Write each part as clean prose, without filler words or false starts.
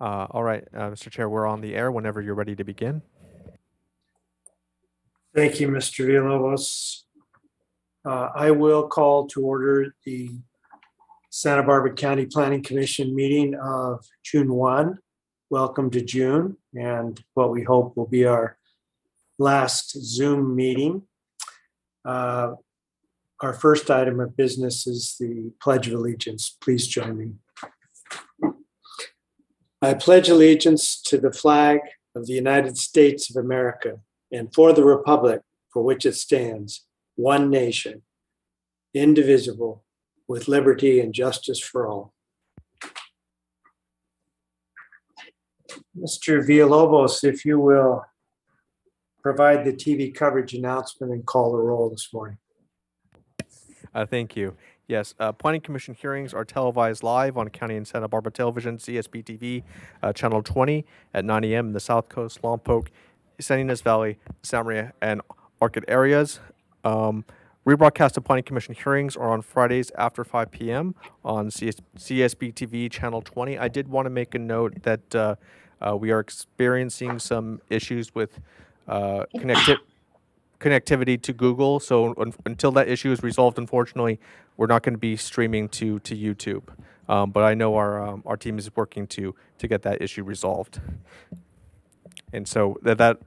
All right, Mr. Chair, we're on the air whenever you're ready to begin. Thank you, Mr. Villalobos. I will call to order the Santa Barbara County Planning Commission meeting of June 1. Welcome to June and what we hope will be our last Zoom meeting. Our first item of business is the Pledge of Allegiance. Please join me. I pledge allegiance to the flag of the United States of America and for the republic for which it stands, one nation, indivisible, with liberty and justice for all. Mr. Villalobos, if you will provide the TV coverage announcement and call the roll this morning. Thank you. Yes, Planning Commission hearings are televised live on County and Santa Barbara Television, CSB TV, Channel 20 at 9 a.m. in the South Coast, Lompoc, San Ynez Valley, Santa Maria, and Orchid areas. Rebroadcast of Planning Commission hearings are on Fridays after 5 p.m. on CSB TV Channel 20. I did want to make a note that we are experiencing some issues with connectivity to Google. So until that issue is resolved, unfortunately, we're not going to be streaming to YouTube. But I know our team is working to get that issue resolved. And so the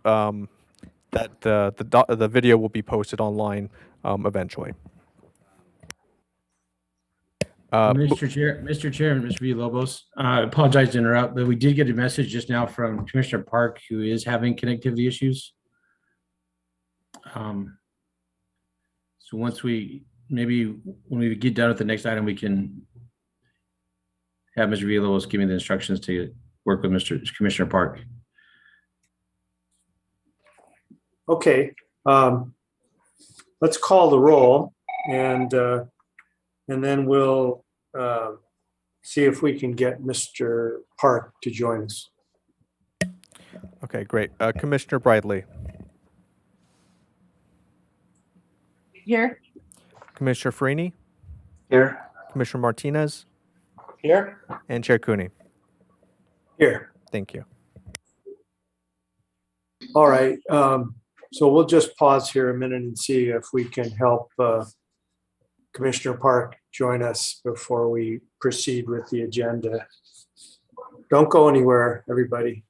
video will be posted online eventually. Mr. Chairman, Mr. Villalobos, I apologize to interrupt, but we did get a message just now from Commissioner Park, who is having connectivity issues. So once maybe when we get done with the next item, we can have Mr. Villalobos give me the instructions to work with Commissioner Park. Okay, let's call the roll and then we'll see if we can get Mr. Park to join us. Okay, great. Commissioner Bradley. Here. Commissioner Freeney. Here. Commissioner Martinez. Here. And Chair Cooney. Here. Thank you. All right. So we'll just pause here a minute and see if we can help Commissioner Park join us before we proceed with the agenda. Don't go anywhere, everybody.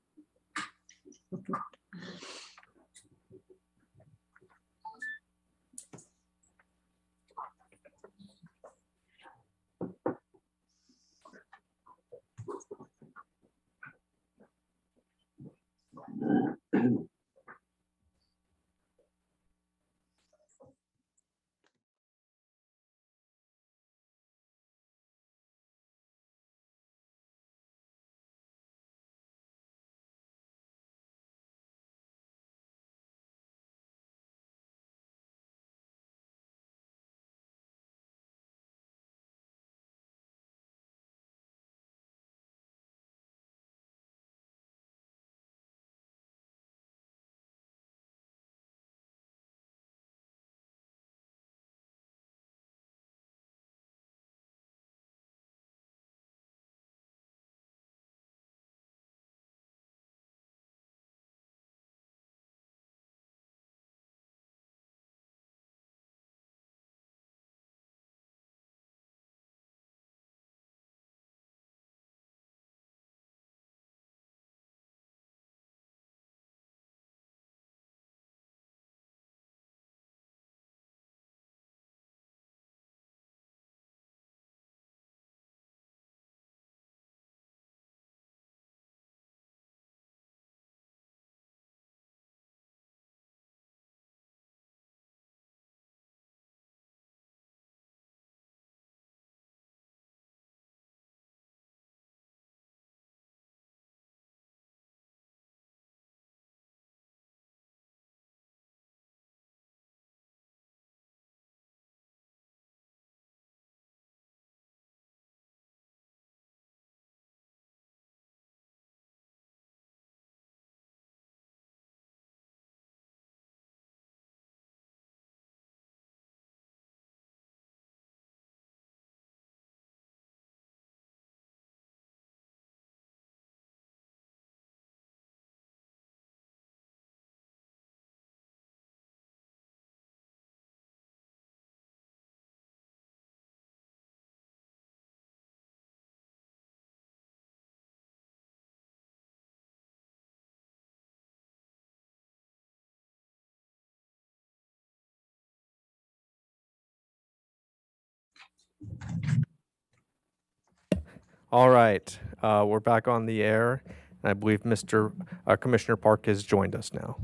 All right, we're back on the air. And I believe Mr. Commissioner Park has joined us now.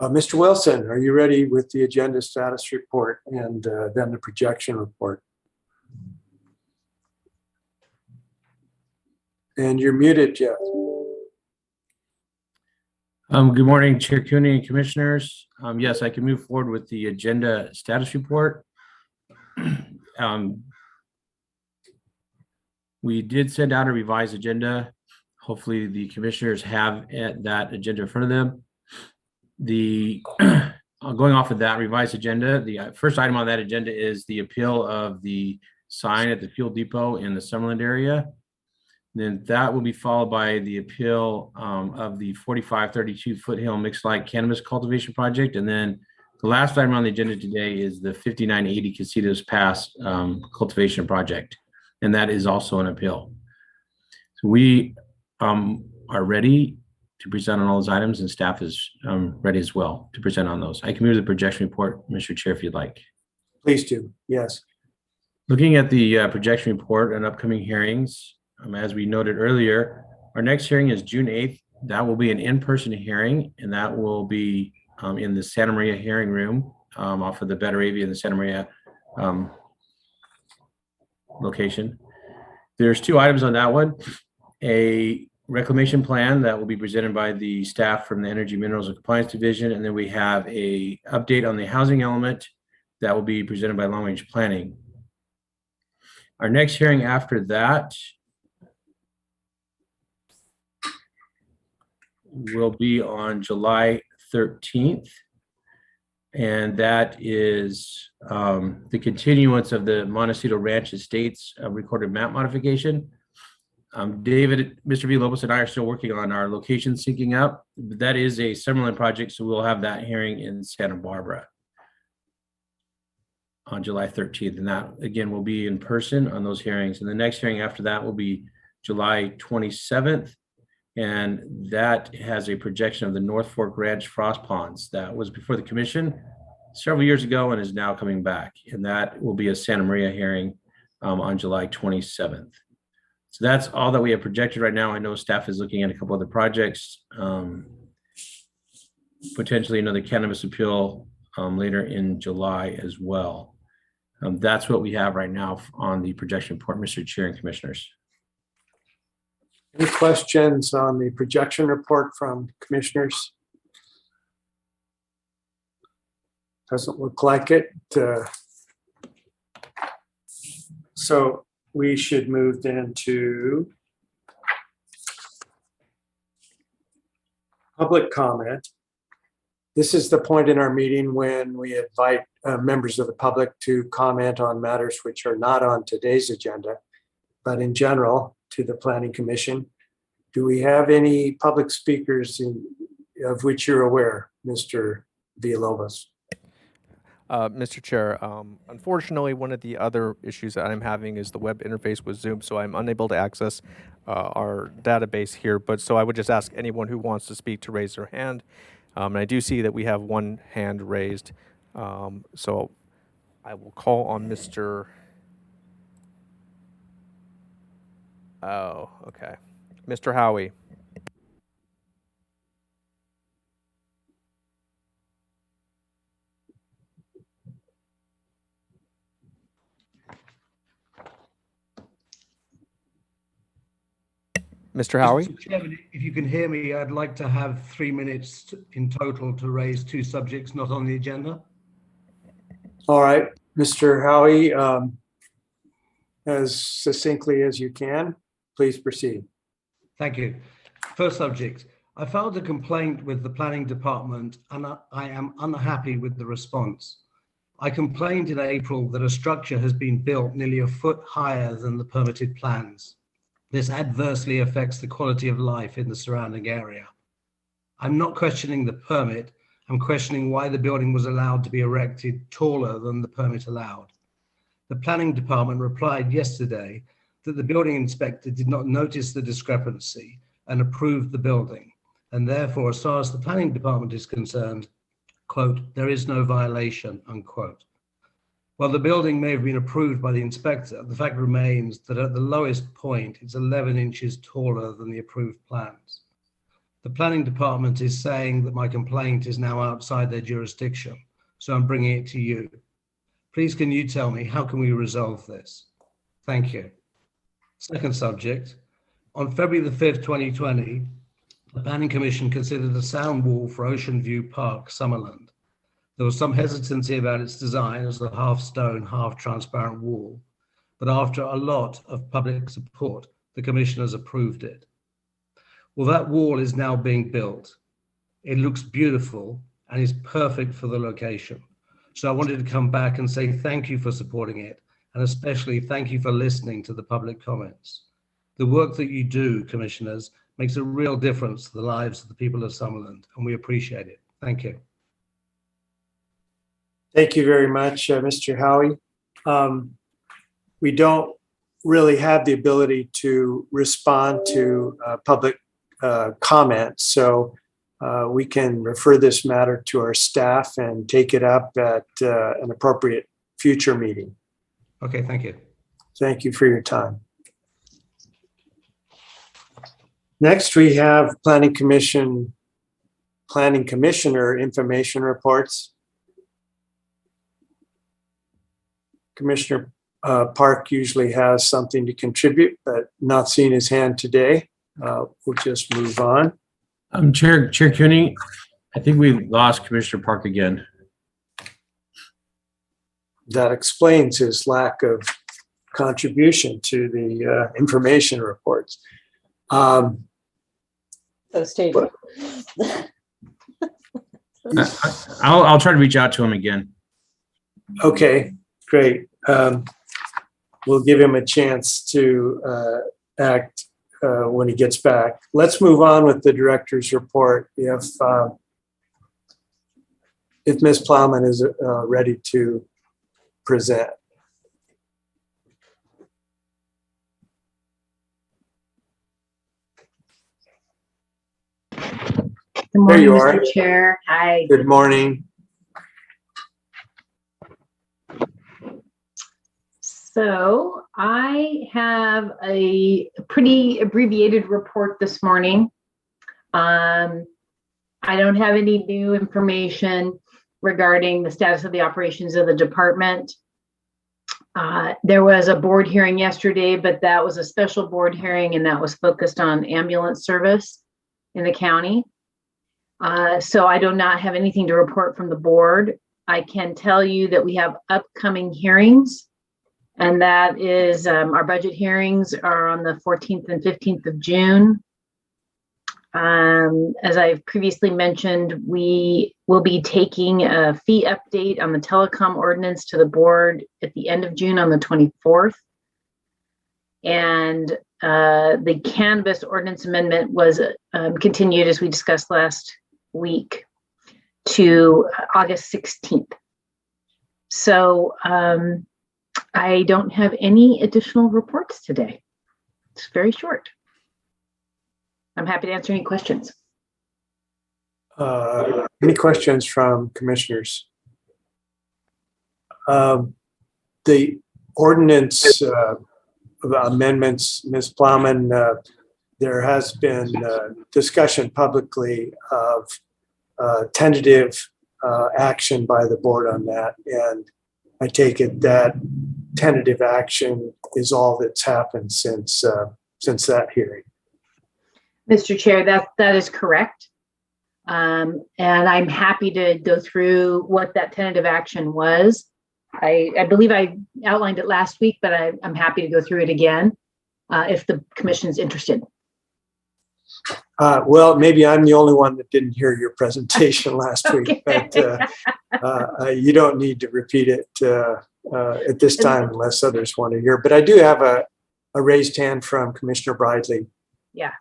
Mr. Wilson, are you ready with the agenda status report and then the projection report? And you're muted, Jeff. Good morning, Chair Cooney and Commissioners. Yes, I can move forward with the agenda status report. We did send out a revised agenda. Hopefully the commissioners have that agenda in front of them. Going off of that revised agenda, the first item on that agenda is the appeal of the sign at the fuel depot in the Summerlin area. Then that will be followed by the appeal of the 4532 Foothill Mixed Light Cannabis Cultivation Project. And then the last item on the agenda today is the 5980 Casitas Pass Cultivation Project. And that is also an appeal. So we are ready to present on all those items, and staff is ready as well to present on those. I can move the projection report, Mr. Chair, if you'd like. Please do. Yes. Looking at the projection report and upcoming hearings, as we noted earlier, our next hearing is June 8th. That will be an in-person hearing, and that will be in the Santa Maria hearing room off of the Betaravia in the Santa Maria location. There's two items on that one. A reclamation plan that will be presented by the staff from the Energy, Minerals, and Compliance Division, and then we have a update on the housing element that will be presented by Long Range Planning. Our next hearing after that will be on July 13th. And that is the continuance of the Montecito Ranch Estates recorded map modification. David, Mr. Villalobos and I are still working on our location syncing up. That is a Summerlin project, so we'll have that hearing in Santa Barbara on July 13th. And that, again, will be in person on those hearings. And the next hearing after that will be July 27th. And that has a projection of the North Fork Ranch frost ponds that was before the commission several years ago and is now coming back. And that will be a Santa Maria hearing on July 27th. So that's all that we have projected right now. I know staff is looking at a couple other projects, potentially another cannabis appeal later in July as well. That's what we have right now on the projection report, Mr. Chair and Commissioners. Any questions on the projection report from commissioners? Doesn't look like it. So we should move then to public comment. This is the point in our meeting when we invite members of the public to comment on matters which are not on today's agenda, but in general to the Planning Commission. Do we have any public speakers of which you're aware, Mr. Villalobos? Mr. Chair, unfortunately, one of the other issues that I'm having is the web interface with Zoom, so I'm unable to access our database here. But so I would just ask anyone who wants to speak to raise their hand. And I do see that we have one hand raised. So I will call on Mr. Oh, okay. Mr. Howie. Mr. Howie? Mr. Chairman, if you can hear me, I'd like to have 3 minutes in total to raise two subjects not on the agenda. All right, Mr. Howie, as succinctly as you can, please proceed. Thank you. First subject, I filed a complaint with the planning department and I am unhappy with the response. I complained in April that a structure has been built nearly a foot higher than the permitted plans. This adversely affects the quality of life in the surrounding area. I'm not questioning the permit, I'm questioning why the building was allowed to be erected taller than the permit allowed. The planning department replied yesterday that the building inspector did not notice the discrepancy and approved the building. And therefore, as far as the planning department is concerned, quote, there is no violation, unquote. While the building may have been approved by the inspector, the fact remains that at the lowest point, it's 11 inches taller than the approved plans. The planning department is saying that my complaint is now outside their jurisdiction, so I'm bringing it to you. Please, can you tell me, how can we resolve this? Thank you. Second subject, on February the 5th, 2020, the Planning Commission considered a sound wall for Ocean View Park, Summerlin. There was some hesitancy about its design as a half stone, half transparent wall, but after a lot of public support, the commissioners approved it. Well, that wall is now being built. It looks beautiful and is perfect for the location. So I wanted to come back and say thank you for supporting it, and especially thank you for listening to the public comments. The work that you do, commissioners, makes a real difference to the lives of the people of Summerlin, and we appreciate it. Thank you. Thank you very much, Mr. Howie. We don't really have the ability to respond to public comments, so we can refer this matter to our staff and take it up at an appropriate future meeting. Okay, thank you. Thank you for your time. Next, we have Planning Commissioner information reports. Commissioner Park usually has something to contribute, but not seeing his hand today. We'll just move on. Chair Cooney, I think we lost Commissioner Park again. That explains his lack of contribution to the information reports. So stay. I'll try to reach out to him again. Okay, great. We'll give him a chance to act when he gets back. Let's move on with the director's report. If Ms. Plowman is ready to present. Good morning, you are. Mr. Chair. Hi. Good morning. So I have a pretty abbreviated report this morning. I don't have any new information regarding the status of the operations of the department. There was a board hearing yesterday, but that was a special board hearing and that was focused on ambulance service in the county. So I do not have anything to report from the board. I can tell you that we have upcoming hearings, and that is our budget hearings are on the 14th and 15th of June. As I've previously mentioned, we will be taking a fee update on the telecom ordinance to the board at the end of June on the 24th. And the cannabis ordinance amendment was continued, as we discussed last week, to August 16th. So I don't have any additional reports today. It's very short. I'm happy to answer any questions. Any questions from commissioners? The ordinance amendments, Ms. Plowman, there has been discussion publicly of tentative action by the board on that. And I take it that tentative action is all that's happened since that hearing. Mr. Chair, that is correct. And I'm happy to go through what that tentative action was. I believe I outlined it last week, but I'm happy to go through it again if the commission is interested. Well, maybe I'm the only one that didn't hear your presentation last week, Okay. but you don't need to repeat it at this time unless others want to hear. But I do have a raised hand from Commissioner Bridley. Yeah.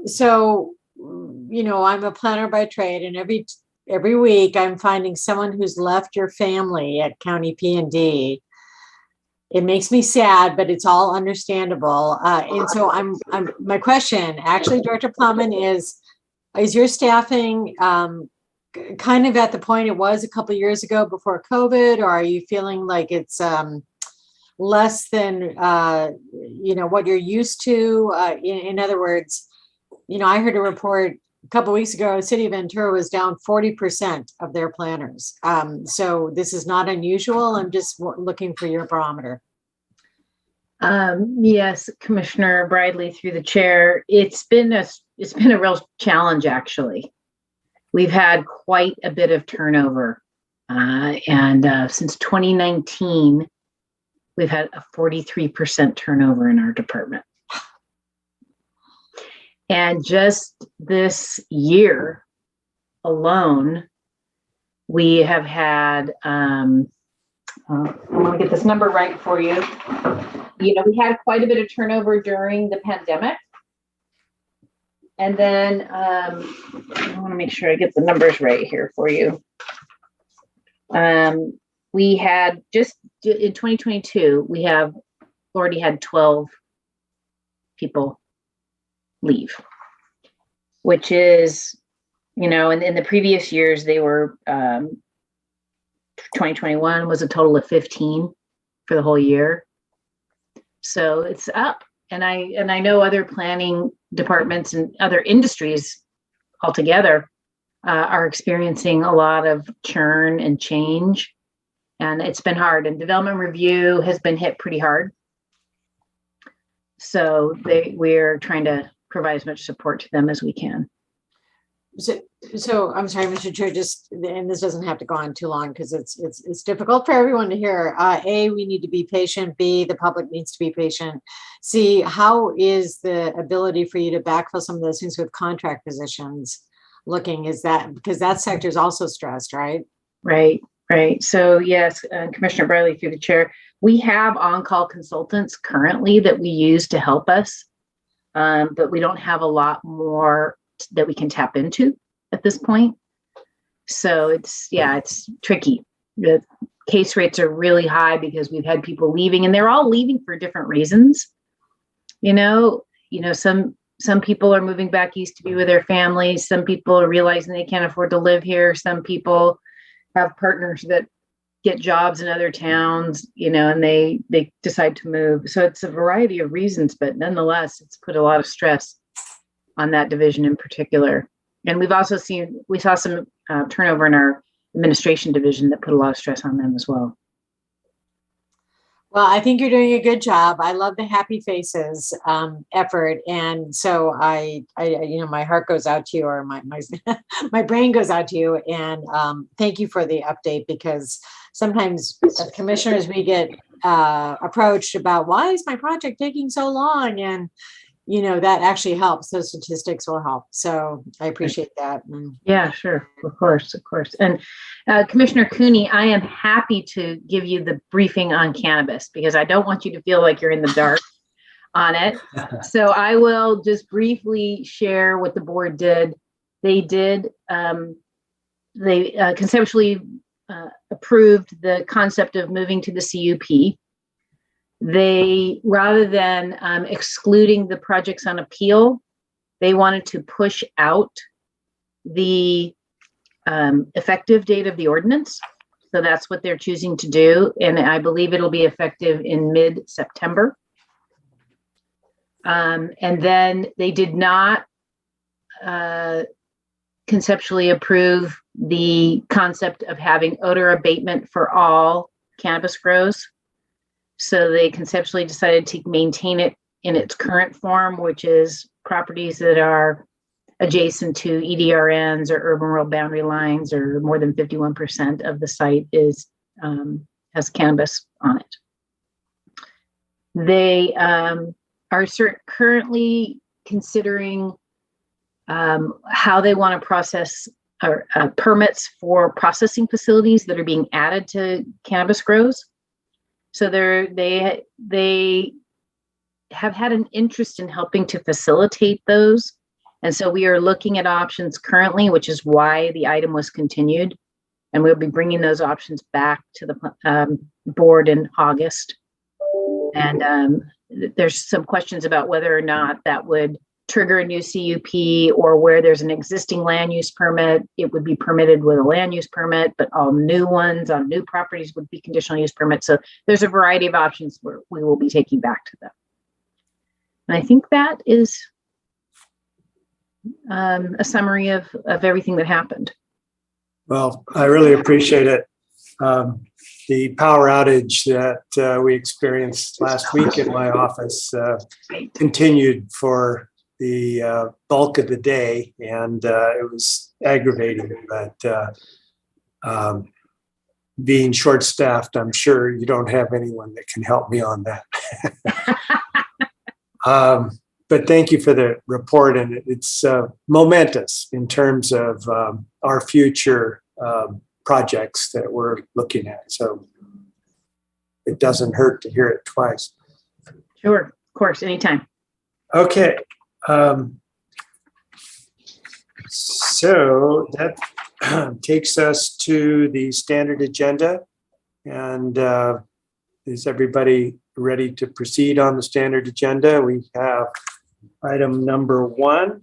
So, you know, I'm a planner by trade, and every week I'm finding someone who's left your family at County P&D. It makes me sad, but it's all understandable. And so my question, actually, Director Plowman, is your staffing kind of at the point it was a couple of years ago before COVID, or are you feeling like it's less than what you're used to? In other words, I heard a report a couple of weeks ago, City of Ventura was down 40% of their planners. So this is not unusual. I'm just looking for your barometer. Yes, Commissioner Bradley, through the chair. It's been a real challenge, actually. We've had quite a bit of turnover, and since 2019, we've had a 43% turnover in our department. And just this year alone, we have had, I'm going to get this number right for you. We had quite a bit of turnover during the pandemic. And then I want to make sure I get the numbers right here for you. We had just in 2022, we have already had 12 people leave, which is, in the previous years, they were 2021 was a total of 15 for the whole year. So it's up. And I know other planning departments and other industries altogether are experiencing a lot of churn and change. And it's been hard. And development review has been hit pretty hard. So we're trying to provide as much support to them as we can. So I'm sorry, Mr. Chair, and this doesn't have to go on too long because it's difficult for everyone to hear. A, we need to be patient. B, the public needs to be patient. C, how is the ability for you to backfill some of those things with contract positions looking? Is that because that sector is also stressed, right? Right. So yes, Commissioner Bradley, through the chair, we have on-call consultants currently that we use to help us, but we don't have a lot more that we can tap into at this point. So it's tricky. The case rates are really high because we've had people leaving, and they're all leaving for different reasons. Some people are moving back east to be with their families. Some people are realizing they can't afford to live here. Some people have partners that get jobs in other towns, and they decide to move. So it's a variety of reasons, but nonetheless, it's put a lot of stress on that division in particular. And we saw some turnover in our administration division that put a lot of stress on them as well. Well, I think you're doing a good job. I love the happy faces effort. And so I my heart goes out to you, or my my brain goes out to you. And thank you for the update, because sometimes as commissioners, we get approached about why is my project taking so long? And that actually helps. Those statistics will help. So I appreciate that. Yeah, sure. Of course. And Commissioner Cooney, I am happy to give you the briefing on cannabis because I don't want you to feel like you're in the dark on it. So I will just briefly share what the board did. They conceptually approved the concept of moving to the CUP. They, rather than excluding the projects on appeal, they wanted to push out the effective date of the ordinance. So that's what they're choosing to do. And I believe it'll be effective in mid-September. And then they did not conceptually approve the concept of having odor abatement for all cannabis grows. So they conceptually decided to maintain it in its current form, which is properties that are adjacent to EDRNs or urban rural boundary lines, or more than 51% of the site has cannabis on it. They are currently considering how they want to process permits for processing facilities that are being added to cannabis grows. So they have had an interest in helping to facilitate those. And so we are looking at options currently, which is why the item was continued. And we'll be bringing those options back to the board in August. And there's some questions about whether or not that would trigger a new CUP, or where there's an existing land use permit, it would be permitted with a land use permit, but all new ones on new properties would be conditional use permits. So there's a variety of options where we will be taking back to them. And I think that is a summary of everything that happened. Well, I really appreciate it. The power outage that we experienced last week in my office continued for the bulk of the day, and it was aggravating. But being short-staffed, I'm sure you don't have anyone that can help me on that. But thank you for the report, and it's momentous in terms of our future projects that we're looking at. So it doesn't hurt to hear it twice. Sure, of course, anytime. Okay. So that takes us to the standard agenda. And is everybody ready to proceed on the standard agenda? We have item number 1,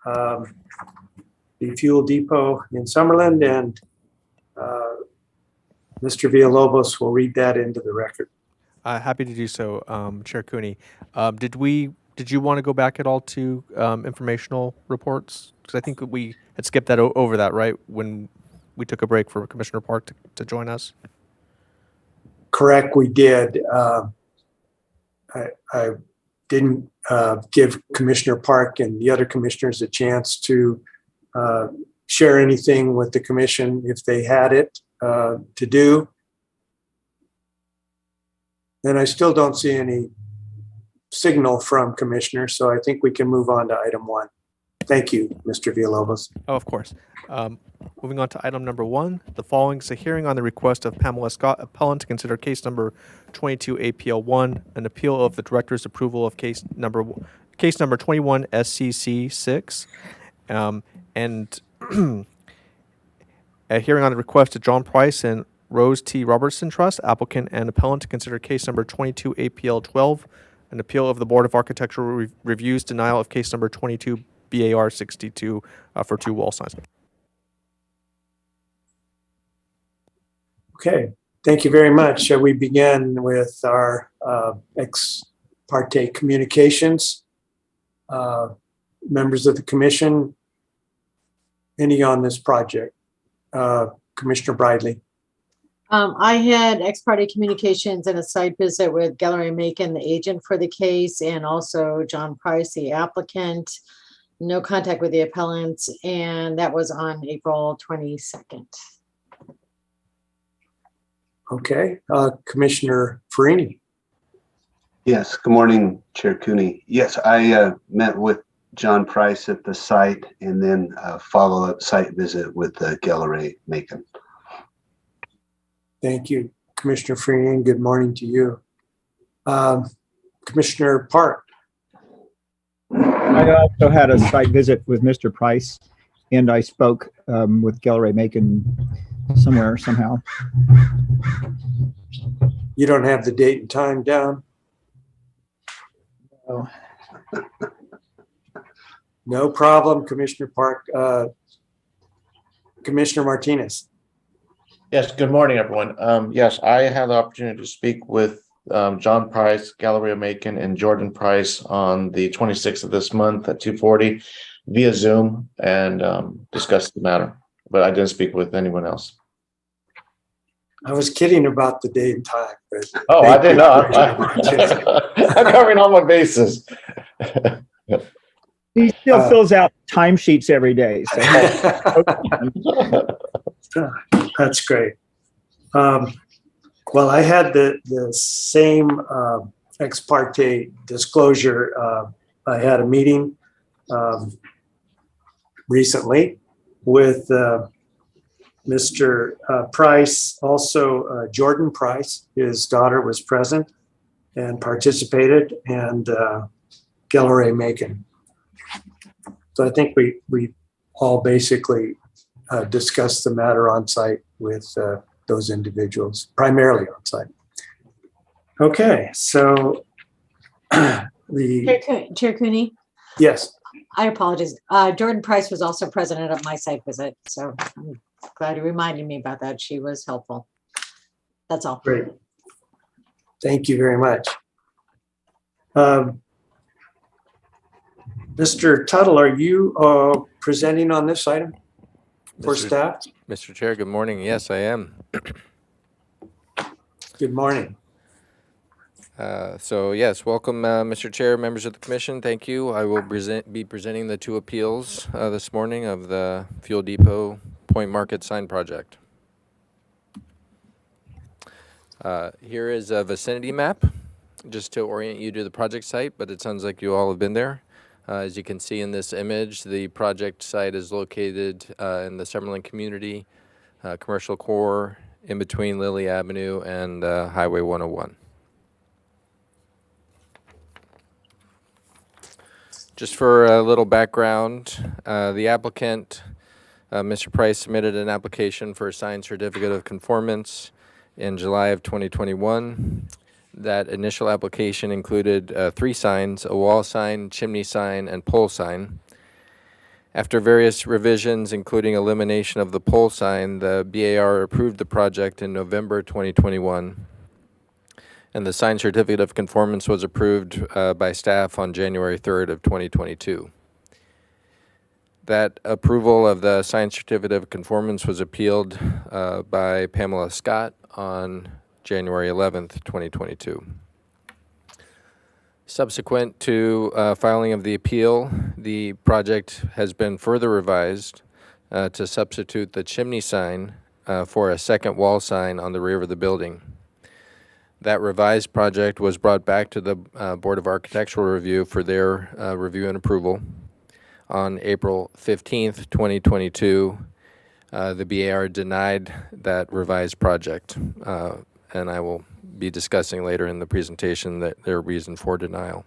the fuel depot in Summerlin, and Mr. Villalobos will read that into the record. Happy to do so, Chair Cooney. Did you want to go back at all to informational reports? Because I think we had skipped that over that, right, when we took a break for Commissioner Park to join us? Correct, we did. I didn't give Commissioner Park and the other commissioners a chance to share anything with the commission if they had it to do. And I still don't see any signal from commissioners, so I think we can move on to item 1. Thank you, Mr. Villalobos. Oh, of course. Moving on to item number 1, the following is a hearing on the request of Pamela Scott, appellant, to consider case number 22 APL1, an appeal of the director's approval of case number 21 SCC 6, and a hearing on the request of John Price and Rose T. Robertson Trust, applicant and appellant, to consider case number 22 APL 12, an appeal of the Board of Architectural Review's denial of case number 22 BAR 62 for 2 wall signs. Okay, thank you very much. Shall we begin with our ex parte communications? Members of the commission, any on this project? Commissioner Bridley. I had ex parte communications and a site visit with Gallery Macon, the agent for the case, and also John Price, the applicant. No contact with the appellant, and that was on April 22nd. Okay, Commissioner Farini. Yes, good morning, Chair Cooney. Yes, I met with John Price at the site and then a follow-up site visit with Gallery Macon. Thank you, Commissioner Farini. Good morning to you. Commissioner Park. I also had a site visit with Mr. Price, and I spoke with Gallery Macon somehow. You don't have the date and time down? No. No problem, Commissioner Park. Commissioner Martinez. Yes, good morning, everyone. Yes, I had the opportunity to speak with John Price, Galleria Macon, and Jordan Price on the 26th of this month at 2:40 via Zoom and discuss the matter, but I didn't speak with anyone else. I was kidding about the date and time. But Oh, I did not. Martinez. I'm covering all my bases. He still fills out timesheets every day. So That's great. Well, I had the same ex parte disclosure. I had a meeting recently with Mr. Price, also Jordan Price. His daughter was present and participated, and Gallery Macon. So I think we all basically discussed the matter on site with those individuals, primarily on site. Okay, so Chair Cooney, yes. I apologize. Jordan Price was also present at my site visit, so I'm glad you reminded me about that. She was helpful. That's all. Great. Thank you very much. Mr. Tuttle, are you presenting on this item for staff? Mr. Chair, good morning. Yes, I am. Good morning. So yes, welcome, Mr. Chair, members of the commission. Thank you. I will be presenting the two appeals this morning of the Fuel Depot Point Market sign project. Here is a vicinity map, just to orient you to the project site, but it sounds like you all have been there. As you can see in this image, the project site is located in the Summerlin community, commercial core, in between Lilly Avenue and Highway 101. Just for a little background, the applicant, Mr. Price, submitted an application for a signed certificate of conformance in July of 2021. That initial application included 3 signs: a wall sign, chimney sign, and pole sign. After various revisions, including elimination of the pole sign, the BAR approved the project in November 2021. And the signed certificate of conformance was approved by staff on January 3rd of 2022. That approval of the signed certificate of conformance was appealed by Pamela Scott on January 11th, 2022. Subsequent to filing of the appeal, the project has been further revised to substitute the chimney sign for a second wall sign on the rear of the building. That revised project was brought back to the Board of Architectural Review for their review and approval. On April 15th, 2022, the BAR denied that revised project, and I will be discussing later in the presentation their reason for denial.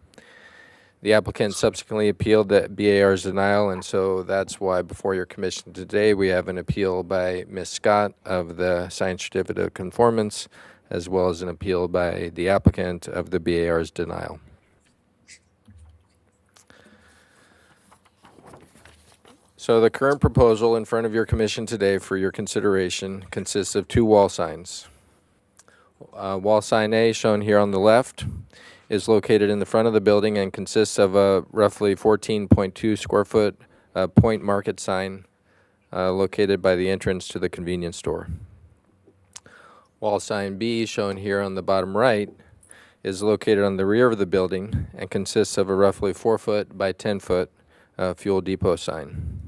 The applicant subsequently appealed the BAR's denial, and so that's why before your commission today we have an appeal by Ms. Scott of the signed certificate of conformance, as well as an appeal by the applicant of the BAR's denial. So the current proposal in front of your commission today for your consideration consists of 2 wall signs. Wall sign A, shown here on the left, is located in the front of the building and consists of a roughly 14.2 square foot point market sign located by the entrance to the convenience store. Wall sign B, shown here on the bottom right, is located on the rear of the building and consists of a roughly 4 foot by 10 foot fuel depot sign.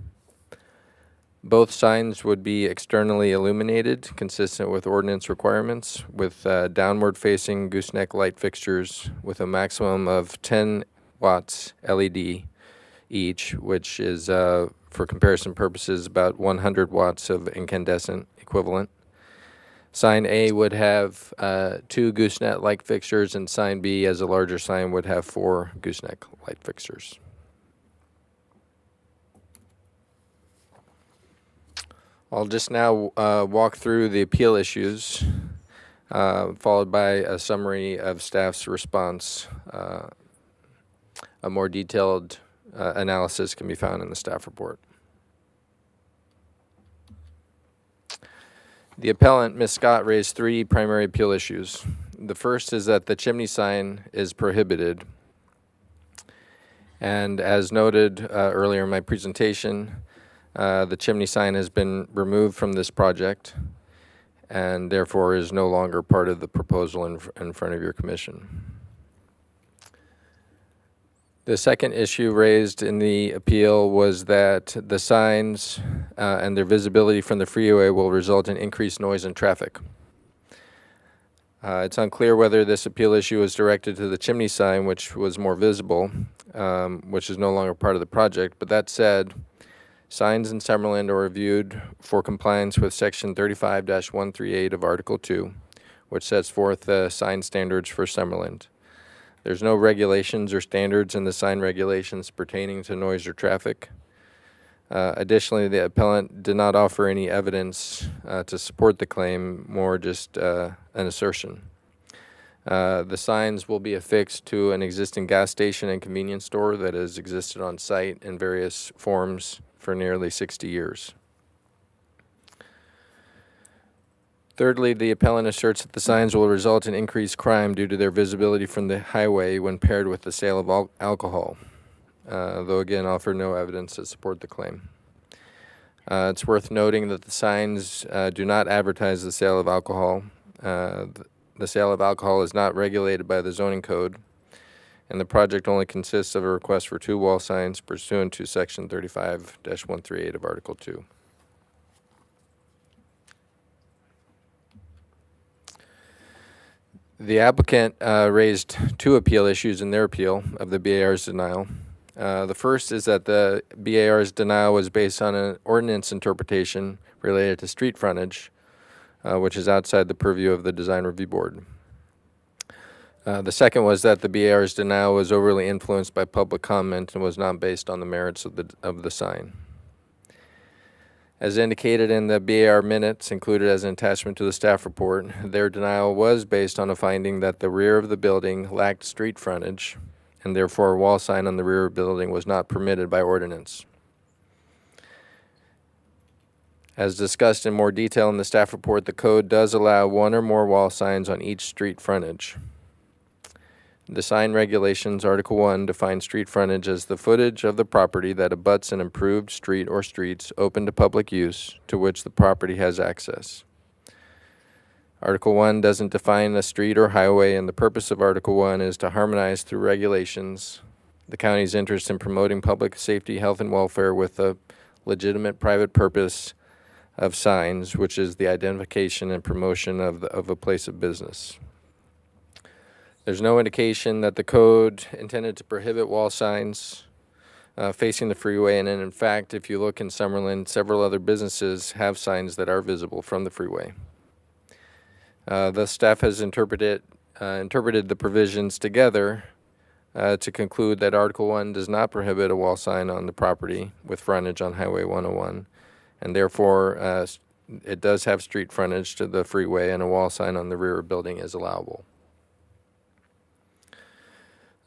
Both signs would be externally illuminated, consistent with ordinance requirements, with downward-facing gooseneck light fixtures with a maximum of 10 watts LED each, which is, for comparison purposes, about 100 watts of incandescent equivalent. Sign A would have 2 gooseneck light fixtures, and sign B, as a larger sign, would have 4 gooseneck light fixtures. I'll just now walk through the appeal issues, followed by a summary of staff's response. A more detailed analysis can be found in the staff report. The appellant, Ms. Scott, raised 3 primary appeal issues. The first is that the chimney sign is prohibited. And as noted earlier in my presentation, the chimney sign has been removed from this project and therefore is no longer part of the proposal in front of your commission. The second issue raised in the appeal was that the signs and their visibility from the freeway will result in increased noise and traffic. It's unclear whether this appeal issue is directed to the chimney sign, which was more visible, which is no longer part of the project. But that said, signs in Summerlin are reviewed for compliance with Section 35-138 of Article 2, which sets forth the sign standards for Summerlin. There's no regulations or standards in the sign regulations pertaining to noise or traffic. Additionally, the appellant did not offer any evidence to support the claim, more just an assertion. The signs will be affixed to an existing gas station and convenience store that has existed on site in various forms for nearly 60 years. Thirdly, the appellant asserts that the signs will result in increased crime due to their visibility from the highway when paired with the sale of alcohol, though again offer no evidence to support the claim. It's worth noting that the signs do not advertise the sale of alcohol. The sale of alcohol is not regulated by the zoning code, and the project only consists of a request for 2 wall signs pursuant to Section 35-138 of Article 2. The applicant raised 2 appeal issues in their appeal of the BAR's denial. The first is that the BAR's denial was based on an ordinance interpretation related to street frontage, which is outside the purview of the Design Review Board. The second was that the BAR's denial was overly influenced by public comment and was not based on the merits of the sign. As indicated in the BAR minutes included as an attachment to the staff report, their denial was based on a finding that the rear of the building lacked street frontage, and therefore a wall sign on the rear of the building was not permitted by ordinance. As discussed in more detail in the staff report, the code does allow 1 or more wall signs on each street frontage. The sign regulations, Article 1, define street frontage as the footage of the property that abuts an improved street or streets open to public use to which the property has access. Article 1 doesn't define a street or highway, and the purpose of Article 1 is to harmonize through regulations the county's interest in promoting public safety, health, and welfare with a legitimate private purpose of signs, which is the identification and promotion of a place of business. There's no indication that the code intended to prohibit wall signs facing the freeway, and in fact, if you look in Summerlin, several other businesses have signs that are visible from the freeway. The staff has interpreted the provisions together to conclude that Article 1 does not prohibit a wall sign on the property with frontage on Highway 101, and therefore it does have street frontage to the freeway, and a wall sign on the rear of the building is allowable.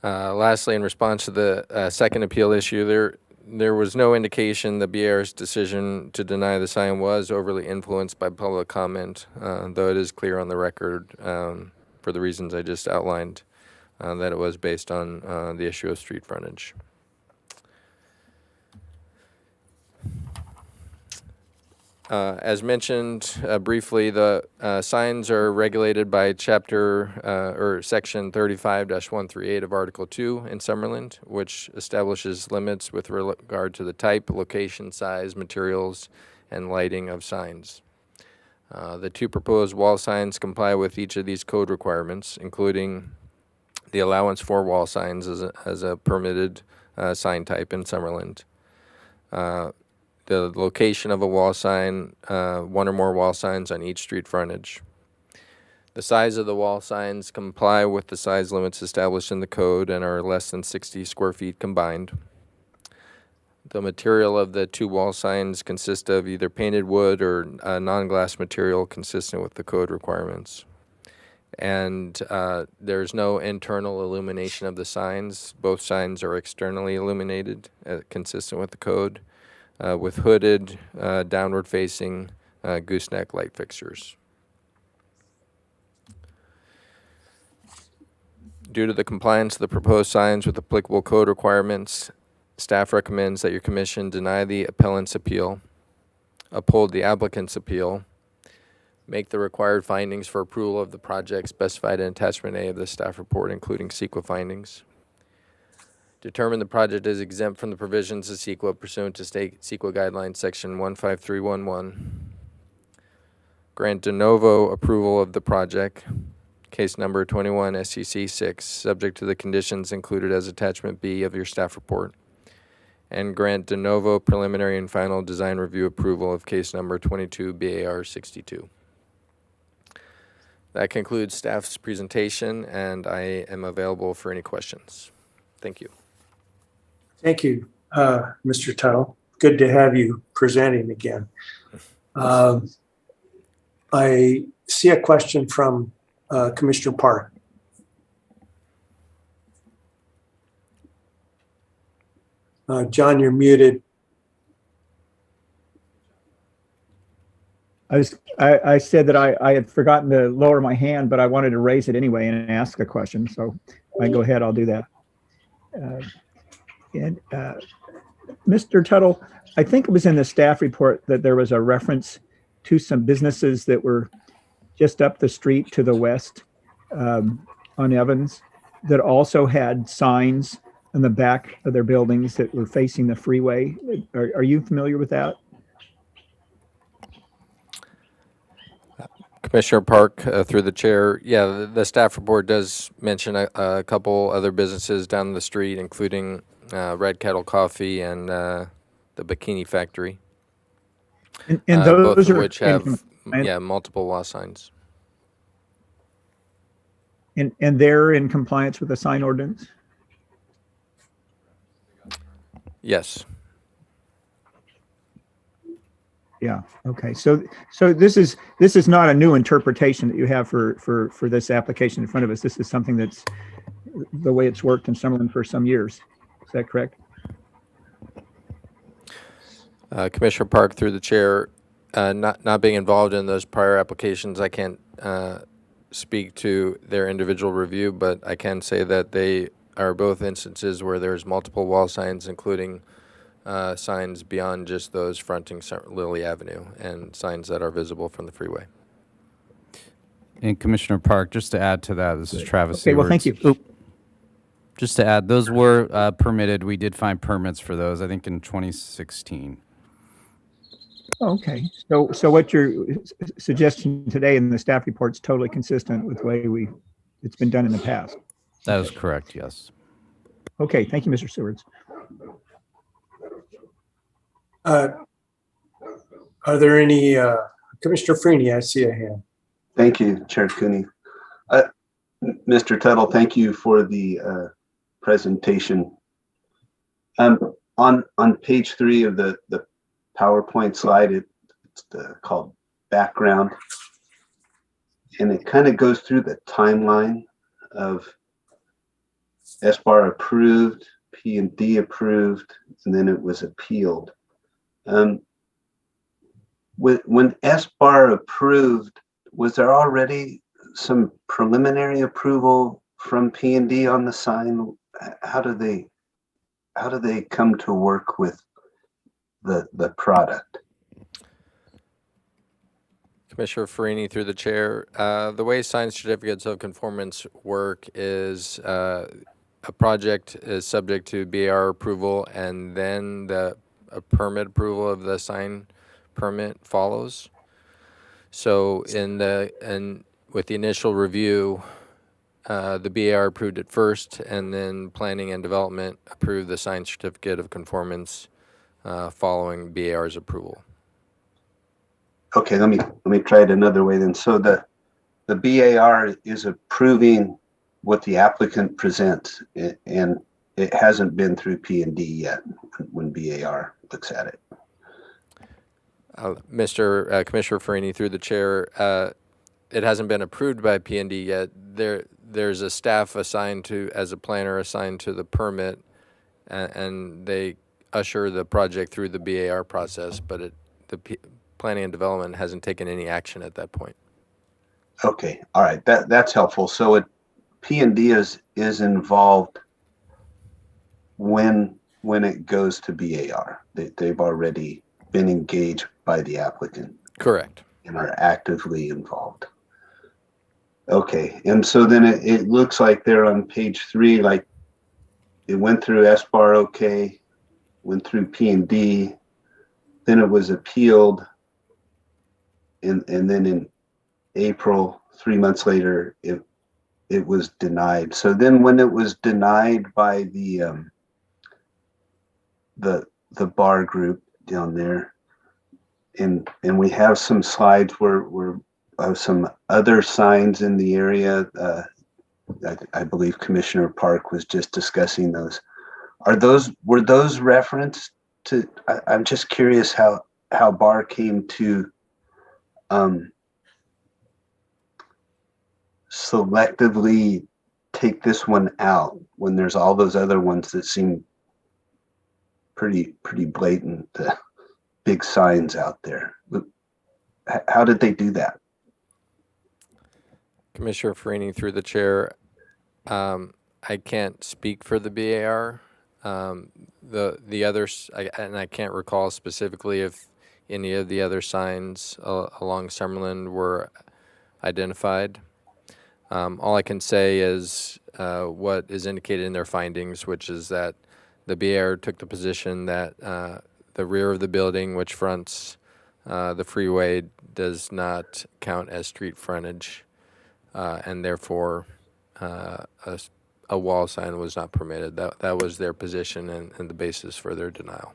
Lastly, in response to the second appeal issue, there was no indication the BAR's decision to deny the sign was overly influenced by public comment, though it is clear on the record, for the reasons I just outlined, that it was based on the issue of street frontage. As mentioned briefly, the signs are regulated by Chapter or Section 35-138 of Article 2 in Summerlin, which establishes limits with regard to the type, location, size, materials, and lighting of signs. The 2 proposed wall signs comply with each of these code requirements, including the allowance for wall signs as a permitted sign type in Summerlin. The location of a wall sign, 1 or more wall signs on each street frontage. The size of the wall signs comply with the size limits established in the code and are less than 60 square feet combined. The material of the 2 wall signs consist of either painted wood or non-glass material consistent with the code requirements. And there's no internal illumination of the signs. Both signs are externally illuminated, consistent with the code. With hooded, downward-facing gooseneck light fixtures. Due to the compliance of the proposed signs with applicable code requirements, staff recommends that your commission deny the appellant's appeal, uphold the applicant's appeal, make the required findings for approval of the project specified in Attachment A of the staff report, including CEQA findings, determine the project is exempt from the provisions of CEQA pursuant to state CEQA guidelines section 15311. Grant de novo approval of the project, case number 21 SCC 6, subject to the conditions included as attachment B of your staff report. And grant de novo preliminary and final design review approval of case number 22 BAR 62. That concludes staff's presentation, and I am available for any questions. Thank you. Thank you, Mr. Tuttle. Good to have you presenting again. I see a question from Commissioner Park. John, you're muted. I said that I had forgotten to lower my hand, but I wanted to raise it anyway and ask a question. So I go ahead, I'll do that. Mr. Tuttle, I think it was in the staff report that there was a reference to some businesses that were just up the street to the west on Evans that also had signs on the back of their buildings that were facing the freeway. Are you familiar with that? Commissioner Park, through the chair, yeah, the staff report does mention a couple other businesses down the street, including Red Kettle Coffee and the Bikini Factory, And both those of are which have multiple law signs. And they're in compliance with the sign ordinance? Yes. Yeah. Okay. So this is not a new interpretation that you have for this application in front of us. This is something that's the way it's worked in Summerlin for some years. Is that correct? Commissioner Park, through the chair, not being involved in those prior applications, I can't speak to their individual review, but I can say that they are both instances where there's multiple wall signs, including signs beyond just those fronting Lily Avenue and signs that are visible from the freeway. And Commissioner Park, just to add to that, this is Travis. Okay, well, thank you. Just to add, those were permitted. We did find permits for those, I think, in 2016. Okay. So what you're suggesting today in the staff report is totally consistent with the way it's been done in the past. That is correct, yes. Okay. Thank you, Mr. Stewards. Are there any, Commissioner Freeney, I see a hand. Thank you, Chair Cooney. Mr. Tuttle, thank you for the presentation. On page 3 of the PowerPoint slide, it's called background, and it kind of goes through the timeline of SBAR approved, P&D approved, and then it was appealed. When SBAR approved, was there already some preliminary approval from P&D on the sign? How do they come to work with the product? Commissioner Farini, through the chair, the way sign certificates of conformance work is a project is subject to BAR approval, and then a permit approval of the sign permit follows. So with the initial review, the BAR approved it first, and then planning and development approved the sign certificate of conformance following BAR's approval. Okay, let me try it another way then. So the BAR is approving what the applicant presents, and it hasn't been through P&D yet when BAR looks at it. Commissioner Farini, through the chair, it hasn't been approved by P&D yet. There's a staff assigned to, as a planner, assigned to the permit, and they usher the project through the BAR process, but planning and development hasn't taken any action at that point. Okay, all right, that's helpful. So P&D is involved when it goes to BAR. They've already been engaged by the applicant. Correct. And are actively involved. Okay, and so then it looks like they're on page 3, like it went through SBAR, okay, went through P&D, then it was appealed, and then in April, 3 months later, it was denied. So then when it was denied by the bar group down there, and we have some slides where some other signs in the area. I believe Commissioner Park was just discussing those. Were those referenced to? I'm just curious how bar came to selectively take this one out when there's all those other ones that seem pretty blatant, big signs out there. How did they do that? Commissioner Farini, through the chair, I can't speak for the BAR. The others, and I can't recall specifically if any of the other signs along Summerlin were identified. All I can say is what is indicated in their findings, which is that the BAR took the position that the rear of the building, which fronts the freeway, does not count as street frontage, and therefore a wall sign was not permitted. That was their position and the basis for their denial.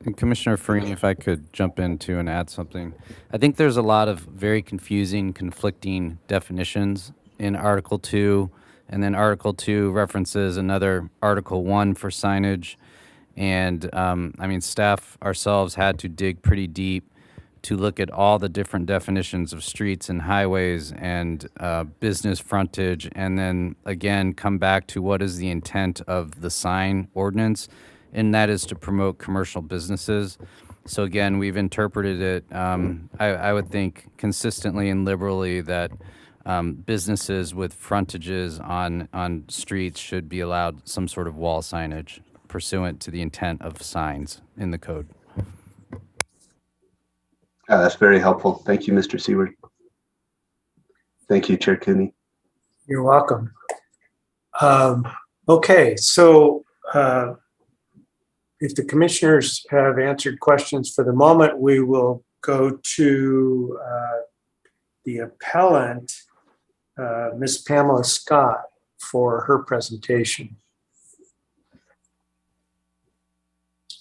And Commissioner Farini, if I could jump in too and add something. I think there's a lot of very confusing, conflicting definitions in Article 2, and then Article 2 references another Article 1 for signage. And I mean, staff ourselves had to dig pretty deep to look at all the different definitions of streets and highways and business frontage, and then again come back to what is the intent of the sign ordinance, and that is to promote commercial businesses. So again, we've interpreted it, I would think, consistently and liberally that businesses with frontages on streets should be allowed some sort of wall signage pursuant to the intent of signs in the code. That's very helpful. Thank you, Mr. Seward. Thank you, Chair Cooney. You're welcome. Okay, so if the commissioners have answered questions for the moment, we will go to the appellant, Ms. Pamela Scott, for her presentation.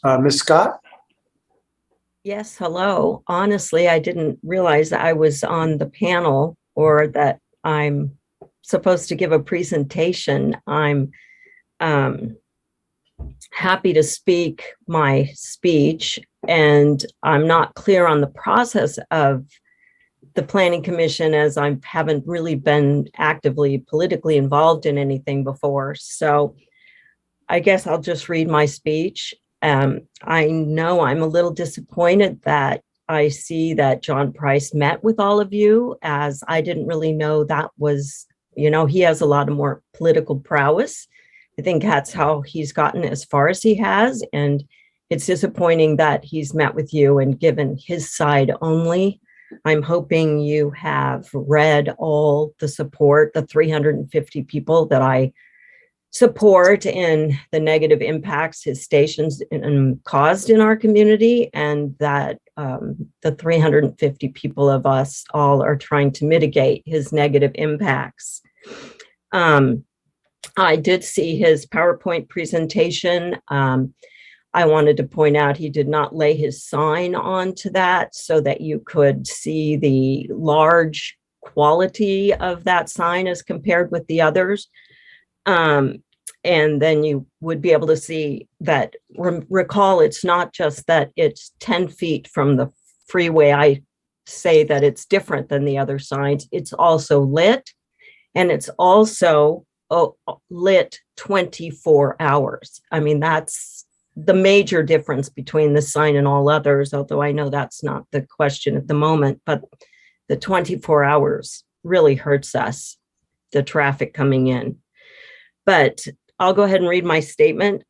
Ms. Scott? Yes, hello. Honestly, I didn't realize that I was on the panel or that I'm supposed to give a presentation. I'm happy to speak my speech, and I'm not clear on the process of the Planning Commission as I haven't really been actively politically involved in anything before. So I guess I'll just read my speech. I know I'm a little disappointed that I see that John Price met with all of you, as I didn't really know that was, you know, he has a lot of more political prowess. I think that's how he's gotten as far as he has. And it's disappointing that he's met with you and given his side only. I'm hoping you have read all the support, the 350 people that I support in the negative impacts his stations caused in our community, and that the 350 people of us all are trying to mitigate his negative impacts. I did see his PowerPoint presentation. I wanted to point out he did not lay his sign onto that so that you could see the large quality of that sign as compared with the others. And then you would be able to see that, recall, it's not just that it's 10 feet from the freeway. I say that it's different than the other signs. It's also lit, and it's also lit 24 hours. I mean, that's the major difference between this sign and all others, although I know that's not the question at the moment, but the 24 hours really hurts us, the traffic coming in. But I'll go ahead and read my statement.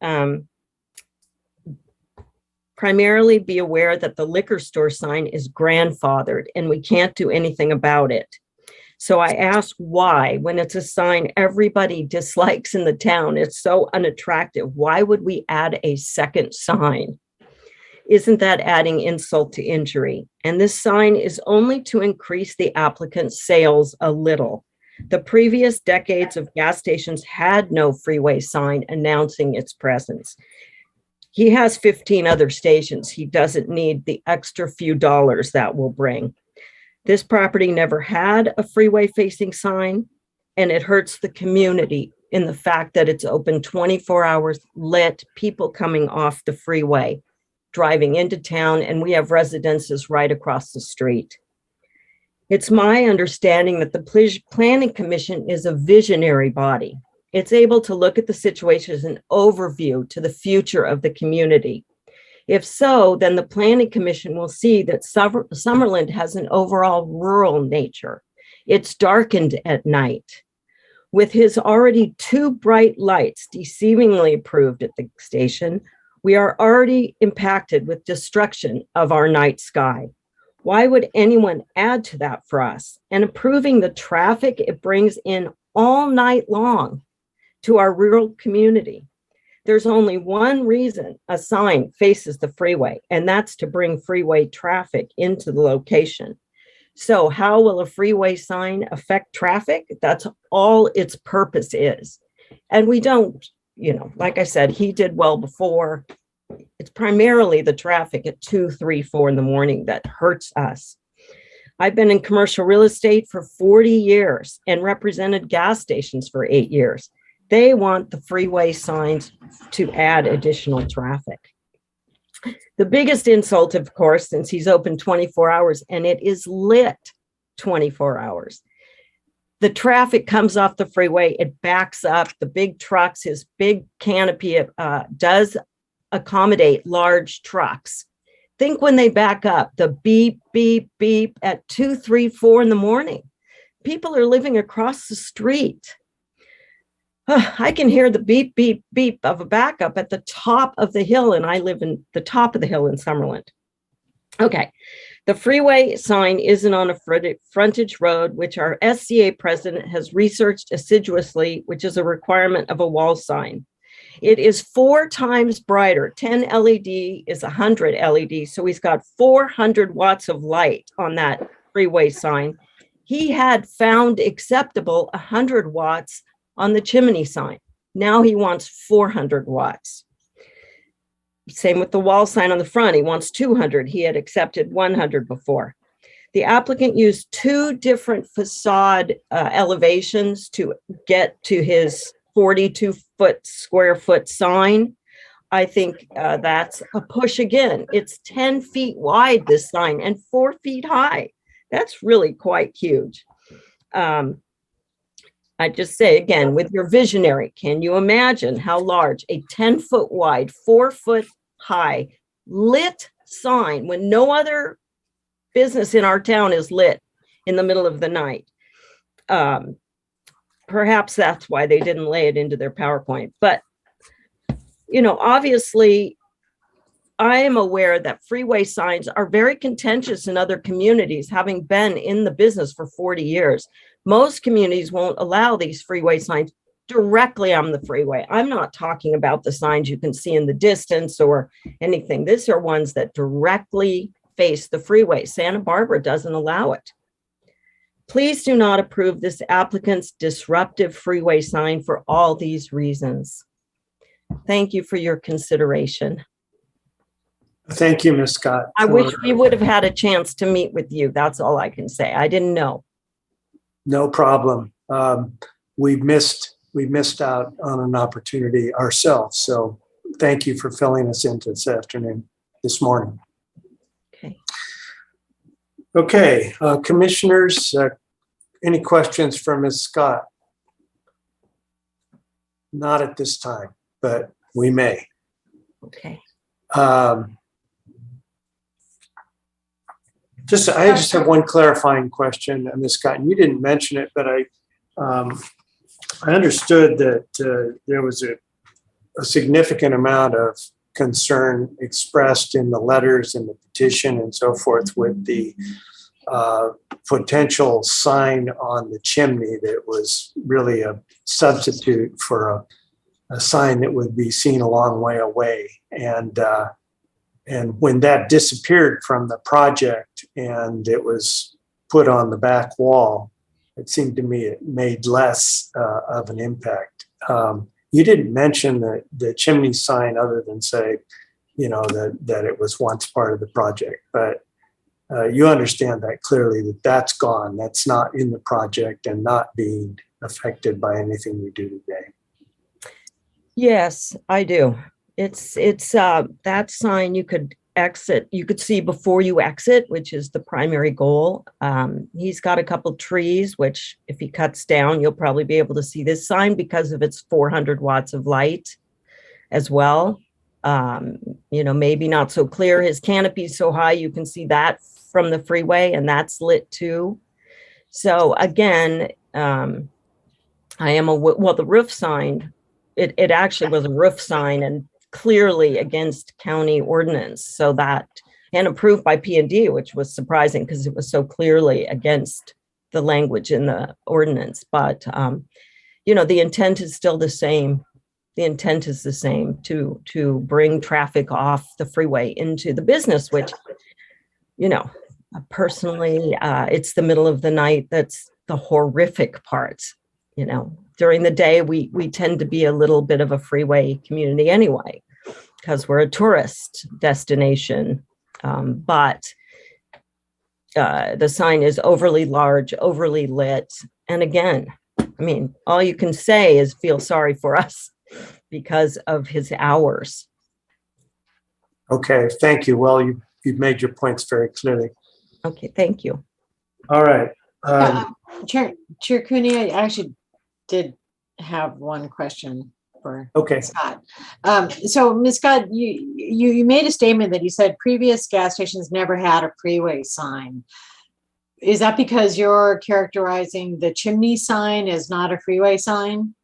Primarily be aware that the liquor store sign is grandfathered and we can't do anything about it. So I ask why, when it's a sign everybody dislikes in the town, it's so unattractive. Why would we add a second sign? Isn't that adding insult to injury? And this sign is only to increase the applicant's sales a little. The previous decades of gas stations had no freeway sign announcing its presence. He has 15 other stations. He doesn't need the extra few dollars that will bring. This property never had a freeway facing sign, and it hurts the community in the fact that it's open 24 hours, lit, people coming off the freeway, driving into town, and we have residences right across the street. It's my understanding that the Planning Commission is a visionary body, It's able to look at the situation as an overview to the future of the community. If so, then the Planning Commission will see that Summerlin has an overall rural nature. It's darkened at night. With his already 2 bright lights deceivingly approved at the station, we are already impacted with destruction of our night sky. Why would anyone add to that for us? And approving the traffic it brings in all night long to our rural community. There's only one reason a sign faces the freeway, and that's to bring freeway traffic into the location. So how will a freeway sign affect traffic? That's all its purpose is. And we don't, like I said, he did well before. It's primarily the traffic at 2, 3, 4 in the morning that hurts us. I've been in commercial real estate for 40 years and represented gas stations for 8 years. They want the freeway signs to add additional traffic. The biggest insult, of course, since he's open 24 hours and it is lit 24 hours. The traffic comes off the freeway, it backs up, the big trucks, his big canopy does accommodate large trucks. Think when they back up, the beep, beep, beep at 2, 3, 4 in the morning. People are living across the street. I can hear the beep, beep, beep of a backup at the top of the hill, and I live in the top of the hill in Summerlin. Okay, the freeway sign isn't on a frontage road, which our SCA president has researched assiduously, which is a requirement of a wall sign. It is 4 times brighter. 10 LED is 100 LED, so he's got 400 watts of light on that freeway sign. He had found acceptable 100 watts on the chimney sign. Now he wants 400 watts. Same with the wall sign on the front. He wants 200. He had accepted 100 before. The applicant used 2 different facade elevations to get to his 42 square foot sign. I think that's a push again. It's 10 feet wide, this sign, and 4 feet high. That's really quite huge. I just say again, with your visionary, can you imagine how large a 10-foot wide, 4-foot high lit sign when no other business in our town is lit in the middle of the night? Perhaps that's why they didn't lay it into their PowerPoint. But, obviously, I am aware that freeway signs are very contentious in other communities, having been in the business for 40 years. Most communities won't allow these freeway signs directly on the freeway. I'm not talking about the signs you can see in the distance or anything. These are ones that directly face the freeway. Santa Barbara doesn't allow it. Please do not approve this applicant's disruptive freeway sign for all these reasons. Thank you for your consideration. Thank you, Ms. Scott. I wish we would have had a chance to meet with you. That's all I can say. I didn't know. No problem. We missed out on an opportunity ourselves. So thank you for filling us in this morning. Okay. Okay, commissioners, any questions for Ms. Scott? Not at this time, but we may. Okay. I just have one clarifying question, Ms. Scott. And you didn't mention it, but I understood that there was a significant amount of concern expressed in the letters and the petition and so forth with the potential sign on the chimney that was really a substitute for a sign that would be seen a long way away. And when that disappeared from the project and it was put on the back wall, it seemed to me it made less of an impact. You didn't mention the chimney sign other than say, that it was once part of the project, but you understand that clearly that's gone. That's not in the project and not being affected by anything we do today. Yes, I do. It's that sign you could exit, you could see before you exit, which is the primary goal. He's got a couple trees, which if he cuts down, you'll probably be able to see this sign because of its 400 watts of light as well. Maybe not so clear. His canopy is so high, you can see that from the freeway, and that's lit too. So again, the roof sign, it actually was a roof sign and clearly against county ordinance. So that, and approved by P&D, which was surprising because it was so clearly against the language in the ordinance. But, the intent is still the same. The intent is the same to bring traffic off the freeway into the business, which, personally, it's the middle of the night. That's the horrific part. During the day, we tend to be a little bit of a freeway community anyway, because we're a tourist destination. But the sign is overly large, overly lit. And again, all you can say is feel sorry for us because of his hours. Okay, thank you. Well, you've made your points very clearly. Okay, thank you. All right. Chair Cooney, I actually did have one question for Scott. So Ms. Scott, you made a statement that you said previous gas stations never had a freeway sign. Is that because you're characterizing the chimney sign as not a freeway sign?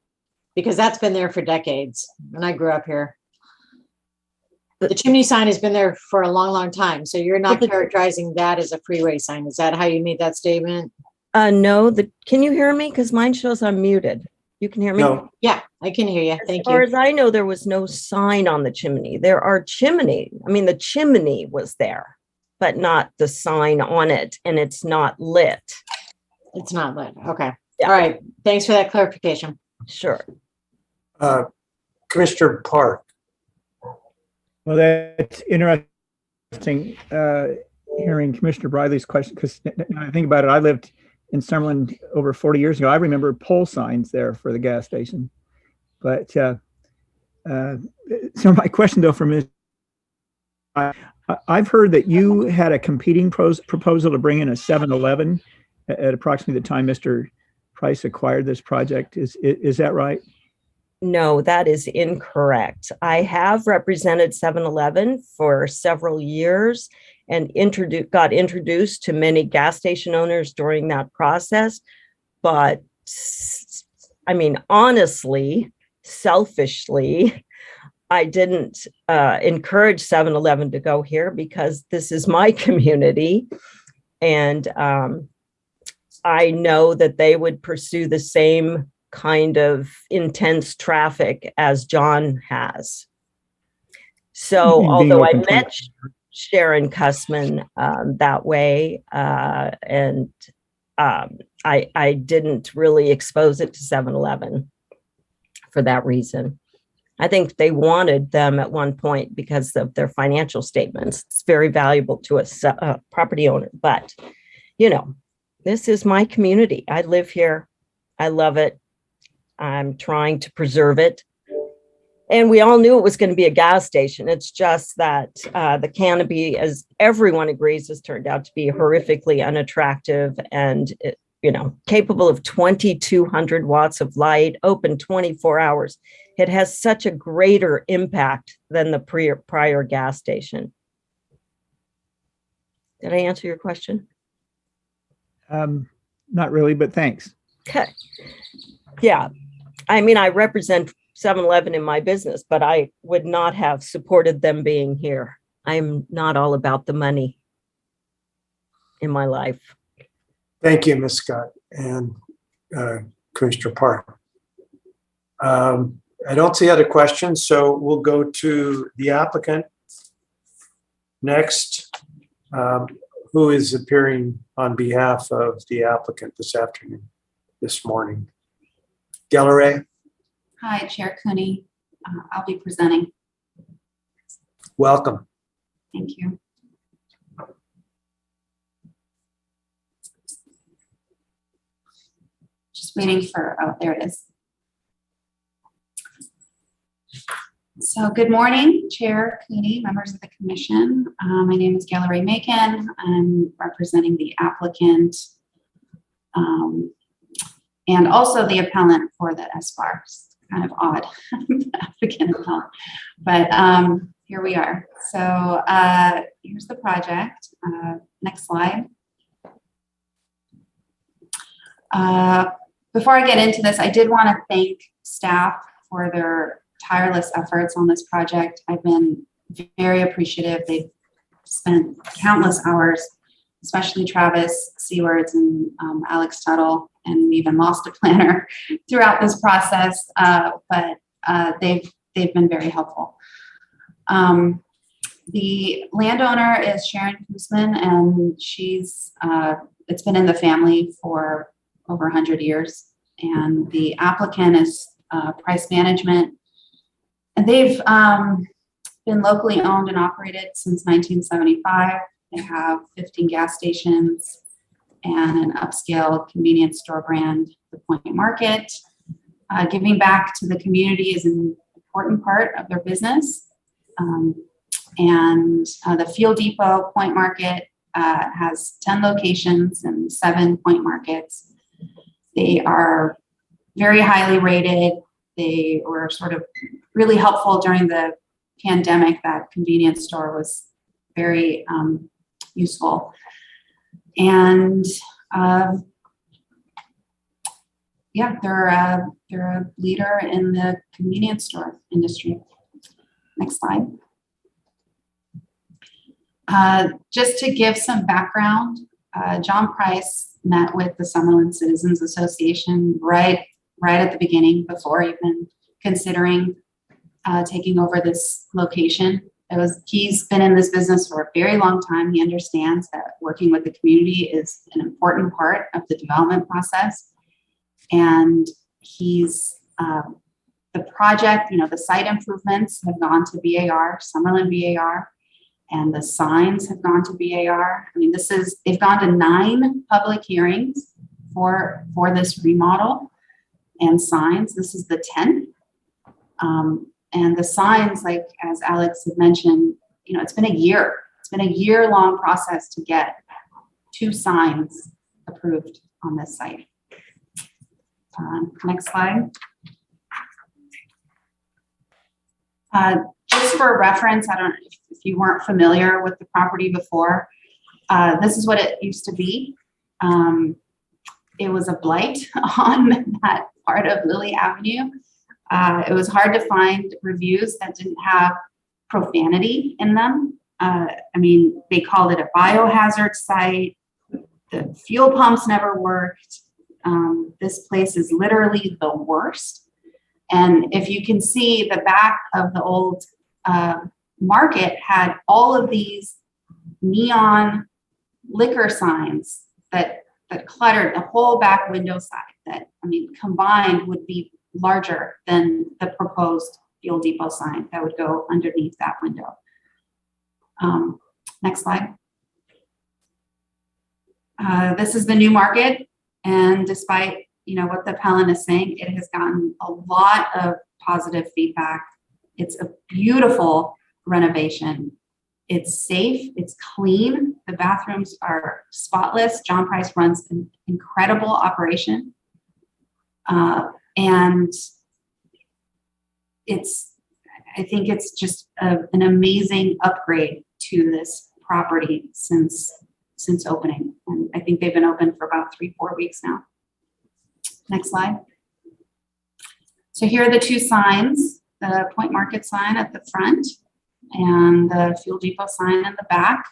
Because that's been there for decades, and I grew up here. The chimney sign has been there for a long, long time. So you're not characterizing that as a freeway sign. Is that how you made that statement? No, can you hear me? Because mine shows I'm muted. You can hear me? No. Yeah, I can hear you. Thank you. As far as I know, there was no sign on the chimney. There are chimney. The chimney was there, but not the sign on it, and it's not lit. It's not lit. Okay. Yeah. All right. Thanks for that clarification. Sure. Commissioner Park. Well, that's interesting hearing Commissioner Briley's question, because when I think about it, I lived in Summerlin over 40 years ago. I remember pole signs there for the gas station. But so my question though from is, I've heard that you had a competing proposal to bring in a 7-Eleven at approximately the time Mr. Price acquired this project. Is that right? No, that is incorrect. I have represented 7-Eleven for several years and got introduced to many gas station owners during that process. But honestly, selfishly, I didn't encourage 7-Eleven to go here because this is my community. And I know that they would pursue the same kind of intense traffic as John has. So although I met Sharon Cussman that way, and I didn't really expose it to 7-Eleven for that reason. I think they wanted them at one point because of their financial statements. It's very valuable to a property owner, but this is my community. I live here. I love it. I'm trying to preserve it. And we all knew it was going to be a gas station. It's just that the canopy, as everyone agrees, has turned out to be horrifically unattractive and, capable of 2,200 watts of light, open 24 hours. It has such a greater impact than the prior gas station. Did I answer your question? Not really, but thanks. Okay. Yeah. I represent 7-Eleven in my business, but I would not have supported them being here. I'm not all about the money in my life. Thank you, Ms. Scott and Commissioner Park. I don't see other questions, so we'll go to the applicant next. Who is appearing on behalf of the applicant this morning? Galeray. Hi, Chair Cooney. I'll be presenting. Welcome. Thank you. Just waiting for, oh, there it is. So good morning, Chair Cooney, members of the commission. My name is Gallery Macon. I'm representing the applicant and also the appellant for the SBAR. It's kind of odd, applicant appellant, but here we are. So here's the project. Next slide. Before I get into this, I did want to thank staff for their tireless efforts on this project. I've been very appreciative. They've spent countless hours, especially Travis Seawards and Alex Tuttle, and we even lost a planner throughout this process, but they've been very helpful. The landowner is Sharon Koosman, and she's it's been in the family for over 100 years, and the applicant is Price Management. And they've been locally owned and operated since 1975. They have 15 gas stations and an upscale convenience store brand, The Point Market. Giving back to the community is an important part of their business. And the Fuel Depot Point Market has 10 locations and 7 point markets. They are very highly rated. They were sort of really helpful during the pandemic. That convenience store was very useful. And yeah, they're a leader in the convenience store industry. Next slide. Just to give some background, John Price met with the Summerlin Citizens Association right at the beginning, before even considering taking over this location. He's been in this business for a very long time. He understands that working with the community is an important part of the development process. And he's, the project, the site improvements have gone to BAR, Summerlin BAR, and the signs have gone to BAR. I mean, they've gone to 9 public hearings for this remodel and signs. This is the 10th. And the signs, like as Alex had mentioned, it's been a year. It's been a year-long process to get 2 signs approved on this site. Next slide. Just for reference, I don't know if you weren't familiar with the property before, this is what it used to be. It was a blight on that part of Lily Avenue. It was hard to find reviews that didn't have profanity in them. I mean, they called it a biohazard site. The fuel pumps never worked. This place is literally the worst. And if you can see, the back of the old market had all of these neon liquor signs that cluttered the whole back window side that, I mean, combined would be larger than the proposed Fuel Depot sign that would go underneath that window. Next slide. This is the new market, and despite what the appellant is saying, it has gotten a lot of positive feedback. It's a beautiful renovation. It's safe, it's clean. The bathrooms are spotless. John Price runs an incredible operation. And I think it's just an amazing upgrade to this property since opening. And I think they've been open for about 3-4 weeks now. Next slide. So here are the 2 signs, the Point Market sign at the front and the Fuel Depot sign in the back.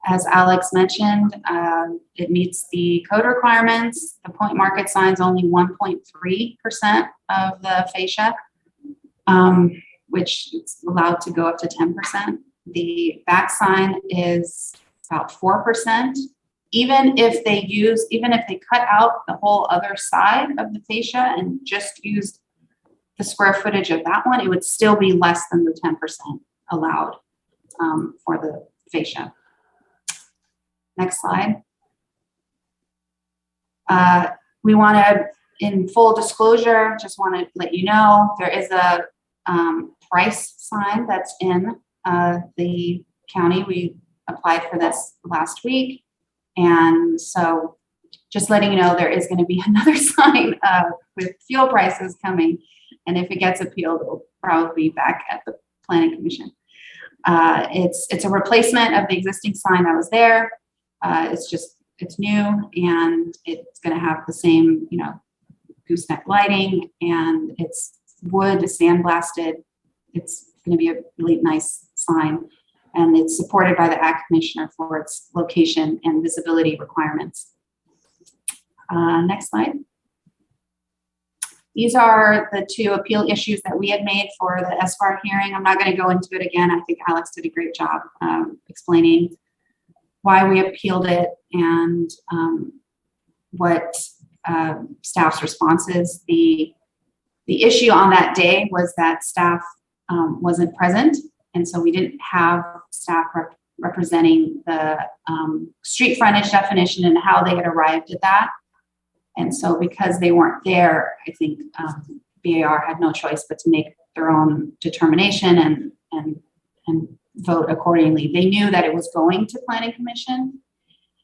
As Alex mentioned, it meets the code requirements. The Point Market sign is only 1.3% of the fascia, which is allowed to go up to 10%. The back sign is about 4%. Even if they cut out the whole other side of the fascia and just used the square footage of that one, it would still be less than the 10% allowed for the fascia. Next slide. We want to, in full disclosure, just want to let you know there is a price sign that's in the county. We applied for this last week. And so just letting you know, there is going to be another sign with fuel prices coming. And if it gets appealed, it'll probably be back at the Planning Commission. It's a replacement of the existing sign that was there. It's new, and it's going to have the same, gooseneck lighting, and it's wood, sandblasted. It's going to be a really nice sign, and it's supported by the Ag Commissioner for its location and visibility requirements. Next slide. These are the two appeal issues that we had made for the SBAR hearing. I'm not going to go into it again. I think Alex did a great job explaining why we appealed it and what staff's response is. The issue on that day was that staff wasn't present, and so we didn't have staff representing the street frontage definition and how they had arrived at that. And so because they weren't there, I think BAR had no choice but to make their own determination and vote accordingly. They knew that it was going to Planning Commission.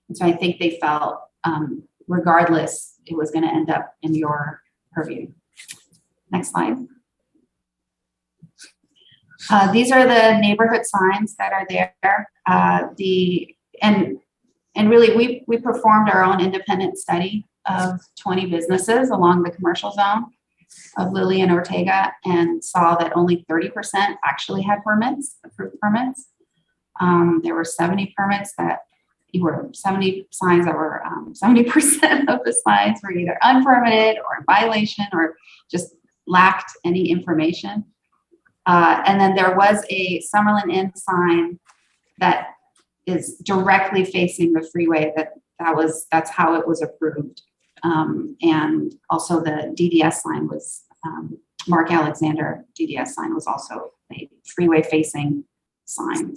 And so I think they felt regardless, it was going to end up in your purview. Next slide. These are the neighborhood signs that are there. And really we performed our own independent study of 20 businesses along the commercial zone of Lilly and Ortega, and saw that only 30% actually had approved permits. There were 70 permits that were 70 signs that were 70% of the signs were either unpermitted or in violation or just lacked any information. And then there was a Summerlin Inn sign that is directly facing the freeway. That's how it was approved. And also the DDS sign was Mark Alexander DDS sign was also a freeway facing sign.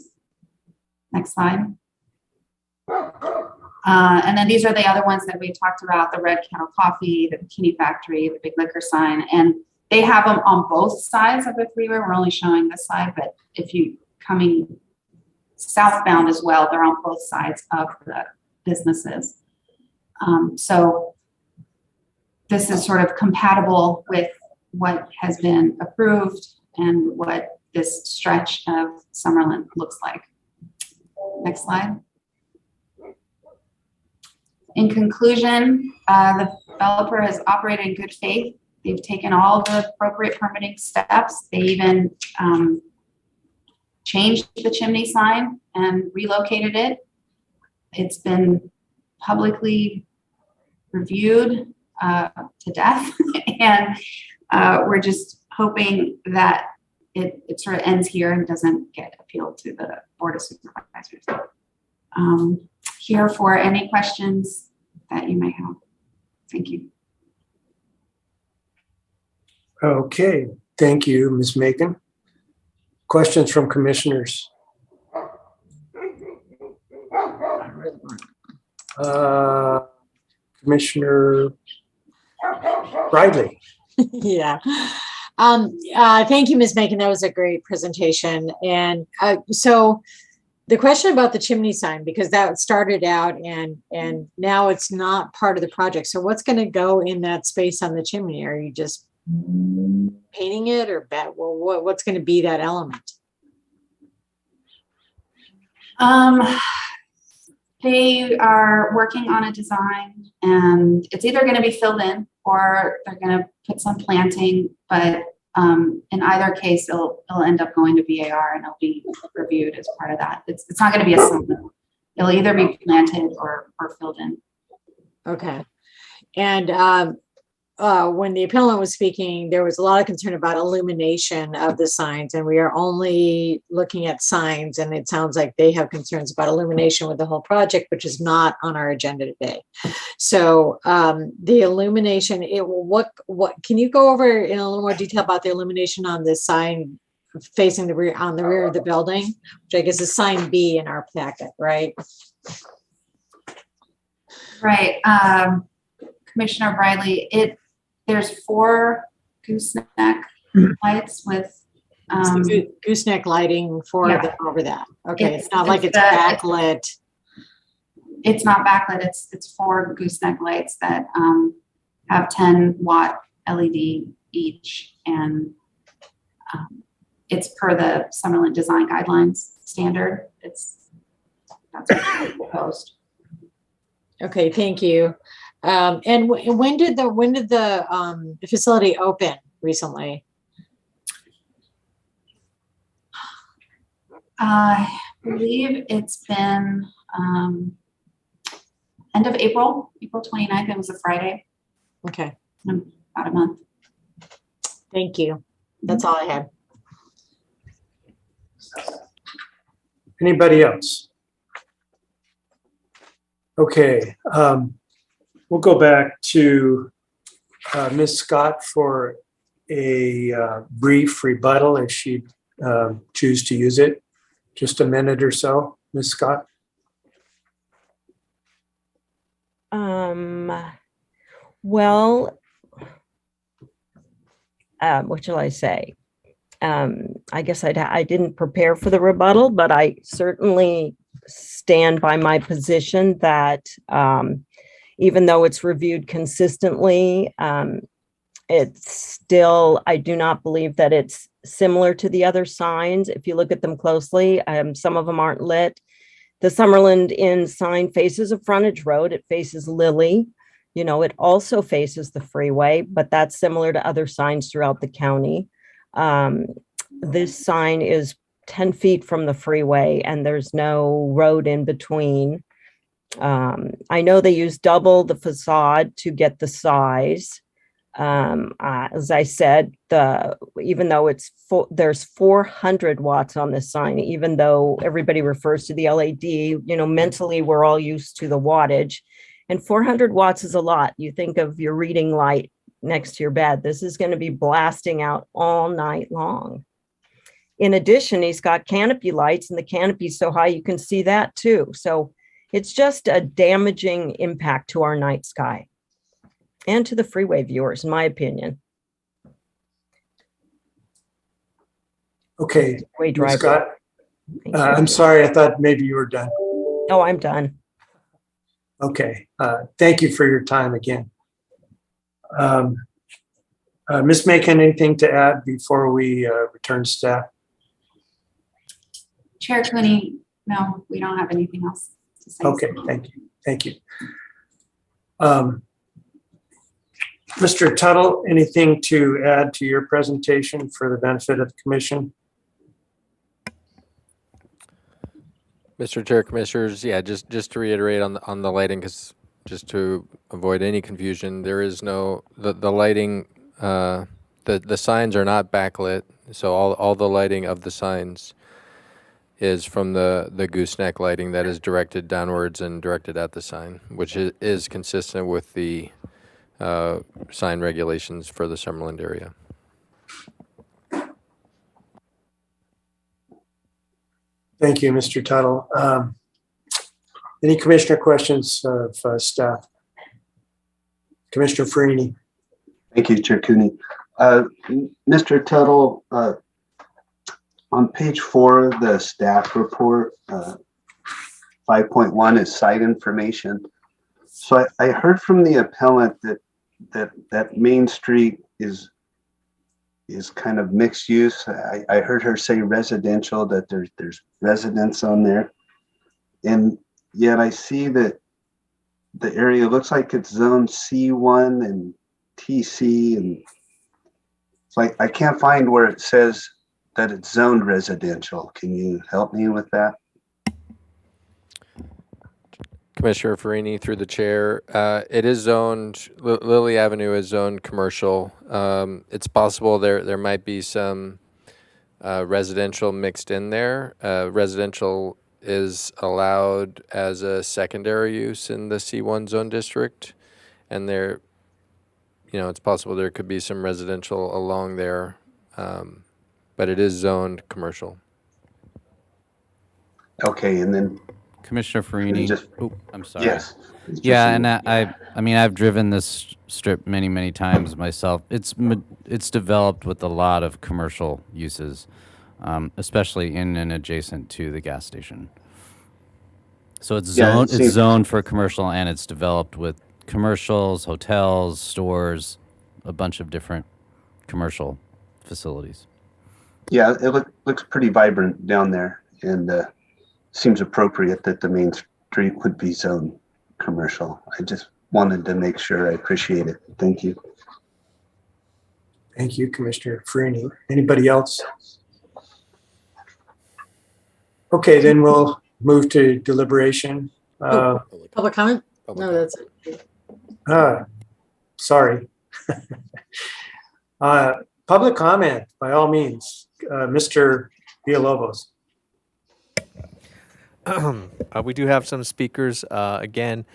Next slide. And then these are the other ones that we talked about: the Red Kettle Coffee, the Bikini Factory, the Big Liquor sign, and they have them on both sides of the freeway. We're only showing this side, but if you coming southbound as well, they're on both sides of the businesses. So this is sort of compatible with what has been approved and what this stretch of Summerlin looks like. Next slide. In conclusion, the developer has operated in good faith. They've taken all the appropriate permitting steps. They even changed the chimney sign and relocated it. It's been publicly reviewed to death, and we're just hoping that it sort of ends here and doesn't get appealed to the Board of Supervisors. Here for any questions that you may have. Thank you. Okay, thank you, Ms. Macon. Questions from commissioners? Commissioner Bridley. Yeah. Thank you, Ms. Macon. That was a great presentation. And so the question about the chimney sign, because that started out and now it's not part of the project. So what's going to go in that space on the chimney? Are you just painting it, or what's going to be that element? They are working on a design, and it's either going to be filled in or they're going to put some planting, but in either case, it'll end up going to BAR and it'll be reviewed as part of that. It's not going to be a simple. It'll either be planted or filled in. Okay. And when the appellant was speaking, there was a lot of concern about illumination of the signs, and we are only looking at signs, and it sounds like they have concerns about illumination with the whole project, which is not on our agenda today. So the illumination, what can you go over in a little more detail about the illumination on the sign facing the rear, on the rear of the building, which I guess is sign B in our packet, right? Right. Commissioner Briley, there's 4 gooseneck lights with It's the gooseneck lighting for Yeah. the over that. Okay, It's- it's not like it's it's the- backlit. It's not backlit. It's 4 gooseneck lights that have 10-watt LED each, and it's per the Summerlin design guidelines standard. That's what's proposed. Okay, thank you. And when did the facility open recently? I believe it's been end of April 29th. It was a Friday. Okay, About a month. thank you. That's all I had. Anybody else? Okay, we'll go back to Ms. Scott for a brief rebuttal if she choose to use it. Just a minute or so, Ms. Scott. Well, what shall I say? I guess I didn't prepare for the rebuttal, but I certainly stand by my position that even though it's reviewed consistently, it's still, I do not believe that it's similar to the other signs. If you look at them closely, some of them aren't lit. The Summerlin Inn sign faces a frontage road. It faces Lily. You know, it also faces the freeway, but that's similar to other signs throughout the county. This sign is 10 feet from the freeway and there's no road in between. I know they use double the facade to get the size. As I said, even though there's 400 watts on this sign, even though everybody refers to the LAD, you know, mentally we're all used to the wattage, and 400 watts is a lot. You think of your reading light next to your bed. This is going to be blasting out all night long. In addition, he's got canopy lights, and the canopy's so high you can see that too. So it's just a damaging impact to our night sky and to the freeway viewers, in my opinion. Okay, Way Ms. driver. Scott. Thank you. I'm sorry, I thought maybe you were done. Oh, I'm done. Okay, thank you for your time again. Ms. Macon, anything to add before we return to staff? Chair Cooney, no, we don't have anything else to say. Okay, thank you. Mr. Tuttle, anything to add to your presentation for the benefit of the commission? Mr. Chair, Commissioners, yeah, just to reiterate on the lighting, because just to avoid any confusion, there is no, the lighting, the signs are not backlit, so all the lighting of the signs is from the gooseneck lighting that is directed downwards and directed at the sign, which is consistent with the sign regulations for the Summerlin area. Thank you, Mr. Tuttle. Any commissioner questions of staff? Commissioner Farini. Thank you, Chair Cooney. Mr. Tuttle, on page 4 of the staff report, 5.1 is site information. So I heard from the appellant that Main Street is kind of mixed use. I heard her say residential, that there's residents on there. And yet I see that the area looks like it's zone C1 and TC, and it's like I can't find where it says that it's zoned residential. Can you help me with that? Commissioner Farini, through the chair, it is zoned, Lily Avenue is zoned commercial. It's possible there might be some residential mixed in there. Residential is allowed as a secondary use in the C1 zone district, and there, it's possible there could be some residential along there, but it is zoned commercial. Okay, and then Commissioner Farini. Just- Oh, I'm sorry. Yes. It's Yeah, just- and I mean, I've driven this strip many times myself. It's developed with a lot of commercial uses, especially in and adjacent to the gas station. So it's Yeah, it zoned. It's seems- zoned for commercial, and it's developed with commercials, hotels, stores, a bunch of different commercial facilities. Yeah, it looks pretty vibrant down there, and seems appropriate that the main street would be zoned commercial. I just wanted to make sure. I appreciate it. Thank you. Thank you, Commissioner Freeney. Anybody else? Okay, then we'll move to deliberation. Public comment? Public No, comment. that's it. Sorry. Public comment, by all means. Mr. Villalobos. We do have some speakers. Again,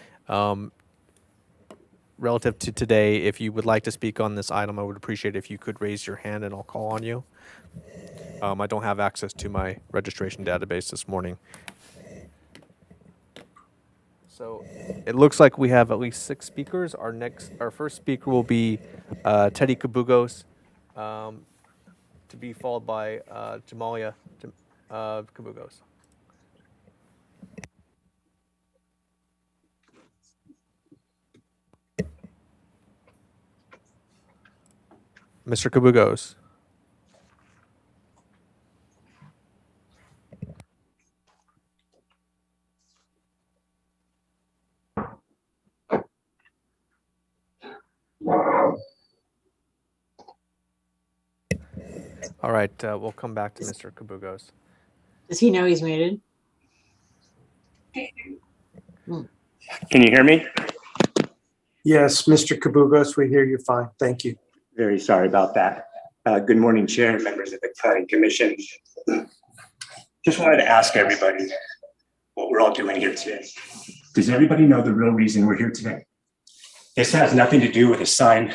relative to today, if you would like to speak on this item, I would appreciate it if you could raise your hand and I'll call on you. I don't have access to my registration database this morning. So it looks like we have at least 6 speakers. Our first speaker will be Teddy Kabugos, to be followed by Jamalia Kabugos. Mr. Kabugos. All right, we'll come back to Mr. Kabugos. Does he know he's muted? Can you hear me? Yes, Mr. Kabugos, we hear you fine. Thank you. Very sorry about that. Good morning, Chair and members of the Planning Commission. Just wanted to ask everybody what we're all doing here today. Does everybody know the real reason we're here today? This has nothing to do with a sign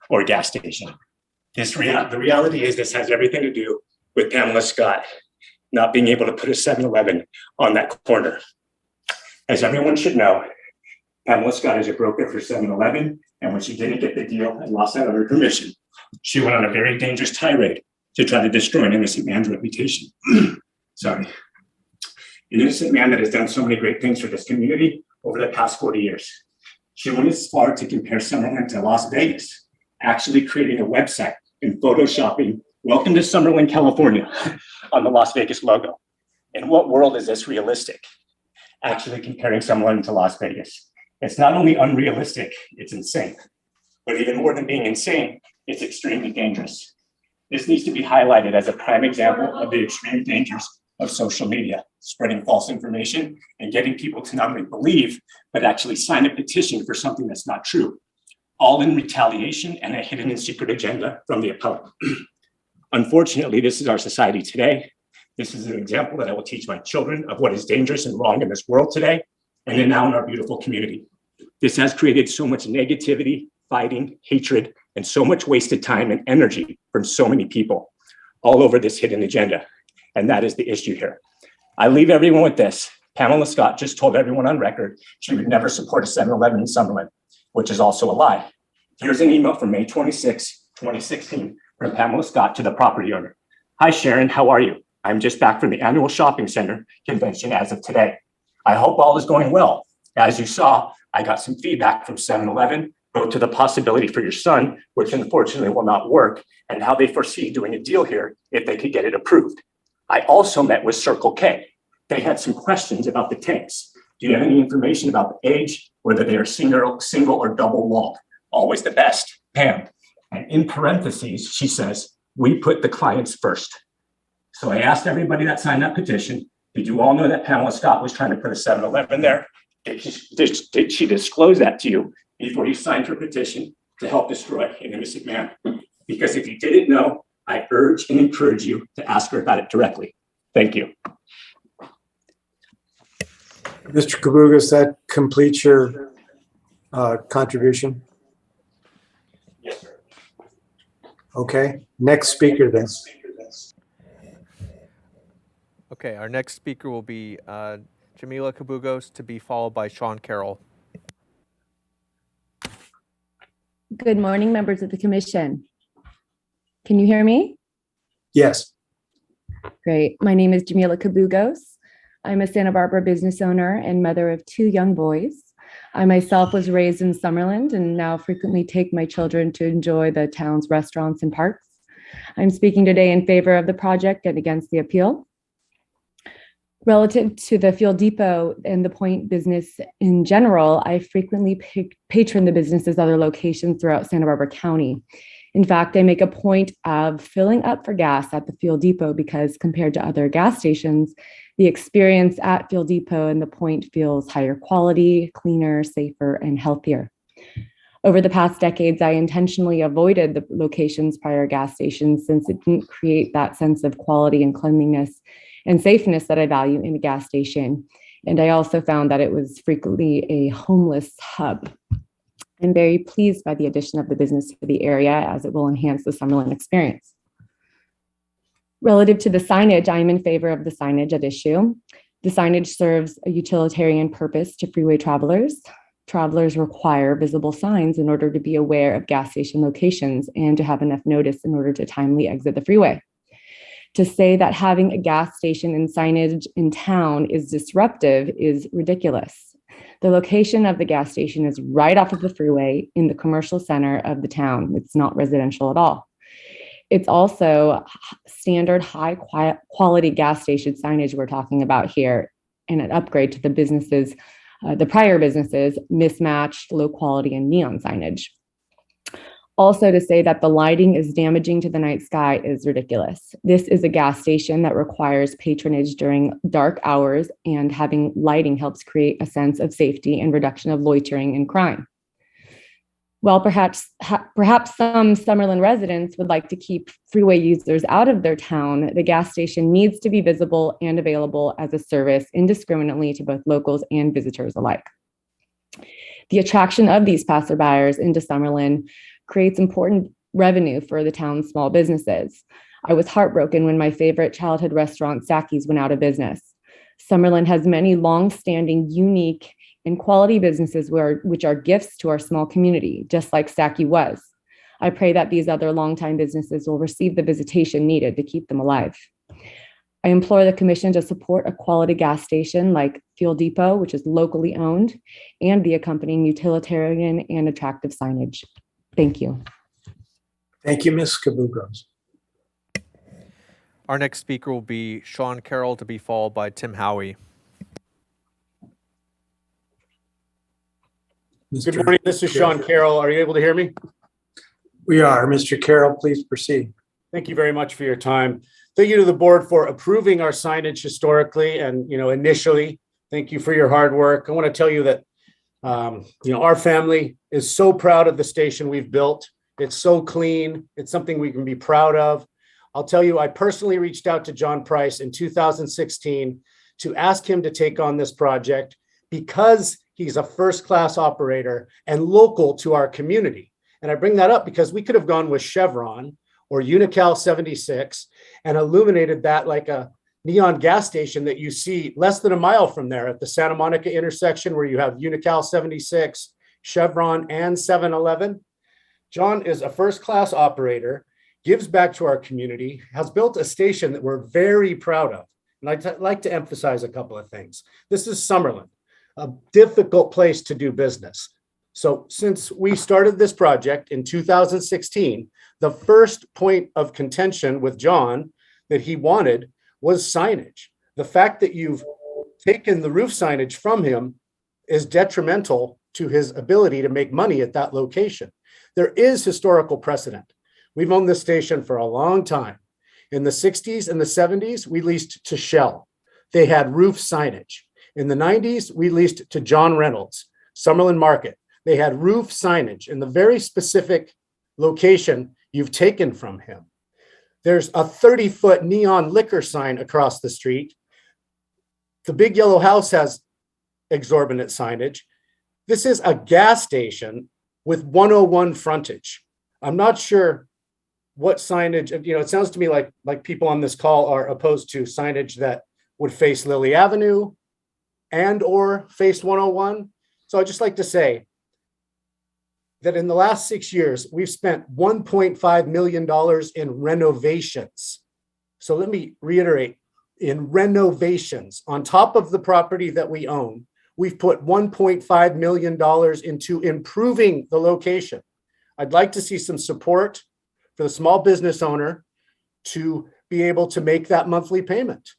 or a gas station. The reality is this has everything to do with Pamela Scott not being able to put a 7-Eleven on that corner. As everyone should know, Pamela Scott is a broker for 7-Eleven, and when she didn't get the deal and lost out on her commission, she went on a very dangerous tirade to try to destroy an innocent man's reputation. Sorry. An innocent man that has done so many great things for this community over the past 40 years. She went as far to compare Summerlin to Las Vegas, actually creating a website and photoshopping "Welcome to Summerlin, California" on the Las Vegas logo. In what world is this realistic? Actually comparing Summerlin to Las Vegas. It's not only unrealistic, it's insane. But even more than being insane, it's extremely dangerous. This needs to be highlighted as a prime example of the extreme dangers of social media, spreading false information and getting people to not only believe, but actually sign a petition for something that's not true, all in retaliation and a hidden and secret agenda from the appellant. Unfortunately, this is our society today. This is an example that I will teach my children of what is dangerous and wrong in this world today, and then now in our beautiful community. This has created so much negativity, fighting, hatred, and so much wasted time and energy from so many people all over this hidden agenda. And that is the issue here. I leave everyone with this. Pamela Scott just told everyone on record she would never support a 7-Eleven in Summerlin, which is also a lie. Here's an email from May 26, 2016 from Pamela Scott to the property owner. Hi, Sharon, how are you? I'm just back from the annual shopping center convention as of today. I hope all is going well. As you saw, I got some feedback from 7-Eleven, both to the possibility for your son, which unfortunately will not work, and how they foresee doing a deal here if they could get it approved. I also met with Circle K. They had some questions about the tanks. Do you have any information about the age, whether they are single or double walled? Always the best, Pam. And in parentheses, she says, we put the clients first. So I asked everybody that signed that petition, did you all know that Pamela Scott was trying to put a 7-Eleven there? Did she disclose that to you before you signed her petition to help destroy an innocent man? Because if you didn't know, I urge and encourage you to ask her about it directly. Thank you. Mr. Kabugos, that completes your contribution? Yes, sir. Okay, next speaker then. Okay, our next speaker will be Jamila Kabugos, to be followed by Sean Carroll. Good morning, members of the commission. Can you hear me? Yes. Great. My name is Jamila Kabugos. I'm a Santa Barbara business owner and mother of 2 young boys. I myself was raised in Summerlin and now frequently take my children to enjoy the town's restaurants and parks. I'm speaking today in favor of the project and against the appeal. Relative to the fuel depot and the point business in general, I frequently patron the business's other locations throughout Santa Barbara County. In fact, I make a point of filling up for gas at the fuel depot because compared to other gas stations, the experience at fuel depot and the point feels higher quality, cleaner, safer, and healthier. Over the past decades, I intentionally avoided the location's prior gas stations since it didn't create that sense of quality and cleanliness and safeness that I value in a gas station. And I also found that it was frequently a homeless hub. I'm very pleased by the addition of the business to the area as it will enhance the Summerlin experience. Relative to the signage, I am in favor of the signage at issue. The signage serves a utilitarian purpose to freeway travelers. Travelers require visible signs in order to be aware of gas station locations and to have enough notice in order to timely exit the freeway. To say that having a gas station and signage in town is disruptive is ridiculous. The location of the gas station is right off of the freeway in the commercial center of the town. It's not residential at all. It's also standard high quality gas station signage we're talking about here, and an upgrade to the businesses, the prior businesses, mismatched low quality and neon signage. Also, to say that the lighting is damaging to the night sky is ridiculous. This is a gas station that requires patronage during dark hours, and having lighting helps create a sense of safety and reduction of loitering and crime. While perhaps some Summerlin residents would like to keep freeway users out of their town, the gas station needs to be visible and available as a service indiscriminately to both locals and visitors alike. The attraction of these passerbyers into Summerlin creates important revenue for the town's small businesses. I was heartbroken when my favorite childhood restaurant, Sacky's, went out of business. Summerlin has many long-standing, unique, and quality businesses which are gifts to our small community, just like Sacky was. I pray that these other longtime businesses will receive the visitation needed to keep them alive. I implore the commission to support a quality gas station like Fuel Depot, which is locally owned, and the accompanying utilitarian and attractive signage. Thank you. Thank you, Ms. Kabugos. Our next speaker will be Sean Carroll, to be followed by Tim Howie. Good morning. This is Sean Carroll. Are you able to hear me? We are. Mr. Carroll, please proceed. Thank you very much for your time. Thank you to the board for approving our signage historically and, initially. Thank you for your hard work. I want to tell you that, our family is so proud of the station we've built. It's so clean. It's something we can be proud of. I'll tell you, I personally reached out to John Price in 2016 to ask him to take on this project because he's a first-class operator and local to our community. And I bring that up because we could have gone with Chevron or Unical 76 and illuminated that like a neon gas station that you see less than a mile from there at the Santa Monica intersection where you have Unical 76, Chevron, and 7-Eleven. John is a first-class operator, gives back to our community, has built a station that we're very proud of. And I'd like to emphasize a couple of things. This is Summerlin, a difficult place to do business. So since we started this project in 2016, the first point of contention with John that he wanted was signage. The fact that you've taken the roof signage from him is detrimental to his ability to make money at that location. There is historical precedent. We've owned this station for a long time. In the 60s and the 70s, we leased to Shell. They had roof signage. In the 90s, we leased to John Reynolds, Summerlin Market. They had roof signage in the very specific location you've taken from him. There's a 30-foot neon liquor sign across the street. The big yellow house has exorbitant signage. This is a gas station with 101 frontage. I'm not sure what signage, it sounds to me like people on this call are opposed to signage that would face Lilly Avenue and/or Phase 101. So I'd just like to say that in the last 6 years, we've spent $1.5 million in renovations. So let me reiterate, in renovations on top of the property that we own, we've put $1.5 million into improving the location. I'd like to see some support for the small business owner to be able to make that monthly payment.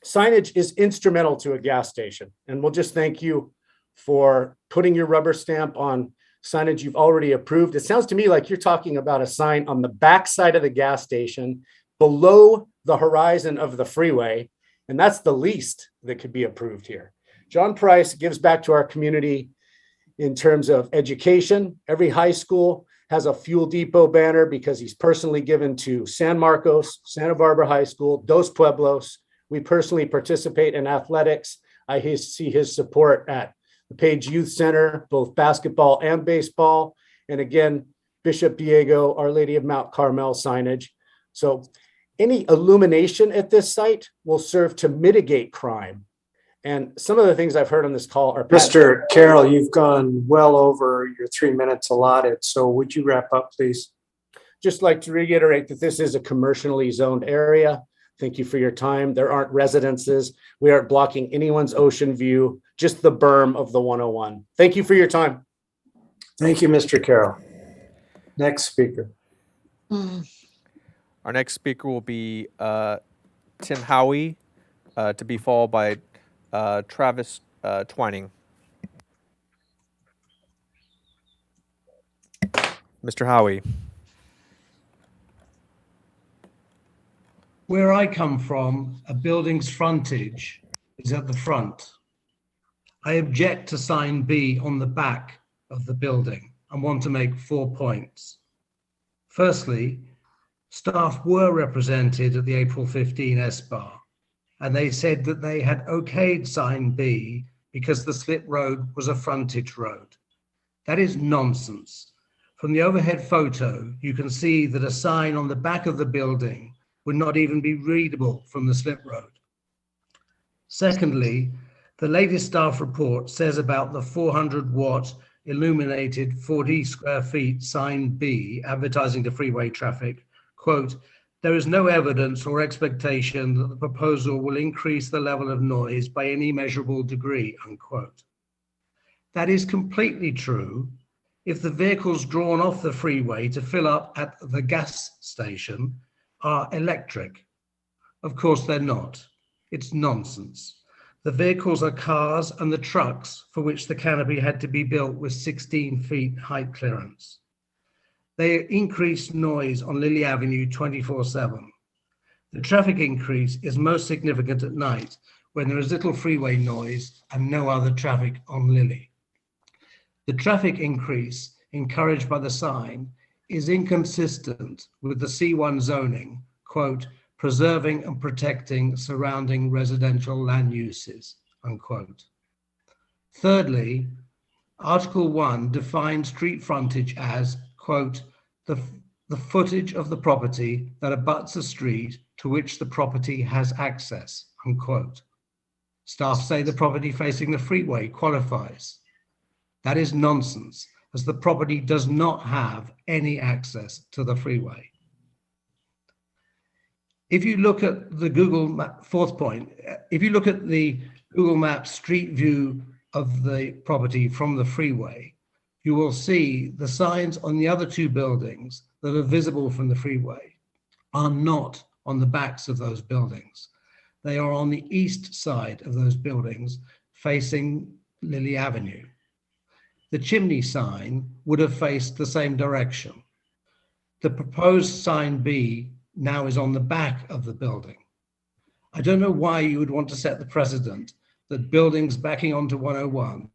Signage is instrumental to a gas station, and we'll just thank you for putting your rubber stamp on signage you've already approved. It sounds to me like you're talking about a sign on the back side of the gas station below the horizon of the freeway, and that's the least that could be approved here. John Price gives back to our community in terms of education. Every high school has a Fuel Depot banner because he's personally given to San Marcos, Santa Barbara High School, Dos Pueblos. We personally participate in athletics. I see his support at the Page Youth Center, both basketball and baseball. And again, Bishop Diego, Our Lady of Mount Carmel signage. So any illumination at this site will serve to mitigate crime. And some of the things I've heard on this call are— Mr. Carroll, you've gone well over your 3 minutes allotted. So would you wrap up, please? Just like to reiterate that this is a commercially zoned area. Thank you for your time. There aren't residences. We aren't blocking anyone's ocean view, just the berm of the 101. Thank you for your time. Thank you, Mr. Carroll. Next speaker. Our next speaker will be Tim Howie, to be followed by Travis Twining. Mr. Howie. Where I come from, a building's frontage is at the front. I object to sign B on the back of the building and want to make 4 points. Firstly, staff were represented at the April 15 SBAR, and they said that they had okayed sign B because the slip road was a frontage road. That is nonsense. From the overhead photo, you can see that a sign on the back of the building would not even be readable from the slip road. Secondly, the latest staff report says about the 400-watt illuminated 40 square feet sign B advertising to freeway traffic, quote, "There is no evidence or expectation that the proposal will increase the level of noise by any measurable degree," unquote. That is completely true if the vehicles drawn off the freeway to fill up at the gas station are electric. Of course they're not. It's nonsense. The vehicles are cars and the trucks for which the canopy had to be built with 16 feet height clearance. They increase noise on Lily Avenue 24/7. The traffic increase is most significant at night when there is little freeway noise and no other traffic on Lily. The traffic increase encouraged by the sign is inconsistent with the C1 zoning, quote, "preserving and protecting surrounding residential land uses," unquote. Thirdly, Article 1 defines street frontage as, quote, the footage of the property that abuts a street to which the property has access," unquote. Staff say the property facing the freeway qualifies. That is nonsense, as the property does not have any access to the freeway. If you look at the Google Map, fourth point, if you look at the Google Maps street view of the property from the freeway, you will see the signs on the other two buildings that are visible from the freeway are not on the backs of those buildings. They are on the east side of those buildings facing Lily Avenue. The chimney sign would have faced the same direction. The proposed sign B now is on the back of the building. I don't know why you would want to set the precedent that buildings backing onto 101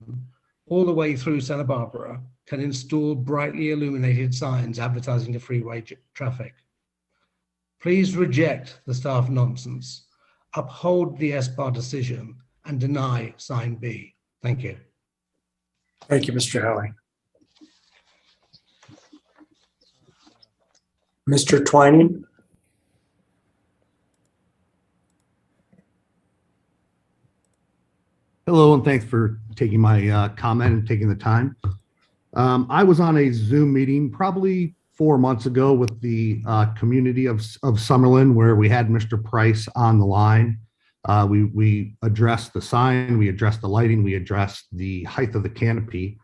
all the way through Santa Barbara can install brightly illuminated signs advertising to freeway traffic. Please reject the staff nonsense, uphold the SBAR decision, and deny sign B. Thank you. Thank you, Mr. Howie. Mr. Twining. Hello, and thanks for taking my comment and taking the time. I was on a Zoom meeting probably 4 months ago with the community of Summerlin, where we had Mr. Price on the line. We addressed the sign, we addressed the lighting, we addressed the height of the canopy.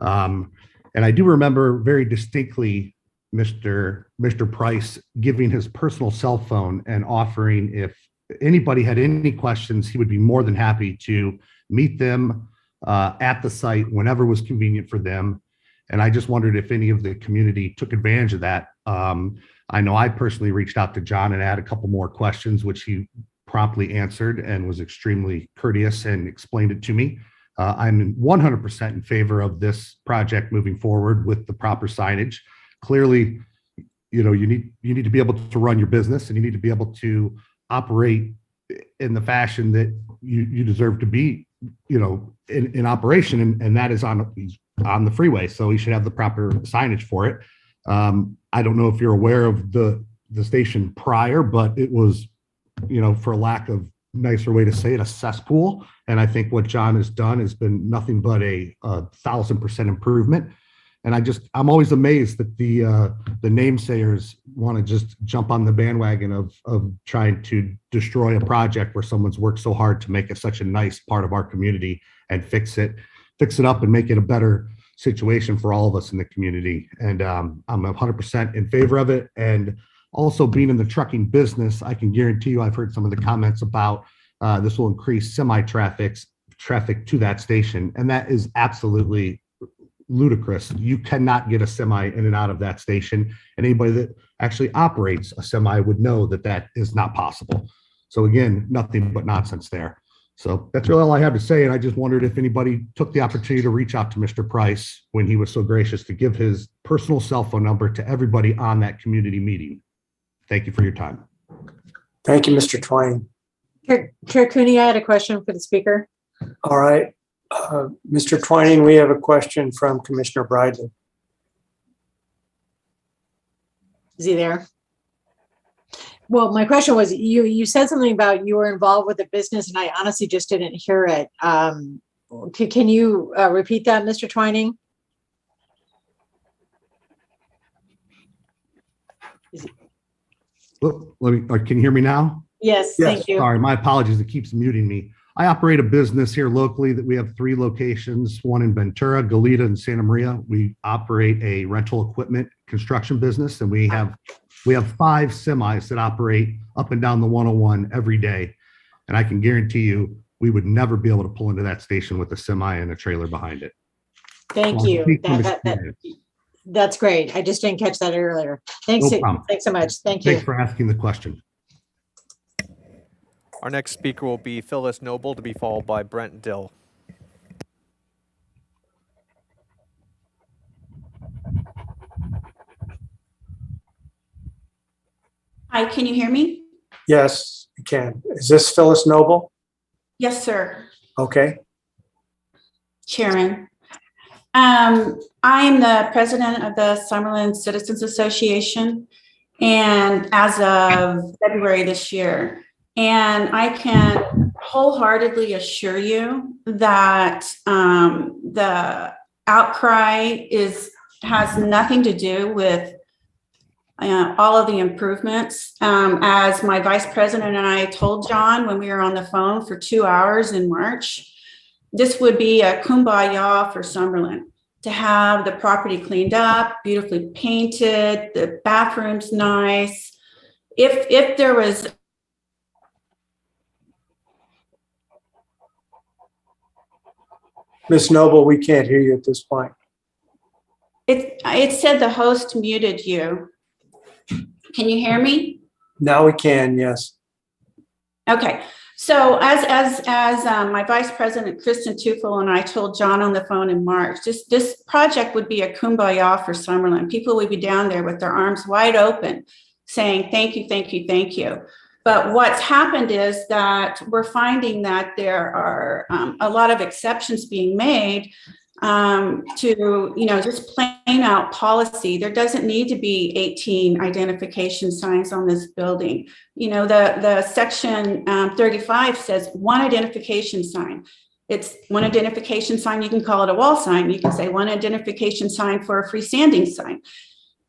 And I do remember very distinctly Mr. Price giving his personal cell phone and offering, if anybody had any questions, he would be more than happy to meet them at the site whenever was convenient for them. And I just wondered if any of the community took advantage of that. I know I personally reached out to John and had a couple more questions, which he promptly answered and was extremely courteous and explained it to me. I'm 100% in favor of this project moving forward with the proper signage. Clearly, you know, you need to be able to run your business, and you need to be able to operate in the fashion that you deserve to be, you know, in operation, and that is on the freeway. So you should have the proper signage for it. I don't know if you're aware of the station prior, but it was, you know, for lack of nicer way to say it, a cesspool. And I think what John has done has been nothing but a 1,000% improvement. And I'm always amazed that the namesayers want to just jump on the bandwagon of trying to destroy a project where someone's worked so hard to make it such a nice part of our community and fix it up and make it a better situation for all of us in the community. And I'm 100% in favor of it. And also, being in the trucking business, I can guarantee you, I've heard some of the comments about this will increase traffic to that station. And that is absolutely ludicrous. You cannot get a semi in and out of that station. And anybody that actually operates a semi would know that that is not possible. So again, nothing but nonsense there. So that's really all I have to say. And I just wondered if anybody took the opportunity to reach out to Mr. Price when he was so gracious to give his personal cell phone number to everybody on that community meeting. Thank you for your time. Thank you, Mr. Twain. Chair Cooney, I had a question for the speaker. All right. Mr. Twining, we have a question from Commissioner Bridley. Is he there? Well, my question was, you said something about you were involved with the business, and I honestly just didn't hear it. Can you repeat that, Mr. Twining? Can you hear me now? Yes, thank you. Sorry, my apologies. It keeps muting me. I operate a business here locally that we have 3 locations, one in Ventura, Goleta, and Santa Maria. We operate a rental equipment construction business, and we have 5 semis that operate up and down the 101 every day. And I can guarantee you, we would never be able to pull into that station with a semi and a trailer behind it. Thank you. That's great. I just didn't catch that earlier. Thanks. No problem. Thanks so much. Thank you. Thanks for asking the question. Our next speaker will be Phyllis Noble, to be followed by Brent Dill. Hi, can you hear me? Yes, you can. Is this Phyllis Noble? Yes, sir. Okay. Chairman. I am the president of the Summerlin Citizens Association, and as of February this year. And I can wholeheartedly assure you that the outcry has nothing to do with all of the improvements. As my vice president and I told John when we were on the phone for 2 hours in March, this would be a kumbaya for Summerlin, to have the property cleaned up, beautifully painted, the bathrooms nice. If there was Ms. Noble, we can't hear you at this point. it said the host muted you. Can you hear me? Now we can, yes. Okay. So as my vice president, Kristen Tufel, and I told John on the phone in March, this project would be a kumbaya for Summerlin. People would be down there with their arms wide open saying, thank you, thank you, thank you. But what's happened is that we're finding that there are a lot of exceptions being made to, just plain out policy. There doesn't need to be 18 identification signs on this building. The section 35 says 1 identification sign. It's one identification sign. You can call it a wall sign. You can say one identification sign for a freestanding sign.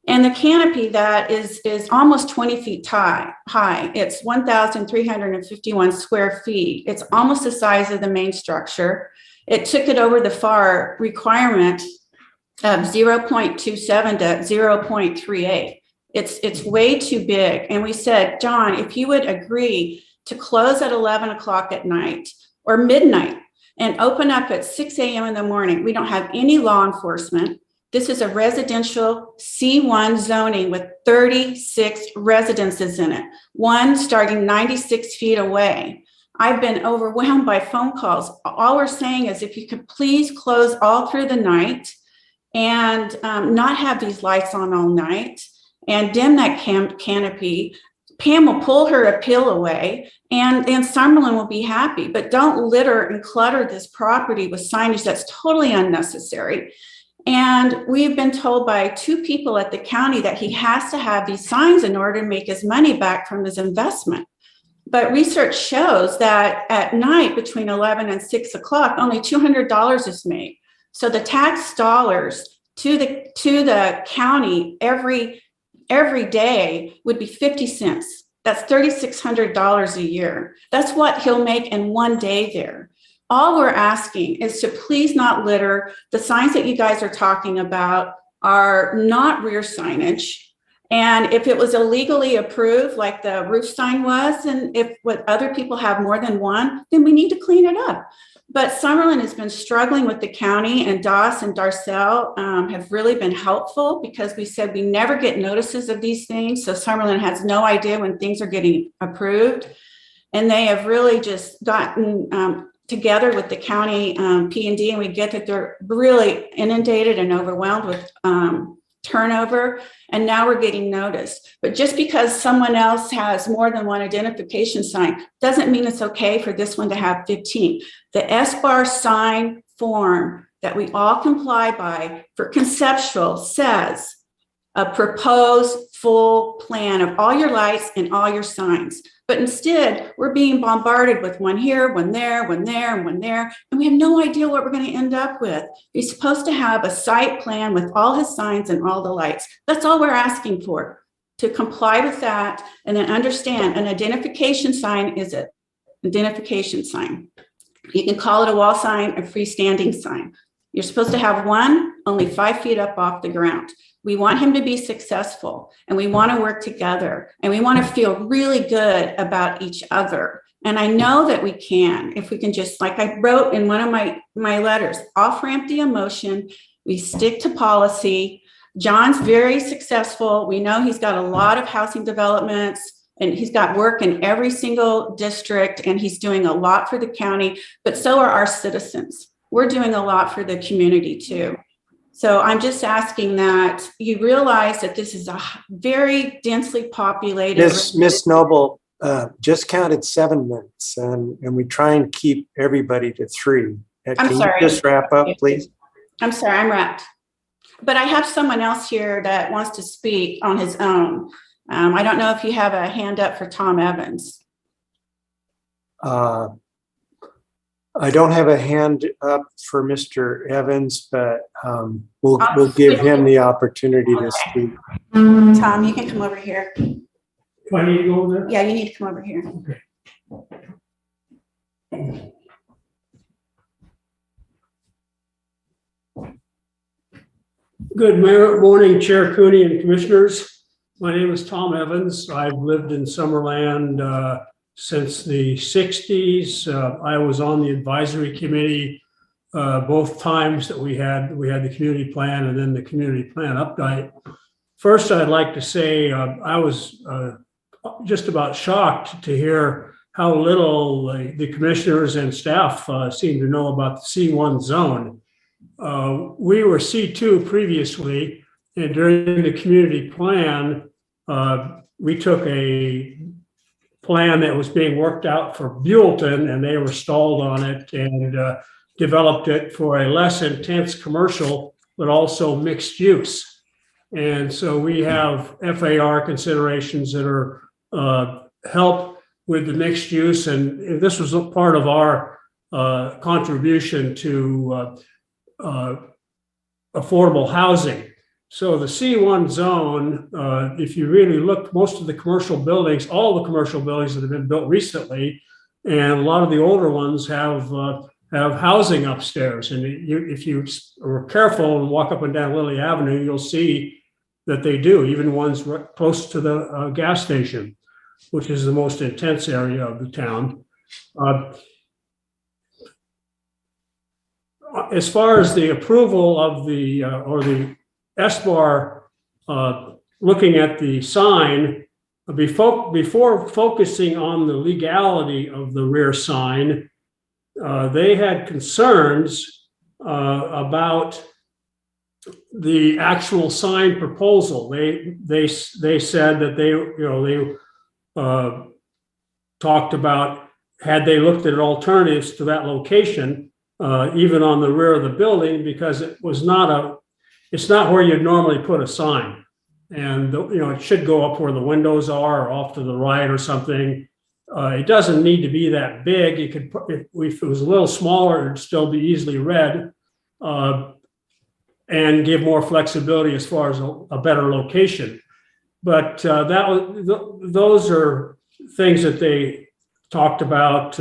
And the canopy that is almost 20 feet high. It's 1,351 square feet. It's almost the size of the main structure. It took it over the FAR requirement of 0.27 to 0.38. It's way too big. And we said, John, if you would agree to close at 11 o'clock at night or midnight and open up at 6 a.m. in the morning, we don't have any law enforcement. This is a residential C1 zoning with 36 residences in it, one starting 96 feet away. I've been overwhelmed by phone calls. All we're saying is if you could please close all through the night and not have these lights on all night and dim that canopy, Pam will pull her appeal away and Summerlin will be happy. But don't litter and clutter this property with signage that's totally unnecessary. And we've been told by 2 people at the county that he has to have these signs in order to make his money back from his investment. But research shows that at night between 11 and 6 o'clock, only $200 is made. So the tax dollars to the county every day would be 50 cents. That's $3,600 a year. That's what he'll make in one day there. All we're asking is to please not litter. The signs that you guys are talking about are not rear signage. And if it was illegally approved, like the roof sign was, and if what other people have more than one, then we need to clean it up. But Summerlin has been struggling with the county, and Doss and Darcel have really been helpful because we said we never get notices of these things. So Summerlin has no idea when things are getting approved. And they have really just gotten together with the county P&D, and we get that they're really inundated and overwhelmed with turnover, and now we're getting noticed. But just because someone else has more than one identification sign doesn't mean it's okay for this one to have 15. The SBAR sign form that we all comply by for conceptual says a proposed full plan of all your lights and all your signs. But instead, we're being bombarded with one here, one there, one there, and one there, and we have no idea what we're going to end up with. He's supposed to have a site plan with all his signs and all the lights. That's all we're asking for, to comply with that and then understand an identification sign is an identification sign. You can call it a wall sign, a freestanding sign. You're supposed to have one only 5 feet up off the ground. We want him to be successful, and we want to work together, and we want to feel really good about each other. And I know that we can, if we can just, like I wrote in one of my letters, off-ramp the emotion, we stick to policy. John's very successful. We know he's got a lot of housing developments, and he's got work in every single district, and he's doing a lot for the county, but so are our citizens. We're doing a lot for the community too. So I'm just asking that you realize that this is a very densely populated. Miss Noble just counted 7 minutes, and we try and keep everybody to 3. I'm sorry. You just wrap up, please? I'm sorry, I'm wrapped. But I have someone else here that wants to speak on his own. I don't know if you have a hand up for Tom Evans. I don't have a hand up for Mr. Evans, but we'll give him the opportunity to speak. Tom, you can come over here. Do I need to go over there? Yeah, you need to come over here. Okay. Good morning, Chair Cooney and Commissioners. My name is Tom Evans. I've lived in Summerland since the 60s. I was on the advisory committee both times that we had the community plan and then the community plan update. First, I'd like to say I was just about shocked to hear how little the commissioners and staff seem to know about the C1 zone. We were C2 previously, and during the community plan, we took a plan that was being worked out for Buellton, and they were stalled on it and developed it for a less intense commercial, but also mixed use. And so we have FAR considerations that are help with the mixed use. And this was a part of our contribution to affordable housing. So the C1 zone, if you really look, most of the commercial buildings, all the commercial buildings that have been built recently, and a lot of the older ones have housing upstairs. And if you are careful and walk up and down Lily Avenue, you'll see that they do, even ones close to the gas station, which is the most intense area of the town. As far as the approval of the, or the SBAR looking at the sign, before focusing on the legality of the rear sign, they had concerns about the actual sign proposal. They said that they talked about, had they looked at alternatives to that location, even on the rear of the building, because it's not where you'd normally put a sign. And, it should go up where the windows are or off to the right or something. It doesn't need to be that big. You could, if it was a little smaller, it'd still be easily read, and give more flexibility as far as a better location. But those are things that they talked about.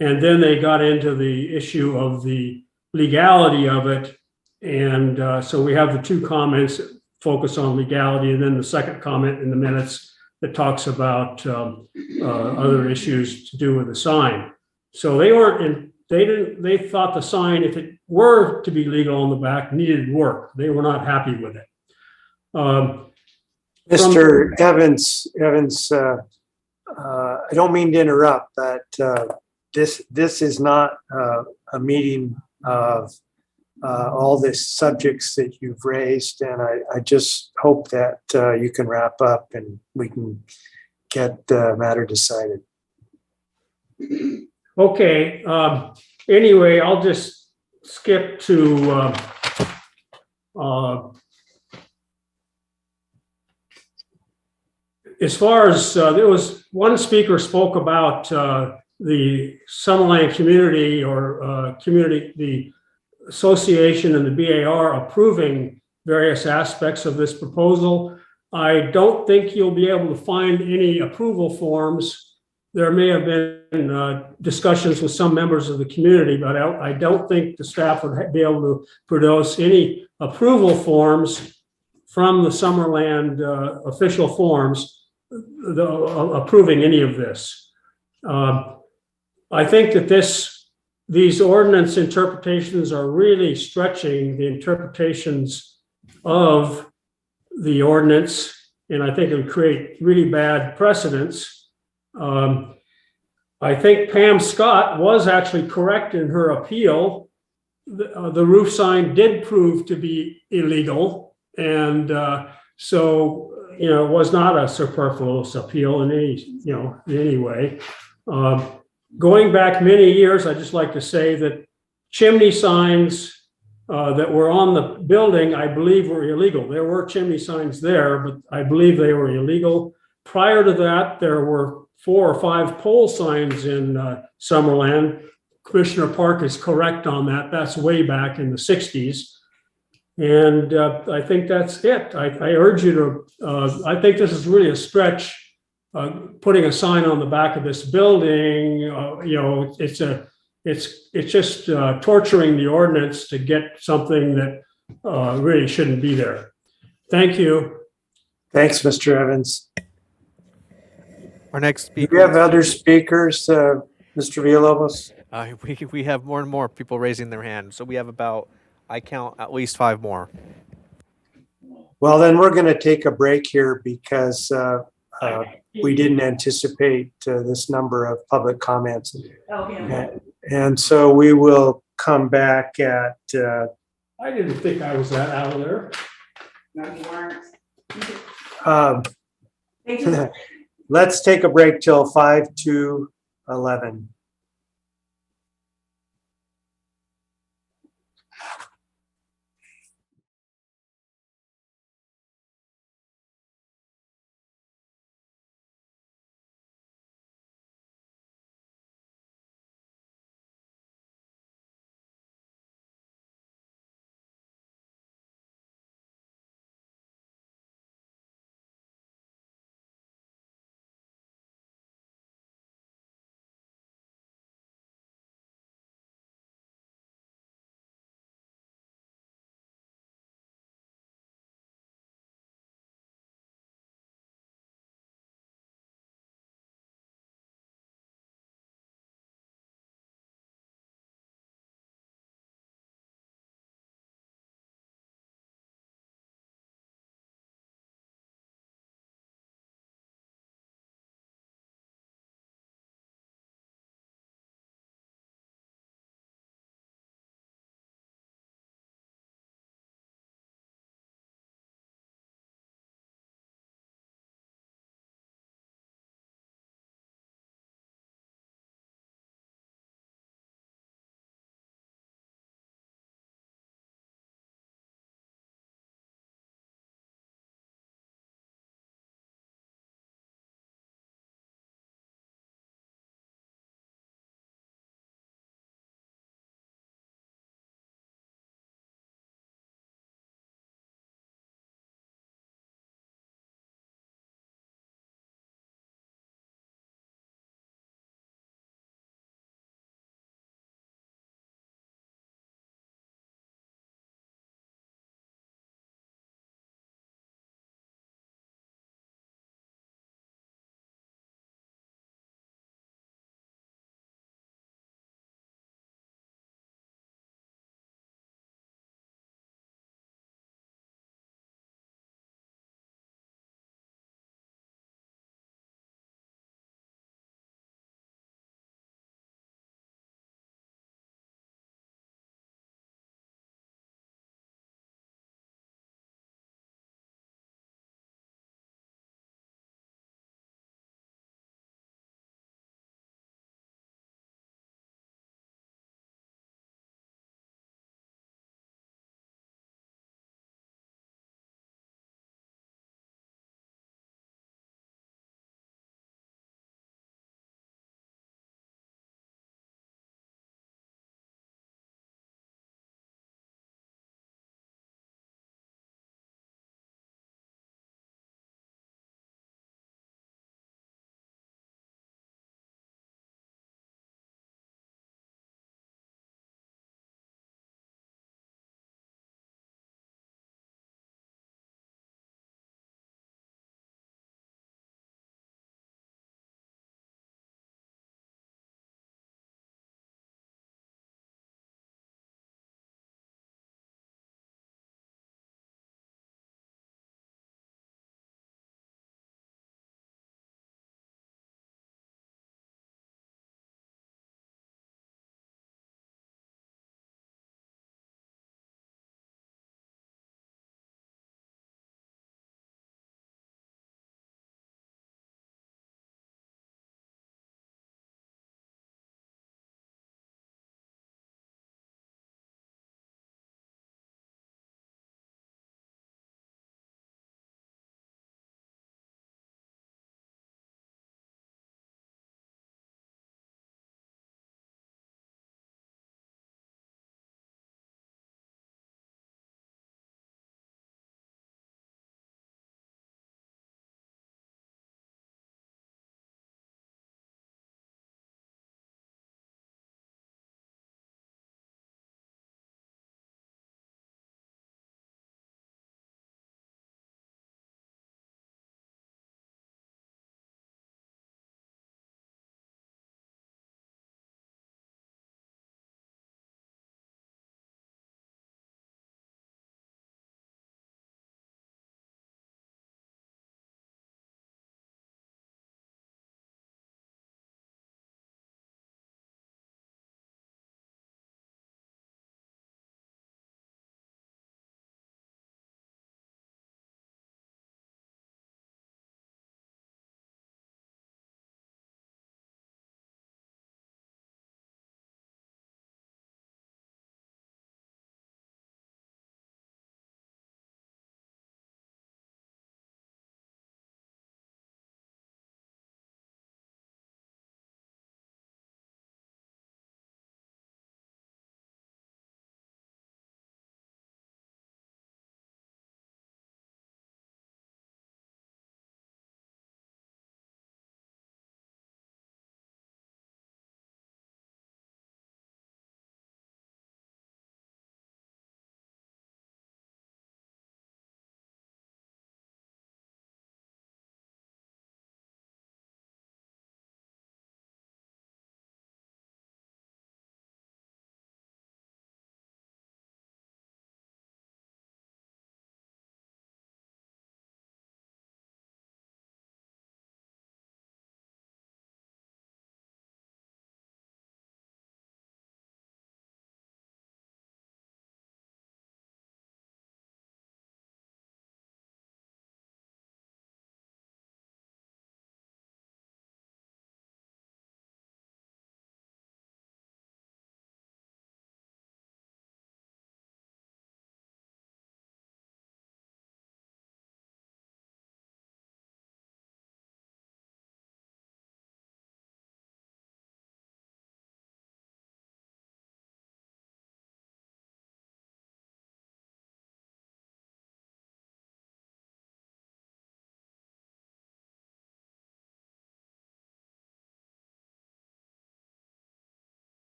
And then they got into the issue of the legality of it. And so we have the two comments that focus on legality, and then the second comment in the minutes that talks about other issues to do with the sign. So they thought the sign, if it were to be legal on the back, needed work. They were not happy with it. Mr. Evans, I don't mean to interrupt, but this is not a meeting of all the subjects that you've raised, and I just hope that you can wrap up and we can get the matter decided. Okay. Anyway, I'll just skip to as far as there was one speaker spoke about the Summerlin community or the association and the BAR approving various aspects of this proposal. I don't think you'll be able to find any approval forms. There may have been discussions with some members of the community, but I don't think the staff would be able to produce any approval forms from the Summerland official forms approving any of this. I think that these ordinance interpretations are really stretching the interpretations of the ordinance, and I think it would create really bad precedents. I think Pam Scott was actually correct in her appeal. The roof sign did prove to be illegal, and so it was not a superfluous appeal in any way. Going back many years, I'd just like to say that chimney signs that were on the building, I believe, were illegal. There were chimney signs there, but I believe they were illegal. Prior to that, there were 4 or 5 pole signs in Summerland. Commissioner Park is correct on that. That's way back in the 60s. And I think that's it. I urge you to, I think this is really a stretch. Putting a sign on the back of this building, it's just torturing the ordinance to get something that really shouldn't be there. Thank you. Thanks, Mr. Evans. Our next speaker. Do you have other speakers, Mr. Villalobos? We have more and more people raising their hand. So we have about, I count at least 5 more. Well, then we're going to take a break here because we didn't anticipate this number of public comments. And so we will come back at... I didn't think I was that out of there. No, you weren't. Let's take a break till 5 to 11.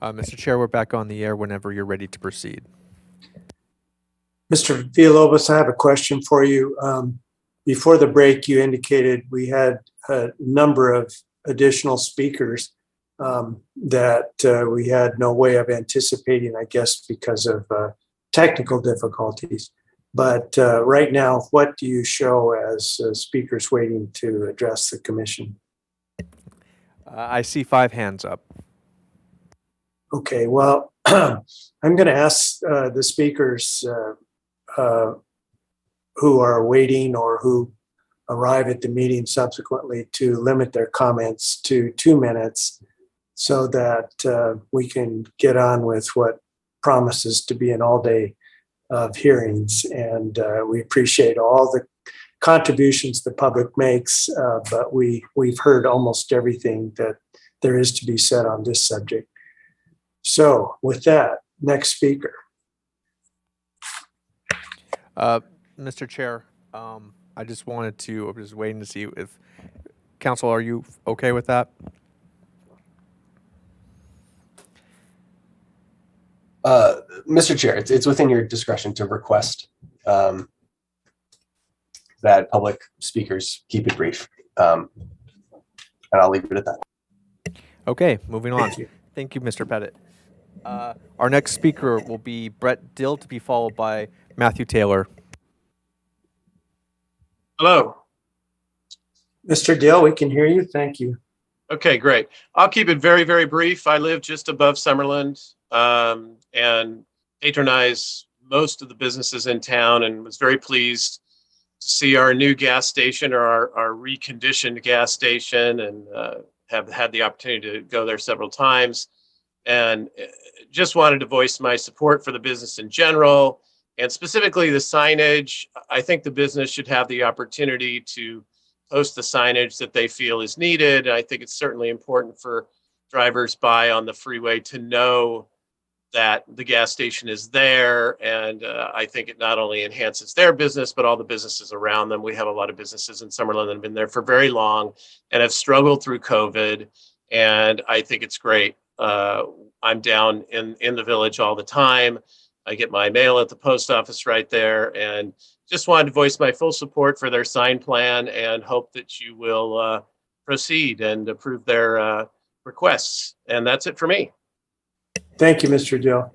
Mr. Chair, we're back on the air whenever you're ready to proceed. Mr. Villalobos, I have a question for you. Before the break, you indicated we had a number of additional speakers that we had no way of anticipating, I guess, because of technical difficulties. But right now, what do you show as speakers waiting to address the commission? I see 5 hands up. Okay, well, I'm going to ask the speakers who are waiting or who arrive at the meeting subsequently to limit their comments to 2 minutes so that we can get on with what promises to be an all-day of hearings. And we appreciate all the contributions the public makes, but we've heard almost everything that there is to be said on this subject. So with that, next speaker. Mr. Chair, I just wanted to, I'm just waiting to see if, Council, are you okay with that? Mr. Chair, it's within your discretion to request that public speakers keep it brief. And I'll leave it at that. Okay, moving on. Thank you, Mr. Pettit. Our next speaker will be Brett Dill, to be followed by Matthew Taylor. Hello. Mr. Dill, we can hear you. Thank you. Okay, great. I'll keep it very, very brief. I live just above Summerlin and patronize most of the businesses in town, and was very pleased to see our new gas station, or our reconditioned gas station, and have had the opportunity to go there several times. And just wanted to voice my support for the business in general, and specifically the signage. I think the business should have the opportunity to post the signage that they feel is needed. I think it's certainly important for drivers by on the freeway to know that the gas station is there. And I think it not only enhances their business, but all the businesses around them. We have a lot of businesses in Summerlin that have been there for very long and have struggled through COVID. And I think it's great. I'm down in the village all the time. I get my mail at the post office right there, and just wanted to voice my full support for their sign plan and hope that you will proceed and approve their requests. And that's it for me. Thank you, Mr. Dill.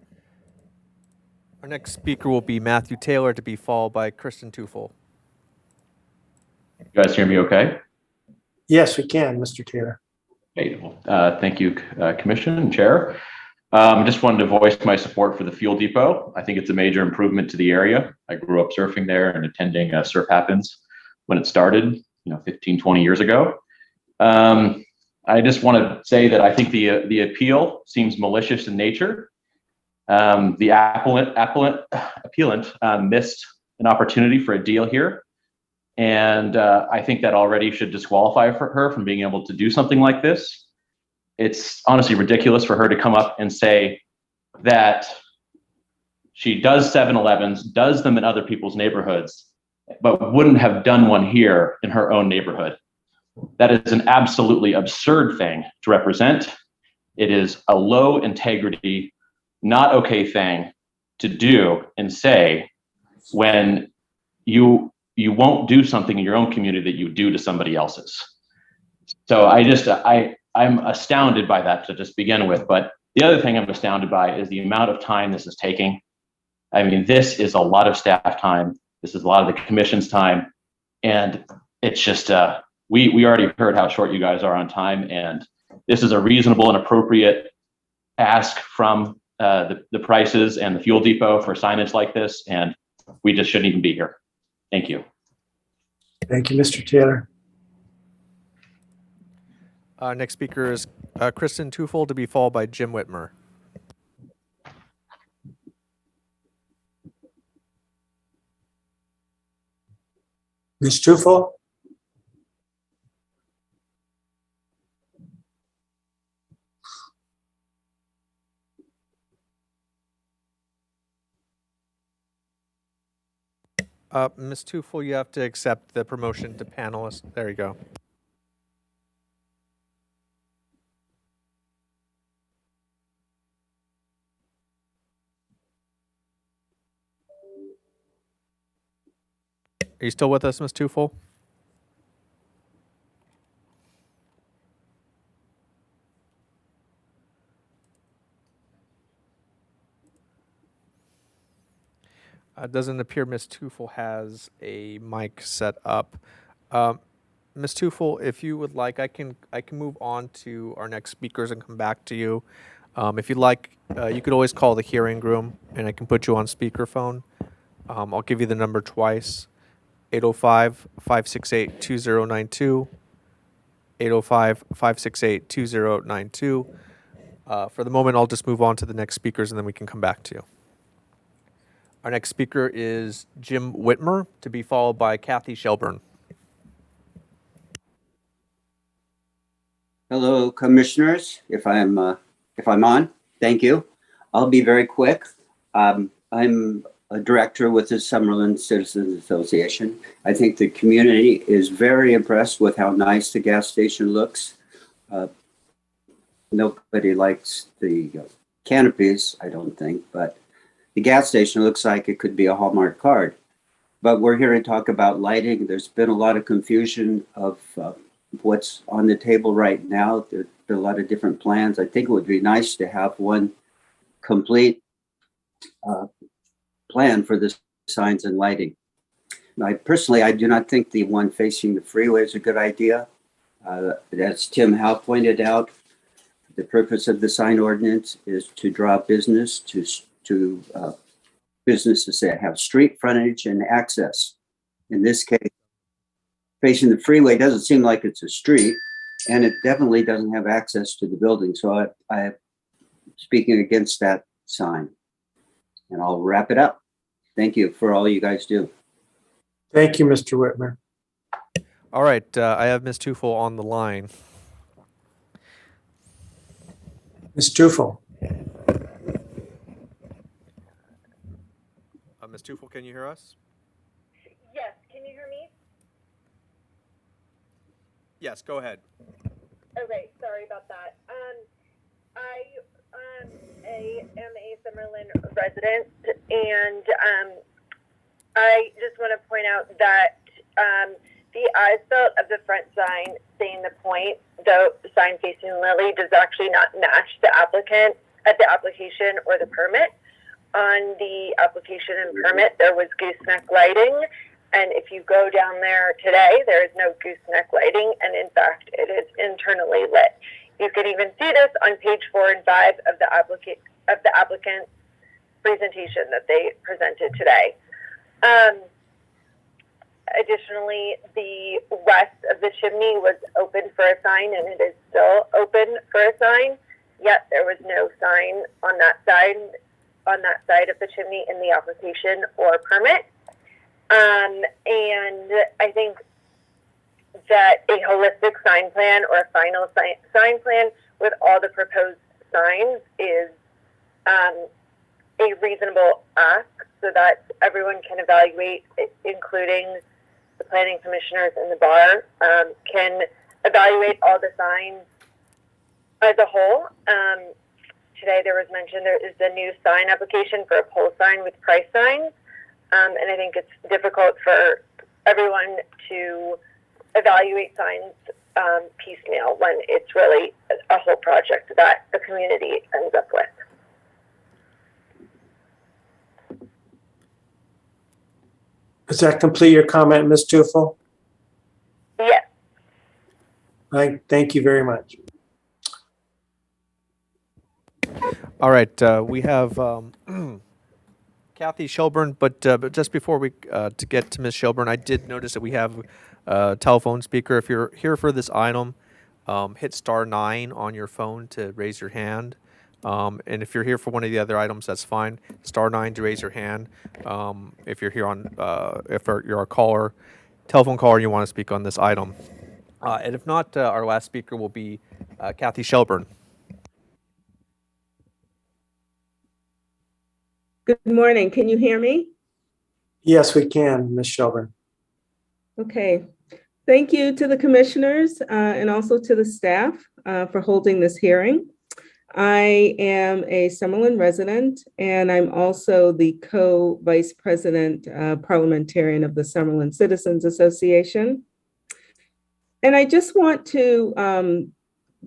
Our next speaker will be Matthew Taylor, to be followed by Kristen Tufel. You guys hear me okay? Yes, we can, Mr. Taylor. Okay. Thank you, Commission and Chair. Just wanted to voice my support for the fuel depot. I think it's a major improvement to the area. I grew up surfing there and attending Surf Happens when it started, 15, 20 years ago. I just want to say that I think the appeal seems malicious in nature. The appellant missed an opportunity for a deal here. And I think that already should disqualify for her from being able to do something like this. It's honestly ridiculous for her to come up and say that she does 7-Elevens, does them in other people's neighborhoods, but wouldn't have done one here in her own neighborhood. That is an absolutely absurd thing to represent. It is a low integrity, not okay thing to do and say when you won't do something in your own community that you do to somebody else's. So I'm astounded by that to just begin with. But the other thing I'm astounded by is the amount of time this is taking. I mean, this is a lot of staff time. This is a lot of the commission's time. And it's just, we already heard how short you guys are on time. And this is a reasonable and appropriate ask from the prices and the fuel depot for signage like this. And we just shouldn't even be here. Thank you. Thank you, Mr. Taylor. Next speaker is Kristen Tufel, to be followed by Jim Whitmer. Ms. Tufel? Ms. Tufel, you have to accept the promotion to panelist. There you go. Are you still with us, Ms. Tufel? It doesn't appear Ms. Tufel has a mic set up. Ms. Tufel, if you would like, I can move on to our next speakers and come back to you. If you'd like, you could always call the hearing room, and I can put you on speakerphone. I'll give you the number twice: 805-568-2092. 805-568-2092. For the moment, I'll just move on to the next speakers, and then we can come back to you. Our next speaker is Jim Whitmer, to be followed by Kathy Shelburne. Hello, commissioners. If I'm on, thank you. I'll be very quick. I'm a director with the Summerlin Citizens Association. I think the community is very impressed with how nice the gas station looks. Nobody likes the canopies, I don't think, but the gas station looks like it could be a Hallmark card. But we're here to talk about lighting. There's been a lot of confusion of what's on the table right now. There are a lot of different plans. I think it would be nice to have one complete plan for the signs and lighting. I do not think the one facing the freeway is a good idea. As Tim Howe pointed out, the purpose of the sign ordinance is to draw business to businesses that have street frontage and access. In this case, facing the freeway doesn't seem like it's a street, and it definitely doesn't have access to the building. So I'm speaking against that sign. And I'll wrap it up. Thank you for all you guys do. Thank you, Mr. Whitmer. All right, I have Ms. Tufel on the line. Ms. Tufel. Ms. Tufel, can you hear us? Yes, can you hear me? Yes, go ahead. Okay, sorry about that. I am a Summerlin resident, and I just want to point out that the as-built of the front sign saying the point, the sign facing Lily, does actually not match the applicant at the application or the permit. On the application and permit, there was gooseneck lighting, and if you go down there today, there is no gooseneck lighting, and in fact, it is internally lit. You can even see this on page 4 and 5 of the applicant's presentation that they presented today. Additionally, the west of the chimney was open for a sign, and it is still open for a sign, yet there was no sign on that side of the chimney in the application or permit. And I think that a holistic sign plan or a final sign plan with all the proposed signs is a reasonable ask so that everyone can evaluate, including the planning commissioners and the bar, can evaluate all the signs as a whole. Today there was mentioned there is a new sign application for a pole sign with price signs. And I think it's difficult for everyone to evaluate signs piecemeal when it's really a whole project that the community ends up with. Does that complete your comment, Ms. Tufel? Yes. Thank you very much. All right, we have Kathy Shelburne, but just before we to get to Ms. Shelburne, I did notice that we have a telephone speaker. If you're here for this item, hit *9 on your phone to raise your hand. And if you're here for one of the other items, that's fine. *9 to raise your hand. If you're here on, if you're a caller, telephone caller, and you want to speak on this item. And if not, our last speaker will be Kathy Shelburne. Good morning. Can you hear me? Yes, we can, Ms. Shelburne. Okay. Thank you to the commissioners and also to the staff for holding this hearing. I am a Summerlin resident, and I'm also the co-vice president parliamentarian of the Summerlin Citizens Association. And I just want to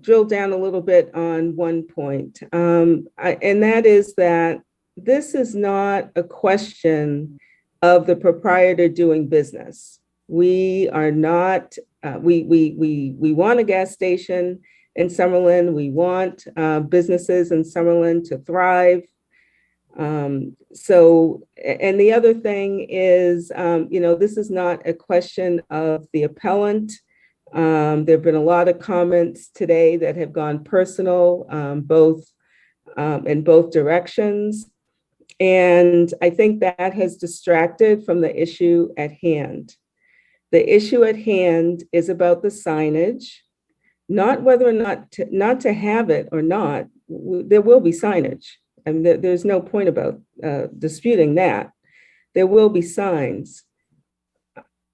drill down a little bit on one point, and that is that this is not a question of the proprietor doing business. We are not, we want a gas station in Summerlin. We want businesses in Summerlin to thrive. So, and the other thing is, this is not a question of the appellant. There have been a lot of comments today that have gone personal, in both directions. And I think that has distracted from the issue at hand. The issue at hand is about the signage, not whether or not to have it or not. There will be signage. I mean, there's no point about disputing that. There will be signs.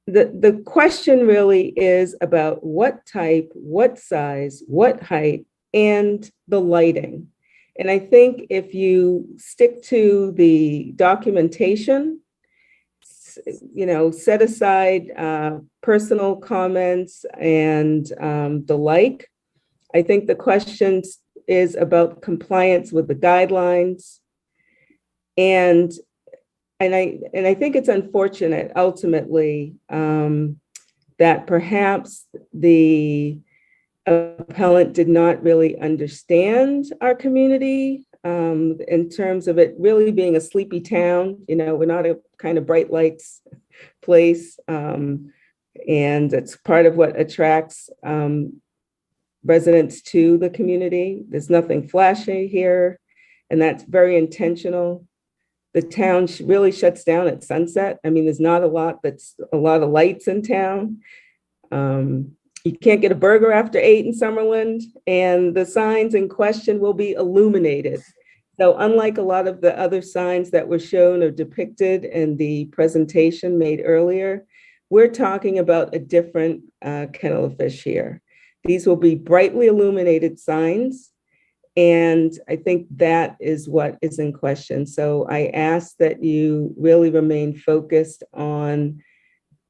The question really is about what type, what size, what height, and the lighting. And I think if you stick to the documentation, set aside personal comments and the like, I think the question is about compliance with the guidelines. And I think it's unfortunate ultimately that perhaps the appellant did not really understand our community in terms of it really being a sleepy town. We're not a kind of bright lights place. And it's part of what attracts residents to the community. There's nothing flashy here, and that's very intentional. The town really shuts down at sunset. I mean, there's not a lot of lights in town. You can't get a burger after 8 in Summerlin, and the signs in question will be illuminated. So unlike a lot of the other signs that were shown or depicted in the presentation made earlier, we're talking about a different kettle of fish here. These will be brightly illuminated signs, and I think that is what is in question. So I ask that you really remain focused on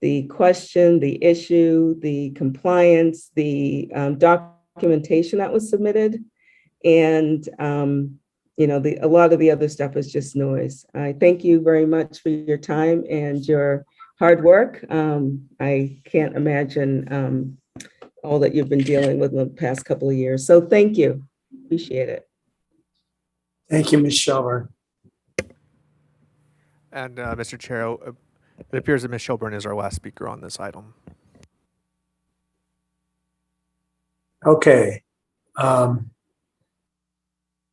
the question, the issue, the compliance, the documentation that was submitted, and a lot of the other stuff is just noise. I thank you very much for your time and your hard work. I can't imagine all that you've been dealing with in the past couple of years. So thank you. Appreciate it. Thank you, Ms. Shelburne. And Mr. Chair, it appears that Ms. Shelburne is our last speaker on this item. Okay.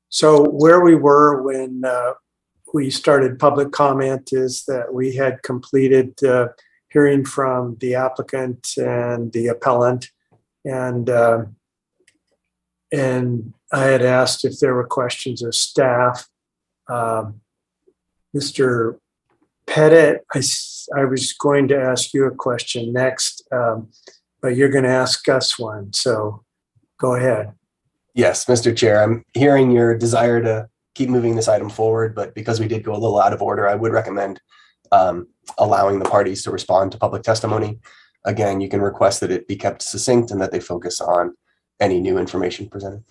So where we were when we started public comment is that we had completed hearing from the applicant and the appellant, and I had asked if there were questions of staff. Mr. Pettit, I was going to ask you a question next, but you're going to ask us one, so go ahead. Yes, Mr. Chair, I'm hearing your desire to keep moving this item forward, but because we did go a little out of order, I would recommend allowing the parties to respond to public testimony. Again, you can request that it be kept succinct and that they focus on any new information presented.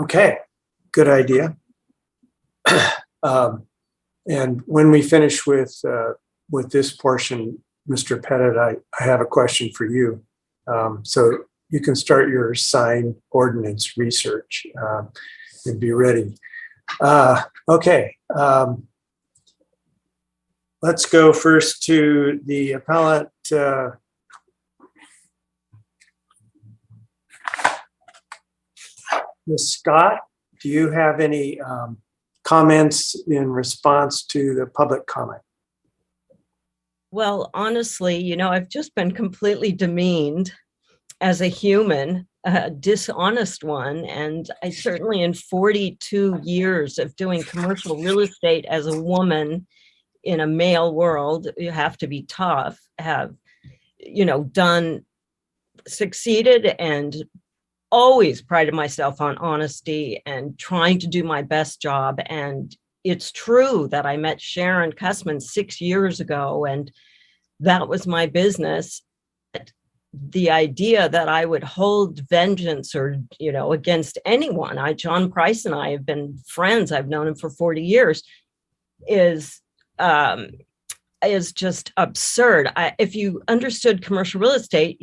Okay, good idea. And when we finish with this portion, Mr. Pettit, I have a question for you. So you can start your sign ordinance research and be ready. Okay, let's go first to the appellant. Ms. Scott, do you have any comments in response to the public comment? Well, honestly, I've just been completely demeaned as a human, a dishonest one. And I certainly, in 42 years of doing commercial real estate as a woman in a male world, you have to be tough, have, succeeded and always prided myself on honesty and trying to do my best job. And it's true that I met Sharon Cussman 6 years ago, and that was my business. The idea that I would hold vengeance or, against anyone, John Price and I have been friends. I've known him for 40 years, is just absurd. If you understood commercial real estate,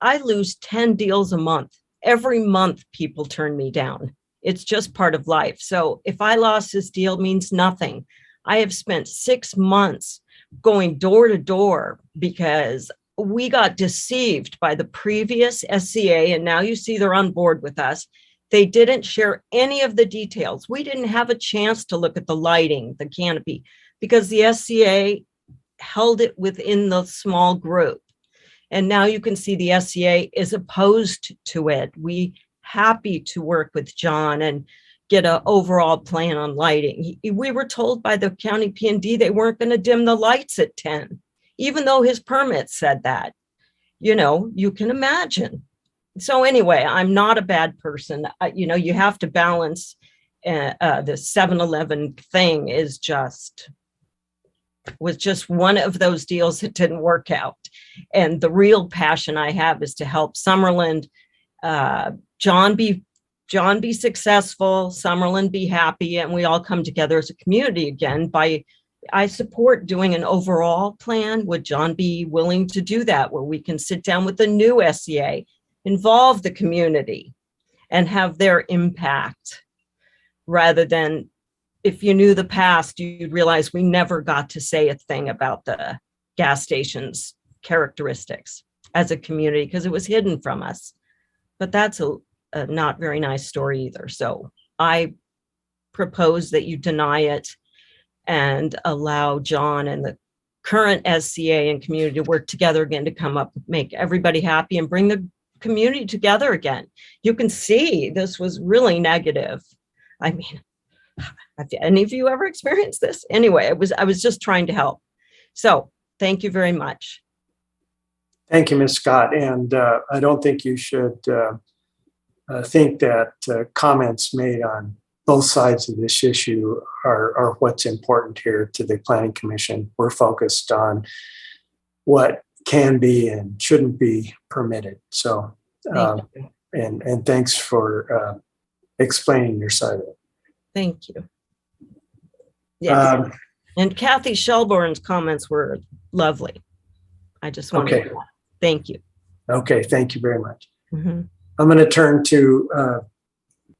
I lose 10 deals a month. Every month people turn me down. It's just part of life. So if I lost this deal, it means nothing. I have spent 6 months going door to door because we got deceived by the previous SCA, and now you see they're on board with us. They didn't share any of the details. We didn't have a chance to look at the lighting, the canopy, because the SCA held it within the small group. And now you can see the SCA is opposed to it. We happy to work with John and get an overall plan on lighting. We were told by the county P&D they weren't going to dim the lights at 10, even though his permit said that. You can imagine. So anyway, I'm not a bad person. You have to balance. The 7-Eleven thing was just one of those deals that didn't work out. And the real passion I have is to help Summerlin, John be successful, Summerlin be happy, and we all come together as a community again. I support doing an overall plan. Would John be willing to do that, where we can sit down with the new SCA, involve the community, and have their impact, rather than, if you knew the past, you'd realize we never got to say a thing about the gas station's characteristics as a community because it was hidden from us. But that's a not very nice story either. So I propose that you deny it and allow John and the current SCA and community to work together again to come up, make everybody happy and bring the community together again. You can see this was really negative. I mean, have any of you ever experienced this? Anyway, I was just trying to help. So thank you very much. Thank you, Ms. Scott. And I don't think you should think that comments made on both sides of this issue are what's important here to the Planning Commission. We're focused on what can be and shouldn't be permitted. So, and thanks for explaining your side of it. Thank you. Yes. And Kathy Shelbourne's comments were lovely. I just want to thank you. Okay, thank you very much. Mm-hmm. I'm going to turn to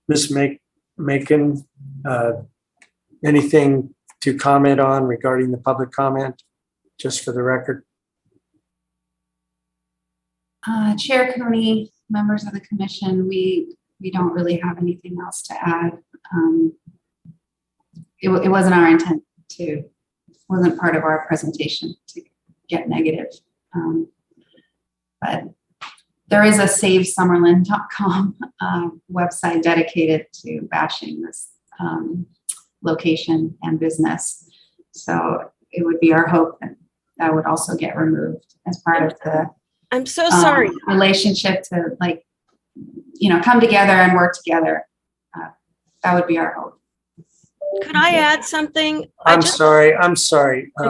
Ms. Macon. Anything to comment on regarding the public comment, just for the record? Chair Cooney, members of the commission, we don't really have anything else to add. It wasn't our intent to, wasn't part of our presentation to get negative. But there is a SaveSummerlin.com website dedicated to bashing this location and business. So it would be our hope that that would also get removed as part of the I'm so sorry. Relationship to come together and work together. That would be our hope. Could I add something? I'm sorry. I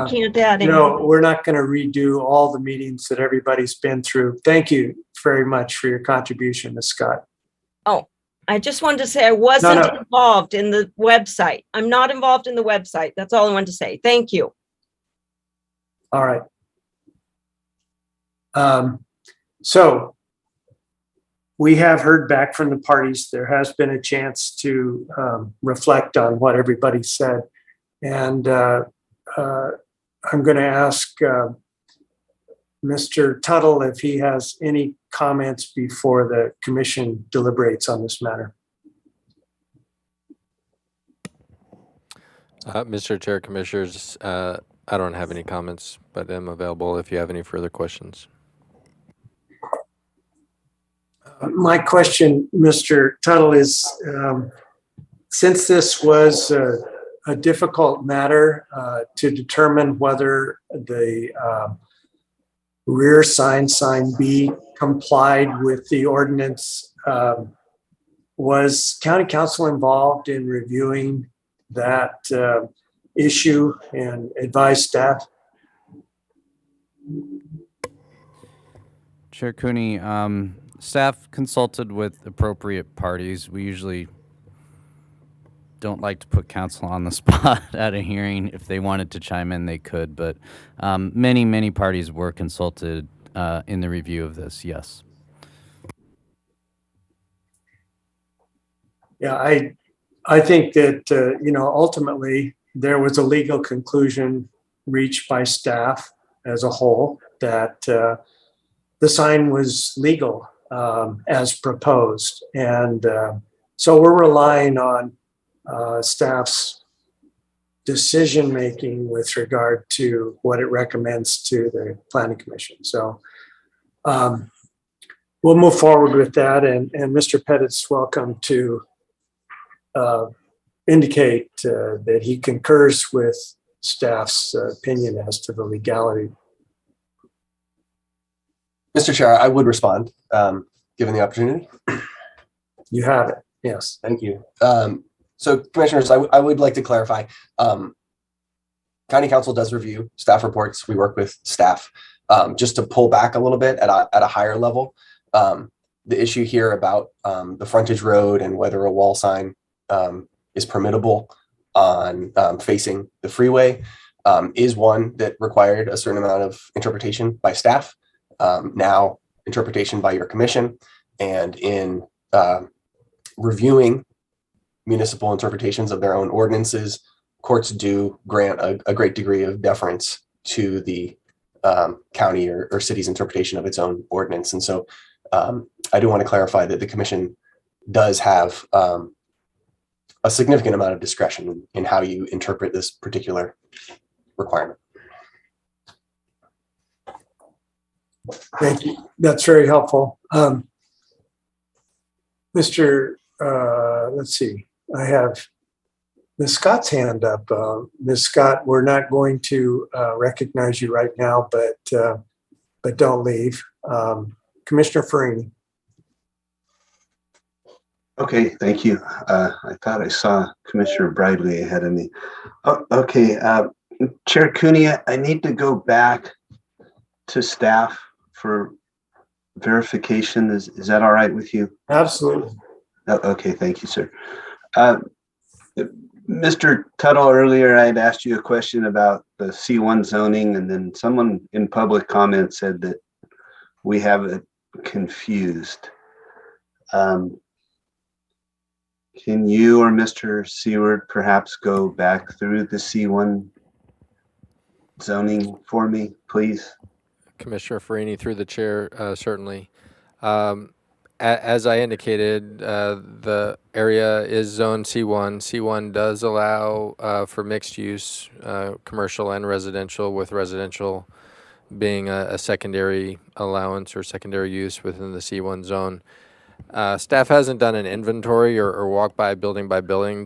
can't add anything. No, we're not going to redo all the meetings that everybody's been through. Thank you very much for your contribution, Ms. Scott. Oh, I just wanted to say I wasn't involved in the website. I'm not involved in the website. That's all I wanted to say. Thank you. All right. So we have heard back from the parties. There has been a chance to reflect on what everybody said. And I'm going to ask Mr. Tuttle if he has any comments before the commission deliberates on this matter. Mr. Chair, Commissioners, I don't have any comments, but I'm available if you have any further questions. My question, Mr. Tuttle, is since this was a difficult matter to determine whether the rear sign B, complied with the ordinance Was county council involved in reviewing that issue and advised staff? Chair Cooney, staff consulted with appropriate parties. We usually don't like to put council on the spot at a hearing. If they wanted to chime in, they could, but many parties were consulted in the review of this, yes. Yeah, I think that, ultimately there was a legal conclusion reached by staff as a whole that the sign was legal as proposed. And so we're relying on staff's decision-making with regard to what it recommends to the Planning Commission. So we'll move forward with that. And Mr. Pettit's welcome to indicate that he concurs with staff's opinion as to the legality. Mr. Chair, I would respond, given the opportunity. You have it. Yes. Thank you. So commissioners, I would like to clarify, County Council does review staff reports. We work with staff. Just to pull back a little bit at a higher level, the issue here about the frontage road and whether a wall sign is permittable on facing the freeway is one that required a certain amount of interpretation by staff, now interpretation by your commission, and in reviewing municipal interpretations of their own ordinances, courts do grant a great degree of deference to the county or city's interpretation of its own ordinance. And so I do want to clarify that the commission does have a significant amount of discretion in how you interpret this particular requirement. Thank you. That's very helpful. Let's see, I have Ms. Scott's hand up. Ms. Scott, we're not going to recognize you right now, but don't leave. Commissioner Farini. Okay, thank you. I thought I saw Commissioner Bradley ahead of me. Oh, okay, Chair Cooney, I need to go back to staff for verification. Is that all right with you? Absolutely. Oh, okay, thank you, sir. Mr. Tuttle, earlier I had asked you a question about the C1 zoning, and then someone in public comment said that we have it confused. Can you or Mr. Seward perhaps go back through the C1 zoning for me, please? Commissioner Farini, through the chair, certainly. As I indicated, the area is zone C1. C1 does allow for mixed use, commercial and residential, with residential being a secondary allowance or secondary use within the C1 zone. Staff hasn't done an inventory or walk by building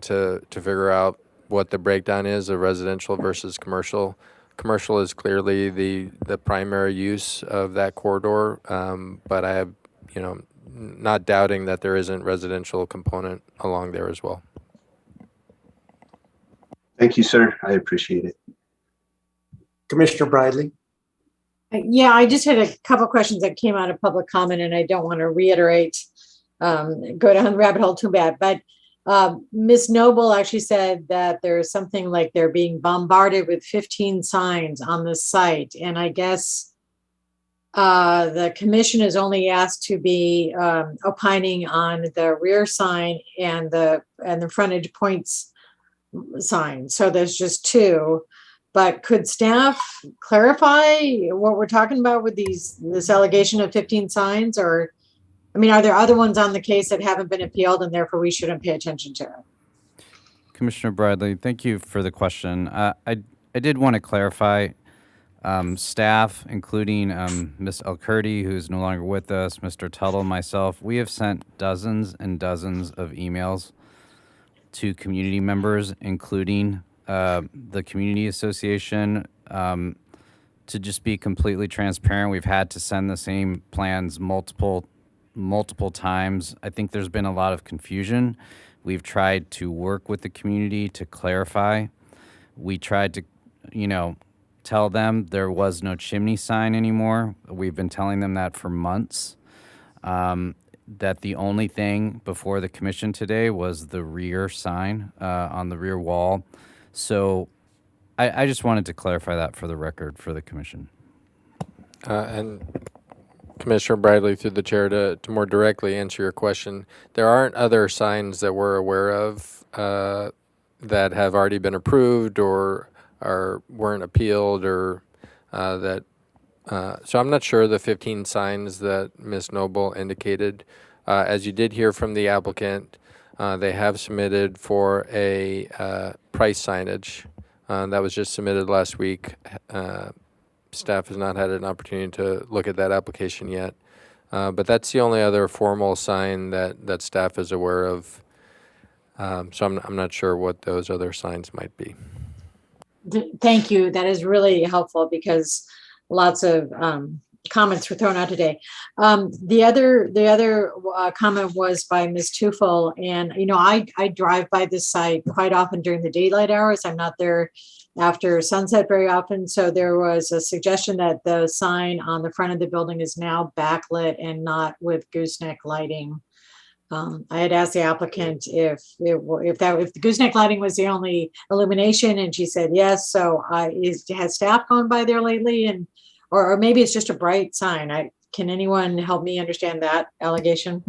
to figure out what the breakdown is of residential versus commercial. Commercial is clearly the primary use of that corridor, but I have, not doubting that there isn't residential component along there as well. Thank you, sir. I appreciate it. Commissioner Bradley. Yeah, I just had a couple questions that came out of public comment, and I don't want to reiterate, go down the rabbit hole too bad. But Ms. Noble actually said that there's something like they're being bombarded with 15 signs on the site. And I guess the commission is only asked to be opining on the rear sign and the frontage points sign. So there's just two. But could staff clarify what we're talking about with this allegation of 15 signs? Or, I mean, are there other ones on the case that haven't been appealed and therefore we shouldn't pay attention to? Commissioner Bradley, thank you for the question. I did want to clarify, staff, including Ms. Elkurdy, who's no longer with us, Mr. Tuttle, myself, we have sent dozens and dozens of emails to community members, including the community association. To just be completely transparent, we've had to send the same plans multiple multiple times. I think there's been a lot of confusion. We've tried to work with the community to clarify. We tried to, tell them there was no chimney sign anymore. We've been telling them that for months. That the only thing before the commission today was the rear sign on the rear wall. So I just wanted to clarify that for the record for the commission. And Commissioner Bradley, through the chair, to more directly answer your question, there aren't other signs that we're aware of that have already been approved or weren't appealed or that. So I'm not sure the 15 signs that Ms. Noble indicated. As you did hear from the applicant, they have submitted for a price signage that was just submitted last week. Staff has not had an opportunity to look at that application yet. But that's the only other formal sign that staff is aware of. So I'm not sure what those other signs might be. Thank you. That is really helpful because lots of comments were thrown out today. The other comment was by Ms. Tufel, and I drive by this site quite often during the daylight hours. I'm not there after sunset very often. So there was a suggestion that the sign on the front of the building is now backlit and not with gooseneck lighting. I had asked the applicant if the gooseneck lighting was the only illumination, and she said yes. So has staff gone by there lately, or maybe it's just a bright sign? Can anyone help me understand that allegation?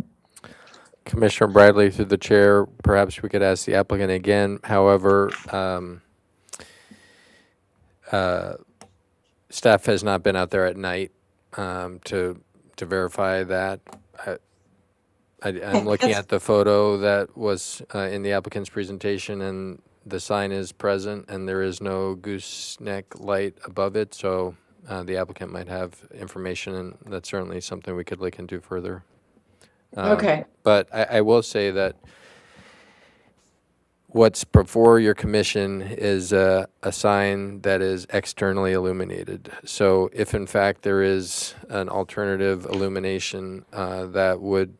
Commissioner Bradley, through the chair, perhaps we could ask the applicant again. However, staff has not been out there at night to verify that. I'm looking at the photo that was in the applicant's presentation, and the sign is present, and there is no gooseneck light above it. So the applicant might have information, and that's certainly something we could look into further. Okay. But I will say that what's before your commission is a sign that is externally illuminated. So if in fact there is an alternative illumination, that would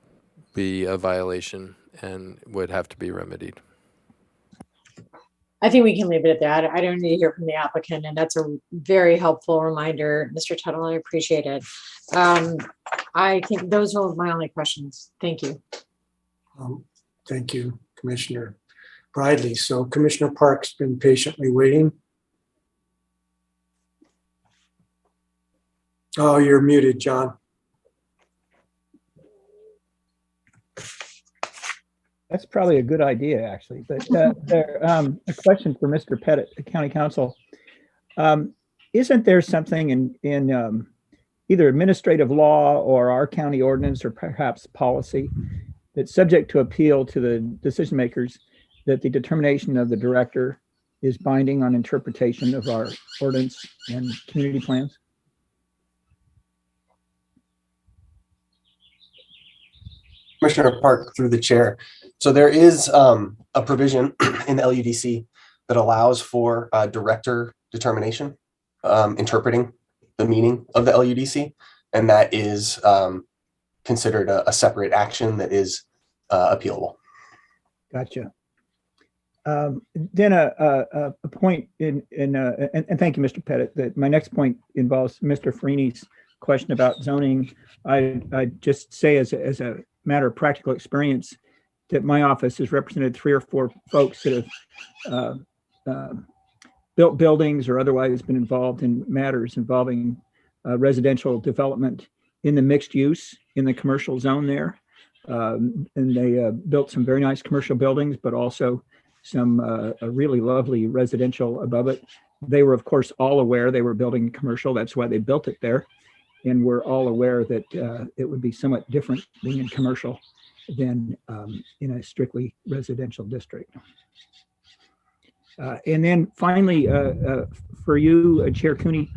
be a violation and would have to be remedied. I think we can leave it at that. I don't need to hear from the applicant, and that's a very helpful reminder, Mr. Tuttle. I appreciate it. I think those are my only questions. Thank you. Thank you, Commissioner Bradley. So Commissioner Park's been patiently waiting. Oh, you're muted, John. That's probably a good idea, actually. But a question for Mr. Pettit, the County Council. Isn't there something in either administrative law or our county ordinance or perhaps policy that's subject to appeal to the decision makers that the determination of the director is binding on interpretation of our ordinance and community plans? Commissioner Park, through the chair. So there is a provision in the LUDC that allows for director determination, interpreting the meaning of the LUDC, and that is considered a separate action that is appealable. Gotcha. Then a point and thank you, Mr. Pettit. That my next point involves Mr. Freeney's question about zoning. I just say as a matter of practical experience that my office has represented 3 or 4 folks that have built buildings or otherwise been involved in matters involving residential development in the mixed use in the commercial zone there. And they built some very nice commercial buildings, but also some a really lovely residential above it. They were, of course, all aware they were building commercial. That's why they built it there. And we're all aware that it would be somewhat different being in commercial than in a strictly residential district. And then finally, for you, Chair Cooney,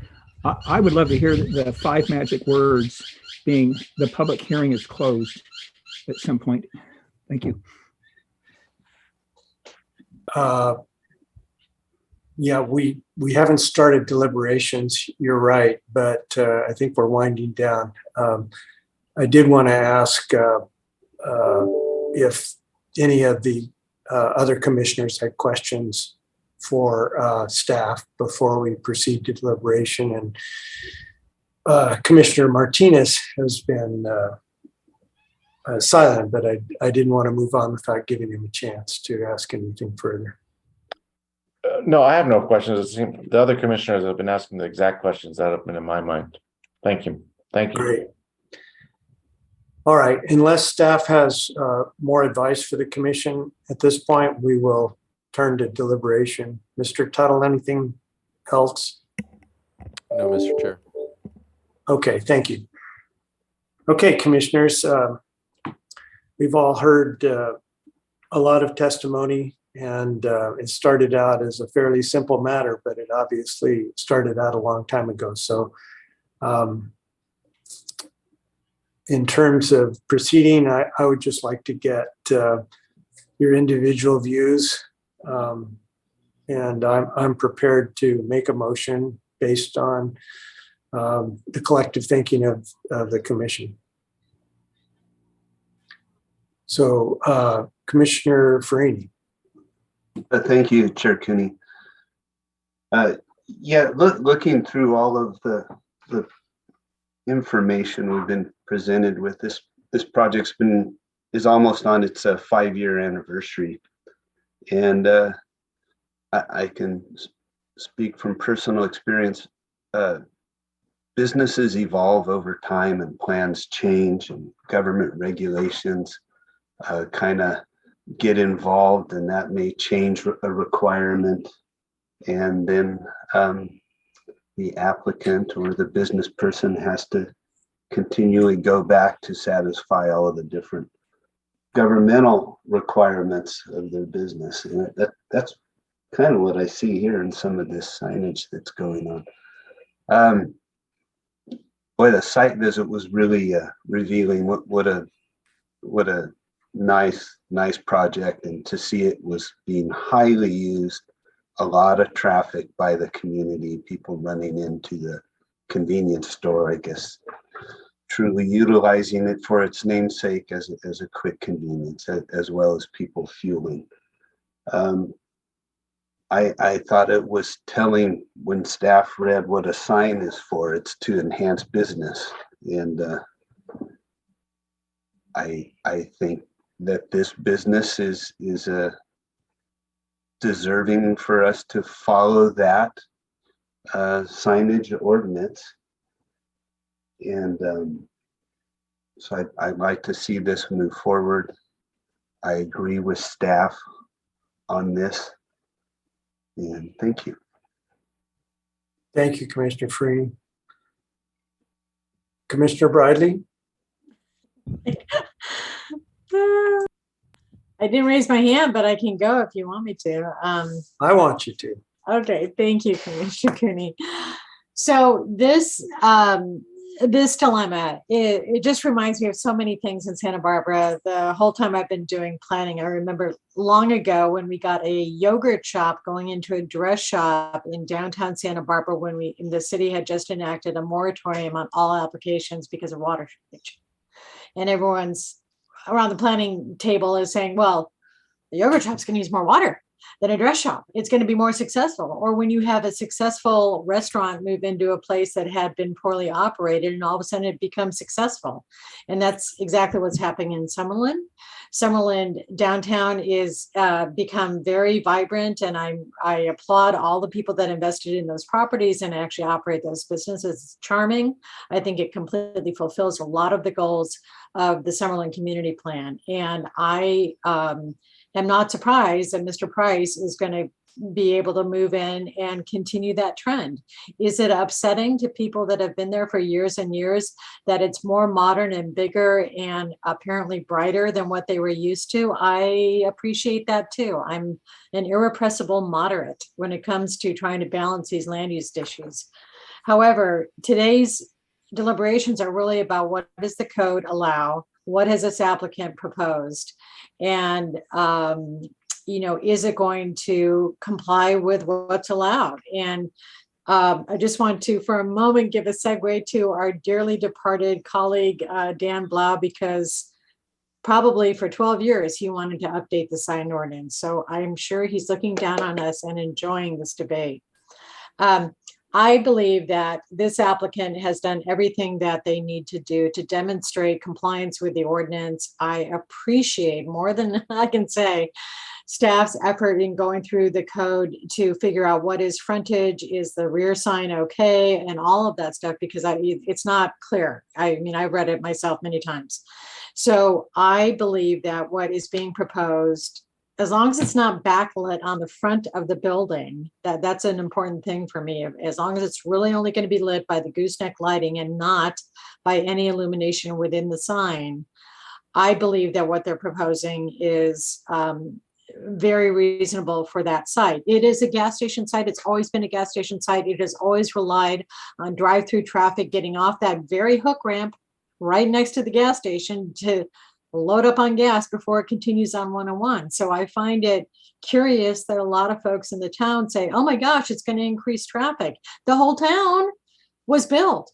I would love to hear the 5 magic words being the public hearing is closed at some point. Thank you. Yeah, we haven't started deliberations, you're right, but I think we're winding down. I did want to ask if any of the other commissioners had questions for staff before we proceed to deliberation. And Commissioner Martinez has been silent, but I didn't want to move on without giving him a chance to ask anything further. No, I have no questions. It seems the other commissioners have been asking the exact questions that have been in my mind. Thank you. Thank you. Great. All right, unless staff has more advice for the commission at this point, we will turn to deliberation. Mr. Tuttle, anything else? No, Mr. Chair. Okay, thank you. Okay, commissioners, we've all heard a lot of testimony, and it started out as a fairly simple matter, but it obviously started out a long time ago. So in terms of proceeding, I would just like to get your individual views, and I'm prepared to make a motion based on the collective thinking of the commission. So Commissioner Farini. Thank you, Chair Cooney. Yeah, looking through all of the information we've been presented with, this project's is almost on its 5-year anniversary, and I can speak from personal experience. Businesses evolve over time, and plans change, and government regulations kind of get involved, and that may change a requirement, and then the applicant or the business person has to continually go back to satisfy all of the different governmental requirements of their business. And that's kind of what I see here in some of this signage that's going on. Boy, the site visit was really revealing. What a nice project, and to see it was being highly used. A lot of traffic by the community, people running into the convenience store, I guess, truly utilizing it for its namesake as a quick convenience, as well as people fueling. I thought it was telling when staff read what a sign is for. It's to enhance business, and I think that this business is deserving for us to follow that signage ordinance. And so I'd like to see this move forward. I agree with staff on this. And thank you. Thank you, Commissioner Free. Commissioner Bradley? I didn't raise my hand, but I can go if you want me to. I want you to. Okay, thank you, Commissioner Cooney. So this dilemma, it just reminds me of so many things in Santa Barbara. The whole time I've been doing planning, I remember long ago when we got a yogurt shop going into a dress shop in downtown Santa Barbara when the city had just enacted a moratorium on all applications because of water shortage. And everyone's around the planning table is saying, well, the yogurt shop's going to use more water than a dress shop. It's going to be more successful. Or when you have a successful restaurant move into a place that had been poorly operated, and all of a sudden it becomes successful. And that's exactly what's happening in Summerlin. Summerlin downtown is become very vibrant, and I applaud all the people that invested in those properties and actually operate those businesses. It's charming. I think it completely fulfills a lot of the goals of the Summerlin Community Plan. And I am not surprised that Mr. Price is going to be able to move in and continue that trend. Is it upsetting to people that have been there for years and years that it's more modern and bigger and apparently brighter than what they were used to? I appreciate that too. I'm an irrepressible moderate when it comes to trying to balance these land use issues. However, today's deliberations are really about what does the code allow? What has this applicant proposed? And is it going to comply with what's allowed? And I just want to, for a moment, give a segue to our dearly departed colleague, Dan Blau, because probably for 12 years, he wanted to update the sign ordinance. So I'm sure he's looking down on us and enjoying this debate. I believe that this applicant has done everything that they need to do to demonstrate compliance with the ordinance. I appreciate more than I can say staff's effort in going through the code to figure out what is frontage, is the rear sign okay, and all of that stuff, because it's not clear. I mean, I read it myself many times. So I believe that what is being proposed, as long as it's not backlit on the front of the building, that's an important thing for me. As long as it's really only going to be lit by the gooseneck lighting and not by any illumination within the sign, I believe that what they're proposing is very reasonable for that site. It is a gas station site. It's always been a gas station site. It has always relied on drive-through traffic getting off that very hook ramp right next to the gas station to load up on gas before it continues on 101. So I find it curious that a lot of folks in the town say, oh my gosh, it's going to increase traffic. The whole town was built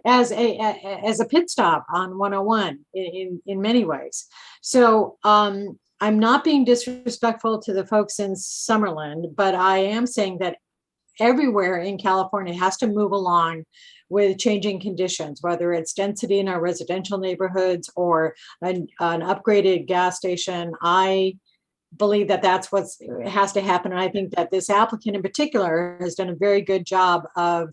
as a pit stop on 101 in many ways. So I'm not being disrespectful to the folks in Summerlin, but I am saying that everywhere in California has to move along with changing conditions, whether it's density in our residential neighborhoods or an upgraded gas station. I believe that that's what has to happen. And I think that this applicant in particular has done a very good job of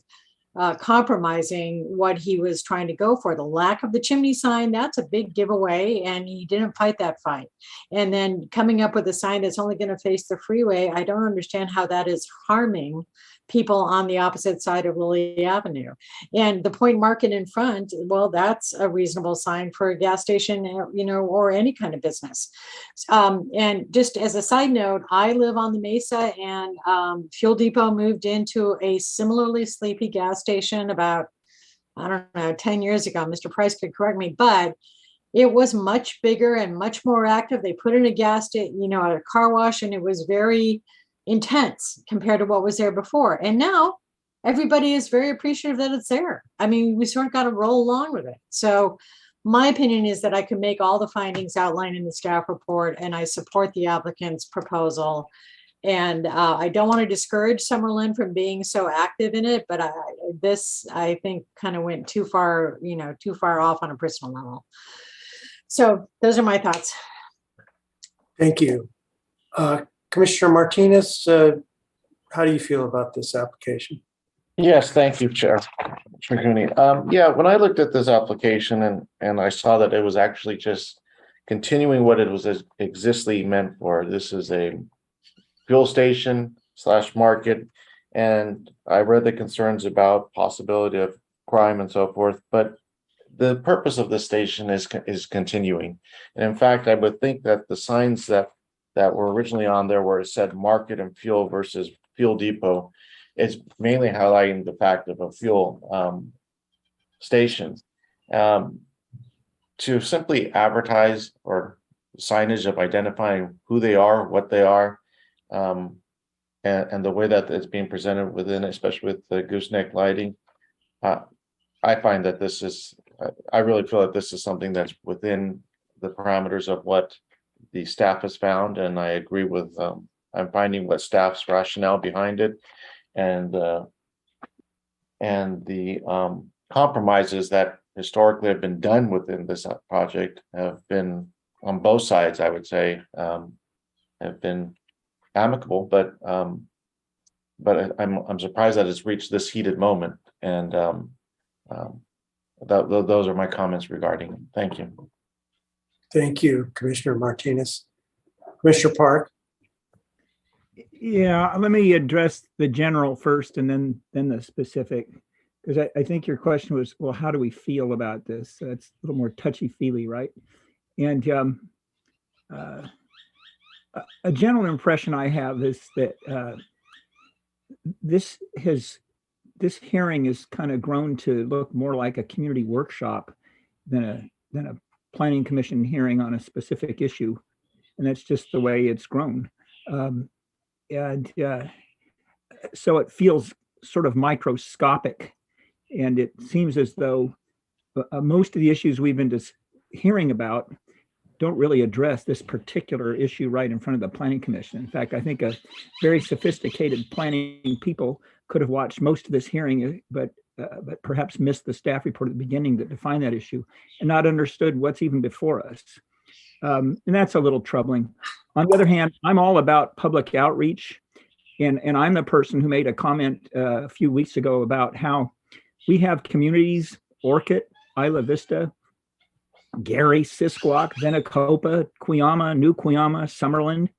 compromising what he was trying to go for. The lack of the chimney sign, that's a big giveaway, and he didn't fight that fight. And then coming up with a sign that's only going to face the freeway, I don't understand how that is harming people on the opposite side of Lilly Avenue. And the Point Market in front, well, that's a reasonable sign for a gas station, you know, or any kind of business. And just as a side note, I live on the Mesa, and Fuel Depot moved into a similarly sleepy gas station about, I don't know, 10 years ago. Mr. Price could correct me, but it was much bigger and much more active. They put in a gas station, you know, a car wash, and it was very intense compared to what was there before. And now everybody is very appreciative that it's there. I mean, we sort of got to roll along with it. So my opinion is that I can make all the findings outlined in the staff report, and I support the applicant's proposal. And I don't want to discourage Summerlin from being so active in it, but this, I think, kind of went too far, you know, too far off on a personal level. So those are my thoughts. Thank you. Commissioner Martinez, how do you feel about this application? Yes, thank you, Chair Cooney. Yeah, when I looked at this application and I saw that it was actually just continuing what it was existingly meant for. This is a fuel station / market, and I read the concerns about possibility of crime and so forth, but the purpose of this station is continuing. And in fact, I would think that the signs that were originally on there where it said market and fuel versus fuel depot is mainly highlighting the fact of a fuel station. To simply advertise or signage of identifying who they are, what they are, and the way that it's being presented within, especially with the gooseneck lighting, I find that this is, I really feel that this is something that's within the parameters of what the staff has found, and I agree with, I'm finding what staff's rationale behind it, and the compromises that historically have been done within this project have been, on both sides, I would say, have been amicable, but I'm surprised that it's reached this heated moment, and those are my comments regarding it. Thank you. Thank you, Commissioner Martinez. Commissioner Park. Yeah, let me address the general first and then the specific, because I think your question was, well, how do we feel about this? That's a little more touchy-feely, right? And a general impression I have is that this hearing has kind of grown to look more like a community workshop than a planning commission hearing on a specific issue, and that's just the way it's grown. So it feels sort of microscopic. And it seems as though most of the issues we've been hearing about don't really address this particular issue right in front of the Planning Commission. In fact, I think a very sophisticated planning people could have watched most of this hearing, but perhaps missed the staff report at the beginning that defined that issue and not understood what's even before us. And that's a little troubling. On the other hand, I'm all about public outreach. And I'm the person who made a comment a few weeks ago about how we have communities, Orchid, Isla Vista, Gary, Sisquoc, Venicopa, Cuyama, New Cuyama, Summerlin,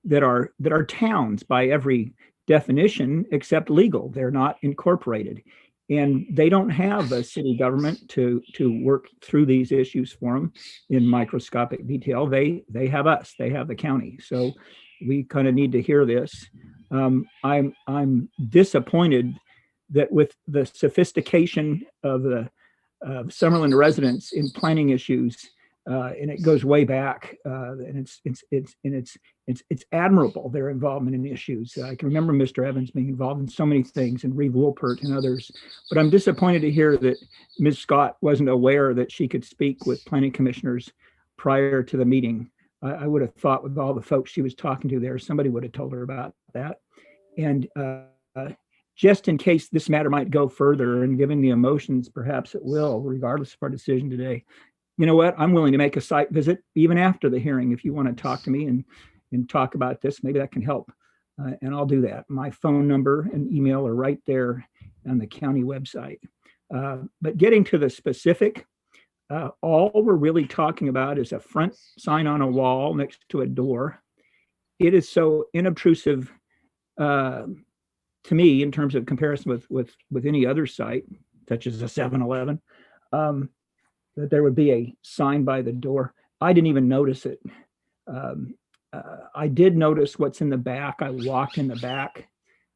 that are towns by every definition except legal. They're not incorporated. And they don't have a city government to work through these issues for them in microscopic detail. They have us, they have the county. So we kind of need to hear this. I'm disappointed that with the sophistication of the Summerlin residents in planning issues, and it goes way back, and it's admirable, their involvement in issues. I can remember Mr. Evans being involved in so many things, and Reeve Wolpert and others. But I'm disappointed to hear that Ms. Scott wasn't aware that she could speak with planning commissioners prior to the meeting. I would have thought with all the folks she was talking to there, somebody would have told her about that. And just in case this matter might go further, and given the emotions, perhaps it will, regardless of our decision today. You know what? I'm willing to make a site visit even after the hearing if you want to talk to me and talk about this. Maybe that can help. And I'll do that. My phone number and email are right there on the county website. But getting to the specific, all we're really talking about is a front sign on a wall next to a door. It is so inobtrusive to me in terms of comparison with any other site, such as a 7-Eleven, that there would be a sign by the door. I didn't even notice it. I did notice what's in the back. I walked in the back.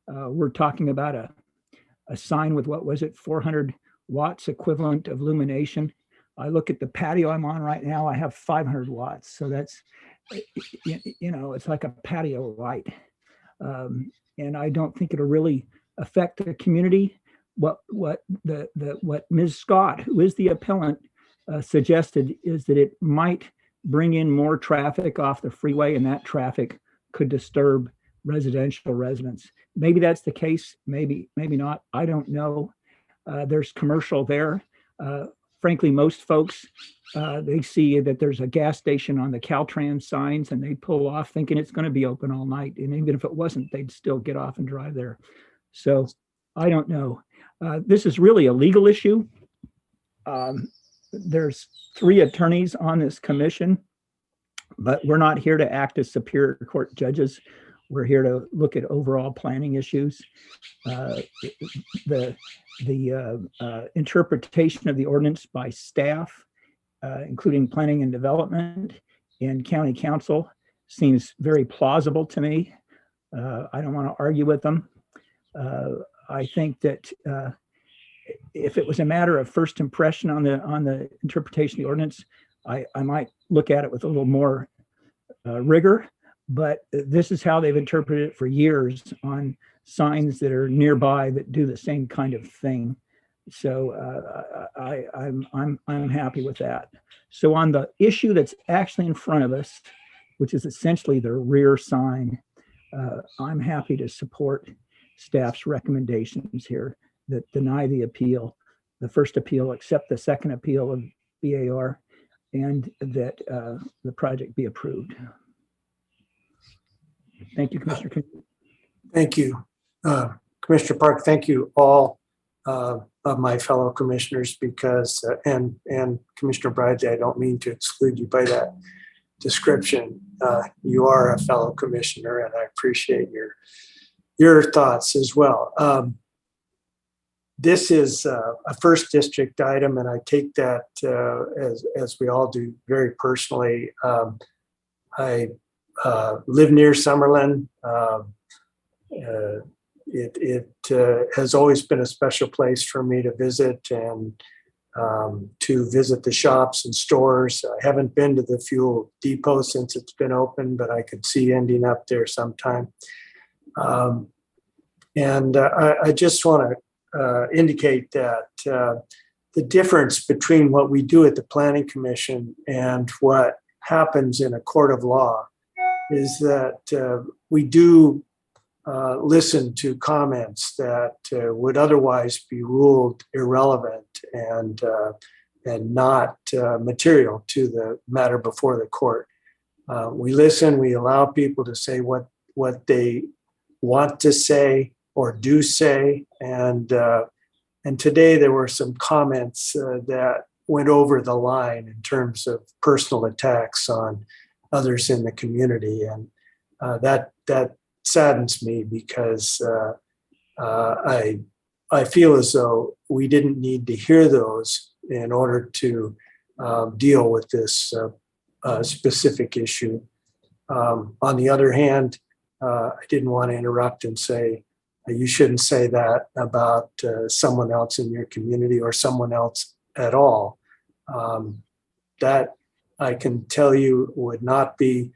We're talking about a sign with, what was it, 400 watts equivalent of illumination. I look at the patio I'm on right now, I have 500 watts. So that's, it's like a patio light. And I don't think it'll really affect the community. What Ms. Scott, who is the appellant, suggested is that it might bring in more traffic off the freeway, and that traffic could disturb residential residents. Maybe that's the case, maybe not. I don't know. There's commercial there. Frankly, most folks, they see that there's a gas station on the Caltrans signs and they pull off thinking it's going to be open all night. And even if it wasn't, they'd still get off and drive there. So I don't know. This is really a legal issue. There's 3 attorneys on this commission, but we're not here to act as superior court judges. We're here to look at overall planning issues. The interpretation of the ordinance by staff, including planning and development and county council, seems very plausible to me. I don't want to argue with them. I think that if it was a matter of first impression on the interpretation of the ordinance, I might look at it with a little more rigor. But this is how they've interpreted it for years on signs that are nearby that do the same kind of thing. So I'm happy with that. So on the issue that's actually in front of us, which is essentially the rear sign, I'm happy to support staff's recommendations here that deny the appeal, the first appeal, accept the second appeal of BAR, and that the project be approved. Thank you, Commissioner. Thank you, Commissioner Park. Thank you all of my fellow commissioners, because and Commissioner Bridley, I don't mean to exclude you by that description. You are a fellow commissioner, and I appreciate your thoughts as well. This is a first district item, and I take that as we all do very personally. I live near Summerlin. It has always been a special place for me to visit and to visit the shops and stores. I haven't been to the fuel depot since it's been open, but I could see ending up there sometime. And I just want to indicate that the difference between what we do at the Planning Commission and what happens in a court of law is that we do listen to comments that would otherwise be ruled irrelevant and not material to the matter before the court. We listen, we allow people to say what they want to say or do say, and today there were some comments that went over the line in terms of personal attacks on others in the community, and that saddens me because I feel as though we didn't need to hear those in order to deal with this specific issue. On the other hand, I didn't want to interrupt and say, you shouldn't say that about someone else in your community or someone else at all. That I can tell you would not be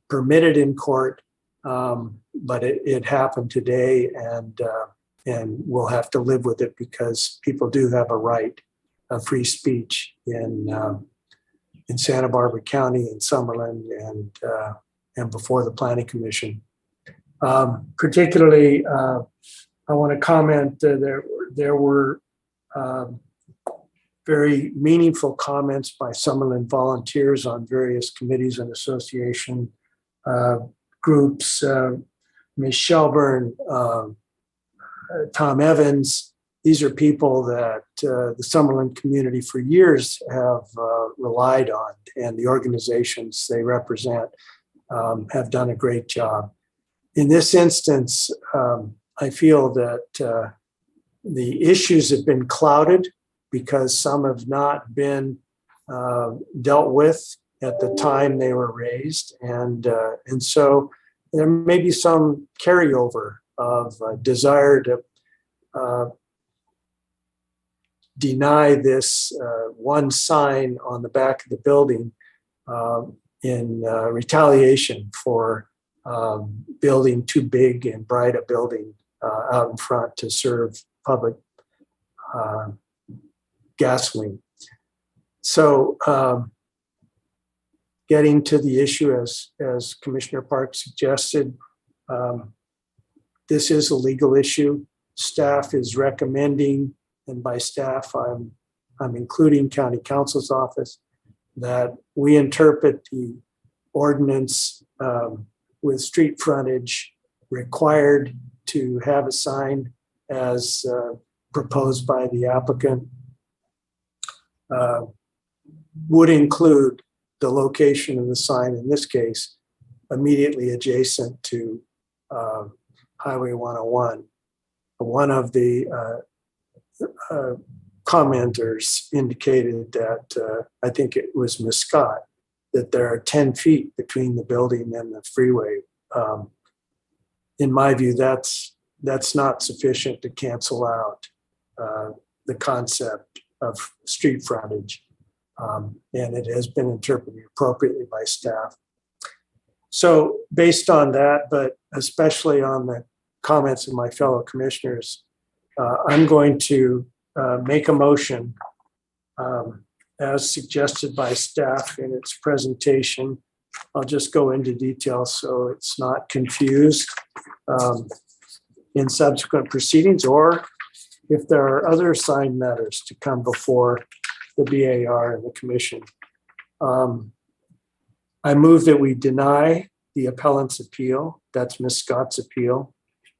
permitted in court, but it happened today, and we'll have to live with it because people do have a right of free speech in Santa Barbara County, in Summerlin, and before the Planning Commission. Particularly, I want to comment there were very meaningful comments by Summerlin volunteers on various committees and association groups. Ms. Shelburne, Tom Evans, these are people that the Summerlin community for years have relied on, and the organizations they represent have done a great job. In this instance, I feel that the issues have been clouded because some have not been dealt with at the time they were raised, and so there may be some carryover of desire to deny this one sign on the back of the building in retaliation for building too big and bright a building out in front to serve public gasoline. So getting to the issue as Commissioner Park suggested, this is a legal issue. Staff is recommending, and by staff I'm including County Counsel's office, that we interpret the ordinance with street frontage required to have a sign as proposed by the applicant would include the location of the sign, in this case, immediately adjacent to Highway 101. One of the commenters indicated that, I think it was Ms. Scott, that there are 10 feet between the building and the freeway. In my view, that's not sufficient to cancel out the concept of street frontage, and it has been interpreted appropriately by staff. So based on that, but especially on the comments of my fellow commissioners, I'm going to make a motion as suggested by staff in its presentation. I'll just go into detail so it's not confused in subsequent proceedings, or if there are other assigned matters to come before the BAR and the commission. I move that we deny the appellant's appeal. That's Ms. Scott's appeal.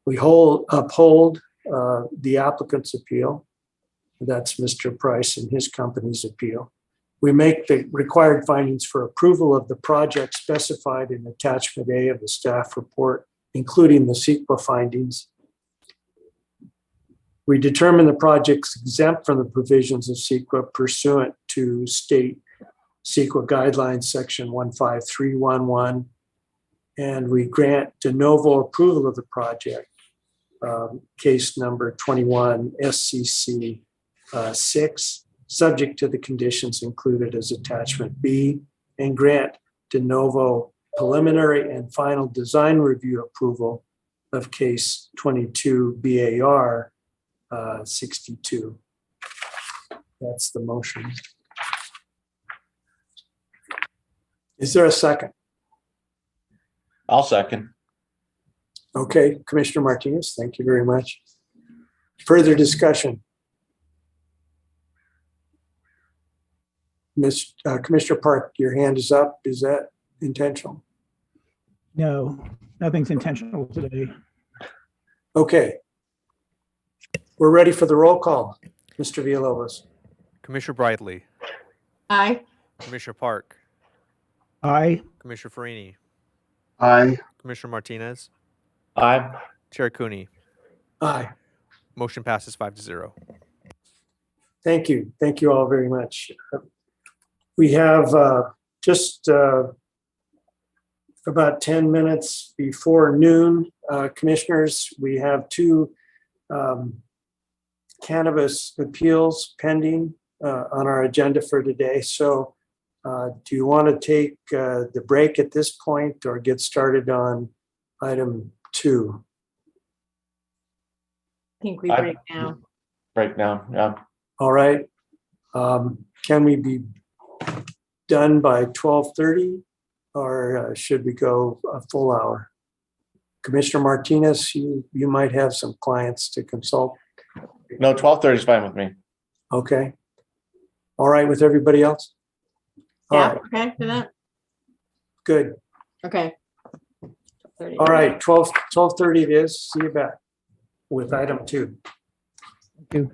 We uphold the applicant's appeal. That's Mr. Price and his company's appeal. We make the required findings for approval of the project specified in attachment A of the staff report, including the CEQA findings. We determine the project's exempt from the provisions of CEQA pursuant to state CEQA guidelines section 15311, and we grant de novo approval of the project, case number 21 SCC 6, subject to the conditions included as attachment B, and grant de novo preliminary and final design review approval of case 22 BAR 62. That's the motion. Is there a second? I'll second. Okay, Commissioner Martinez, thank you very much. Further discussion? Commissioner Park, your hand is up. Is that intentional? No, nothing's intentional today. Okay. We're ready for the roll call. Mr. Villalobos. Commissioner Brightly, Aye. Commissioner Park, Aye. Commissioner Farini, Aye. Commissioner Martinez, Aye. Chair Cooney. Aye. Motion passes 5-0. Thank you. Thank you all very much. We have just about 10 minutes before noon, commissioners. We have two cannabis appeals pending on our agenda for today. So do you want to take the break at this point or get started on item 2? I think we break now. Break now, yeah. All right. Can we be done by 12:30 or should we go a full hour? Commissioner Martinez, you might have some clients to consult. No, 12:30 is fine with me. Okay. All right with everybody else? All Yeah, right, okay for that. good. Okay. All right, 12:30 it is. See you back with item 2. Thank you.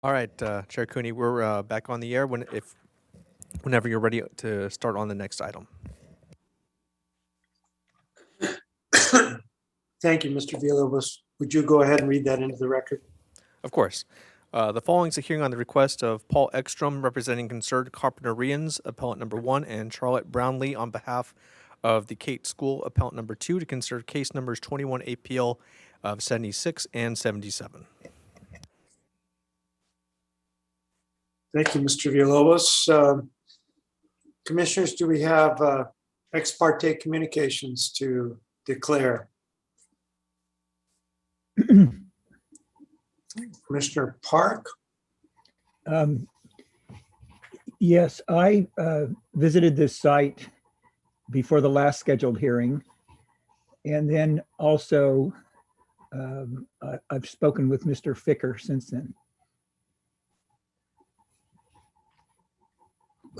All right, Chair Cooney, we're back on the air whenever you're ready to start on the next item. Thank you, Mr. Villalobos. Would you go ahead and read that into the record? Of course. The following is a hearing on the request of Paul Ekstrom, representing Concerned Carpinterians, appellant number 1, and Charlotte Brownlee on behalf of the Kate School, appellant number 2, to consider case numbers 21 APL of 76 and 77. Thank you, Mr. Villalobos. Commissioners, do we have ex parte communications to declare? Commissioner Park? Yes, I visited this site before the last scheduled hearing. And then also, I've spoken with Mr. Ficker since then.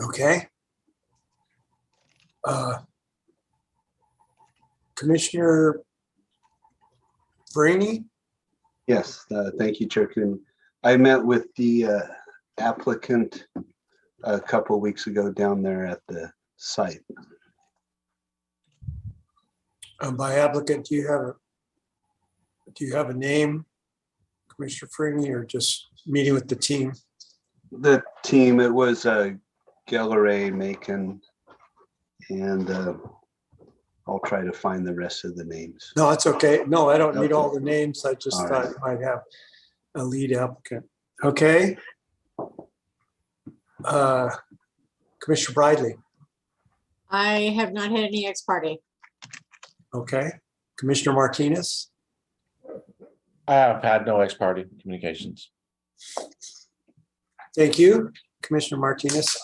Okay. Commissioner Brainy? Yes, thank you, Chair Cooney. I met with the applicant a couple of weeks ago down there at the site. By applicant, do you have a name, Commissioner Freeney, or just meeting with the team? The team, it was Gelleray Macon, and I'll try to find the rest of the names. No, it's okay. No, I don't need Okay. all the names. I just All thought right. I might have a lead applicant. Okay. Commissioner Bridley. I have not had any ex parte. Okay. Commissioner Martinez. I have had no ex parte communications. Thank you, Commissioner Martinez.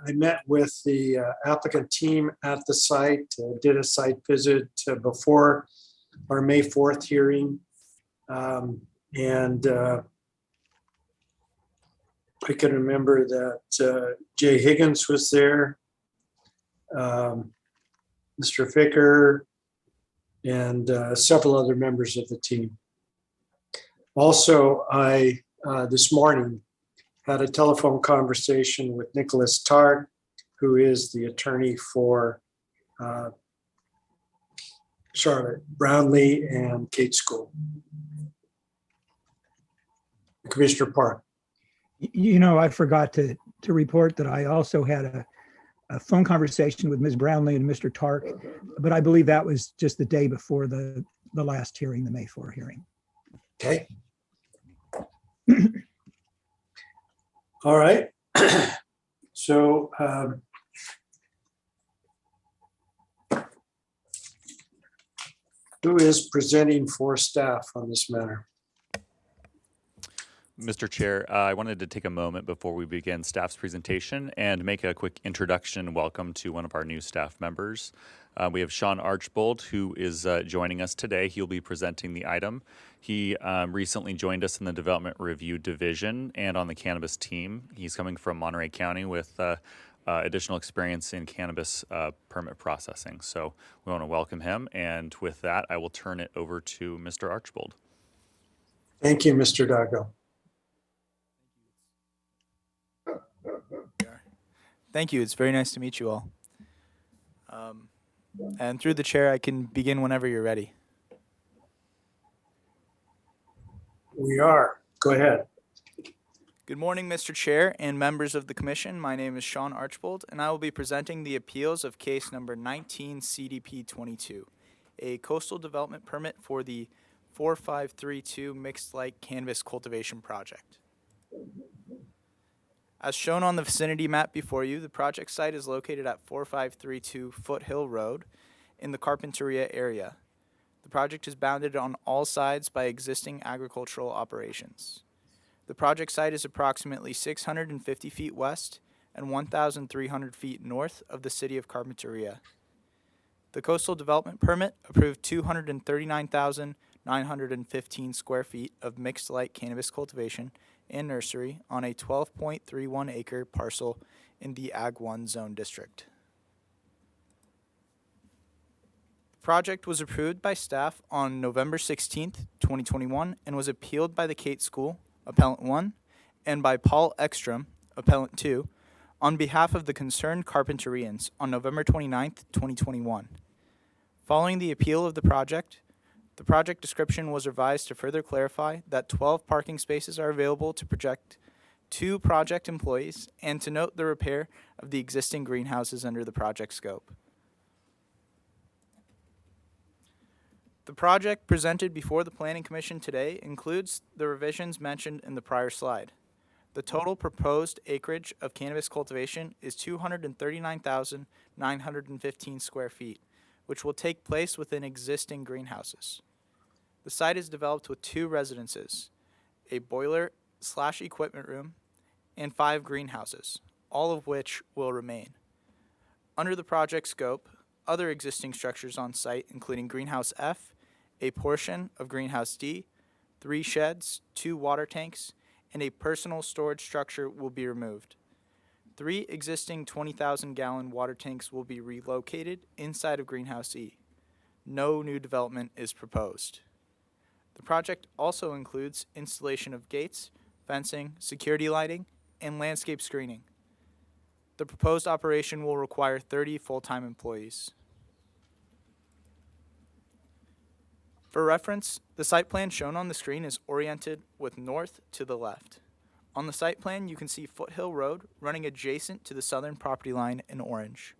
I met with the applicant team at the site, did a site visit before our May 4th hearing. I can remember that Jay Higgins was there, Mr. Ficker, and several other members of the team. Also, I this morning had a telephone conversation with Nicholas Tart, who is the attorney for Charlotte Brownlee and Kate School. Commissioner Park. You know, I forgot to report that I also had a phone conversation with Ms. Brownlee and Mr. Tark, but I believe that was just the day before the last hearing, the May 4 hearing. Okay. All right. So who is presenting for staff on this matter? Mr. Chair, I wanted to take a moment before we begin staff's presentation and make a quick introduction and welcome to one of our new staff members. We have Sean Archbold, who is joining us today. He'll be presenting the item. He recently joined us in the Development Review Division and on the Cannabis team. He's coming from Monterey County with additional experience in cannabis permit processing. So we want to welcome him. And with that, I will turn it over to Mr. Archbold. Thank you, Mr. Dago. Thank you. It's very nice to meet you all. And through the chair, I can begin whenever you're ready. We are. Go ahead. Good morning, Mr. Chair and members of the Commission. My name is Sean Archbold, and I will be presenting the appeals of case number 19 CDP 22, a coastal development permit for the 4532 Mixed Light Cannabis Cultivation Project. As shown on the vicinity map before you, the project site is located at 4532 Foothill Road in the Carpinteria area. The project is bounded on all sides by existing agricultural operations. The project site is approximately 650 feet west and 1,300 feet north of the city of Carpinteria. The coastal development permit approved 239,915 square feet of mixed light cannabis cultivation and nursery on a 12.31 acre parcel in the Ag 1 zone district. The project was approved by staff on November 16th, 2021, and was appealed by the Kate School, Appellant 1, and by Paul Ekstrom, Appellant 2, on behalf of the concerned Carpinterians on November 29th, 2021. Following the appeal of the project description was revised to further clarify that 12 parking spaces are available to project 2 project employees and to note the repair of the existing greenhouses under the project scope. The project presented before the Planning Commission today includes the revisions mentioned in the prior slide. The total proposed acreage of cannabis cultivation is 239,915 square feet, which will take place within existing greenhouses. The site is developed with 2 residences, a boiler/equipment room, and 5 greenhouses, all of which will remain. Under the project scope, other existing structures on site, including Greenhouse F, a portion of Greenhouse D, 3 sheds, 2 water tanks, and a personal storage structure will be removed. 3 existing 20,000-gallon water tanks will be relocated inside of Greenhouse E. No new development is proposed. The project also includes installation of gates, fencing, security lighting, and landscape screening. The proposed operation will require 30 full-time employees. For reference, the site plan shown on the screen is oriented with north to the left. On the site plan, you can see Foothill Road running adjacent to the southern property line in orange.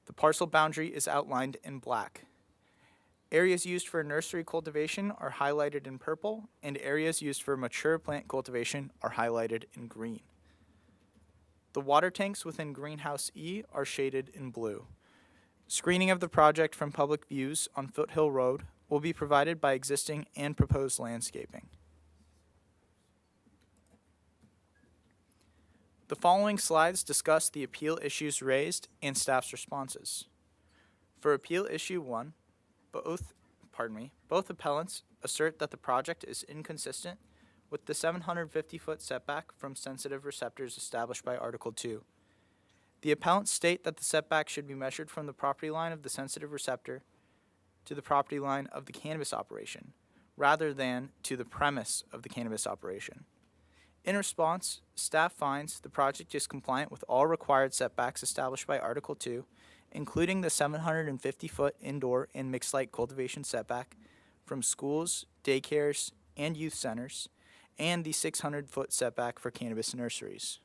The parcel boundary is outlined in black. Areas used for nursery cultivation are highlighted in purple, and areas used for mature plant cultivation are highlighted in green. The water tanks within Greenhouse E are shaded in blue. Screening of the project from public views on Foothill Road will be provided by existing and proposed landscaping. The following slides discuss the appeal issues raised and staff's responses. For Appeal Issue 1, both appellants assert that the project is inconsistent with the 750-foot setback from sensitive receptors established by Article 2. The appellants state that the setback should be measured from the property line of the sensitive receptor to the property line of the cannabis operation, rather than to the premise of the cannabis operation. In response, staff finds the project is compliant with all required setbacks established by Article 2, including the 750-foot indoor and mixed-light cultivation setback from schools, daycares, and youth centers, and the 600-foot setback for cannabis nurseries.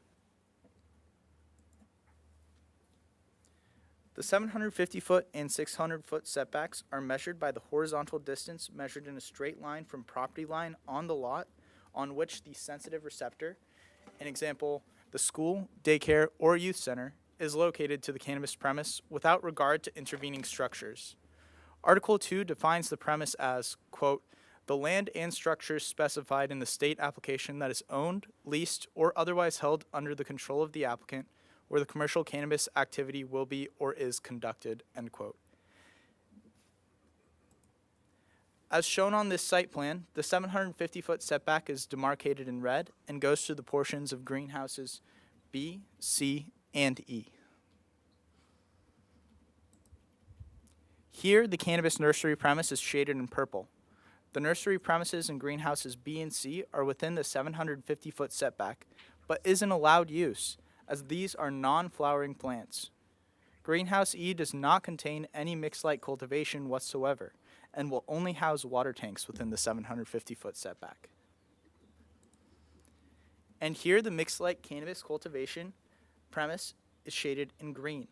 The 750-foot and 600-foot setbacks are measured by the horizontal distance measured in a straight line from property line on the lot on which the sensitive receptor, an example, the school, daycare, or youth center, is located to the cannabis premise without regard to intervening structures. Article 2 defines the premise as, quote, the land and structures specified in the state application that is owned, leased, or otherwise held under the control of the applicant where the commercial cannabis activity will be or is conducted, end quote. As shown on this site plan, the 750-foot setback is demarcated in red and goes to the portions of greenhouses B, C, and E. Here, the cannabis nursery premise is shaded in purple. The nursery premises in greenhouses B and C are within the 750-foot setback, but isn't allowed use, as these are non-flowering plants. Greenhouse E does not contain any mixed-light cultivation whatsoever, and will only house water tanks within the 750-foot setback. And here the mixed-light cannabis cultivation premise is shaded in green.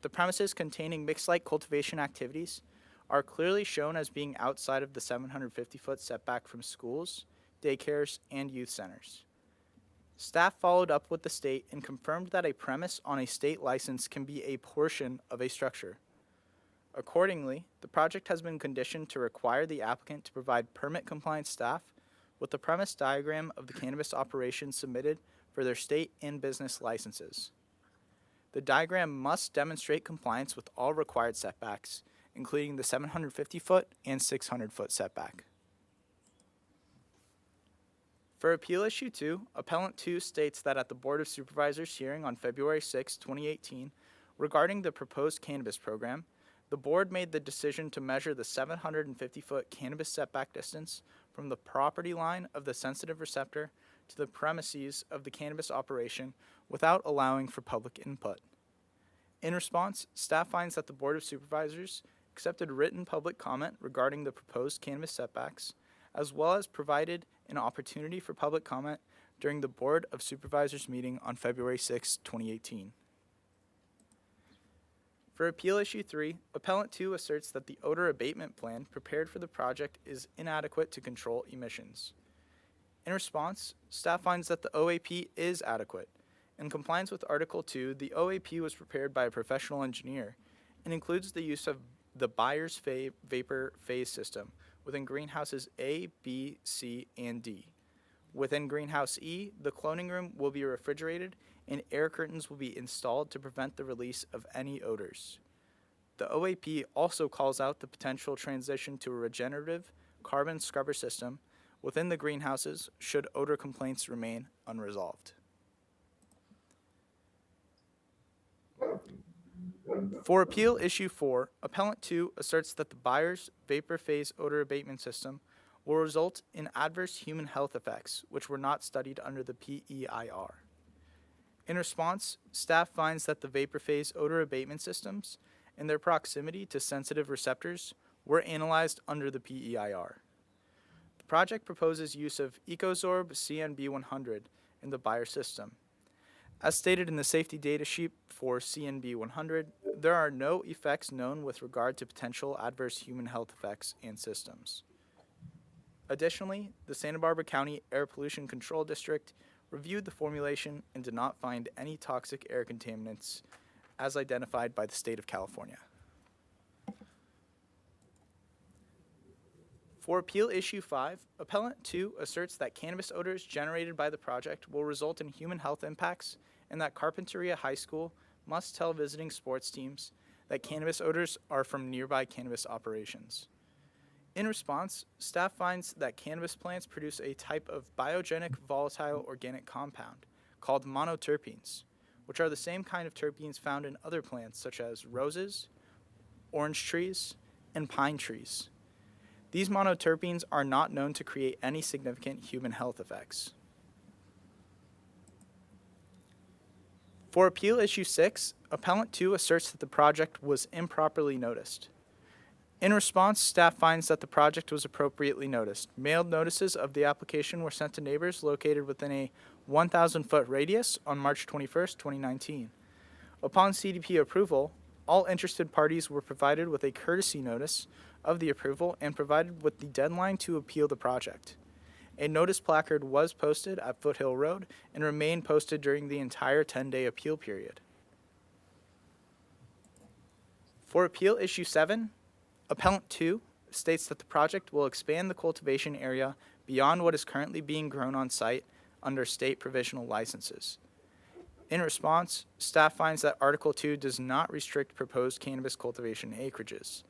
The premises containing mixed-light cultivation activities are clearly shown as being outside of the 750-foot setback from schools, daycares, and youth centers. Staff followed up with the state and confirmed that a premise on a state license can be a portion of a structure. Accordingly, the project has been conditioned to require the applicant to provide permit-compliant staff with the premise diagram of the cannabis operation submitted for their state and business licenses. The diagram must demonstrate compliance with all required setbacks, including the 750-foot and 600-foot setback. For Appeal Issue 2, Appellant 2 states that at the Board of Supervisors hearing on February 6, 2018, regarding the proposed cannabis program, the board made the decision to measure the 750-foot cannabis setback distance from the property line of the sensitive receptor to the premises of the cannabis operation without allowing for public input. In response, staff finds that the Board of Supervisors accepted written public comment regarding the proposed cannabis setbacks, as well as provided an opportunity for public comment during the Board of Supervisors meeting on February 6, 2018. For Appeal Issue 3, Appellant 2 asserts that the odor abatement plan prepared for the project is inadequate to control emissions. In response, staff finds that the OAP is adequate. In compliance with Article 2, the OAP was prepared by a professional engineer and includes the use of the Byers vapor phase system within greenhouses A, B, C, and D. Within greenhouse E, the cloning room will be refrigerated and air curtains will be installed to prevent the release of any odors. The OAP also calls out the potential transition to a regenerative carbon scrubber system within the greenhouses should odor complaints remain unresolved. For Appeal Issue 4, Appellant 2 asserts that the Byers vapor phase odor abatement system will result in adverse human health effects, which were not studied under the PEIR. In response, staff finds that the vapor phase odor abatement systems and their proximity to sensitive receptors were analyzed under the PEIR. The project proposes use of EcoZorb CNB100 in the Byers system. As stated in the safety data sheet for CNB100, there are no effects known with regard to potential adverse human health effects and systems. Additionally, the Santa Barbara County Air Pollution Control District reviewed the formulation and did not find any toxic air contaminants as identified by the state of California. For Appeal Issue 5, Appellant 2 asserts that cannabis odors generated by the project will result in human health impacts and that Carpinteria High School must tell visiting sports teams that cannabis odors are from nearby cannabis operations. In response, staff finds that cannabis plants produce a type of biogenic volatile organic compound called monoterpenes, which are the same kind of terpenes found in other plants such as roses, orange trees, and pine trees. These monoterpenes are not known to create any significant human health effects. For Appeal Issue 6, Appellant 2 asserts that the project was improperly noticed. In response, staff finds that the project was appropriately noticed. Mailed notices of the application were sent to neighbors located within a 1,000-foot radius on March 21, 2019. Upon CDP approval, all interested parties were provided with a courtesy notice of the approval and provided with the deadline to appeal the project. A notice placard was posted at Foothill Road and remained posted during the entire 10-day appeal period. For Appeal Issue 7, Appellant 2 states that the project will expand the cultivation area beyond what is currently being grown on site under state provisional licenses. In response, staff finds that Article 2 does not restrict proposed cannabis cultivation acreages.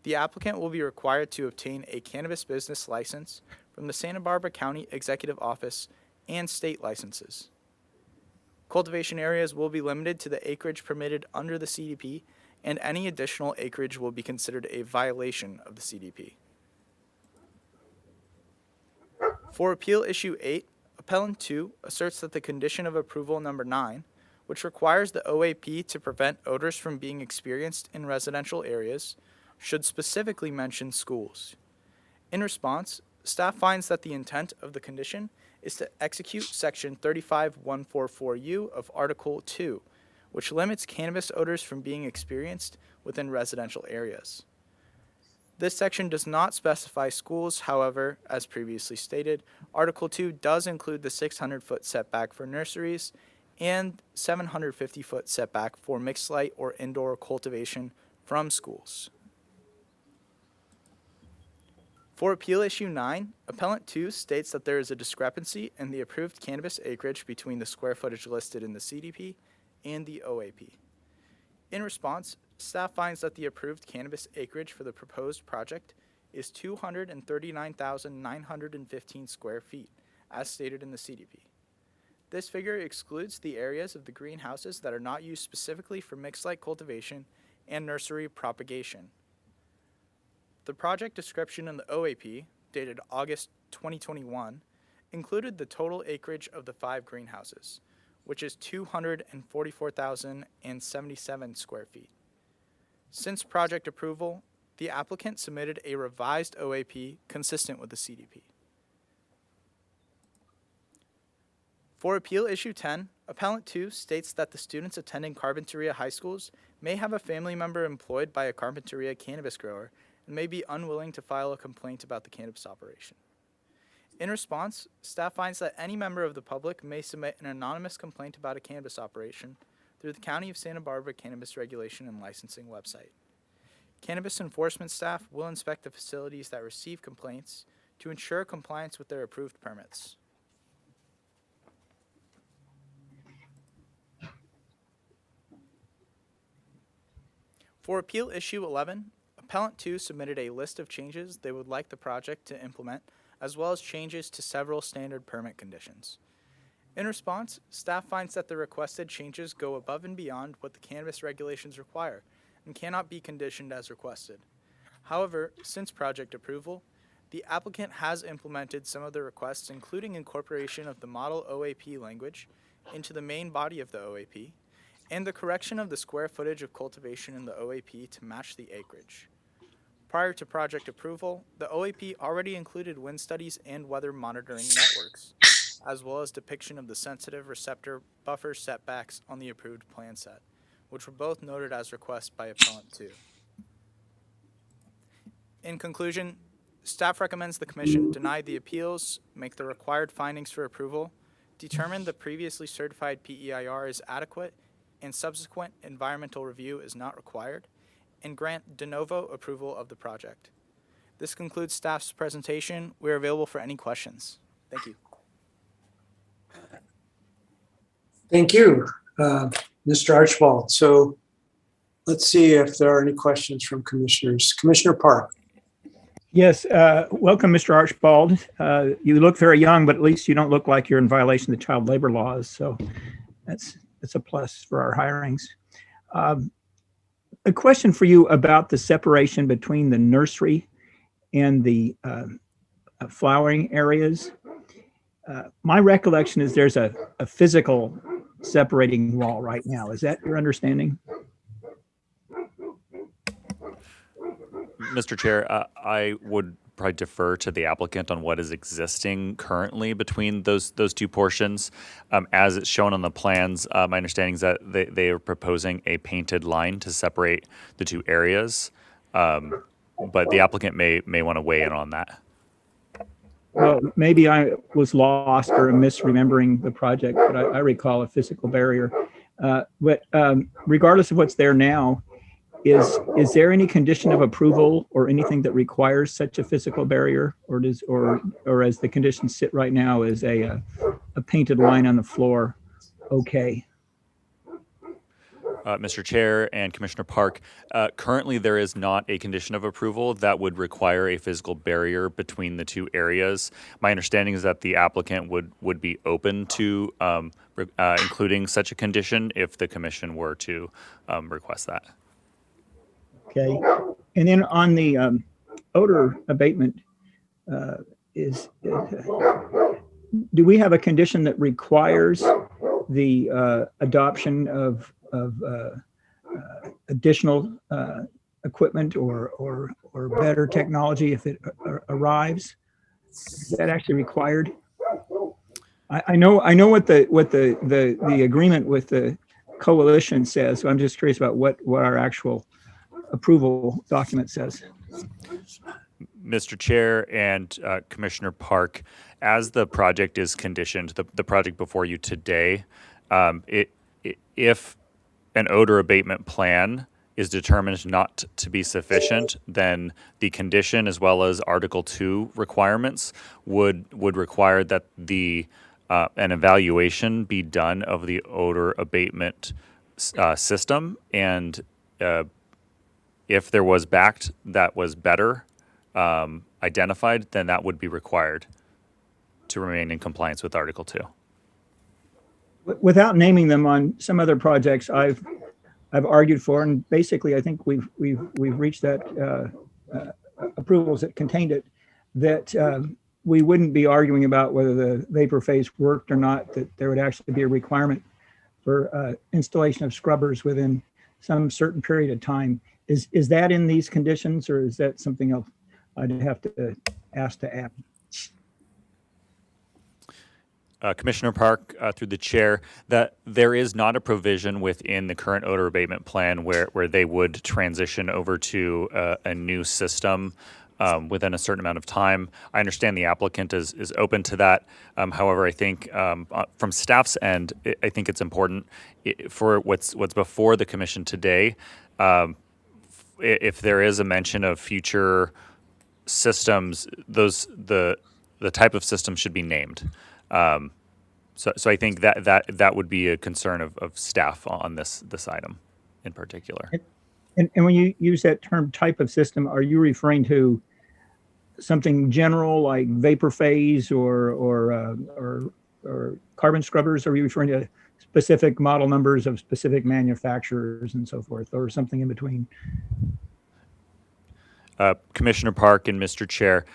The applicant will be required to obtain a cannabis business license from the Santa Barbara County Executive Office and state licenses. Cultivation areas will be limited to the acreage permitted under the CDP, and any additional acreage will be considered a violation of the CDP. For Appeal Issue 8, Appellant 2 asserts that the condition of approval number 9, which requires the OAP to prevent odors from being experienced in residential areas, should specifically mention schools. In response, staff finds that the intent of the condition is to execute Section 35144U of Article 2, which limits cannabis odors from being experienced within residential areas. This section does not specify schools, however, as previously stated, Article 2 does include the 600-foot setback for nurseries and 750-foot setback for mixed light or indoor cultivation from schools. For Appeal Issue 9, Appellant 2 states that there is a discrepancy in the approved cannabis acreage between the square footage listed in the CDP and the OAP. In response, staff finds that the approved cannabis acreage for the proposed project is 239,915 square feet, as stated in the CDP. This figure excludes the areas of the greenhouses that are not used specifically for mixed light cultivation and nursery propagation. The project description in the OAP, dated August 2021, included the total acreage of the 5 greenhouses, which is 244,077 square feet. Since project approval, the applicant submitted a revised OAP consistent with the CDP. For Appeal Issue 10, Appellant 2 states that the students attending Carpinteria high schools may have a family member employed by a Carpinteria cannabis grower and may be unwilling to file a complaint about the cannabis operation. In response, staff finds that any member of the public may submit an anonymous complaint about a cannabis operation through the County of Santa Barbara Cannabis Regulation and Licensing website. Cannabis enforcement staff will inspect the facilities that receive complaints to ensure compliance with their approved permits. For Appeal Issue 11, Appellant 2 submitted a list of changes they would like the project to implement, as well as changes to several standard permit conditions. In response, staff finds that the requested changes go above and beyond what the cannabis regulations require and cannot be conditioned as requested. However, since project approval, the applicant has implemented some of the requests, including incorporation of the model OAP language into the main body of the OAP, and the correction of the square footage of cultivation in the OAP to match the acreage. Prior to project approval, the OAP already included wind studies and weather monitoring networks, as well as depiction of the sensitive receptor buffer setbacks on the approved plan set, which were both noted as requests by Appellant 2. In conclusion, staff recommends the Commission deny the appeals, make the required findings for approval, determine the previously certified PEIR is adequate, and subsequent environmental review is not required, and grant de novo approval of the project. This concludes staff's presentation. We are available for any questions. Thank you. Thank you, Mr. Archibald. So let's see if there are any questions from commissioners. Commissioner Park. Yes, welcome, Mr. Archibald. You look very young, but at least you don't look like you're in violation of the child labor laws. So that's a plus for our hirings. A question for you about the separation between the nursery and the flowering areas. My recollection is there's a physical separating wall right now. Is that your understanding? Mr. Chair, I would probably defer to the applicant on what is existing currently between those two portions. As it's shown on the plans, my understanding is that they are proposing a painted line to separate the two areas, but the applicant may want to weigh in on that. Well, maybe I was lost or misremembering the project, but I recall a physical barrier. But regardless of what's there now, is there any condition of approval or anything that requires such a physical barrier, or as the conditions sit right now, is a painted line on the floor okay? Mr. Chair and Commissioner Park, currently there is not a condition of approval that would require a physical barrier between the two areas. My understanding is that the applicant would be open to including such a condition if the commission were to request that. Okay, and then on the odor abatement, do we have a condition that requires the adoption of additional equipment or better technology if it arrives? Is that actually required? I know what the agreement with the coalition says, so I'm just curious about what our actual approval document says. Mr. Chair and Commissioner Park, as the project is conditioned, the project before you today, if an odor abatement plan is determined not to be sufficient, then the condition as well as Article 2 requirements would require that an evaluation be done of the odor abatement system, and if there was backed that was better identified, then that would be required to remain in compliance with Article 2. Without naming them, on some other projects, I've I've argued for, and basically I think we've reached that approvals that contained it, that we wouldn't be arguing about whether the vapor phase worked or not, that there would actually be a requirement for installation of scrubbers within some certain period of time. Is that in these conditions, or is that something else I'd have to ask to add? Commissioner Park, through the chair, that there is not a provision within the current odor abatement plan where they would transition over to a new system within a certain amount of time. I understand the applicant is open to that. However, I think from staff's end, I think it's important for what's before the commission today. If there is a mention of future systems, the type of system should be named. So I think that would be a concern of staff on this item in particular. And when you use that term type of system, are you referring to something general like vapor phase or carbon scrubbers? Or are you referring to specific model numbers of specific manufacturers and so forth, or something in between? Commissioner Park and Mr. Chair,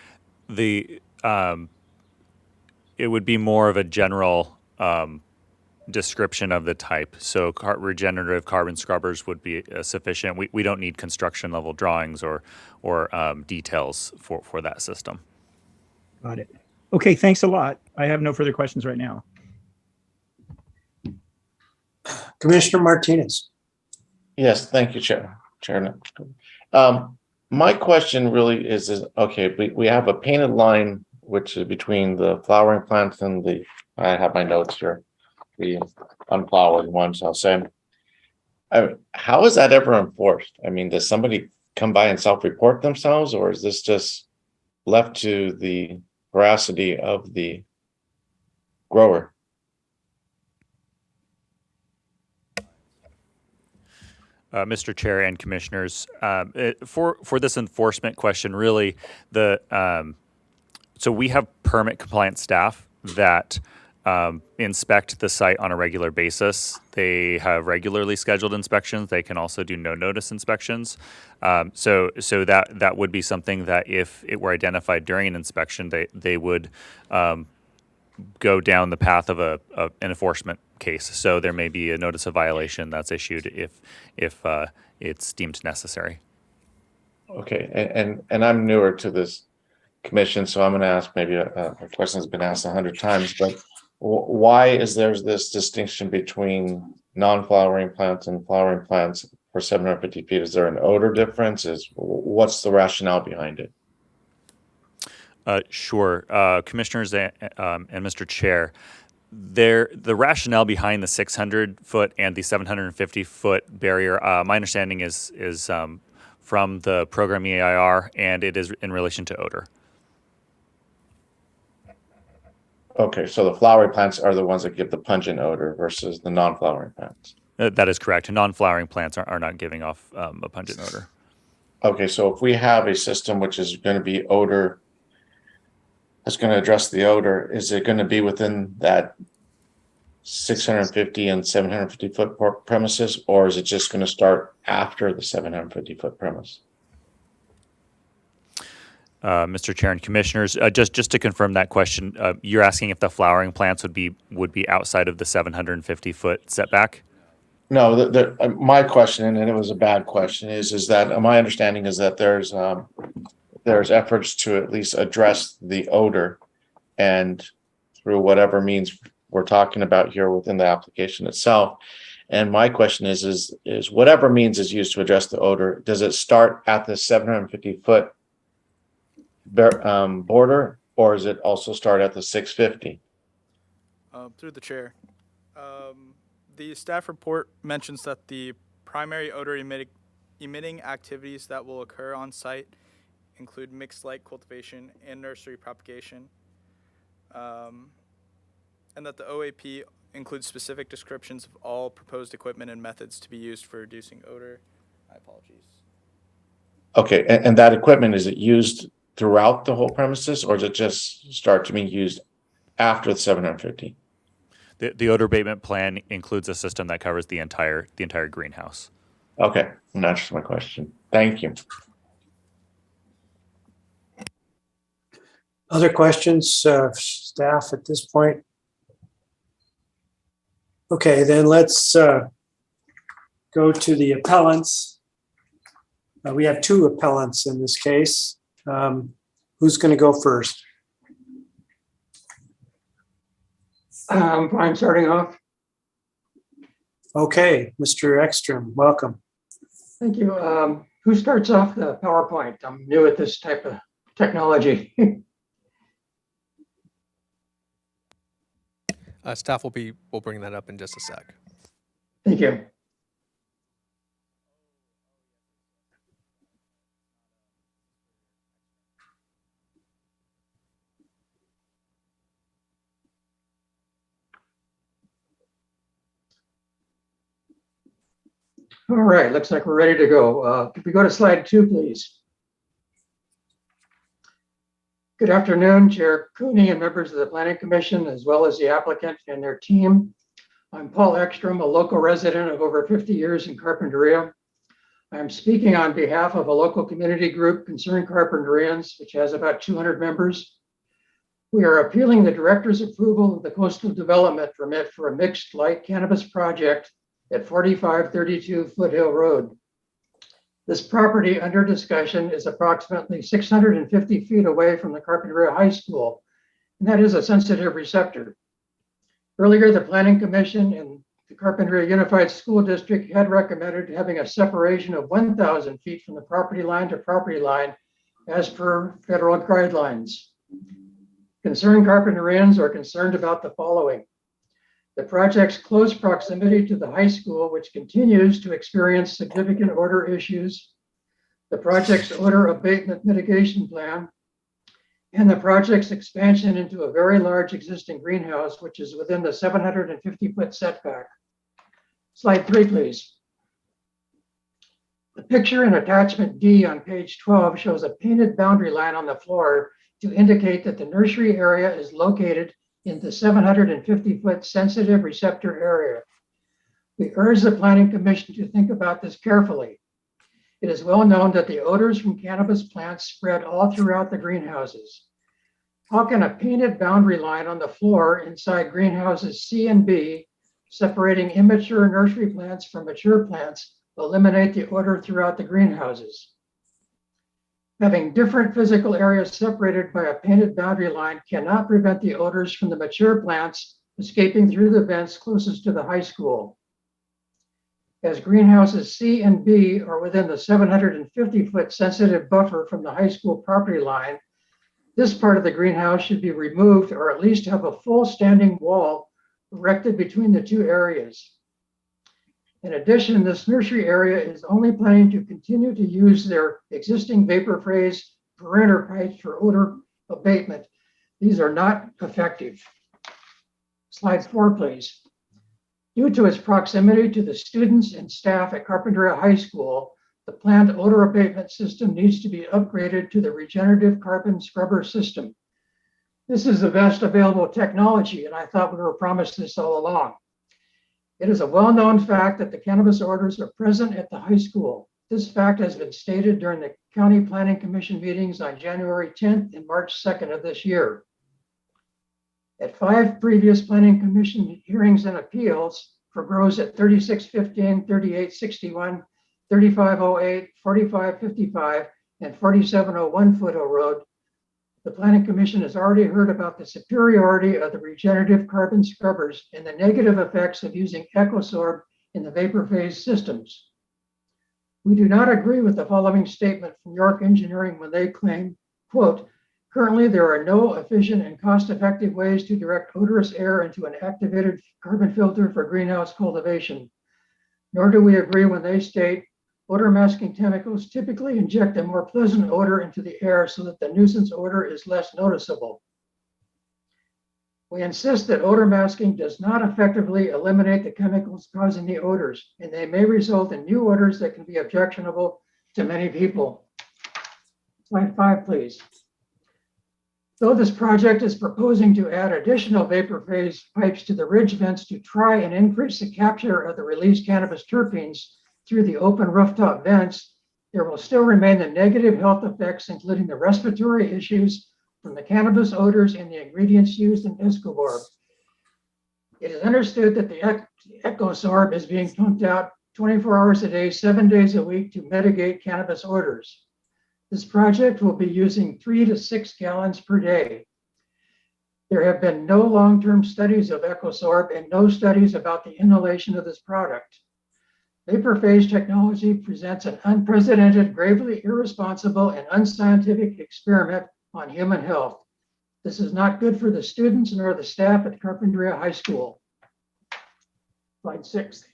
it would be more of a general description of the type. So regenerative carbon scrubbers would be sufficient. We don't need construction level drawings or details for that system. Got it. Okay, thanks a lot. I have no further questions right now. Commissioner Martinez. Yes, thank you, Chairman. My question really is okay, we have a painted line which is between the flowering plants and I have my notes here, the unflowered ones, I'll say. How is that ever enforced? I mean, does somebody come by and self-report themselves, or is this just left to the veracity of the grower? Mr. Chair and Commissioners, for this enforcement question, really, so we have permit compliant staff that inspect the site on a regular basis. They have regularly scheduled inspections. They can also do no notice inspections. So that would be something that if it were identified during an inspection, they would go down the path of an enforcement case. So there may be a notice of violation that's issued if it's deemed necessary. Okay, and I'm newer to this commission, so I'm going to ask maybe a question that's been asked 100 times, but why is there this distinction between non-flowering plants and flowering plants for 750 feet? Is there an odor difference? What's the rationale behind it? Sure, Commissioners and Mr. Chair, the rationale behind the 600-foot and the 750-foot barrier, my understanding is from the program EIR, and it is in relation to odor. Okay, so the flowering plants are the ones that give the pungent odor versus the non-flowering plants. That is correct. Non-flowering plants are not giving off a pungent odor. Okay, so if we have a system which is going to be odor, that's going to address the odor, is it going to be within that 650 and 750 foot premises, or is it just going to start after the 750 foot premise? Mr. Chair and Commissioners, just to confirm that question, you're asking if the flowering plants would be outside of the 750 foot setback? No, my question, and it was a bad question, is that my understanding is that there's efforts to at least address the odor, and through whatever means we're talking about here within the application itself. And my question is whatever means is used to address the odor, does it start at the 750 foot border, or does it also start at the 650? Through the chair, the staff report mentions that the primary odor emitting activities that will occur on site include mixed light cultivation and nursery propagation, and that the OAP includes specific descriptions of all proposed equipment and methods to be used for reducing odor. My apologies. Okay, and that equipment, is it used throughout the whole premises, or does it just start to be used after the 750? The odor abatement plan includes a system that covers the entire greenhouse. Okay, and that's my question. Thank you. Other questions, staff at this point? Okay, then let's go to the appellants. We have two appellants in this case. Who's going to go first? I'm starting off. Okay, Mr. Ekstrom, welcome. Thank you. Who starts off the PowerPoint? I'm new at this type of technology. Staff will bring that up in just a sec. Thank you. All right, looks like we're ready to go. Could we go to slide 2, please? Good afternoon, Chair Cooney and members of the Planning Commission, as well as the applicant and their team. I'm Paul Ekstrom, a local resident of over 50 years in Carpinteria. I'm speaking on behalf of a local community group, Concerned Carpinterians, which has about 200 members. We are appealing the director's approval of the coastal development permit for a mixed light cannabis project at 4532 Foothill Road. This property under discussion is approximately 650 feet away from the Carpinteria High School, and that is a sensitive receptor. Earlier, the Planning Commission and the Carpinteria Unified School District had recommended having a separation of 1,000 feet from the property line to property line as per federal guidelines. Concerned Carpinterians are concerned about the following. The project's close proximity to the high school, which continues to experience significant odor issues, the project's odor abatement mitigation plan, and the project's expansion into a very large existing greenhouse, which is within the 750-foot setback. Slide 3, please. The picture in attachment D on page 12 shows a painted boundary line on the floor to indicate that the nursery area is located in the 750-foot sensitive receptor area. We urge the Planning Commission to think about this carefully. It is well known that the odors from cannabis plants spread all throughout the greenhouses. How can a painted boundary line on the floor inside greenhouses C and B, separating immature nursery plants from mature plants, eliminate the odor throughout the greenhouses? Having different physical areas separated by a painted boundary line cannot prevent the odors from the mature plants escaping through the vents closest to the high school. As greenhouses C and B are within the 750-foot sensitive buffer from the high school property line, this part of the greenhouse should be removed or at least have a full standing wall erected between the two areas. In addition, this nursery area is only planning to continue to use their existing vapor phase perimeter pipes for odor abatement. These are not effective. Slide 4, please. Due to its proximity to the students and staff at Carpinteria High School, the planned odor abatement system needs to be upgraded to the regenerative carbon scrubber system. This is the best available technology, and I thought we were promised this all along. It is a well-known fact that the cannabis odors are present at the high school. This fact has been stated during the County Planning Commission meetings on January 10th and March 2nd of this year. At 5 previous Planning Commission hearings and appeals for grows at 3615, 3861, 3508, 4555, and 4701 Foothill Road, the Planning Commission has already heard about the superiority of the regenerative carbon scrubbers and the negative effects of using EcoSorb in the vapor phase systems. We do not agree with the following statement from York Engineering when they claim, quote, currently there are no efficient and cost-effective ways to direct odorous air into an activated carbon filter for greenhouse cultivation. Nor do we agree when they state, odor masking chemicals typically inject a more pleasant odor into the air so that the nuisance odor is less noticeable. We insist that odor masking does not effectively eliminate the chemicals causing the odors, and they may result in new odors that can be objectionable to many people. Slide 5, please. Though this project is proposing to add additional vapor phase pipes to the ridge vents to try and increase the capture of the released cannabis terpenes, through the open rooftop vents, there will still remain the negative health effects, including the respiratory issues from the cannabis odors and the ingredients used in Escobar. It is understood that the EcoSorb is being pumped out 24 hours a day, 7 days a week to mitigate cannabis odors. This project will be using 3 to 6 gallons per day. There have been no long-term studies of EcoSorb and no studies about the inhalation of this product. Vapor phase technology presents an unprecedented, gravely irresponsible, and unscientific experiment on human health. This is not good for the students nor the staff at Carpinteria High School. Slide 6.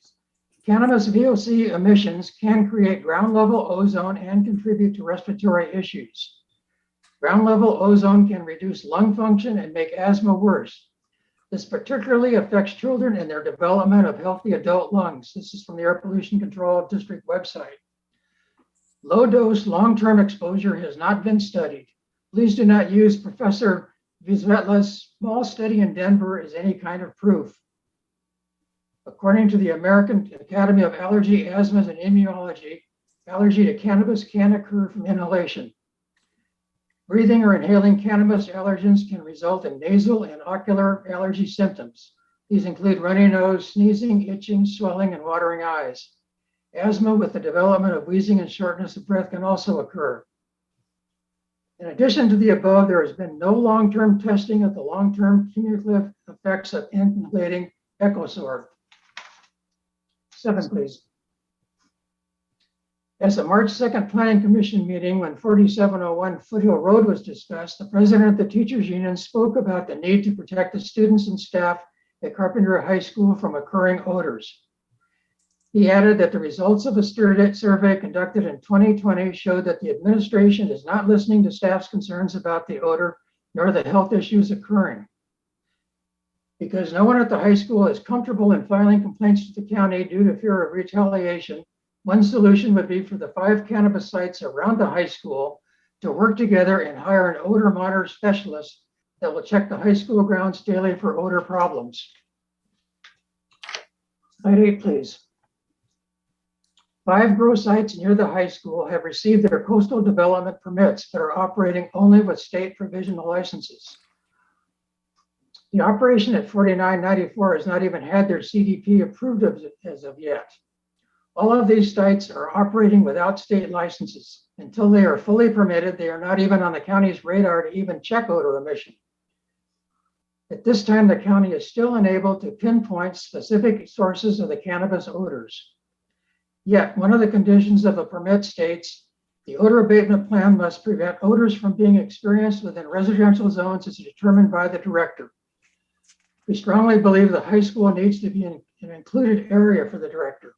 Cannabis VOC emissions can create ground level ozone and contribute to respiratory issues. Ground level ozone can reduce lung function and make asthma worse. This particularly affects children and their development of healthy adult lungs. This is from the Air Pollution Control District website. Low dose long-term exposure has not been studied. Please do not use Professor Vizvetla's small study in Denver as any kind of proof. According to the American Academy of Allergy, Asthma, and Immunology, allergy to cannabis can occur from inhalation. Breathing or inhaling cannabis allergens can result in nasal and ocular allergy symptoms. These include runny nose, sneezing, itching, swelling, and watering eyes. Asthma with the development of wheezing and shortness of breath can also occur. In addition to the above, there has been no long-term testing of the long-term cumulative effects of inhalating EcoSorb. 7, please. At the March 2nd Planning Commission meeting, when 4701 Foothill Road was discussed, the president of the Teachers Union spoke about the need to protect the students and staff at Carpinteria High School from occurring odors. He added that the results of a survey conducted in 2020 showed that the administration is not listening to staff's concerns about the odor nor the health issues occurring. Because no one at the high school is comfortable in filing complaints to the county due to fear of retaliation, one solution would be for the 5 cannabis sites around the high school to work together and hire an odor monitor specialist that will check the high school grounds daily for odor problems. Slide 8, please. 5 grow sites near the high school have received their coastal development permits but are operating only with state provisional licenses. The operation at 4994 has not even had their CDP approved as of yet. All of these sites are operating without state licenses. Until they are fully permitted, they are not even on the county's radar to even check odor emission. At this time, the county is still unable to pinpoint specific sources of the cannabis odors. Yet, one of the conditions of a permit states, the odor abatement plan must prevent odors from being experienced within residential zones as determined by the director. We strongly believe the high school needs to be an included area for the director.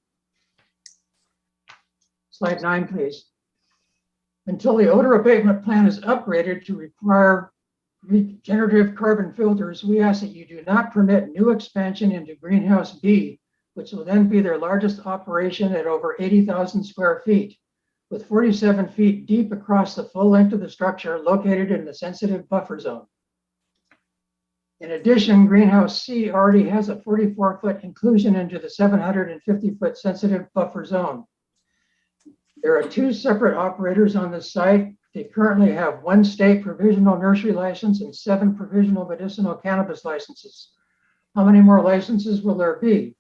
Slide 9, please. Until the odor abatement plan is upgraded to require regenerative carbon filters, we ask that you do not permit new expansion into Greenhouse B, which will then be their largest operation at over 80,000 square feet, with 47 feet deep across the full length of the structure located in the sensitive buffer zone. In addition, Greenhouse C already has a 44-foot inclusion into the 750-foot sensitive buffer zone. There are 2 separate operators on this site. They currently have 1 state provisional nursery license and 7 provisional medicinal cannabis licenses. How many more licenses will there be?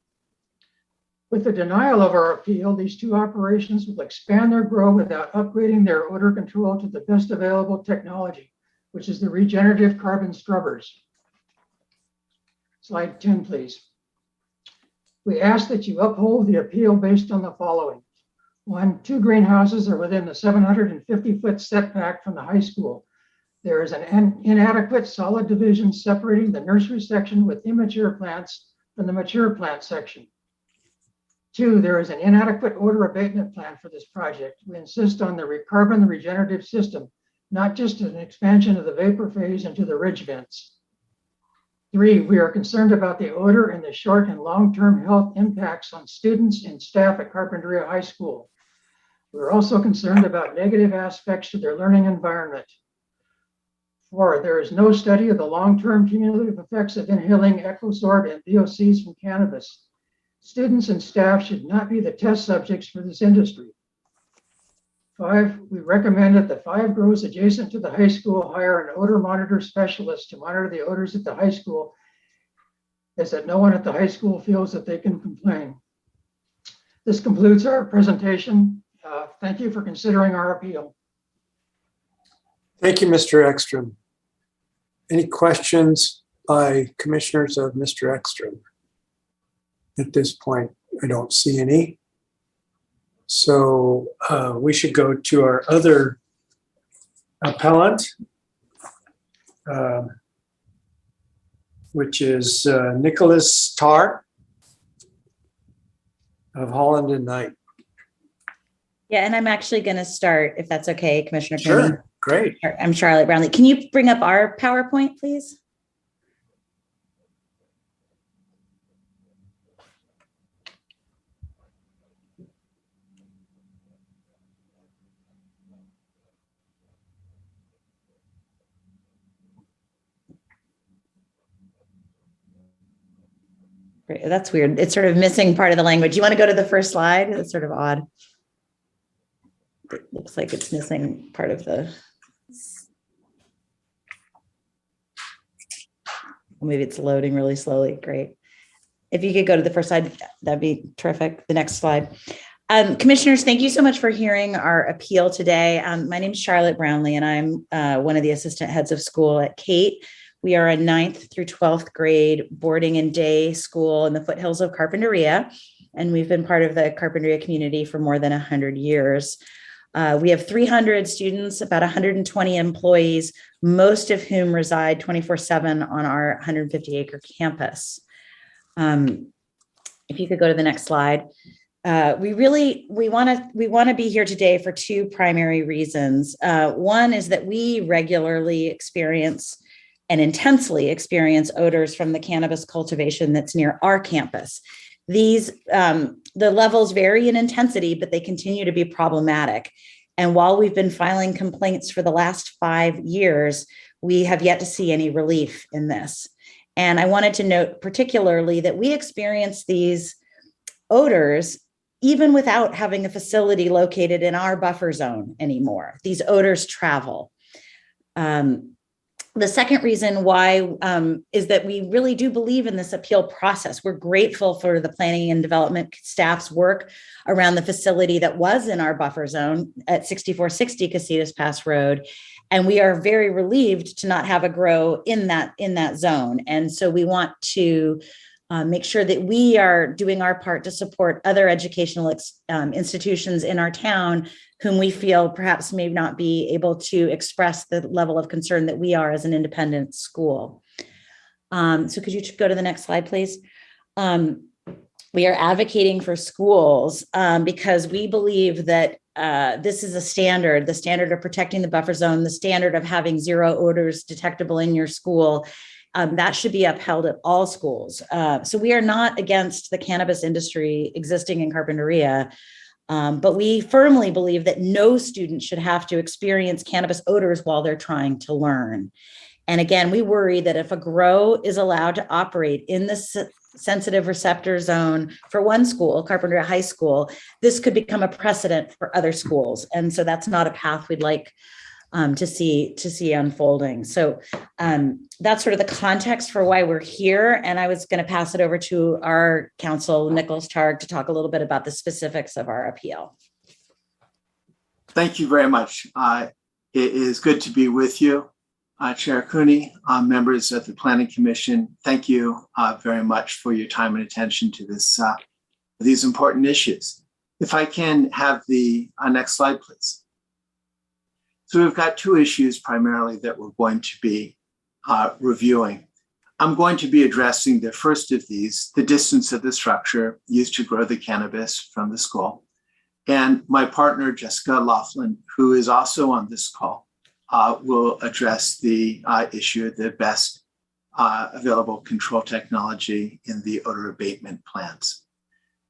With the denial of our appeal, these 2 operations will expand their grow without upgrading their odor control to the best available technology, which is the regenerative carbon scrubbers. Slide 10, please. We ask that you uphold the appeal based on the following. 1, 2 greenhouses are within the 750-foot setback from the high school. There is an inadequate solid division separating the nursery section with immature plants from the mature plant section. 2, there is an inadequate odor abatement plan for this project. We insist on the carbon regenerative system, not just an expansion of the vapor phase into the ridge vents. 3, we are concerned about the odor and the short and long-term health impacts on students and staff at Carpinteria High School. We're also concerned about negative aspects to their learning environment. 4, there is no study of the long-term cumulative effects of inhaling EcoSorb and VOCs from cannabis. Students and staff should not be the test subjects for this industry. 5, we recommend that the 5 grows adjacent to the high school hire an odor monitor specialist to monitor the odors at the high school, as that no one at the high school feels that they can complain. This concludes our presentation. Thank you for considering our appeal. Thank you, Mr. Ekstrom. Any questions by commissioners of Mr. Ekstrom? At this point, I don't see any. So we should go to our other appellant, which is Nicholas Tarr of Holland and Knight. Yeah, and I'm actually going to start, if that's okay, Commissioner Cooney. Sure, great. I'm Charlotte Brownlee. Can you bring up our PowerPoint, please? Great. That's weird. It's sort of missing part of the language. You want to go to the first slide? That's sort of odd. It looks like it's missing part of the. Maybe it's loading really slowly. Great. If you could go to the first slide, that'd be terrific. The next slide. Commissioners, thank you so much for hearing our appeal today. My name is Charlotte Brownlee, and I'm one of the assistant heads of school at Kate. We are a 9th through 12th grade boarding and day school in the foothills of Carpinteria, and we've been part of the Carpinteria community for more than 100 years. We have 300 students, about 120 employees, most of whom reside 24/7 on our 150-acre campus. If you could go to the next slide. We want to be here today for 2 primary reasons. One is that we regularly experience and intensely experience odors from the cannabis cultivation that's near our campus. These, the levels vary in intensity, but they continue to be problematic. And while we've been filing complaints for the last 5 years, we have yet to see any relief in this. And I wanted to note particularly that we experience these odors even without having a facility located in our buffer zone anymore. These odors travel. The second reason why is that we really do believe in this appeal process. We're grateful for the planning and development staff's work around the facility that was in our buffer zone at 6460 Casitas Pass Road. And we are very relieved to not have a grow in that zone. And so we want to make sure that we are doing our part to support other educational institutions in our town whom we feel perhaps may not be able to express the level of concern that we are as an independent school. So could you go to the next slide, please? We are advocating for schools because we believe that this is a standard, the standard of protecting the buffer zone, the standard of having 0 odors detectable in your school. That should be upheld at all schools. So we are not against the cannabis industry existing in Carpinteria, but we firmly believe that no student should have to experience cannabis odors while they're trying to learn. And again, we worry that if a grow is allowed to operate in the sensitive receptor zone for one school, Carpinteria High School, this could become a precedent for other schools. And so that's not a path we'd like to see unfolding. So that's sort of the context for why we're here. And I was going to pass it over to our counsel, Nicholas Targ, to talk a little bit about the specifics of our appeal. Thank you very much. It is good to be with you, Chair Cooney, members of the Planning Commission. Thank you very much for your time and attention to these important issues. If I can have the next slide, please. So we've got 2 issues primarily that we're going to be reviewing. I'm going to be addressing the first of these, the distance of the structure used to grow the cannabis from the school. And my partner, Jessica Laughlin, who is also on this call, will address the issue of the best available control technology in the odor abatement plans.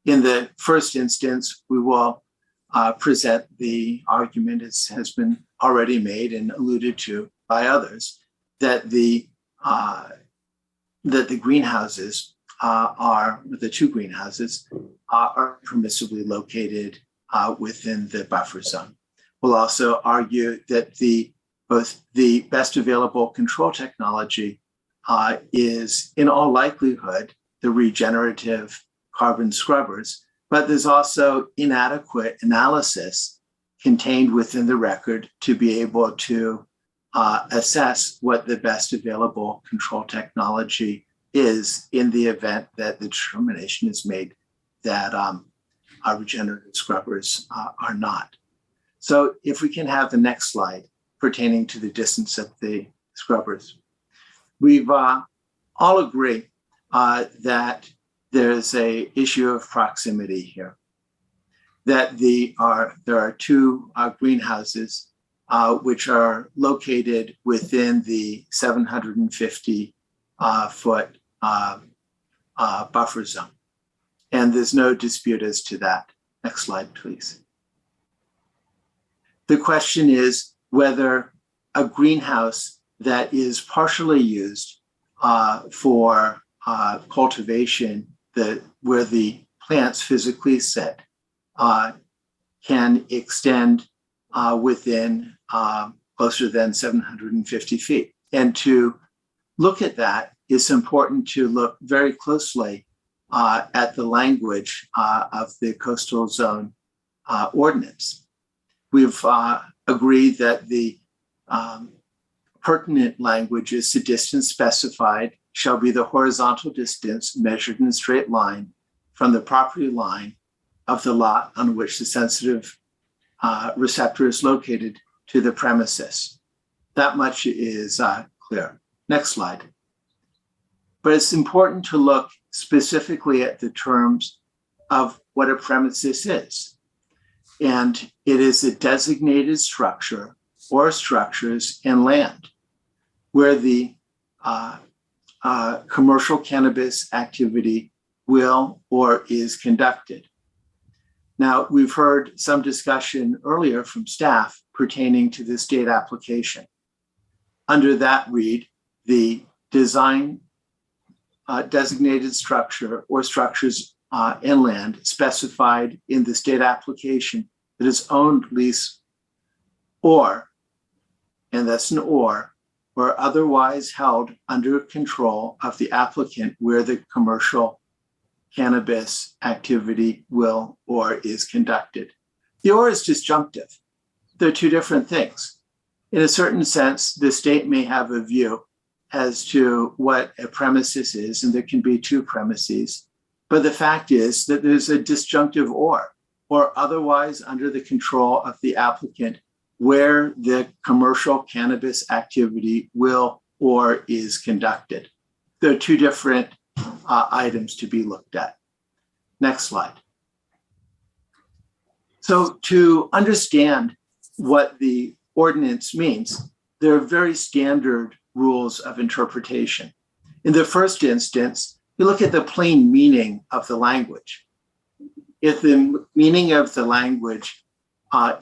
In the first instance, we will present the argument, as has been already made and alluded to by others, that the greenhouses the two greenhouses are permissibly located within the buffer zone. We'll also argue that both the best available control technology is in all likelihood the regenerative carbon scrubbers, but there's also inadequate analysis contained within the record to be able to assess what the best available control technology is in the event that the determination is made that our regenerative scrubbers are not. So if we can have the next slide pertaining to the distance of the scrubbers. We've all agree that there's a issue of proximity here, that there are two greenhouses which are located within the 750 foot buffer zone. And there's no dispute as to that. Next slide, please. The question is whether a greenhouse that is partially used for cultivation, where the plants physically sit, can extend within closer than 750 feet. And to look at that, it's important to look very closely at the language of the coastal zone ordinance. We've agreed that the pertinent language is the distance specified shall be the horizontal distance measured in a straight line from the property line of the lot on which the sensitive receptor is located to the premises. That much is clear. Next slide. But it's important to look specifically at the terms of what a premises is. And it is a designated structure or structures and land where the commercial cannabis activity will or is conducted. Now, we've heard some discussion earlier from staff pertaining to the state application. Under that read, the design designated structure or structures and land specified in the state application that is owned, leased, or, and that's an or otherwise held under control of the applicant where the commercial cannabis activity will or is conducted. The or is disjunctive. They're two different things. In a certain sense, the state may have a view as to what a premises is, and there can be two premises. But the fact is that there's a disjunctive or otherwise under the control of the applicant where the commercial cannabis activity will or is conducted. There are two different items to be looked at. Next slide. So to understand what the ordinance means, there are very standard rules of interpretation. In the first instance, you look at the plain meaning of the language. If the meaning of the language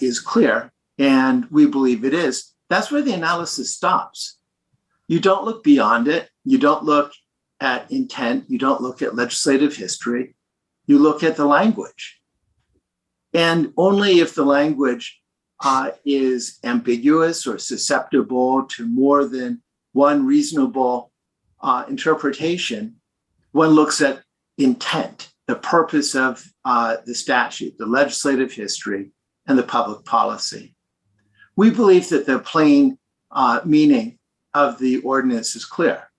is clear, and we believe it is, that's where the analysis stops. You don't look beyond it. You don't look at intent. You don't look at legislative history. You look at the language. And only if the language is ambiguous or susceptible to more than one reasonable interpretation, one looks at intent, the purpose of the statute, the legislative history, and the public policy. We believe that the plain meaning of the ordinance is clear.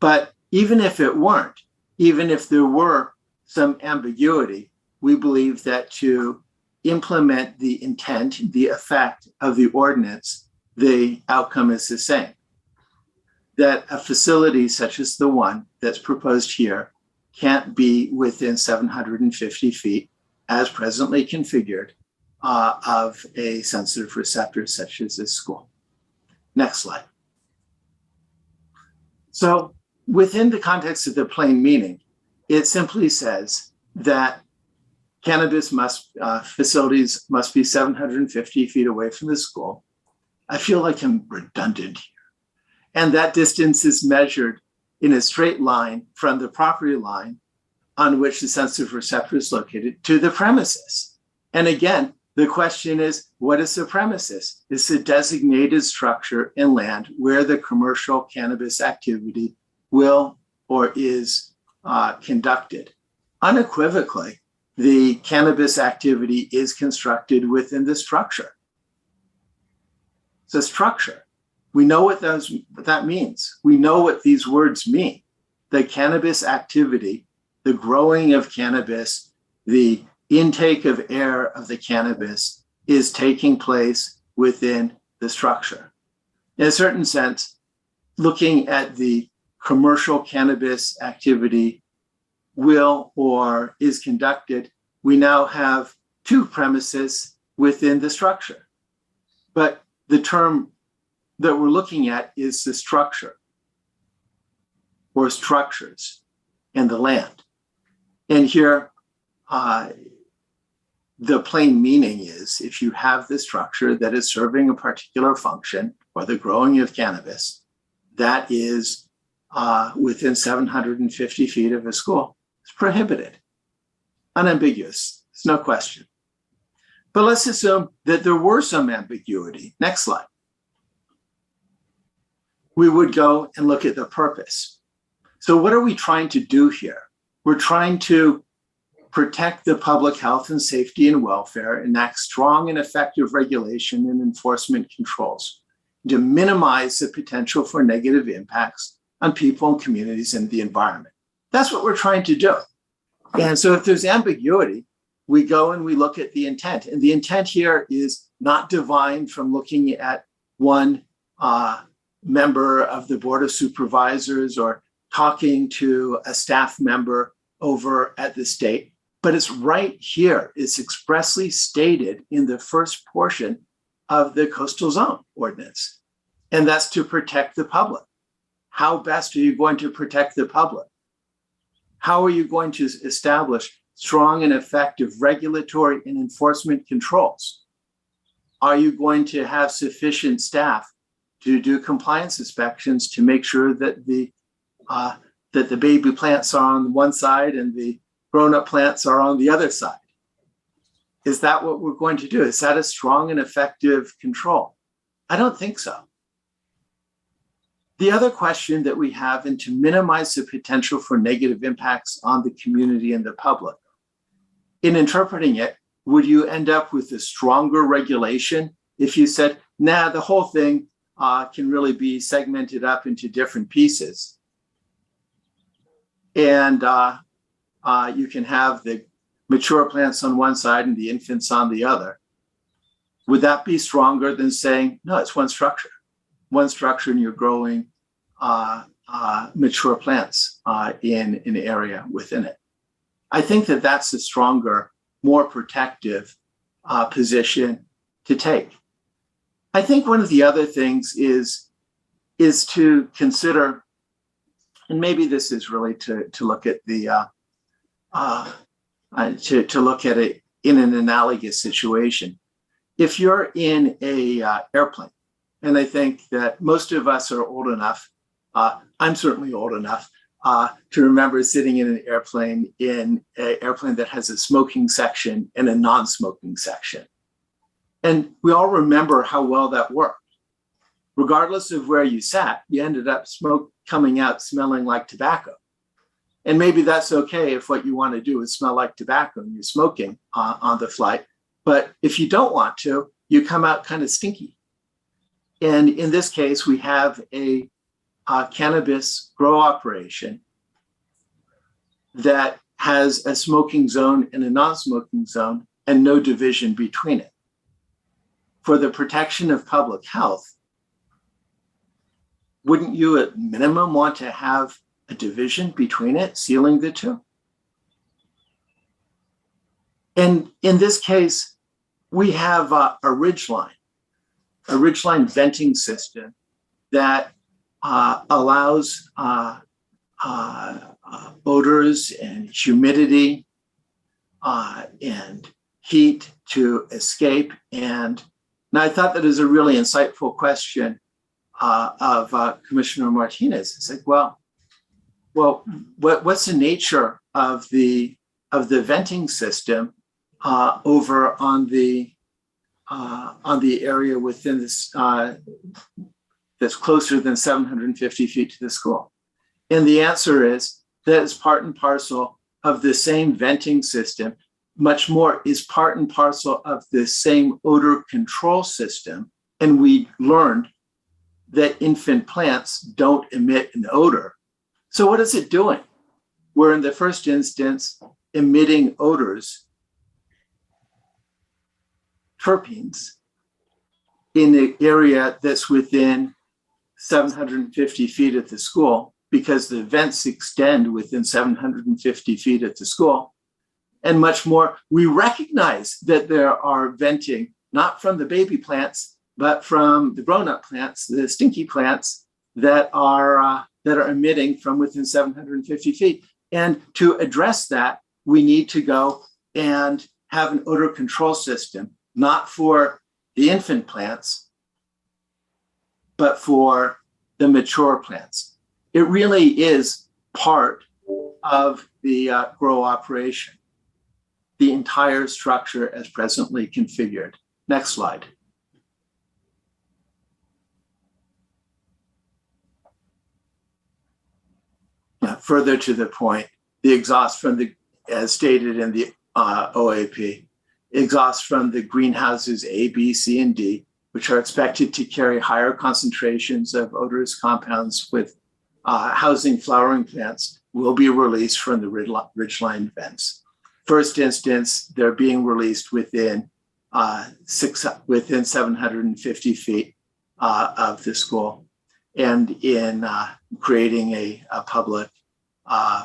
But even if it weren't, even if there were some ambiguity, we believe that to implement the intent, the effect of the ordinance, the outcome is the same. That a facility such as the one that's proposed here can't be within 750 feet as presently configured of a sensitive receptor such as this school. Next slide. So within the context of the plain meaning, it simply says that cannabis facilities must be 750 feet away from the school. I feel like I'm redundant here. And that distance is measured in a straight line from the property line on which the sensitive receptor is located to the premises. And again, the question is, what is the premises? It's a designated structure in land where the commercial cannabis activity will or is conducted. Unequivocally, the cannabis activity is constructed within the structure. It's a structure. We know what that means. We know what these words mean. The cannabis activity, the growing of cannabis, the intake of air of the cannabis is taking place within the structure. In a certain sense, looking at the commercial cannabis activity will or is conducted, we now have two premises within the structure. But the term that we're looking at is the structure or structures in the land. And here, the plain meaning is if you have the structure that is serving a particular function or the growing of cannabis, that is within 750 feet of a school, it's prohibited. Unambiguous, there's no question. But let's assume that there were some ambiguity. Next slide. We would go and look at the purpose. So what are we trying to do here? We're trying to protect the public health and safety and welfare, enact strong and effective regulation and enforcement controls to minimize the potential for negative impacts on people and communities and the environment. That's what we're trying to do. And so if there's ambiguity, we go and we look at the intent. And the intent here is not divined from looking at one member of the Board of Supervisors or talking to a staff member over at the state, but it's right here. It's expressly stated in the first portion of the coastal zone ordinance. And that's to protect the public. How best are you going to protect the public? How are you going to establish strong and effective regulatory and enforcement controls? Are you going to have sufficient staff to do compliance inspections to make sure that the baby plants are on one side and the grown-up plants are on the other side? Is that what we're going to do? Is that a strong and effective control? I don't think so. The other question that we have, and to minimize the potential for negative impacts on the community and the public, in interpreting it, would you end up with a stronger regulation if you said, nah, the whole thing can really be segmented up into different pieces? And you can have the mature plants on one side and the infants on the other. Would that be stronger than saying, no, it's one structure and you're growing mature plants in an area within it? I think that that's a stronger, more protective position to take. I think one of the other things is to consider, and maybe this is really to look at the to look at it in an analogous situation. If you're in a airplane, and I think that most of us are old enough, I'm certainly old enough to remember sitting in an airplane that has a smoking section and a non-smoking section. And we all remember how well that worked. Regardless of where you sat, you ended up smoke coming out smelling like tobacco. And maybe that's okay if what you want to do is smell like tobacco and you're smoking on the flight. But if you don't want to, you come out kind of stinky. And in this case, we have a cannabis grow operation that has a smoking zone and a non-smoking zone and no division between it. For the protection of public health, wouldn't you at minimum want to have a division between it, sealing the two? And in this case, we have a ridgeline venting system that allows odors and humidity and heat to escape. And I thought that is a really insightful question of Commissioner Martinez. It's like, well, well, what's the nature of the venting system over on the area within this that's closer than 750 feet to the school? And the answer is that it's part and parcel of the same venting system. Much more is part and parcel of the same odor control system. And we learned that infant plants don't emit an odor. So what is it doing? We're in the first instance emitting odors, terpenes, in the area that's within 750 feet of the school, because the vents extend within 750 feet of the school. And much more, we recognize that there are venting, not from the baby plants, but from the grown-up plants, the stinky plants that are emitting from within 750 feet. And to address that, we need to go and have an odor control system, not for the infant plants, but for the mature plants. It really is part of the grow operation, the entire structure as presently configured. Next slide. Further to the point, the exhaust from the, as stated in the OAP, exhaust from the greenhouses A, B, C, and D, which are expected to carry higher concentrations of odorous compounds with housing flowering plants, will be released from the ridgeline vents. First instance, they're being released within 750 feet of the school, and in creating a public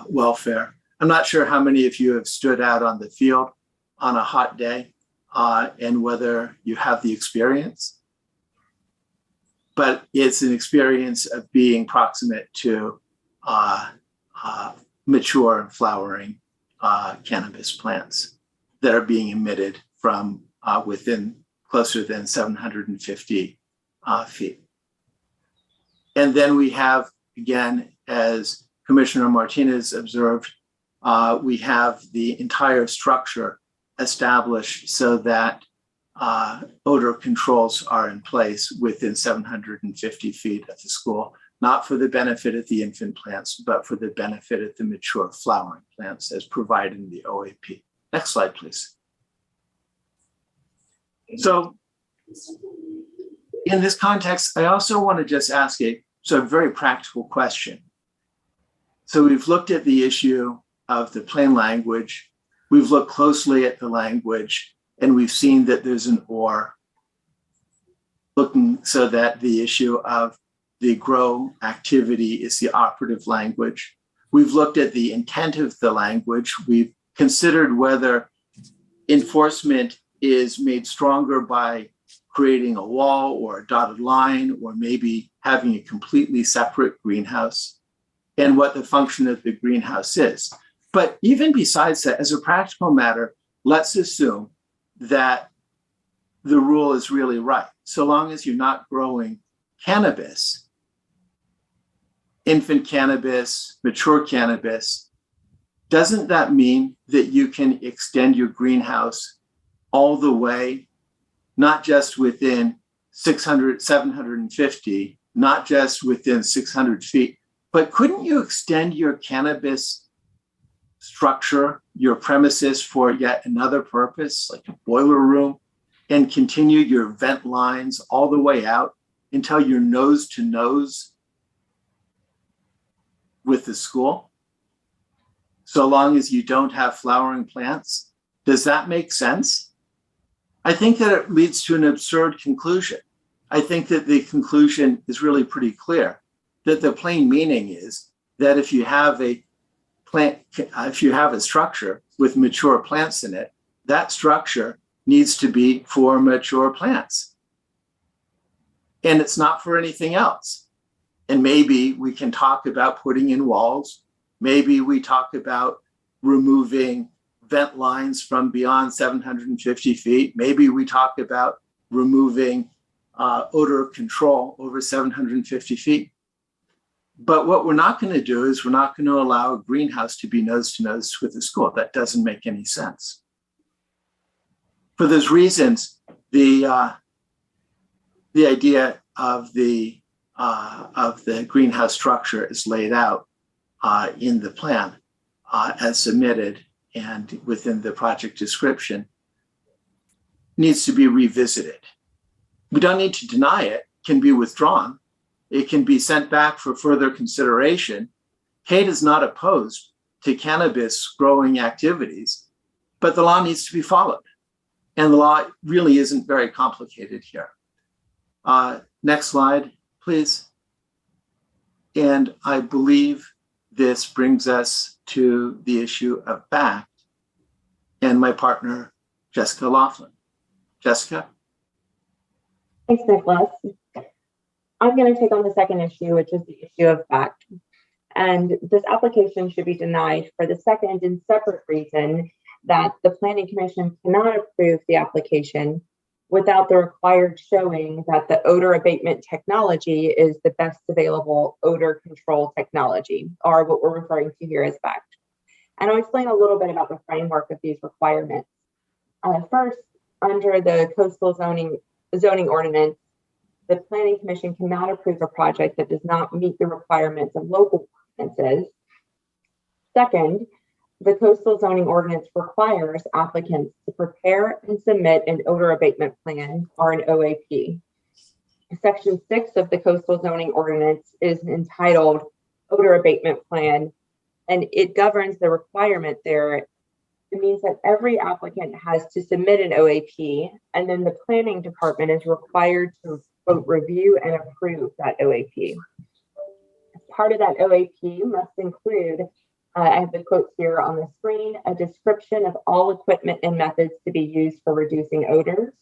welfare. I'm not sure how many of you have stood out on the field on a hot day and whether you have the experience, but it's an experience of being proximate to mature flowering cannabis plants that are being emitted from within closer than 750 feet. And then we have, again, as Commissioner Martinez observed, we have the entire structure established so that odor controls are in place within 750 feet of the school, not for the benefit of the infant plants, but for the benefit of the mature flowering plants as provided in the OAP. Next slide, please. So in this context, I also want to just ask a very practical question. So we've looked at the issue of the plain language. We've looked closely at the language, and we've seen that there's an or, looking so that the issue of the grow activity is the operative language. We've looked at the intent of the language. We've considered whether enforcement is made stronger by creating a wall or a dotted line, or maybe having a completely separate greenhouse, and what the function of the greenhouse is. But even besides that, as a practical matter, let's assume that the rule is really right. So long as you're not growing cannabis, infant cannabis, mature cannabis, doesn't that mean that you can extend your greenhouse all the way, not just within 600, 750, not just within 600 feet, but couldn't you extend your cannabis structure, your premises for yet another purpose, like a boiler room, and continue your vent lines all the way out until you're nose to nose with the school, so long as you don't have flowering plants? Does that make sense? I think that it leads to an absurd conclusion. I think that the conclusion is really pretty clear, that the plain meaning is that if you have a plant, if you have a structure with mature plants in it, that structure needs to be for mature plants. And it's not for anything else. And maybe we can talk about putting in walls. Maybe we talk about removing vent lines from beyond 750 feet. Maybe we talk about removing odor control over 750 feet. But what we're not going to do is we're not going to allow a greenhouse to be nose to nose with the school. That doesn't make any sense. For those reasons, the idea of the greenhouse structure is laid out in the plan as submitted and within the project description needs to be revisited. We don't need to deny it, can be withdrawn. It can be sent back for further consideration. Kate is not opposed to cannabis growing activities, but the law needs to be followed. And the law really isn't very complicated here. Next slide, please. And I believe this brings us to the issue of BACT and my partner, Jessica Laughlin. Jessica? Thanks, Nicholas. I'm going to take on the second issue, which is the issue of BACT. And this application should be denied for the second and separate reason that the Planning Commission cannot approve the application without the required showing that the odor abatement technology is the best available odor control technology, or what we're referring to here as BACT. And I'll explain a little bit about the framework of these requirements. First, under the coastal zoning ordinance, the Planning Commission cannot approve a project that does not meet the requirements of local ordinances. Second, the coastal zoning ordinance requires applicants to prepare and submit an odor abatement plan, or an OAP. Section 6 of the coastal zoning ordinance is entitled Odor Abatement Plan, and it governs the requirement there. It means that every applicant has to submit an OAP, and then the planning department is required to quote, review and approve that OAP. Part of that OAP must include, I have the quotes here on the screen, a description of all equipment and methods to be used for reducing odors.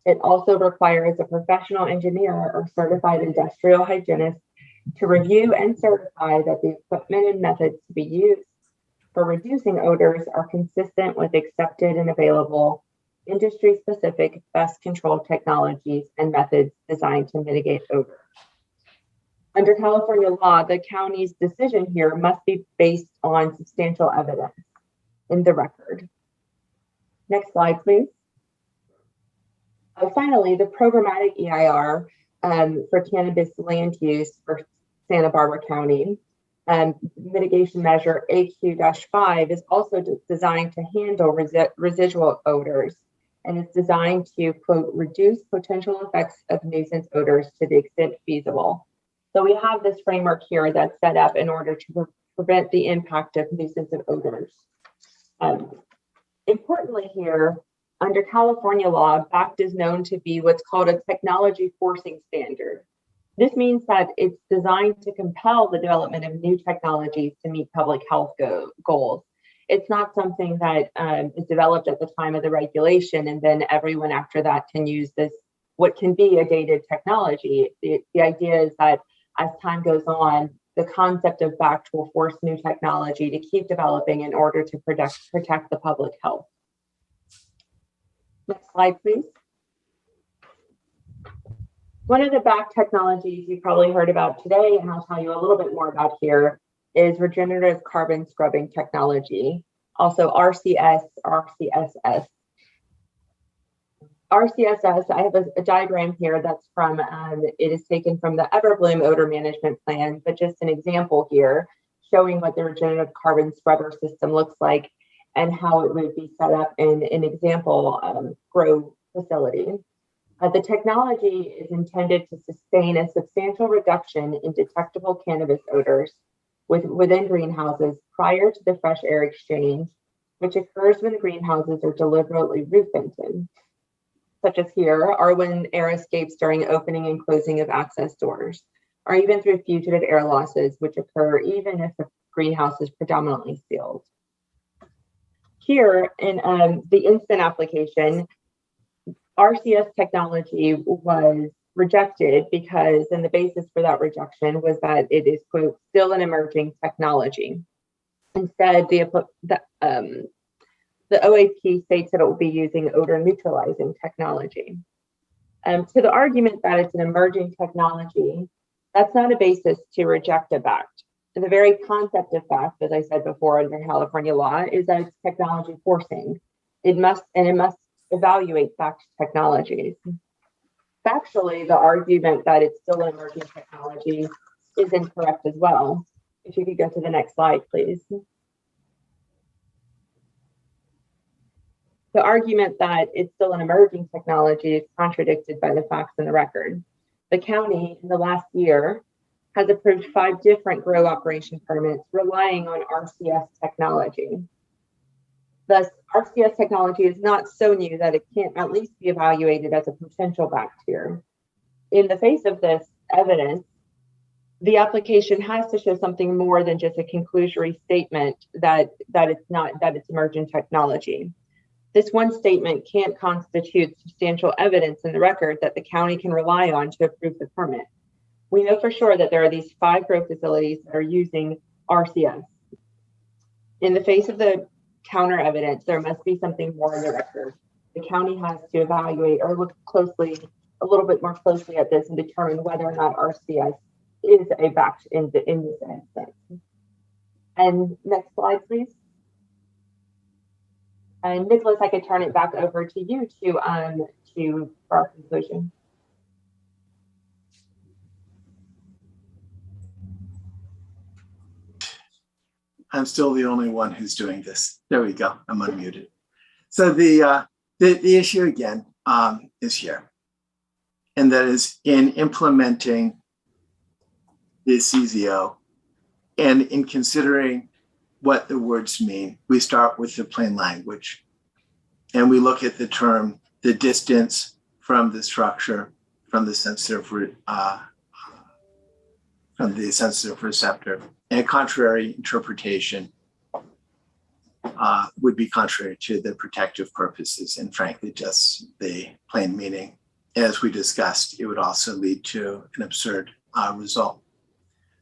It also requires a professional engineer or certified industrial hygienist to review and certify that the equipment and methods to be used for reducing odors are consistent with accepted and available industry-specific pest control technologies and methods designed to mitigate odor. Under California law, the county's decision here must be based on substantial evidence in the record. Next slide, please. Finally, the programmatic EIR for cannabis land use for Santa Barbara County, mitigation measure AQ-5 is also designed to handle residual odors, and it's designed to, quote, reduce potential effects of nuisance odors to the extent feasible. So we have this framework here that's set up in order to prevent the impact of nuisance odors. Importantly here, under California law, BACT is known to be what's called a technology forcing standard. This means that it's designed to compel the development of new technologies to meet public health goals. It's not something that is developed at the time of the regulation and then everyone after that can use this, what can be a dated technology. The idea is that as time goes on, the concept of BACT will force new technology to keep developing in order to protect the public health. Next slide, please. One of the BACT technologies you probably heard about today, and I'll tell you a little bit more about here, is regenerative carbon scrubbing technology, also RCS, RCSS. RCSS, I have a diagram here that's from, it is taken from the Everbloom odor management plan, but just an example here showing what the regenerative carbon scrubber system looks like and how it would be set up in an example grow facility. The technology is intended to sustain a substantial reduction in detectable cannabis odors within greenhouses prior to the fresh air exchange, which occurs when greenhouses are deliberately roof vented, such as here, or when air escapes during opening and closing of access doors, or even through fugitive air losses, which occur even if the greenhouse is predominantly sealed. Here in the instant application, RCS technology was rejected because, and the basis for that rejection was that it is, quote, still an emerging technology. Instead, the OAP states that it will be using odor neutralizing technology. To the argument that it's an emerging technology, That's not a basis to reject a BACT. And the very concept of BACT, as I said before, under California law, is that it's technology forcing. It must evaluate BACT technologies. Factually, the argument that it's still an emerging technology is incorrect as well. If you could go to the next slide, please. The argument that it's still an emerging technology is contradicted by the facts in the record. The county in the last year has approved 5 different grow operation permits relying on RCS technology. Thus, RCS technology is not so new that it can't at least be evaluated as a potential bacteria. In the face of this evidence, the application has to show something more than just a conclusory statement that it's emerging technology. This one statement can't constitute substantial evidence in the record that the county can rely on to approve the permit. We know for sure that there are these 5 grow facilities that are using RCS. In the face of the counter evidence, there must be something more in the record. The county has to evaluate or look a little bit more closely at this and determine whether or not RCS is a BACT in this instance. And next slide, please. And Nicholas, I could turn it back over to you for our conclusion. I'm still the only one who's doing this. There we go. I'm unmuted. So the issue again is here, and that is in implementing the CZO and in considering what the words mean. We start with the plain language, and we look at the term, the distance from the structure, from the sensitive receptor. And a contrary interpretation would be contrary to the protective purposes and frankly, just the plain meaning. As we discussed, it would also lead to an absurd result.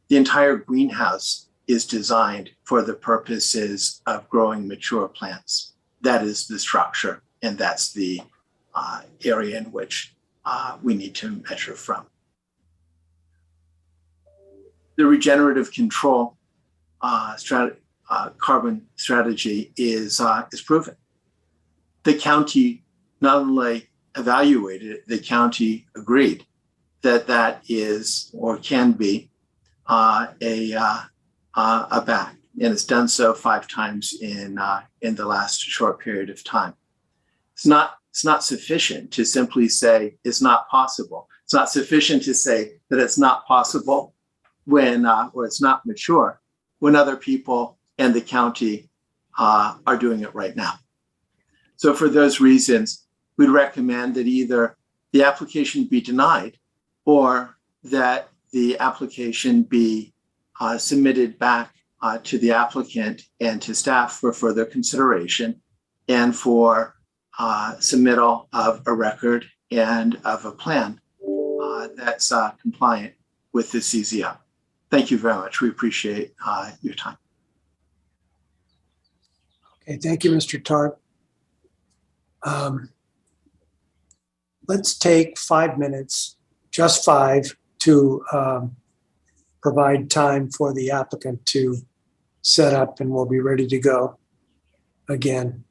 The entire greenhouse is designed for the purposes of growing mature plants. That is the structure, and that's the area in which we need to measure from. The regenerative control carbon strategy is proven. The county not only evaluated it, the county agreed that that is or can be a BACT, and it's done so 5 times in the last short period of time. It's not sufficient to simply say it's not possible. It's not sufficient to say that it's not possible when or it's not mature when other people and the county are doing it right now. So for those reasons, we'd recommend that either the application be denied or that the application be submitted back to the applicant and to staff for further consideration and for submittal of a record and of a plan that's compliant with the CZO. Thank you very much. We appreciate your time. Okay, thank you, Mr. Tarp. Let's take 5 minutes, just 5, to provide time for the applicant to set up, and we'll be ready to go again.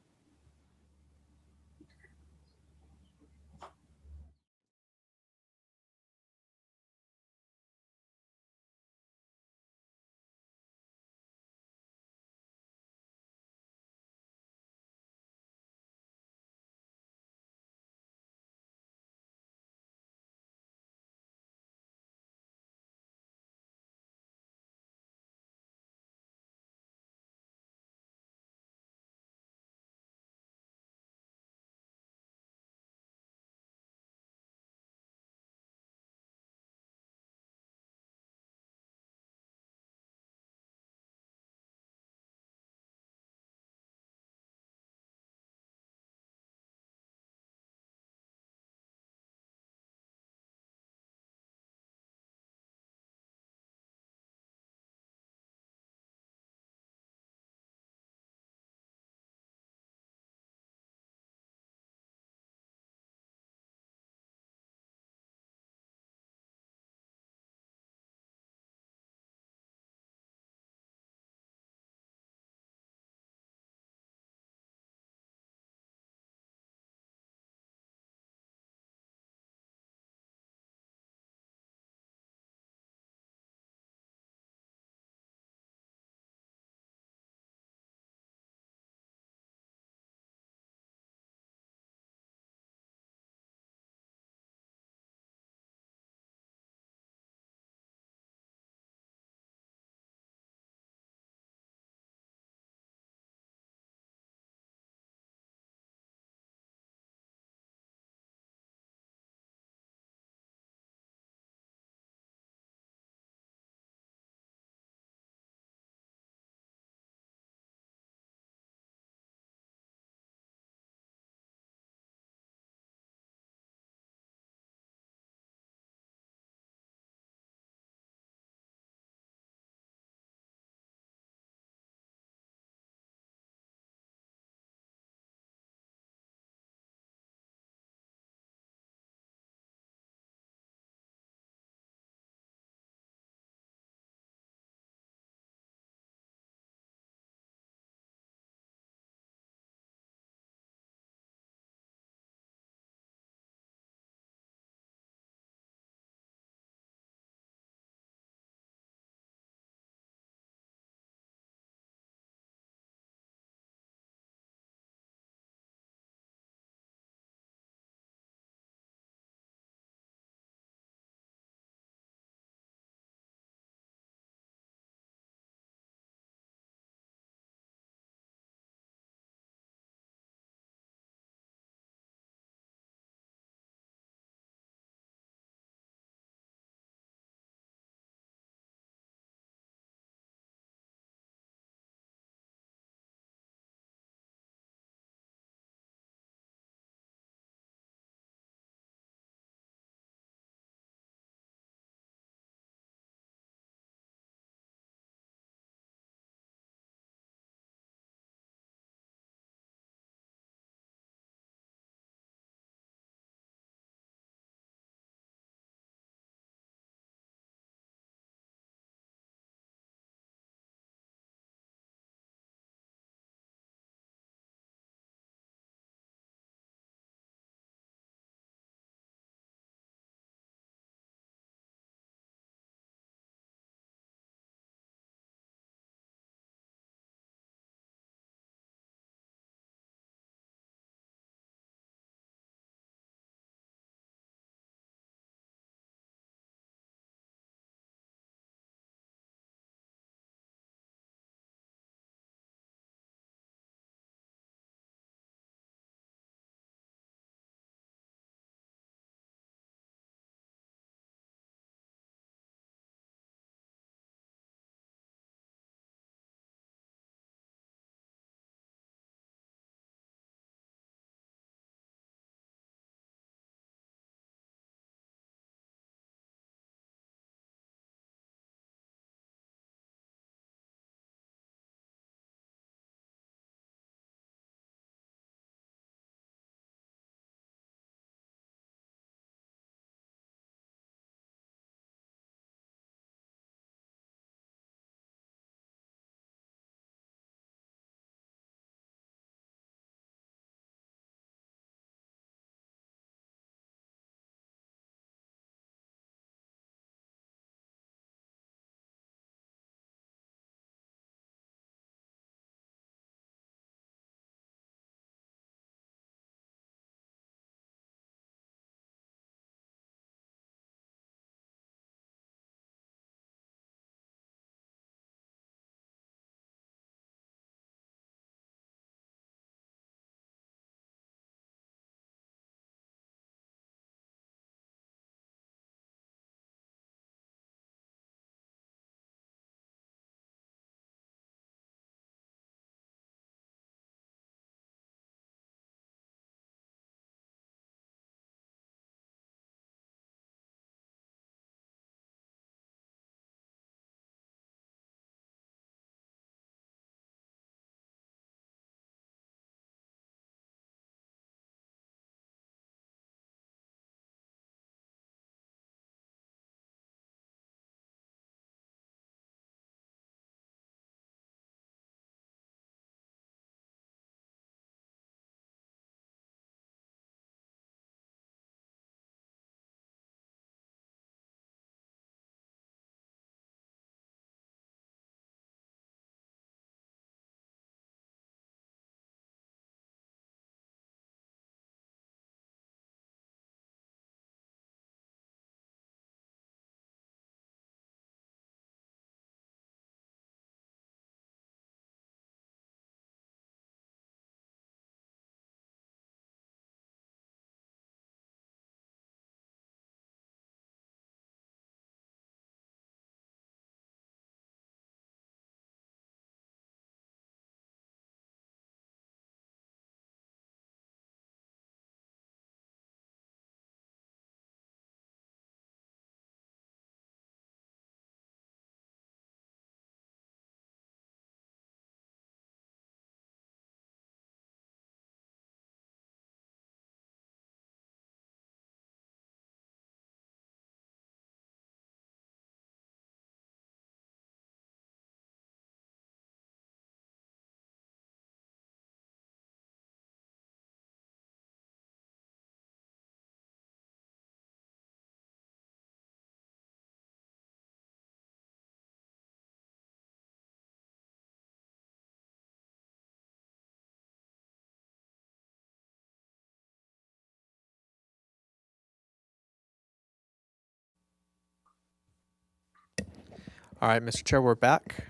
All right, Mr. Chair, we're back.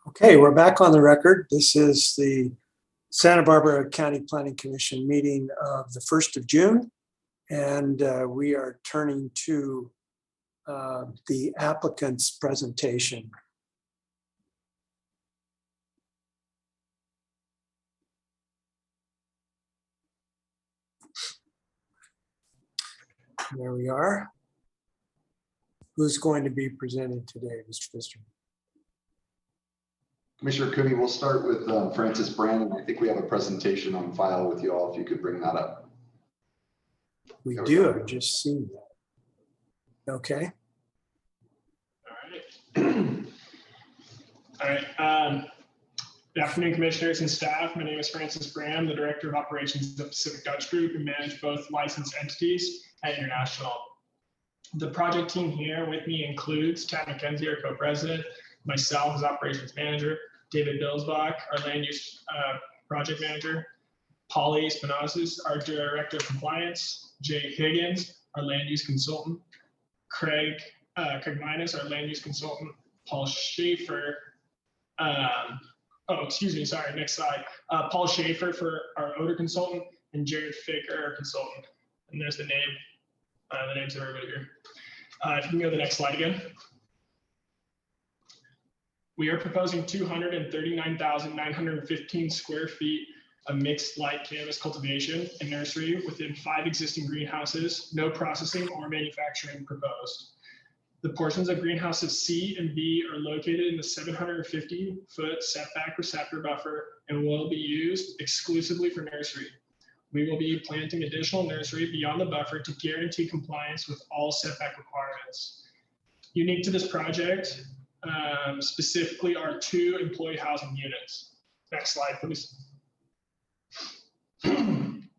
Okay, we're back on the record. This is the Santa Barbara County Planning Commission meeting of the 1st of June. And we are turning to the applicant's presentation. There we are. Who's going to be presenting today, Mr. Pfister? Commissioner Cooney, we'll start with Francis Brandon. I think we have a presentation on file with you all, if you could bring that up. We do, I've just seen that. Okay. All right. Good afternoon, commissioners and staff. My name is Francis Brand, the Director of Operations of Pacific Dutch Group, and manage both licensed entities at International. The project team here with me includes Chad McKenzie, our co-president, myself as operations manager, David Billsbach, our land use project manager, Polly Espinazas, our director of compliance, Jay Higgins, our land use consultant, Craig Cogminus, our land use consultant, Paul Schaefer, next slide. Paul Schaefer for our odor consultant, and Jared Faker, our consultant. And there's the names of everybody here. If you can go to the next slide again. We are proposing 239,915 square feet of mixed light cannabis cultivation and nursery within 5 existing greenhouses, no processing or manufacturing proposed. The portions of greenhouses C and B are located in the 750-foot setback receptor buffer and will be used exclusively for nursery. We will be planting additional nursery beyond the buffer to guarantee compliance with all setback requirements. Unique to this project, specifically are 2 employee housing units. Next slide, please.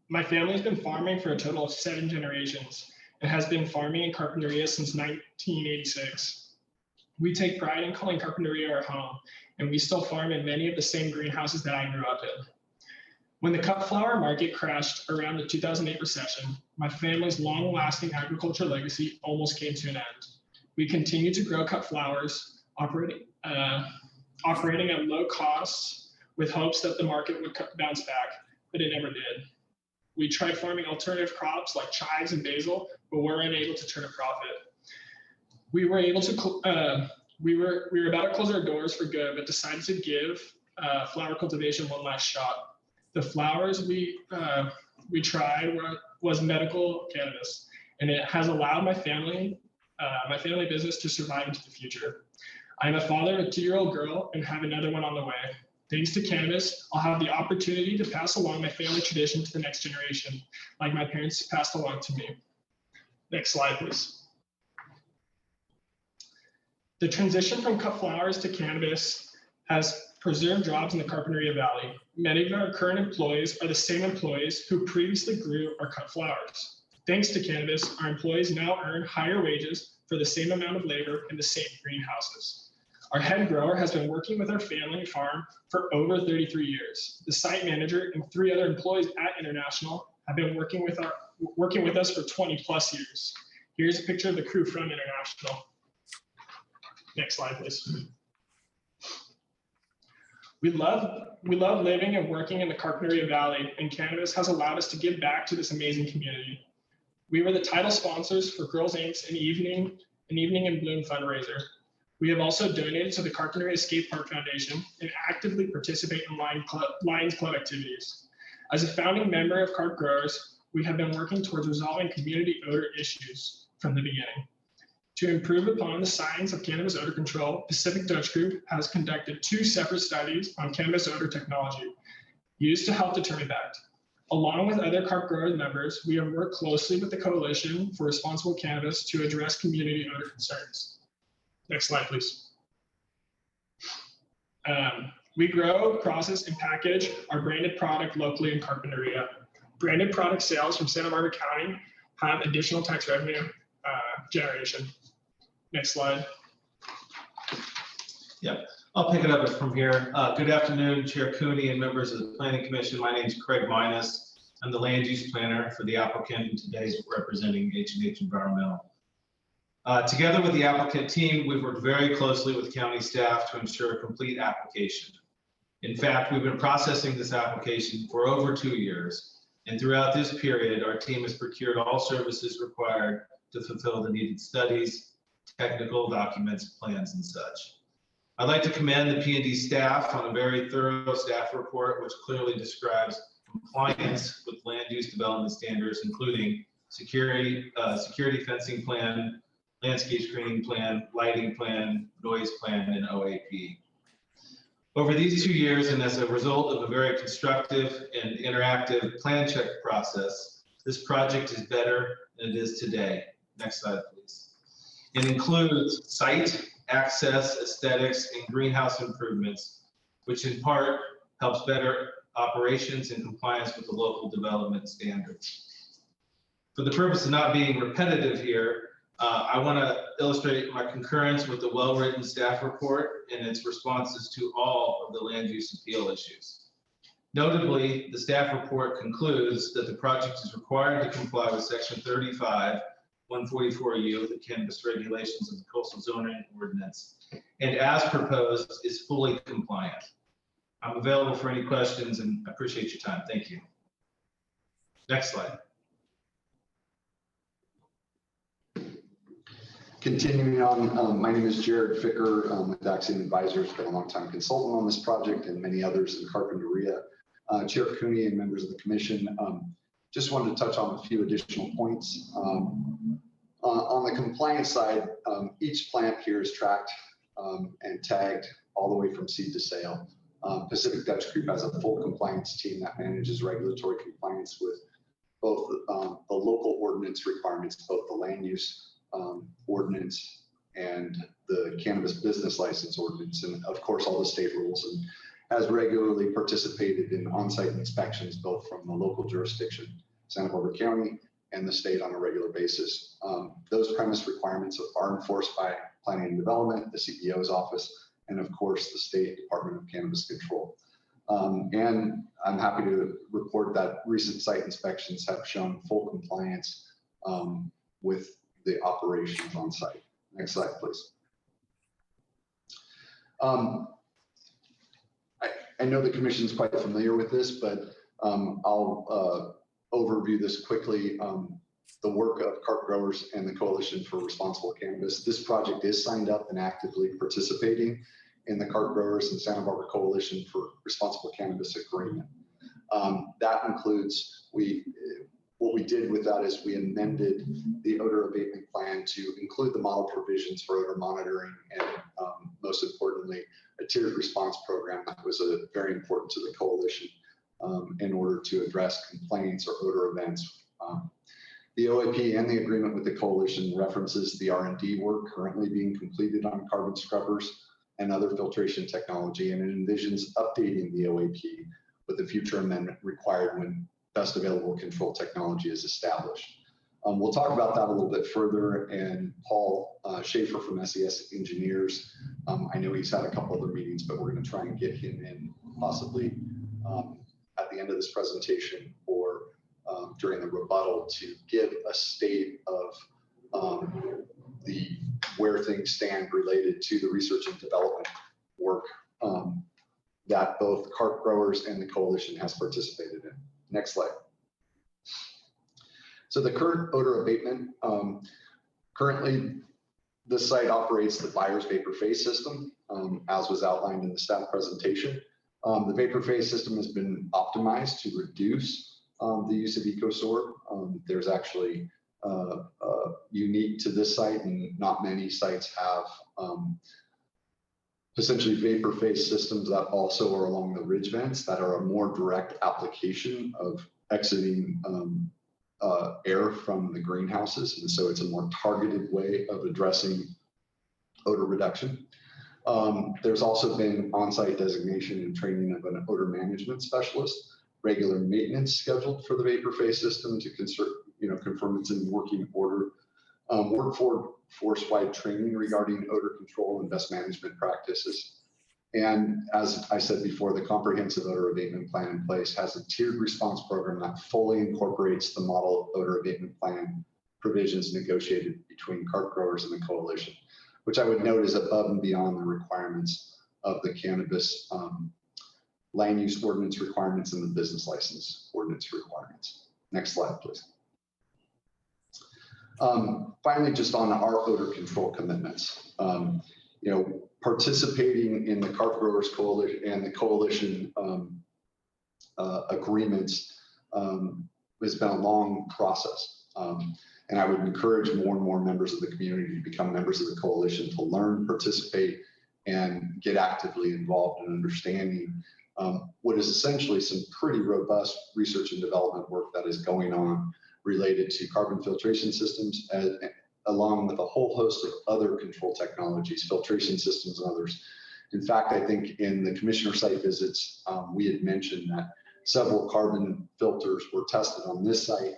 My family has been farming for a total of 7 generations and has been farming in Carpinteria since 1986. We take pride in calling Carpinteria our home, and we still farm in many of the same greenhouses that I grew up in. When the cut flower market crashed around the 2008 recession, my family's long-lasting agriculture legacy almost came to an end. We continued to grow cut flowers, operating at low costs with hopes that the market would bounce back, but it never did. We tried farming alternative crops like chives and basil, but were unable to turn a profit. We were about to close our doors for good, but decided to give flower cultivation one last shot. The flowers we tried was medical cannabis, and it has allowed my family business to survive into the future. I am a father of a 2-year-old girl and have another one on the way. Thanks to cannabis, I'll have the opportunity to pass along my family tradition to the next generation, like my parents passed along to me. Next slide, please. The transition from cut flowers to cannabis has preserved jobs in the Carpinteria Valley. Many of our current employees are the same employees who previously grew or cut flowers. Thanks to cannabis, our employees now earn higher wages for the same amount of labor in the same greenhouses. Our head grower has been working with our family farm for over 33 years. The site manager and 3 other employees at International have been working with us for 20 plus years. Here's a picture of the crew from International. Next slide, please. We love living and working in the Carpinteria Valley, and cannabis has allowed us to give back to this amazing community. We were the title sponsors for Girls Inc.'s An Evening in Bloom fundraiser. We have also donated to the Carpinteria Skate Park Foundation and actively participate in Lions Club activities. As a founding member of Carp Growers, we have been working towards resolving community odor issues from the beginning. To improve upon the science of cannabis odor control, Pacific Dutch Group has conducted 2 separate studies on cannabis odor technology used to help determine that. Along with other Carp Growers members, we have worked closely with the Coalition for Responsible Cannabis to address community odor concerns. Next slide, please. We grow, process, and package our branded product locally in Carpinteria. Branded product sales from Santa Barbara County have additional tax revenue generation. Next slide. Yep, I'll pick it up from here. Good afternoon, Chair Cooney and members of the Planning Commission. My name is Craig Minus. I'm the land use planner for the applicant and today's representing H&H Environmental. Together with the applicant team, we've worked very closely with county staff to ensure a complete application. In fact, we've been processing this application for over 2 years, and throughout this period, our team has procured all services required to fulfill the needed studies, technical documents, plans, and such. I'd like to commend the P&D staff on a very thorough staff report, which clearly describes compliance with land use development standards, including security fencing plan, landscape screening plan, lighting plan, noise plan, and OAP. Over these 2 years, and as a result of a very constructive and interactive plan check process, this project is better than it is today. Next slide, please. It includes site, access, aesthetics, and greenhouse improvements, which in part helps better operations and compliance with the local development standards. For the purpose of not being repetitive here, I want to illustrate my concurrence with the well-written staff report and its responses to all of the land use appeal issues. Notably, the staff report concludes that the project is required to comply with Section 35, 144U of the Cannabis Regulations of the Coastal Zoning Ordinance, and as proposed, is fully compliant. I'm available for any questions and I appreciate your time. Thank you. Next slide. Continuing on, my name is Jared Ficker with Axiom Advisors, been a long-time consultant on this project and many others in Carpinteria. Chair Cooney and members of the commission, just wanted to touch on a few additional points. On the compliance side, each plant here is tracked and tagged all the way from seed to sale. Pacific Dutch Creek has a full compliance team that manages regulatory compliance with both the local ordinance requirements, both the land use ordinance and the cannabis business license ordinance, and of course all the state rules, and has regularly participated in on-site inspections both from the local jurisdiction, Santa Barbara County, and the state on a regular basis. Those premise requirements are enforced by Planning and Development, the CEO's office, and of course the State Department of Cannabis Control. And I'm happy to report that recent site inspections have shown full compliance with the operations on site. Next slide, please. I know the commission is quite familiar with this, but I'll overview this quickly. The work of carp growers and the Coalition for Responsible Cannabis. This project is signed up and actively participating in the Carp Growers and Santa Barbara Coalition for Responsible Cannabis agreement. That includes, what we did with that is we amended the odor abatement plan to include the model provisions for odor monitoring and most importantly, a tiered response program that was very important to the coalition in order to address complaints or odor events. The OAP and the agreement with the coalition references the R&D work currently being completed on carbon scrubbers and other filtration technology, and it envisions updating the OAP with a future amendment required when best available control technology is established. We'll talk about that a little bit further, and Paul Schaefer from SES Engineers, I know he's had a couple other meetings, but we're going to try and get him in possibly at the end of this presentation or during the rebuttal to give a state of where things stand related to the research and development work that both carp growers and the coalition has participated in. Next slide. So the current odor abatement, currently the site operates the buyer's vapor phase system, as was outlined in the staff presentation. The vapor phase system has been optimized to reduce the use of EcoSorb. There's actually unique to this site, and not many sites have essentially vapor phase systems that also are along the ridge vents that are a more direct application of exiting air from the greenhouses. And so it's a more targeted way of addressing odor reduction. There's also been on-site designation and training of an odor management specialist, regular maintenance scheduled for the vapor phase system to confirm it's in working order. Workforce-wide training regarding odor control and best management practices. And as I said before, the comprehensive odor abatement plan in place has a tiered response program that fully incorporates the model odor abatement plan provisions negotiated between carp growers and the coalition, which I would note is above and beyond the requirements of the cannabis land use ordinance requirements and the business license ordinance requirements. Next slide, please. Finally, just on our odor control commitments, participating in the Carp Growers Coalition and the coalition agreements has been a long process. And I would encourage more and more members of the community to become members of the coalition, to learn, participate, and get actively involved in understanding what is essentially some pretty robust research and development work that is going on related to carbon filtration systems, along with a whole host of other control technologies, filtration systems and others. In fact, I think in the commissioner site visits, we had mentioned that several carbon filters were tested on this site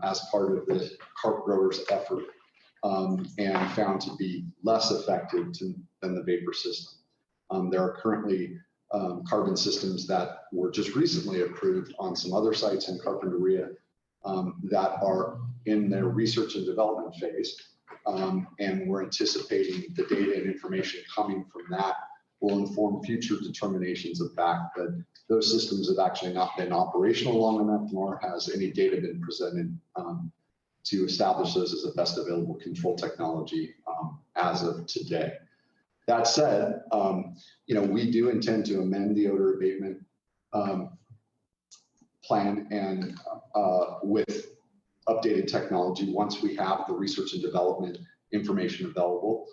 as part of the carp growers effort and found to be less effective than the vapor system. There are currently carbon systems that were just recently approved on some other sites in Carpinteria that are in their research and development phase. And we're anticipating the data and information coming from that will inform future determinations of fact that those systems have actually not been operational long enough, nor has any data been presented to establish those as the best available control technology as of today. That said, we do intend to amend the odor abatement plan and with updated technology once we have the research and development information available.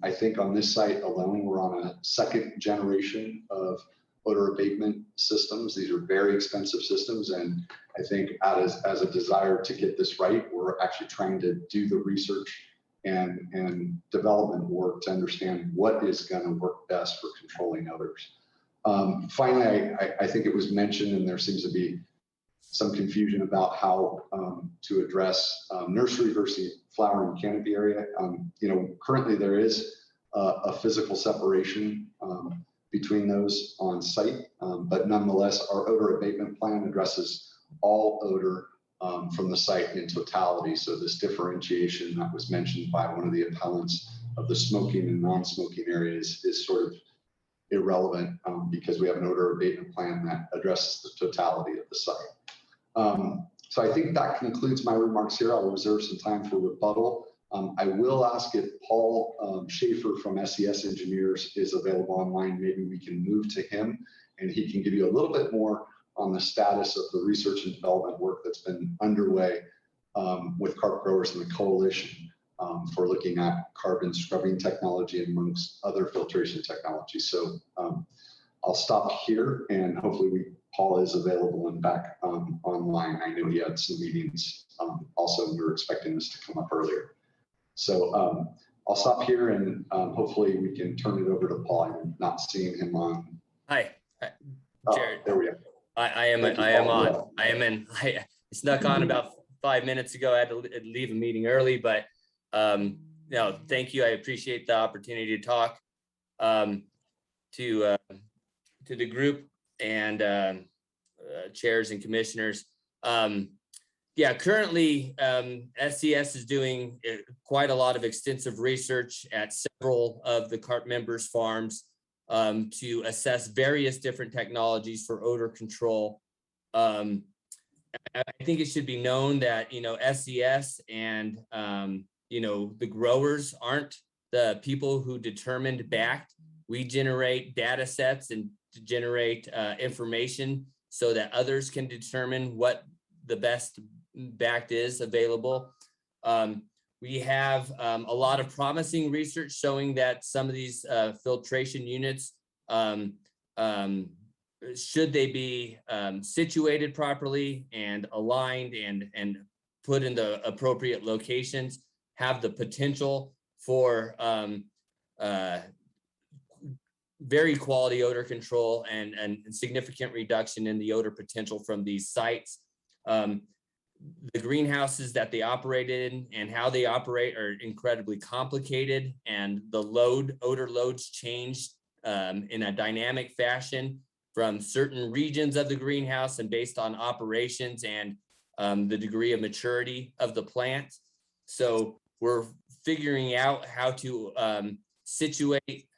I think on this site alone, we're on a second generation of odor abatement systems. These are very expensive systems. And I think as a desire to get this right, we're actually trying to do the research and development work to understand what is going to work best for controlling odors. Finally, I think it was mentioned, and there seems to be some confusion about how to address nursery versus flower and canopy area. Currently there is a physical separation between those on site, but nonetheless, our odor abatement plan addresses all odor from the site in totality. So this differentiation that was mentioned by one of the appellants of the smoking and non-smoking areas is sort of irrelevant because we have an odor abatement plan that addresses the totality of the site. So I think that concludes my remarks here. I'll reserve some time for rebuttal. I will ask if Paul Schaefer from SES Engineers is available online. Maybe we can move to him and he can give you a little bit more on the status of the research and development work that's been underway with carp growers and the coalition for looking at carbon scrubbing technology amongst other filtration technologies. So I'll stop here and hopefully Paul is available and back online. I know he had some meetings also. We were expecting this to come up earlier. So I'll stop here and hopefully we can turn it over to Paul. I'm not seeing him on. Hi, Jared. There we go. I am in. I snuck on about 5 minutes ago. I had to leave a meeting early, but thank you. I appreciate the opportunity to talk to the group and chairs and commissioners. Currently SES is doing quite a lot of extensive research at several of the CARP members' farms to assess various different technologies for odor control. I think it should be known that, SES and, the growers aren't the people who determined BACT. We generate data sets and generate information so that others can determine what the best BACT is available. We have a lot of promising research showing that some of these filtration units, should they be situated properly and aligned and put in the appropriate locations, have the potential for very quality odor control and significant reduction in the odor potential from these sites. The greenhouses that they operate in and how they operate are incredibly complicated, and the odor loads change in a dynamic fashion from certain regions of the greenhouse and based on operations and the degree of maturity of the plant. So we're figuring out how to situate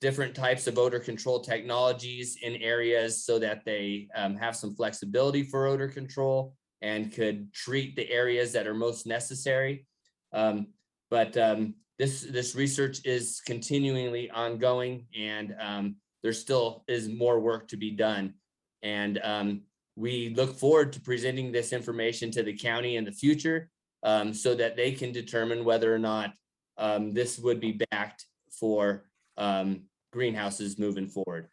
different types of odor control technologies in areas so that they have some flexibility for odor control and could treat the areas that are most necessary. This research is continually ongoing, and there still is more work to be done. And we look forward to presenting this information to the county in the future so that they can determine whether or not this would be backed for greenhouses moving forward.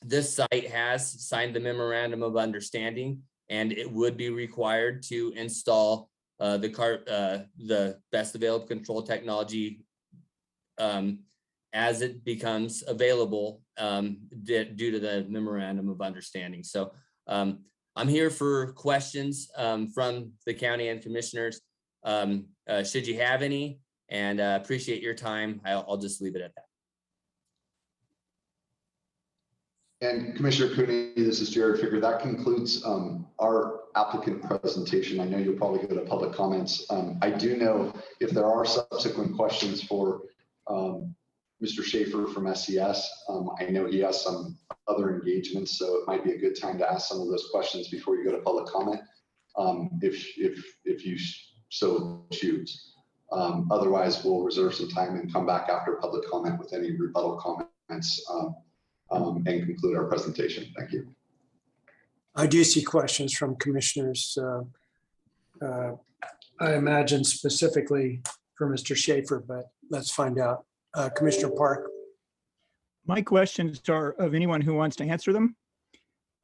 This site has signed the memorandum of understanding, and it would be required to install the best available control technology as it becomes available due to the memorandum of understanding. So I'm here for questions from the county and commissioners, should you have any, and appreciate your time. I'll just leave it at that. And Commissioner Cooney, this is Jared Ficker. That concludes our applicant presentation. I know you'll probably go to public comments. I do know if there are subsequent questions for Mr. Schaefer from SES, I know he has some other engagements, so it might be a good time to ask some of those questions before you go to public comment, if you so choose. Otherwise, we'll reserve some time and come back after public comment with any rebuttal comments and conclude our presentation. Thank you. I do see questions from commissioners. I imagine specifically for Mr. Schaefer, but let's find out. Commissioner Park. My questions are of anyone who wants to answer them.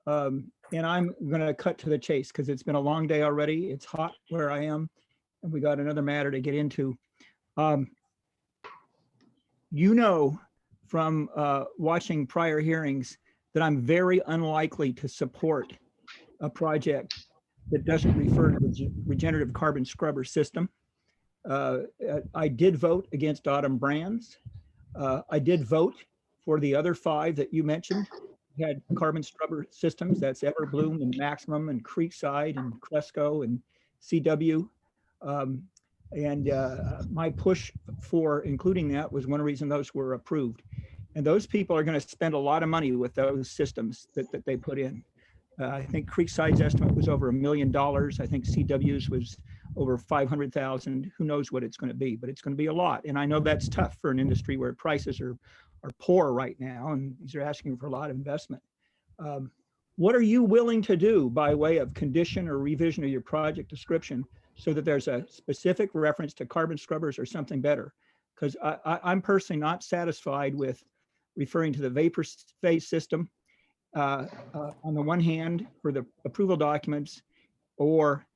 And I'm going to cut to the chase because it's been a long day already. It's hot where I am, and we got another matter to get into. You know, from watching prior hearings that I'm very unlikely to support a project that doesn't refer to the regenerative carbon scrubber system. I did vote against Autumn Brands. I did vote for the other 5 that you mentioned had carbon scrubber systems. That's Everbloom and Maximum and Creekside and Cresco and CW. My push for including that was one reason those were approved. And those people are going to spend a lot of money with those systems that they put in. I think Creekside's estimate was over $1 million. I think CW's was over 500,000. Who knows what it's going to be, but it's going to be a lot. And I know that's tough for an industry where prices are poor right now, and these are asking for a lot of investment. What are you willing to do by way of condition or revision of your project description so that there's a specific reference to carbon scrubbers or something better? Because I'm personally not satisfied with referring to the vapor phase system on the one hand for the approval documents, or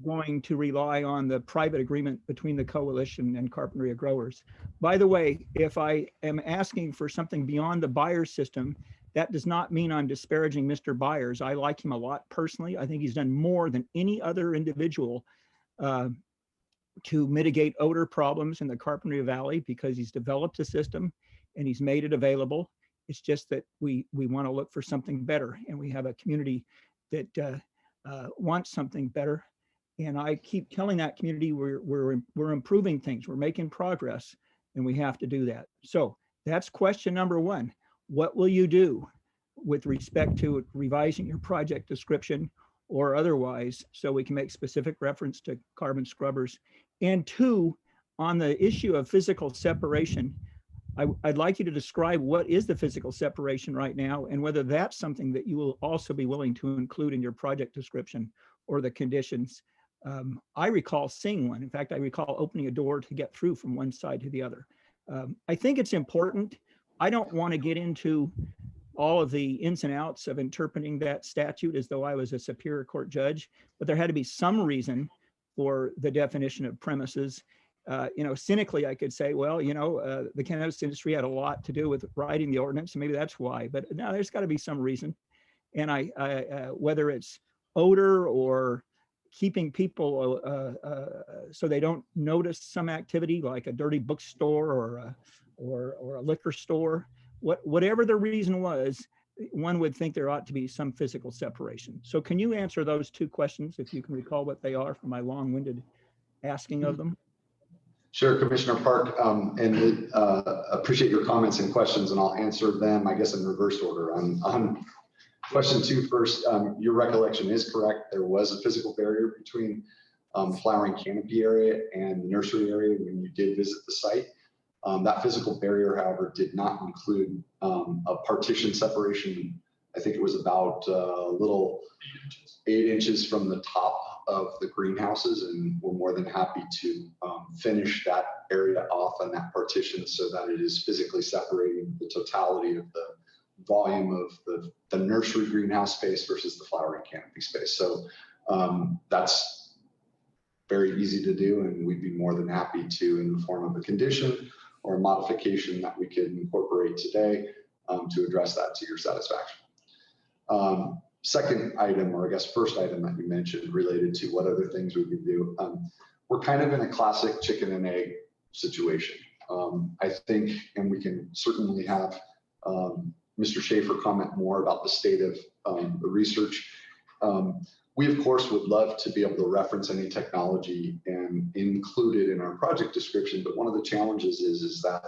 going to rely on the private agreement between the coalition and Carpinteria growers. By the way, if I am asking for something beyond the Byers system, that does not mean I'm disparaging Mr. Byers. I like him a lot personally. I think he's done more than any other individual to mitigate odor problems in the Carpinteria Valley because he's developed a system and he's made it available. It's just that we want to look for something better, and we have a community that wants something better. And I keep telling that community we're improving things, we're making progress, and we have to do that. So that's question number 1. What will you do with respect to revising your project description or otherwise so we can make specific reference to carbon scrubbers? And 2, on the issue of physical separation, I'd like you to describe what is the physical separation right now and whether that's something that you will also be willing to include in your project description or the conditions. I recall seeing one. In fact, I recall opening a door to get through from one side to the other. I think it's important. I don't want to get into all of the ins and outs of interpreting that statute as though I was a Superior Court judge, but there had to be some reason for the definition of premises. Cynically, I could say, well, the cannabis industry had a lot to do with writing the ordinance, and maybe that's why. But no, there's got to be some reason. And whether it's odor or keeping people so they don't notice some activity like a dirty bookstore or a liquor store, whatever the reason was, one would think there ought to be some physical separation. So can you answer those two questions, if you can recall what they are from my long-winded asking of them? Sure, Commissioner Park, and appreciate your comments and questions, and I'll answer them, I guess, in reverse order. On question 2 first, your recollection is correct. There was a physical barrier between flowering canopy area and the nursery area when you did visit the site. That physical barrier, however, did not include a partition separation. I think it was about a little 8 inches from the top of the greenhouses, and we're more than happy to finish that area off on that partition so that it is physically separating the totality of the volume of the nursery greenhouse space versus the flowering canopy space. So that's very easy to do, and we'd be more than happy to, in the form of a condition or a modification that we could incorporate today, to address that to your satisfaction. Second item, or I guess first item that you mentioned related to what other things we could do. We're kind of in a classic chicken and egg situation. I think, and we can certainly have Mr. Schaefer comment more about the state of the research. We, of course, would love to be able to reference any technology and include it in our project description, but one of the challenges is that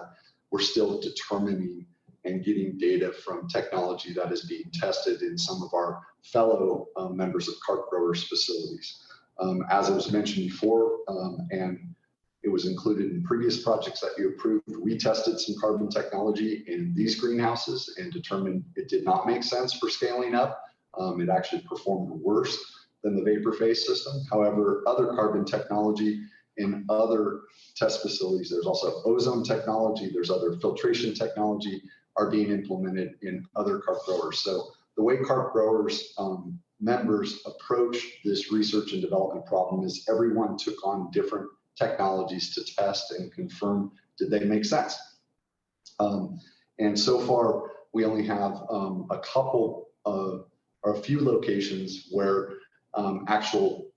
we're still determining and getting data from technology that is being tested in some of our fellow members of carp growers' facilities. As I was mentioned before, and it was included in previous projects that you approved, we tested some carbon technology in these greenhouses and determined it did not make sense for scaling up. It actually performed worse than the vapor phase system. However, other carbon technology in other test facilities, there's also ozone technology, there's other filtration technology, are being implemented in other carp growers. So the way carp growers members approach this research and development problem is everyone took on different technologies to test and confirm did they make sense. And so far, we only have a couple of, or a few locations where actual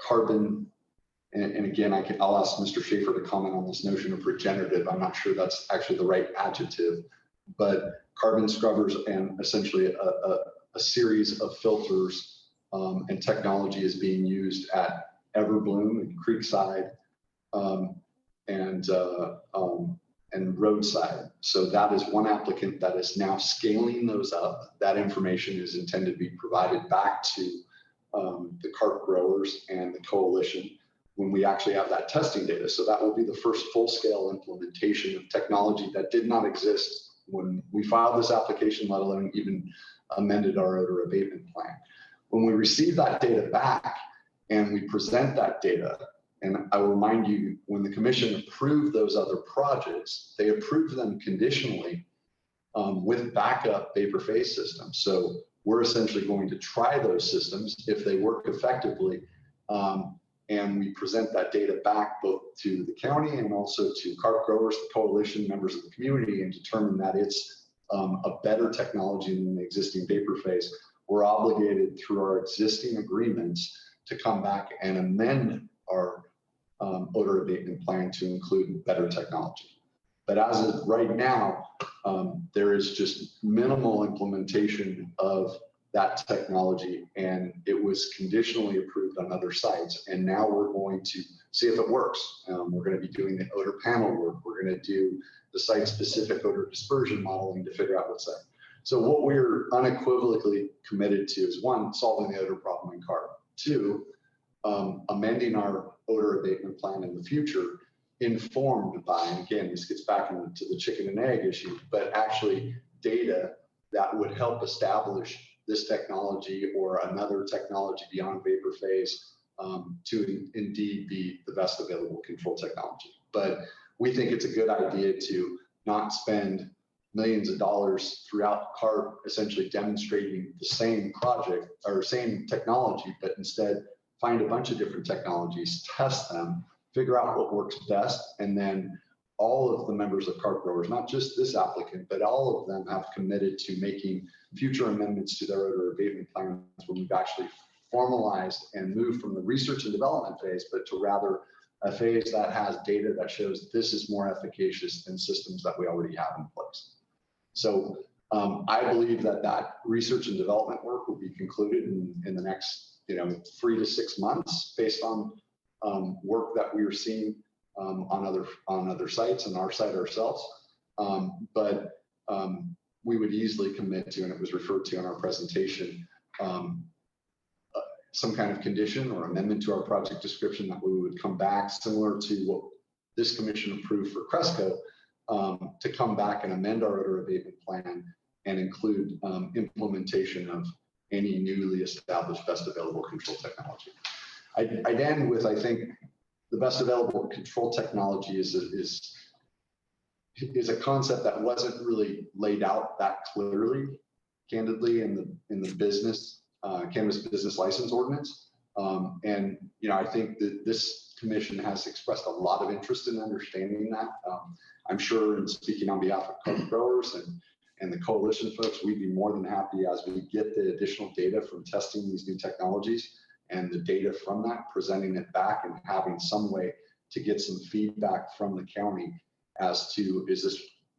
carbon, and again, I'll ask Mr. Schaefer to comment on this notion of regenerative. I'm not sure that's actually the right adjective, but carbon scrubbers and essentially a series of filters and technology is being used at Everbloom and Creekside and Roadside. So that is one applicant that is now scaling those up. That information is intended to be provided back to the carp growers and the coalition when we actually have that testing data. So that will be the first full-scale implementation of technology that did not exist when we filed this application, let alone even amended our odor abatement plan. When we receive that data back and we present that data, and I will remind you, when the commission approved those other projects, they approved them conditionally with backup vapor phase systems. So we're essentially going to try those systems if they work effectively. And we present that data back both to the county and also to carp growers, the coalition, members of the community, and determine that it's a better technology than the existing vapor phase. We're obligated through our existing agreements to come back and amend our odor abatement plan to include better technology. But as of right now, there is just minimal implementation of that technology, and it was conditionally approved on other sites. And now we're going to see if it works. We're going to be doing the odor panel work. We're going to do the site-specific odor dispersion modeling to figure out what's there. So what we're unequivocally committed to is, one, solving the odor problem in carp. Two, amending our odor abatement plan in the future, informed by, and again, this gets back into the chicken and egg issue, but actually data that would help establish this technology or another technology beyond vapor phase to indeed be the best available control technology. But we think it's a good idea to not spend millions of dollars throughout carp essentially demonstrating the same project or same technology, but instead find a bunch of different technologies, test them, figure out what works best, and then all of the members of carp growers, not just this applicant, but all of them have committed to making future amendments to their odor abatement plans when we've actually formalized and moved from the research and development phase, but to rather a phase that has data that shows this is more efficacious than systems that we already have in place. So I believe that research and development work will be concluded in the next 3 to 6 months based on work that we are seeing on other sites and our site ourselves. But we would easily commit to, and it was referred to in our presentation, some kind of condition or amendment to our project description that we would come back similar to what this commission approved for Cresco, to come back and amend our odor abatement plan and include implementation of any newly established best available control technology. I'd end with, I think, the best available control technology is a concept that wasn't really laid out that clearly, candidly, in the business cannabis business license ordinance. And I think that this commission has expressed a lot of interest in understanding that. I'm sure, in speaking on behalf of carp growers and the coalition folks, we'd be more than happy as we get the additional data from testing these new technologies and the data from that, presenting it back and having some way to get some feedback from the county as to, is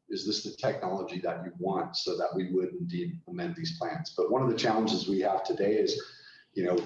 this the technology that you want, so that we would indeed amend these plans. But one of the challenges we have today is,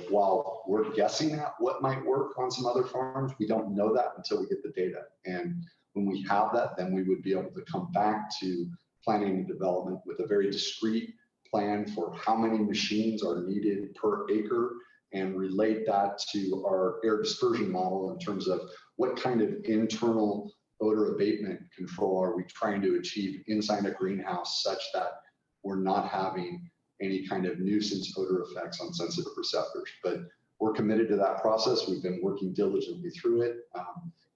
while we're guessing at what might work on some other farms, we don't know that until we get the data. And when we have that, then we would be able to come back to planning and development with a very discrete plan for how many machines are needed per acre, and relate that to our air dispersion model in terms of what kind of internal odor abatement control are we trying to achieve inside a greenhouse, such that we're not having any kind of nuisance odor effects on sensitive receptors. But we're committed to that process. We've been working diligently through it,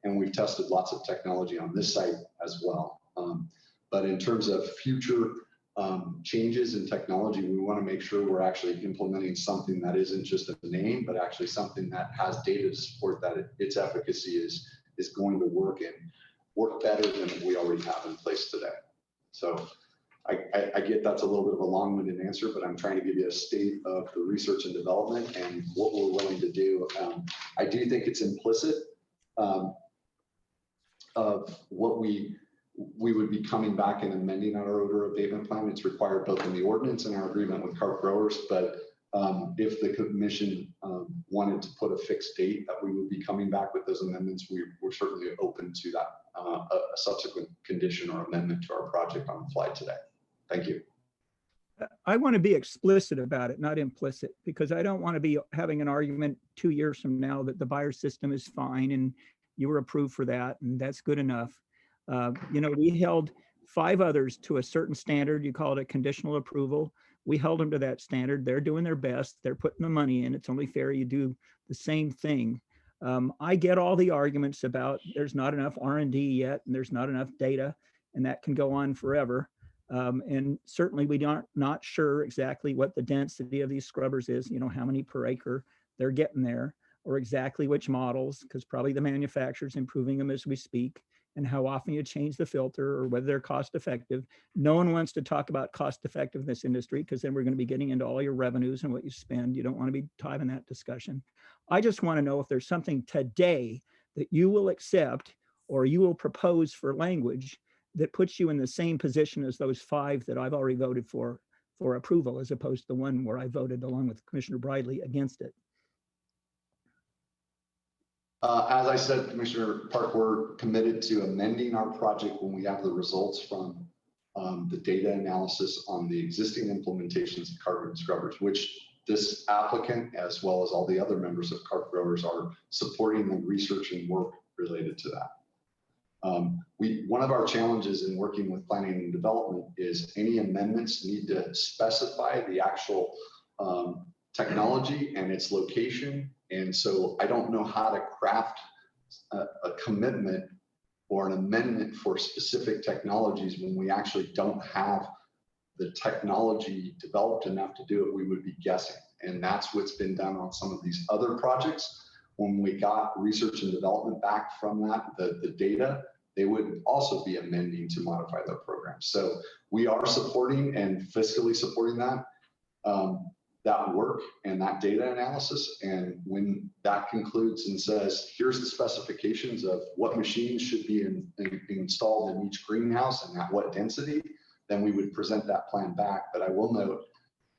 and we've tested lots of technology on this site as well. But in terms of future changes in technology, we want to make sure we're actually implementing something that isn't just a name, but actually something that has data to support that its efficacy is going to work better than we already have in place today. So I get that's a little bit of a long-winded answer, but I'm trying to give you a state of the research and development and what we're willing to do. I do think it's implicit of what we would be coming back and amending our odor abatement plan. It's required both in the ordinance and our agreement with carp growers. But if the commission wanted to put a fixed date that we would be coming back with those amendments, we're certainly open to that, a subsequent condition or amendment to our project on the fly today. Thank you. I want to be explicit about it, not implicit, because I don't want to be having an argument 2 years from now that the buyer system is fine and you were approved for that and that's good enough. We held 5 others to a certain standard. You call it a conditional approval. We held them to that standard. They're doing their best. They're putting the money in. It's only fair you do the same thing. I get all the arguments about there's not enough R&D yet and there's not enough data, and that can go on forever. And certainly we aren't not sure exactly what the density of these scrubbers is, how many per acre they're getting there, or exactly which models, because probably the manufacturer's improving them as we speak, and how often you change the filter or whether they're cost effective. No one wants to talk about cost effectiveness industry, because then we're going to be getting into all your revenues and what you spend. You don't want to be having that discussion. I just want to know if there's something today that you will accept or you will propose for language that puts you in the same position as those 5 that I've already voted for approval, as opposed to the one where I voted along with Commissioner Bridley against it. As I said, Commissioner Park, we're committed to amending our project when we have the results from the data analysis on the existing implementations of carbon scrubbers, which this applicant, as well as all the other members of carp growers, are supporting the research and work related to that. One of our challenges in working with planning and development is any amendments need to specify the actual technology and its location. And so I don't know how to craft a commitment or an amendment for specific technologies when we actually don't have the technology developed enough to do it. We would be guessing. And that's what's been done on some of these other projects. When we got research and development back from that, the data, they would also be amending to modify their programs. So we are supporting and fiscally supporting that work and that data analysis. And when that concludes and says, here's the specifications of what machines should be installed in each greenhouse and at what density, then we would present that plan back. But I will note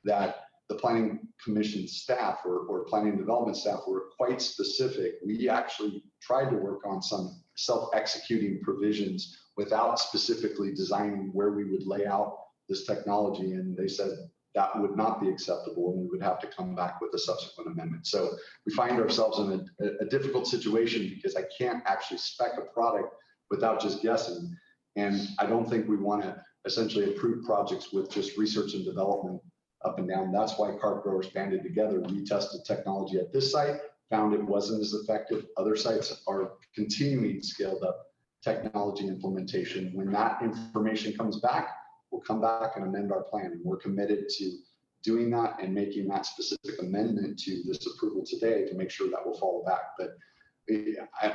that the planning commission staff or planning and development staff were quite specific. We actually tried to work on some self-executing provisions without specifically designing where we would lay out this technology. And they said that would not be acceptable and we would have to come back with a subsequent amendment. So we find ourselves in a difficult situation because I can't actually spec a product without just guessing. And I don't think we want to essentially approve projects with just research and development up and down. That's why carp growers banded together. We tested technology at this site, found it wasn't as effective. Other sites are continuing scaled up technology implementation. When that information comes back, we'll come back and amend our plan. And we're committed to doing that and making that specific amendment to this approval today to make sure that will fall back. But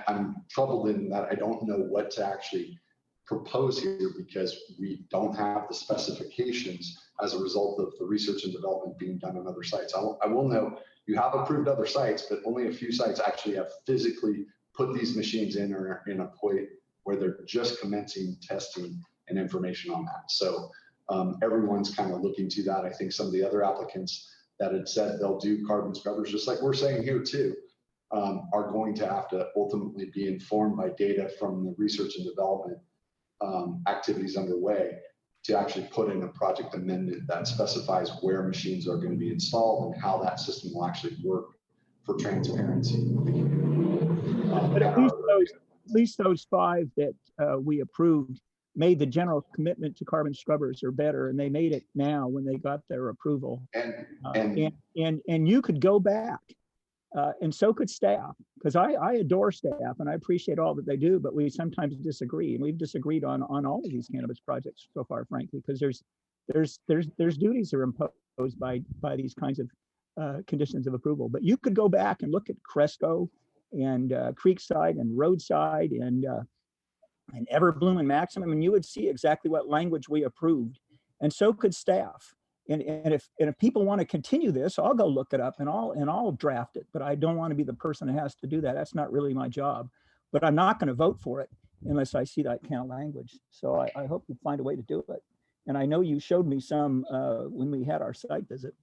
I'm troubled in that I don't know what to actually propose here because we don't have the specifications as a result of the research and development being done on other sites. I will note you have approved other sites, but only a few sites actually have physically put these machines in or are in a point where they're just commencing testing and information on that. So everyone's kind of looking to that. I think some of the other applicants that had said they'll do carbon scrubbers, just like we're saying here too, are going to have to ultimately be informed by data from the research and development activities underway to actually put in a project amendment that specifies where machines are going to be installed and how that system will actually work for transparency. But at least those 5 that we approved made the general commitment to carbon scrubbers or better, and they made it now when they got their approval. And you could go back, and so could staff, because I adore staff and I appreciate all that they do, but we sometimes disagree, and we've disagreed on all of these cannabis projects so far, frankly, because there's duties that are imposed by these kinds of conditions of approval. But you could go back and look at Cresco and Creekside and Roadside and Everbloom and Maximum, and you would see exactly what language we approved, and so could staff. And if people want to continue this, I'll go look it up and I'll draft it. But I don't want to be the person who has to do that. That's not really my job. But I'm not going to vote for it unless I see that kind of language. So I hope you find a way to do it. And I know you showed me some when we had our site visit.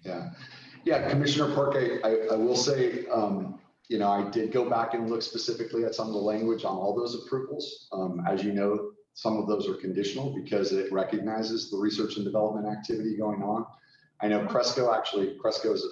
Yeah, Commissioner Park, I will say, I did go back and look specifically at some of the language on all those approvals. As you know, some of those are conditional because it recognizes the research and development activity going on. I know Cresco is,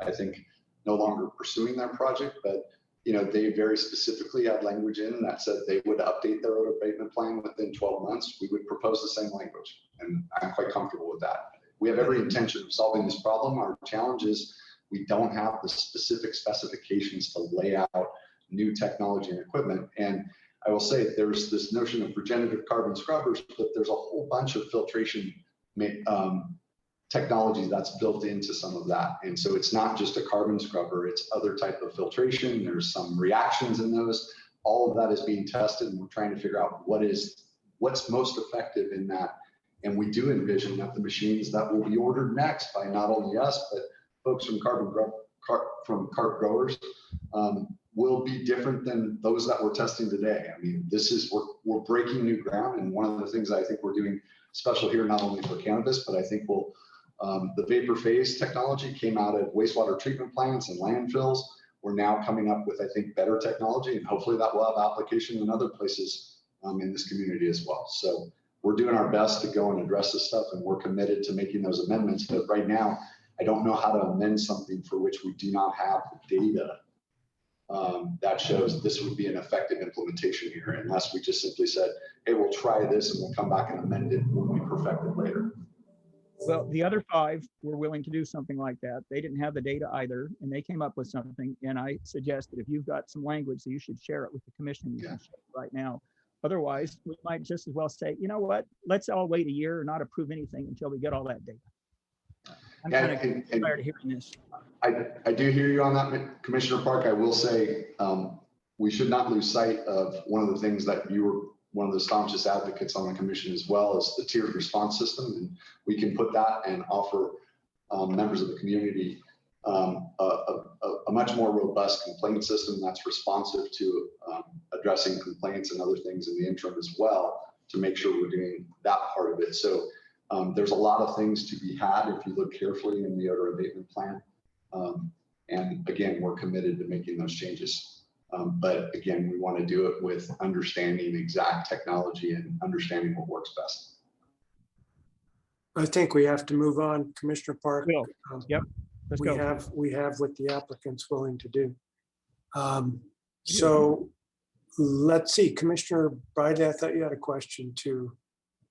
I think, no longer pursuing their project, but they very specifically had language in that said they would update their odor abatement plan within 12 months. We would propose the same language, and I'm quite comfortable with that. We have every intention of solving this problem. Our challenge is we don't have the specific specifications to lay out new technology and equipment. And I will say there's this notion of regenerative carbon scrubbers, but there's a whole bunch of filtration technology that's built into some of that. And so it's not just a carbon scrubber, it's other type of filtration. There's some reactions in those. All of that is being tested, and we're trying to figure out what's most effective in that. And we do envision that the machines that will be ordered next by not only us, but folks from carp growers will be different than those that we're testing today. I mean, we're breaking new ground, and one of the things I think we're doing special here, not only for cannabis, but I think the vapor phase technology came out of wastewater treatment plants and landfills. We're now coming up with, I think, better technology, and hopefully that will have application in other places in this community as well. So we're doing our best to go and address this stuff, and we're committed to making those amendments. But right now, I don't know how to amend something for which we do not have the data that shows this would be an effective implementation here, unless we just simply said, hey, we'll try this and we'll come back and amend it when we perfect it later. Well, the other 5 were willing to do something like that. They didn't have the data either, and they came up with something. And I suggest that if you've got some language, that you should share it with the commission. You can share it right now. Otherwise, we might just as well say, you know what, let's all wait a year and not approve anything until we get all that data. I'm kind of tired of hearing this. I do hear you on that, Commissioner Park. I will say we should not lose sight of one of the things that you were one of the staunchest advocates on the commission as well, is the tiered response system. And we can put that and offer members of the community a much more robust complaint system that's responsive to addressing complaints and other things in the interim as well. to make sure we're doing that part of it. So there's a lot of things to be had if you look carefully in the odor abatement plan. And again, we're committed to making those changes. But again, we want to do it with understanding exact technology and understanding what works best. I think we have to move on, Commissioner Park. Yep. Let's we go. have what the applicant's willing to do. So let's see, Commissioner Bridley, I thought you had a question too.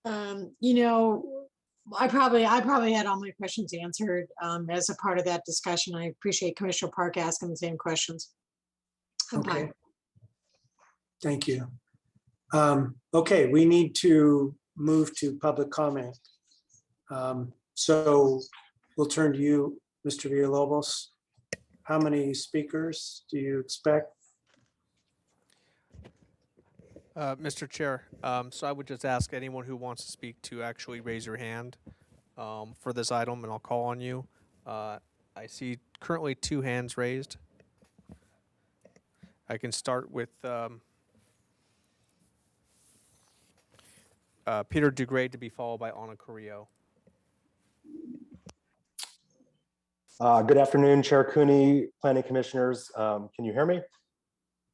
You know, I probably had all my questions answered as a part of that discussion. I appreciate Commissioner Park asking the same questions. Okay. Thank you. Okay, we need to move to public comment. So we'll turn to you, Mr. Villalobos. How many speakers do you expect? Mr. Chair, so I would just ask anyone who wants to speak to actually raise your hand for this item, and I'll call on you. I see currently 2 hands raised. I can start with Peter DeGray, to be followed by Ana Carrillo. Good afternoon, Chair Cooney, Planning Commissioners. Can you hear me?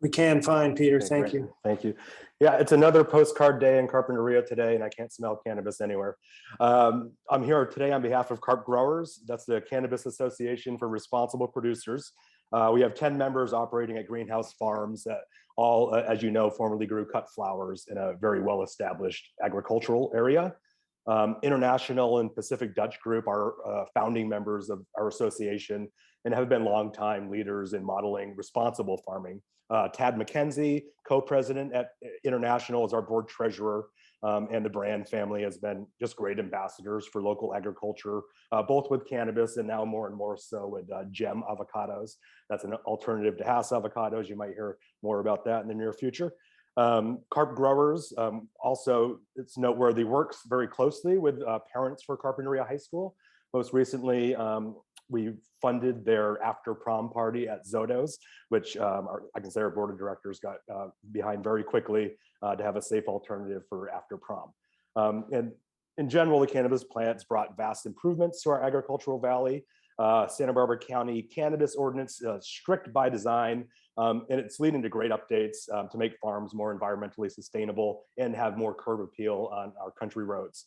We can, fine, Peter. Okay, Thank great. you. Thank you. Yeah, it's another postcard day in Carpinteria today, and I can't smell cannabis anywhere. I'm here today on behalf of Carp Growers. That's the Cannabis Association for Responsible Producers. We have 10 members operating at greenhouse farms that all, as you know, formerly grew cut flowers in a very well-established agricultural area. International and Pacific Dutch Group are founding members of our association and have been longtime leaders in modeling responsible farming. Tad McKenzie, co-president at International, is our board treasurer, and the Brand family has been just great ambassadors for local agriculture, both with cannabis and now more and more so with gem avocados. That's an alternative to Hass avocados. You might hear more about that in the near future. Carp Growers, also, it's noteworthy, works very closely with parents for Carpinteria High School. Most recently, we funded their after prom party at Zoto's, which I can say our board of directors got behind very quickly to have a safe alternative for after prom. And in general, the cannabis plants brought vast improvements to our agricultural valley. Santa Barbara County Cannabis Ordinance, strict by design, and it's leading to great updates to make farms more environmentally sustainable and have more curb appeal on our country roads.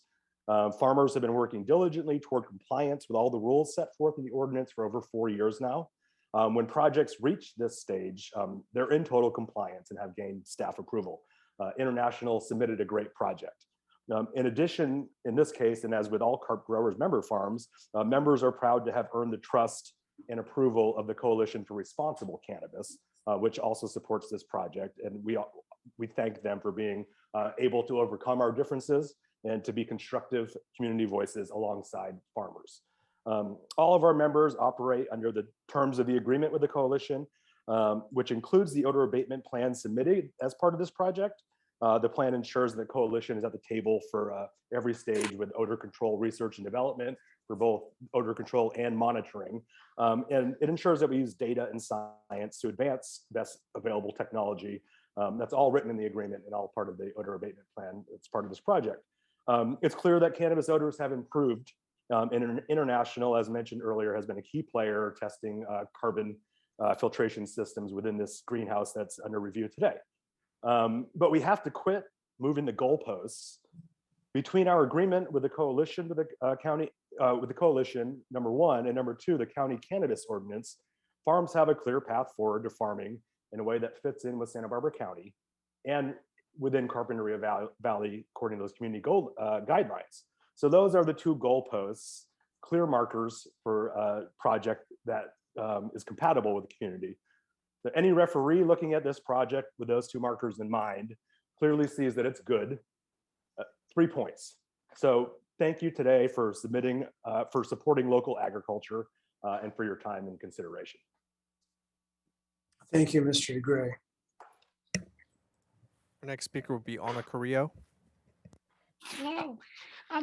Farmers have been working diligently toward compliance with all the rules set forth in the ordinance for over 4 years now. When projects reach this stage, they're in total compliance and have gained staff approval. International submitted a great project. In addition, in this case, and as with all Carp Growers member farms, members are proud to have earned the trust and approval of the Coalition for Responsible Cannabis, which also supports this project. And we thank them for being able to overcome our differences and to be constructive community voices alongside farmers. All of our members operate under the terms of the agreement with the Coalition, which includes the odor abatement plan submitted as part of this project. The plan ensures that the Coalition is at the table for every stage with odor control research and development for both odor control and monitoring. And it ensures that we use data and science to advance best available technology. That's all written in the agreement and all part of the odor abatement plan. It's part of this project. It's clear that cannabis odors have improved. And International, as mentioned earlier, has been a key player testing carbon filtration systems within this greenhouse that's under review today. But we have to quit moving the goalposts. Between our agreement with the Coalition, with the Coalition, number one, and number two, the County Cannabis Ordinance, farms have a clear path forward to farming in a way that fits in with Santa Barbara County and within Carpinteria Valley, according to those community guidelines. So those are the two goalposts, clear markers for a project that is compatible with the community. So any referee looking at this project with those two markers in mind clearly sees that it's good. 3 points. So thank you today for supporting local agriculture and for your time and consideration. Thank you, Mr. DeGray. Our next speaker will be Ana Carrillo. Hello.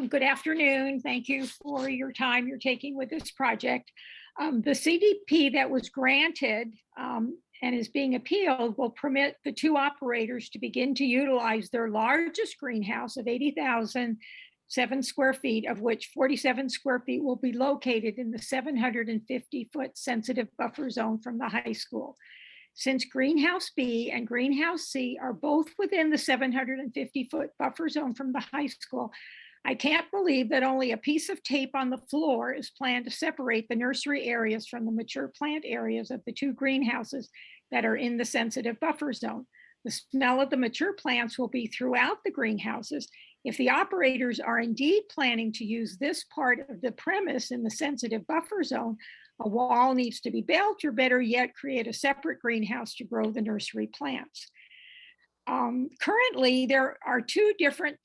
Good afternoon. Thank you for your time you're taking with this project. The CDP that was granted and is being appealed will permit the two operators to begin to utilize their largest greenhouse of 80,007 square feet, of which 47 square feet will be located in the 750-foot sensitive buffer zone from the high school. Since Greenhouse B and Greenhouse C are both within the 750-foot buffer zone from the high school, I can't believe that only a piece of tape on the floor is planned to separate the nursery areas from the mature plant areas of the two greenhouses that are in the sensitive buffer zone. The smell of the mature plants will be throughout the greenhouses. If the operators are indeed planning to use this part of the premise in the sensitive buffer zone, a wall needs to be built, or better yet, create a separate greenhouse to grow the nursery plants. Currently, there are two different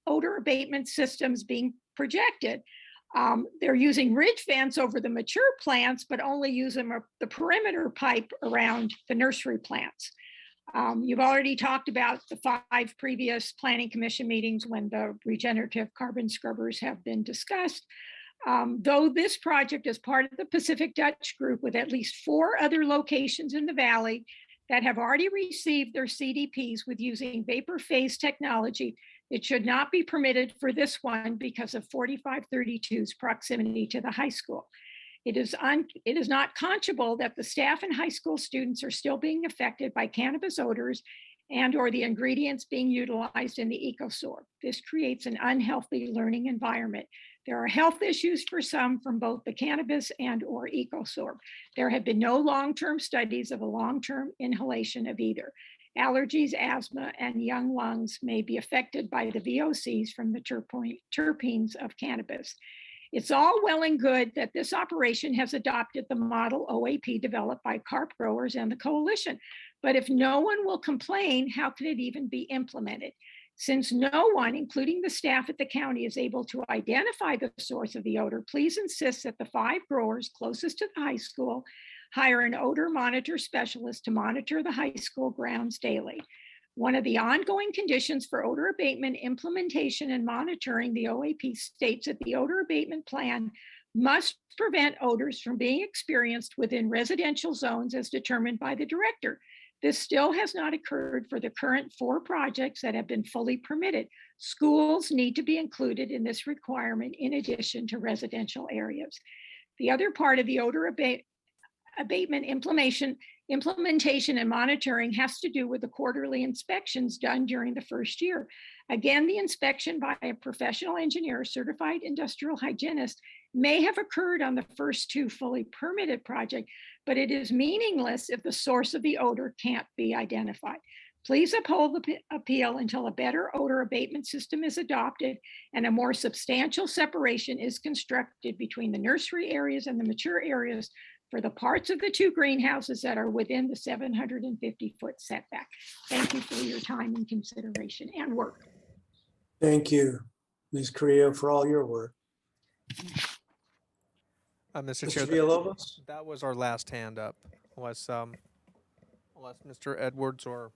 odor abatement systems being projected. They're using ridge fence over the mature plants, but only using the perimeter pipe around the nursery plants. You've already talked about the 5 previous planning commission meetings when the regenerative carbon scrubbers have been discussed. Though this project is part of the Pacific Dutch group with at least 4 other locations in the valley that have already received their CDPs with using vapor phase technology, it should not be permitted for this one because of 4532's proximity to the high school. It is not conscionable that the staff and high school students are still being affected by cannabis odors and or the ingredients being utilized in the EcoSorb. This creates an unhealthy learning environment. There are health issues for some from both the cannabis and or EcoSorb. There have been no long-term studies of a long-term inhalation of either. Allergies, asthma, and young lungs may be affected by the VOCs from the terpenes of cannabis. It's all well and good that this operation has adopted the model OAP developed by carp growers and the coalition. But if no one will complain, how can it even be implemented? Since no one, including the staff at the county, is able to identify the source of the odor, please insist that the 5 growers closest to the high school hire an odor monitor specialist to monitor the high school grounds daily. One of the ongoing conditions for odor abatement implementation and monitoring, the OAP states that the odor abatement plan must prevent odors from being experienced within residential zones as determined by the director. This still has not occurred for the current 4 projects that have been fully permitted. Schools need to be included in this requirement in addition to residential areas. The other part of the odor abatement implementation and monitoring has to do with the quarterly inspections done during the first year. Again, the inspection by a professional engineer, certified industrial hygienist, may have occurred on the first 2 fully permitted projects, but it is meaningless if the source of the odor can't be identified. Please uphold the appeal until a better odor abatement system is adopted and a more substantial separation is constructed between the nursery areas and the mature areas for the parts of the 2 greenhouses that are within the 750-foot setback. Thank you for your time and consideration and work. Thank you, Ms. Carrillo, for all your work. Mr. Mr. Chair, Villalobos? that was our last hand up, unless Mr. Edwards or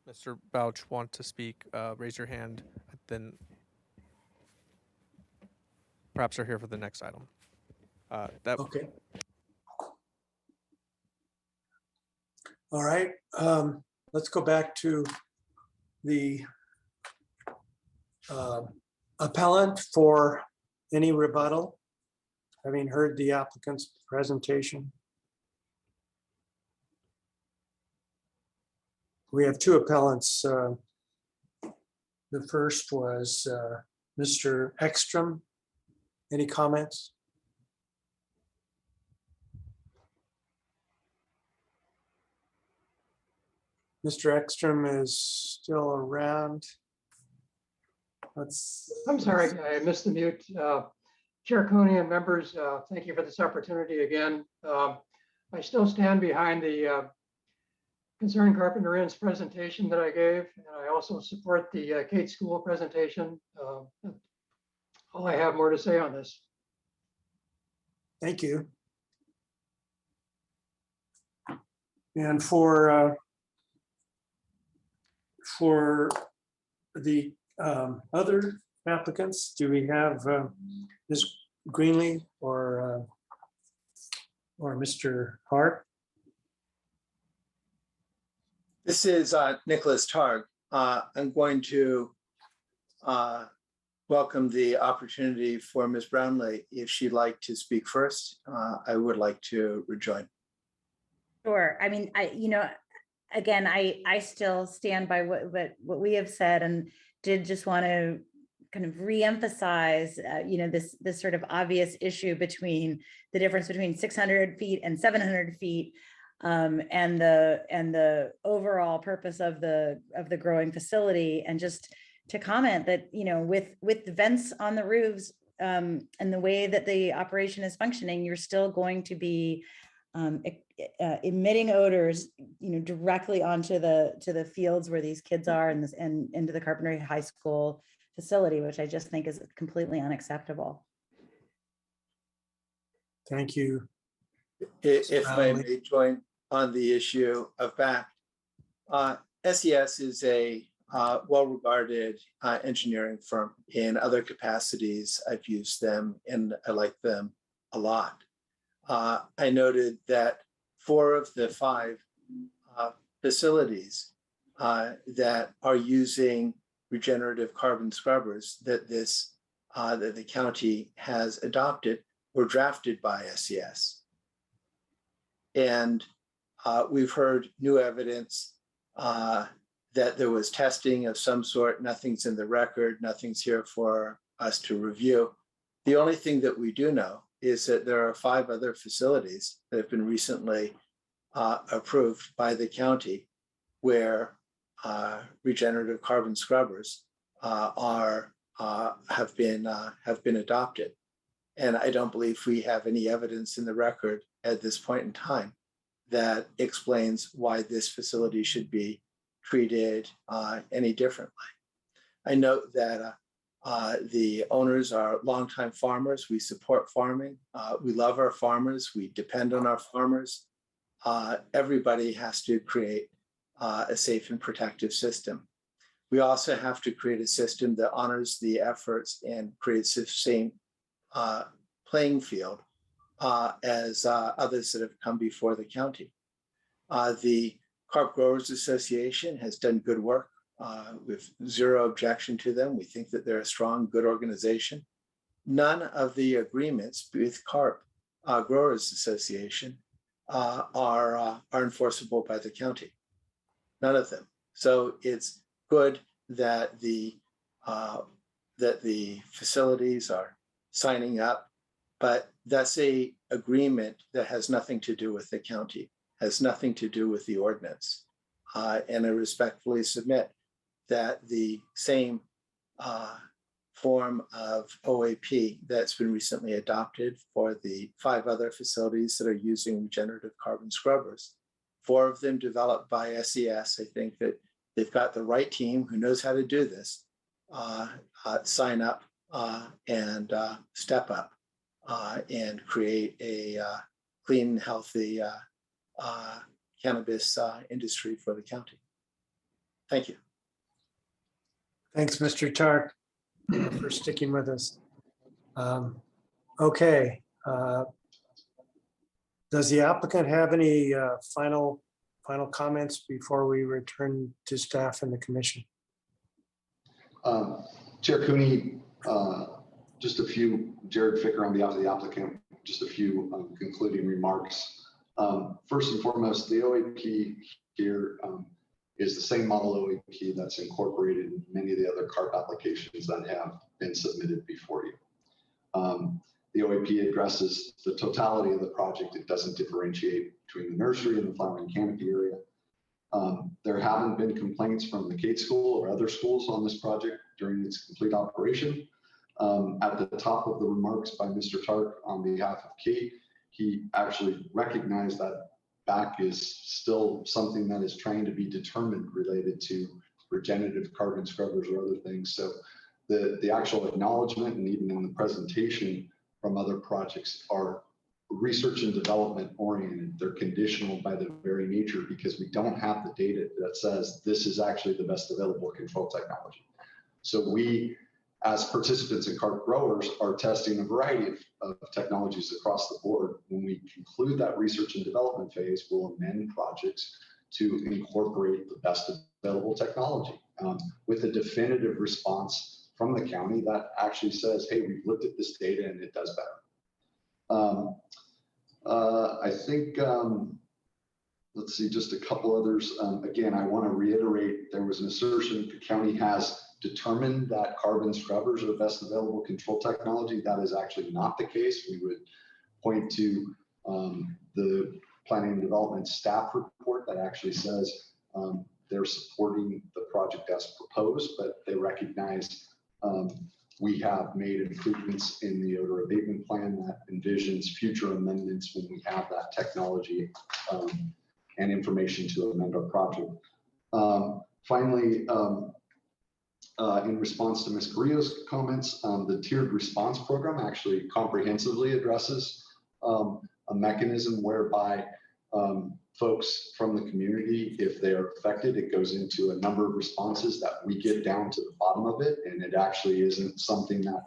Mr. Bouch want to speak. Raise your hand, then perhaps they're here for the next item. Okay. All right, let's go back to the appellant for any rebuttal, having heard the applicant's presentation. We have 2 appellants. The first was Mr. Ekstrom. Any comments? Mr. Ekstrom is still around. I'm sorry, I missed the mute. Chair Cooney and members, thank you for this opportunity again. I still stand behind the concerning Carpinterian's presentation that I gave, and I also support the Kate School presentation. All I have more to say on this. Thank you. And for the other applicants, do we have Ms. Greenlee or Mr. Hart? This is Nicholas Targ. I'm going to welcome the opportunity for Ms. Brownlee. If she'd like to speak first, I would like to rejoin. Sure. I mean, again, I still stand by what we have said, and did just want to kind of reemphasize, this sort of obvious issue between the difference between 600 feet and 700 feet, and the overall purpose of the growing facility. And just to comment that, with the vents on the roofs, and the way that the operation is functioning, you're still going to be emitting odors, directly onto the fields where these kids are, and into the Carpinteria High School facility, which I just think is completely unacceptable. Thank you. If I may join on the issue of BACT, SES is a well-regarded engineering firm. In other capacities, I've used them and I like them a lot. I noted that 4 of the 5 facilities that are using regenerative carbon scrubbers that the county has adopted were drafted by SES. And we've heard new evidence that there was testing of some sort. Nothing's in the record, nothing's here for us to review. The only thing that we do know is that there are 5 other facilities that have been recently approved by the county where regenerative carbon scrubbers have been adopted. And I don't believe we have any evidence in the record at this point in time that explains why this facility should be treated any differently. I note that the owners are longtime farmers. We support farming. We love our farmers. We depend on our farmers. Everybody has to create a safe and protective system. We also have to create a system that honors the efforts and creates the same playing field as others that have come before the county. The Carp Growers Association has done good work. With zero objection to them. We think that they're a strong, good organization. None of the agreements with Carp Growers Association are enforceable by the county. None of them. So it's good that the facilities are signing up, but that's a agreement that has nothing to do with the county, has nothing to do with the ordinance. And I respectfully submit that the same form of OAP that's been recently adopted for the 5 other facilities that are using regenerative carbon scrubbers, 4 of them developed by SES. I think that they've got the right team who knows how to do this, sign up and step up and create a clean, healthy cannabis industry for the county. Thank you. Thanks, Mr. Tark, for sticking with us. Okay. Does the applicant have any final comments before we return to staff and the commission? Chair Cooney, just a few, Jared Ficker on behalf of the applicant, just a few concluding remarks. First and foremost, the OAP here is the same model OAP that's incorporated in many of the other CARP applications that have been submitted before you. The OAP addresses the totality of the project. It doesn't differentiate between the nursery and the flowering canopy area. There haven't been complaints from the Kate School or other schools on this project during its complete operation. At the top of the remarks by Mr. Tark on behalf of Kate, he actually recognized that BAC is still something that is trying to be determined related to regenerative carbon scrubbers or other things. So the actual acknowledgement and even in the presentation from other projects are research and development oriented. They're conditional by the very nature because we don't have the data that says this is actually the best available control technology. So we, as participants in Carp Growers, are testing a variety of technologies across the board. When we conclude that research and development phase, we'll amend projects to incorporate the best available technology with a definitive response from the county that actually says, hey, we've looked at this data and it does better. I think, let's see, just a couple others. Again, I want to reiterate, there was an assertion the county has determined that carbon scrubbers are the best available control technology. That is actually not the case. We would point to the planning and development staff report that actually says they're supporting the project as proposed, but they recognize we have made improvements in the odor abatement plan that envisions future amendments when we have that technology and information to amend our project. Finally, in response to Ms. Carrillo's comments, the tiered response program actually comprehensively addresses a mechanism whereby folks from the community, if they are affected, it goes into a number of responses that we get down to the bottom of it. And it actually isn't something that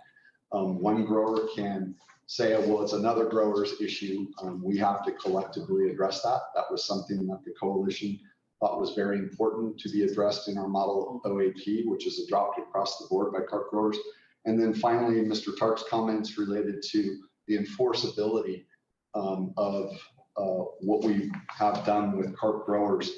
one grower can say, well, it's another grower's issue. We have to collectively address that. That was something that the coalition thought was very important to be addressed in our model OAP, which is adopted across the board by carp growers. And then finally, Mr. Tark's comments related to the enforceability of what we have done with carp growers.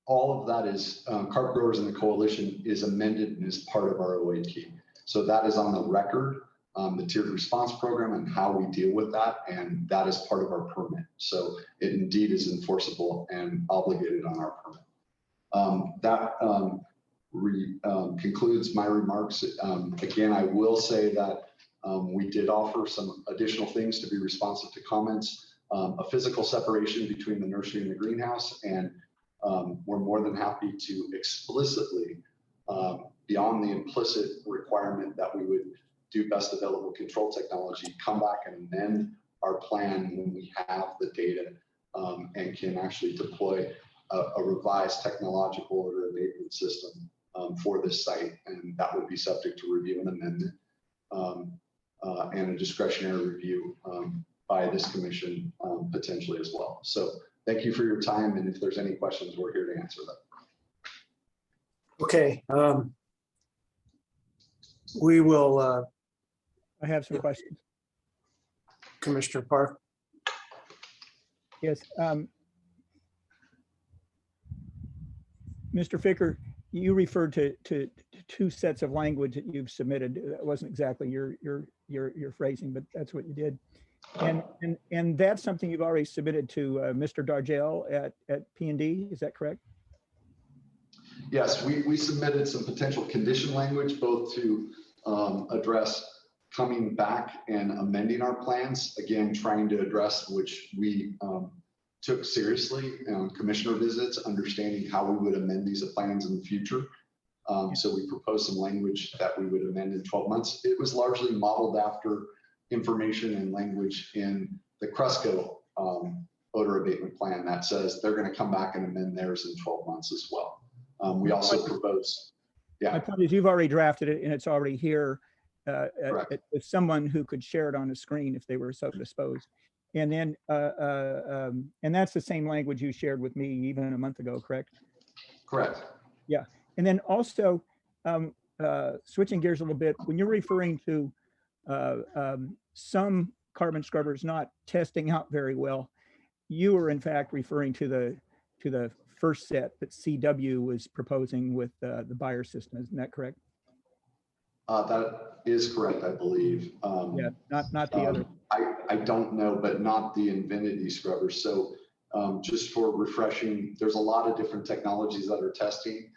All of that is carp growers in the coalition is amended and is part of our OAP. So that is on the record, the tiered response program and how we deal with that. And that is part of our permit. So it indeed is enforceable and obligated on our permit. That concludes my remarks. Again, I will say that we did offer some additional things to be responsive to comments, a physical separation between the nursery and the greenhouse, and we're more than happy to explicitly, beyond the implicit requirement that we would do best available control technology, come back and amend our plan when we have the data and can actually deploy a revised technological odor abatement system for this site. And that would be subject to review and amendment and a discretionary review by this commission potentially as well. So thank you for your time. And if there's any questions, we're here to answer them. Okay. We will. I have some questions. Commissioner Park. Yes. Mr. Ficker, you referred to two sets of language that you've submitted. That wasn't exactly your phrasing, but that's what you did. And that's something you've already submitted to Mr. Dargell at P&D, is that correct? Yes, we submitted some potential condition language, both to address coming back and amending our plans, again, trying to address which we took seriously, commissioner visits, understanding how we would amend these plans in the future. So we proposed some language that we would amend in 12 months. It was largely modeled after information and language in the Cresco odor abatement plan that says they're going to come back and amend theirs in 12 months as well. We also proposed, My point is you've already drafted it and it's already here with someone who could share it on the screen if they were so disposed. And then, and that's the same language you shared with me even a month ago, correct? Correct. Yeah. And then also, switching gears a little bit, when you're referring to some carbon scrubbers not testing out very well, you were in fact referring to the first set that CW was proposing with the Bayer system. Isn't that correct? That is correct, I believe. Yeah, not the other. I don't know, but not the Infinity scrubbers. So just for refreshing, there's a lot of different technologies that are testing.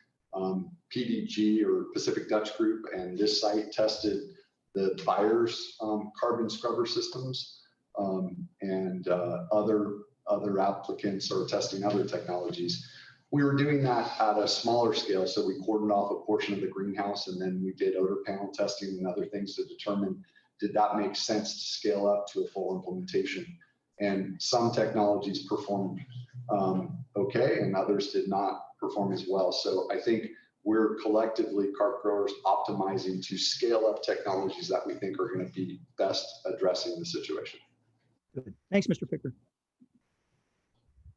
PDG or Pacific Dutch Group and this site tested the Bayer's carbon scrubber systems, and other applicants are testing other technologies. We were doing that at a smaller scale, so we cordoned off a portion of the greenhouse, and then we did odor panel testing and other things to determine, did that make sense to scale up to a full implementation? And some technologies performed okay, and others did not perform as well. So I think we're collectively, carp growers, optimizing to scale up technologies that we think are going to be best addressing the situation. Good. Thanks, Mr. Picker.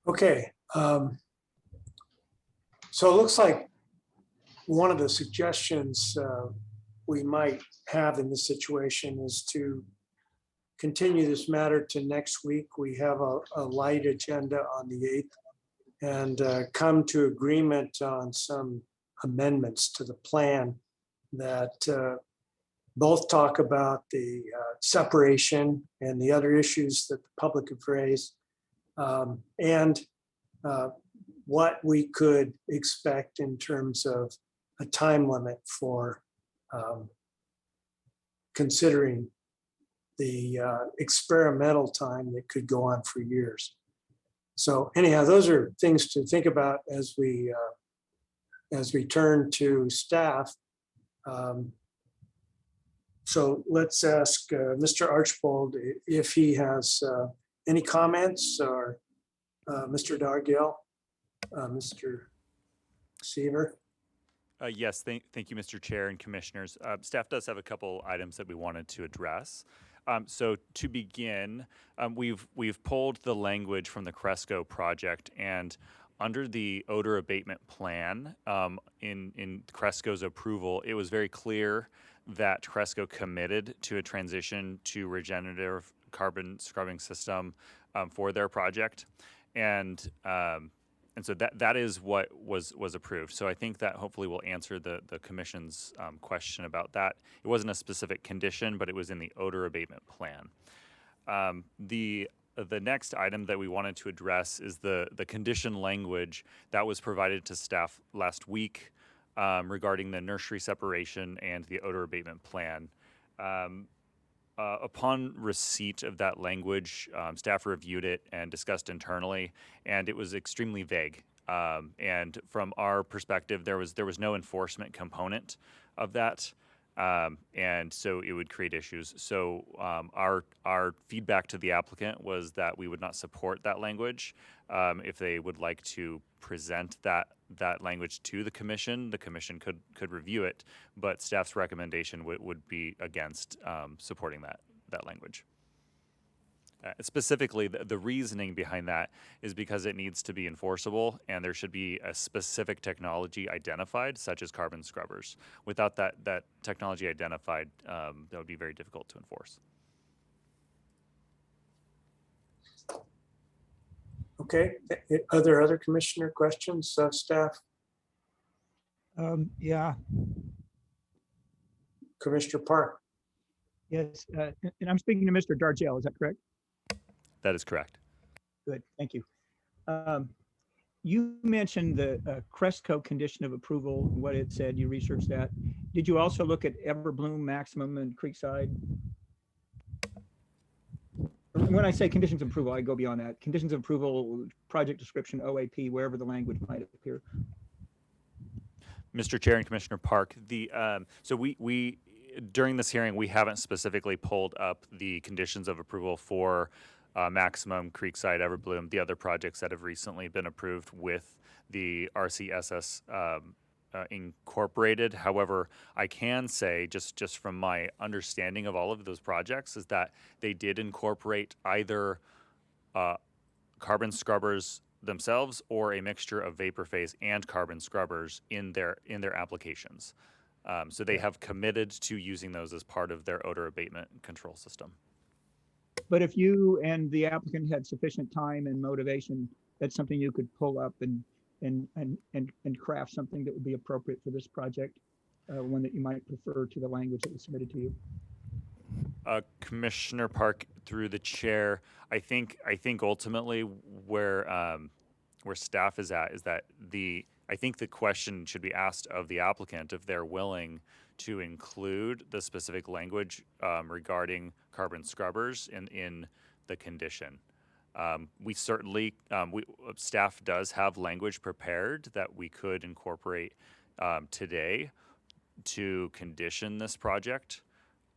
Okay. So it looks like one of the suggestions we might have in this situation is to continue this matter to next week. We have a light agenda on the 8th and come to agreement on some amendments to the plan that both talk about the separation and the other issues that the public have raised, and what we could expect in terms of a time limit for considering the experimental time that could go on for years. So anyhow, those are things to think about as we turn to staff. So let's ask Mr. Archbold if he has any comments, or Mr. Dargill, Mr. Seaver. Yes, thank you, Mr. Chair and Commissioners. Staff does have a couple items that we wanted to address. So to begin, we've pulled the language from the Cresco project, and under the odor abatement plan, in Cresco's approval, it was very clear that Cresco committed to a transition to regenerative carbon scrubbing system for their project, and so that is what was approved. So I think that hopefully will answer the commission's question about that. It wasn't a specific condition, but it was in the odor abatement plan. The next item that we wanted to address is the condition language that was provided to staff last week regarding the nursery separation and the odor abatement plan. Upon receipt of that language, staff reviewed it and discussed internally, and it was extremely vague. And from our perspective, there was no enforcement component of that, and so it would create issues. So our feedback to the applicant was that we would not support that language. If they would like to present that language to the commission could review it, but staff's recommendation would be against supporting that language. Specifically, the reasoning behind that is because it needs to be enforceable, and there should be a specific technology identified, such as carbon scrubbers. Without that technology identified, that would be very difficult to enforce. Okay, are there other commissioner questions of staff? Yeah. Commissioner Park. Yes, and I'm speaking to Mr. Dargill, is that correct? That is correct. Good, thank you. You mentioned the Cresco condition of approval, what it said, you researched that. Did you also look at Everbloom, Maximum, and Creekside? When I say conditions of approval, I go beyond that. Conditions of approval, project description, OAP, wherever the language might appear. Mr. Chair and Commissioner Park, so we during this hearing, we haven't specifically pulled up the conditions of approval for Maximum, Creekside, Everbloom, the other projects that have recently been approved with the RCSS incorporated. However, I can say, just from my understanding of all of those projects, is that they did incorporate either carbon scrubbers themselves or a mixture of vapor phase and carbon scrubbers in their applications. So they have committed to using those as part of their odor abatement control system. But if you and the applicant had sufficient time and motivation, that's something you could pull up and craft something that would be appropriate for this project, one that you might prefer to the language that was submitted to you. Commissioner Park, through the chair, I think ultimately where staff is at is that I think the question should be asked of the applicant if they're willing to include the specific language regarding carbon scrubbers in the condition. We certainly, staff does have language prepared that we could incorporate today to condition this project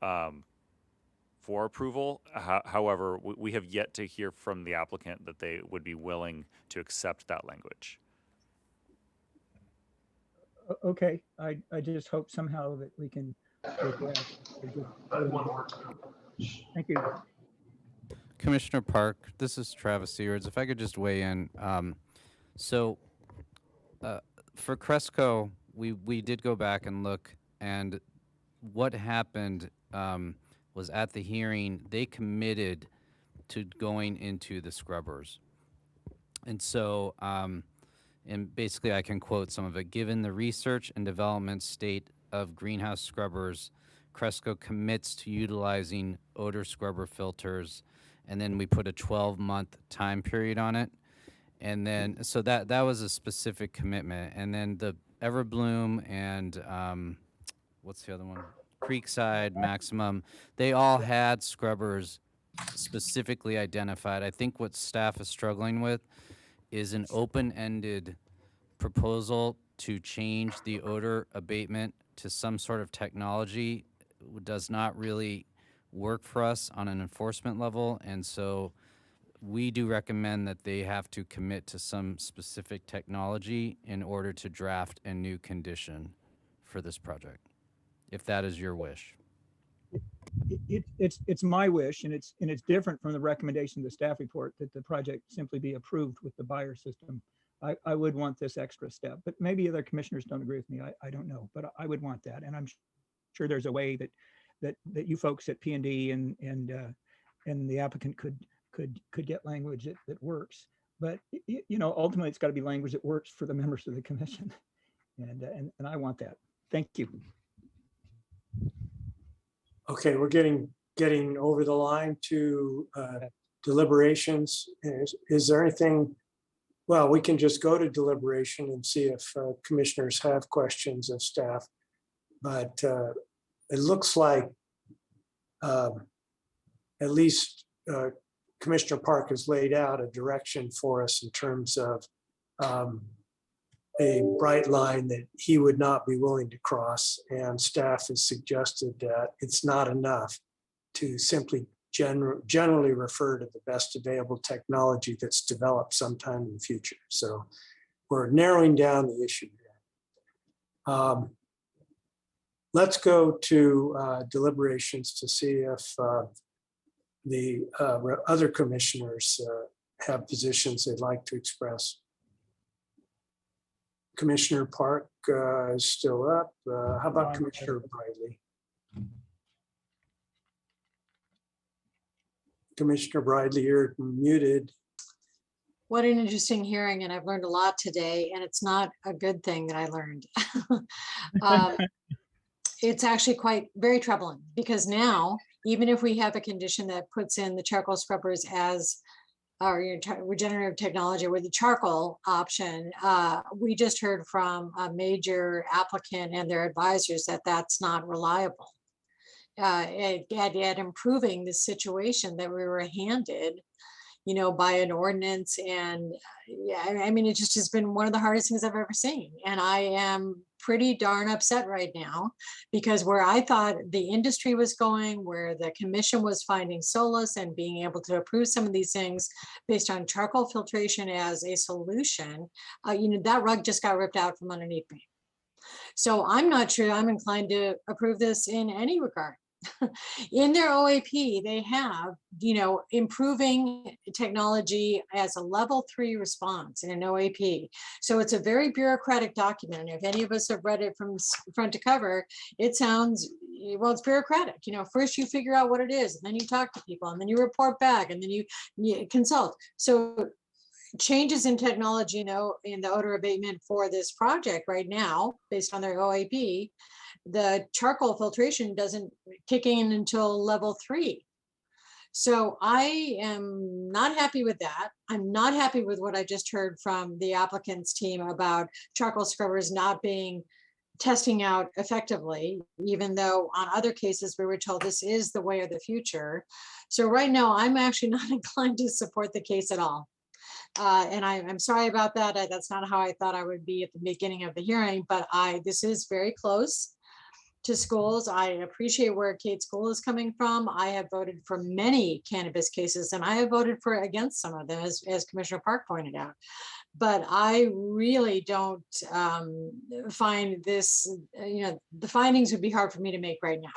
for approval. However, we have yet to hear from the applicant that they would be willing to accept that language. Okay, I just hope somehow that we can. Thank you. Commissioner Park, this is Travis Seards. If I could just weigh in. So for Cresco, we did go back and look, and what happened was at the hearing, they committed to going into the scrubbers. And so, and basically I can quote some of it. Given the research and development state of greenhouse scrubbers, Cresco commits to utilizing odor scrubber filters, and then we put a 12-month time period on it. And then, so that was a specific commitment. And then the Everbloom and what's the other one? Creekside, Maximum, they all had scrubbers specifically identified. I think what staff is struggling with is an open-ended proposal to change the odor abatement to some sort of technology does not really work for us on an enforcement level. And so we do recommend that they have to commit to some specific technology in order to draft a new condition for this project, if that is your wish. It's my wish, and it's different from the recommendation of the staff report that the project simply be approved with the buyer system. I would want this extra step, but maybe other commissioners don't agree with me. I don't know, but I would want that, and I'm sure there's a way that you folks at P&D and the applicant could get language that works. But ultimately, it's got to be language that works for the members of the commission, and I want that. Thank you. Okay, we're getting over the line to deliberations. Is there anything? Well, we can just go to deliberation and see if commissioners have questions of staff. But it looks like at least Commissioner Park has laid out a direction for us in terms of a bright line that he would not be willing to cross, and staff has suggested that it's not enough to simply generally refer to the best available technology that's developed sometime in the future. So we're narrowing down the issue here. Let's go to deliberations to see if the other commissioners have positions they'd like to express. Commissioner Park is still up. How about Commissioner Bridley? Commissioner Bridley, you're muted. What an interesting hearing, and I've learned a lot today, and it's not a good thing that I learned. It's actually very troubling, because now, even if we have a condition that puts in the charcoal scrubbers as our regenerative technology with the charcoal option, we just heard from a major applicant and their advisors that that's not reliable. At improving the situation that we were handed, by an ordinance. And yeah, I mean, it just has been one of the hardest things I've ever seen. And I am pretty darn upset right now, because where I thought the industry was going, where the commission was finding solace and being able to approve some of these things based on charcoal filtration as a solution, that rug just got ripped out from underneath me. So I'm not sure I'm inclined to approve this in any regard. In their OAP, they have, improving technology as a level 3 response in an OAP. So it's a very bureaucratic document. If any of us have read it from front to cover, it sounds, well, it's bureaucratic. First you figure out what it is, and then you talk to people, and then you report back, and then you consult. So changes in technology, in the odor abatement for this project right now, based on their OAP, the charcoal filtration doesn't kick in until level 3. So I am not happy with that. I'm not happy with what I just heard from the applicant's team about charcoal scrubbers not being testing out effectively, even though on other cases we were told this is the way of the future. So right now, I'm actually not inclined to support the case at all. And I'm sorry about that. That's not how I thought I would be at the beginning of the hearing, but this is very close to schools. I appreciate where Kate School is coming from. I have voted for many cannabis cases, and I have voted against some of them, as Commissioner Park pointed out. But I really don't find this, the findings would be hard for me to make right now.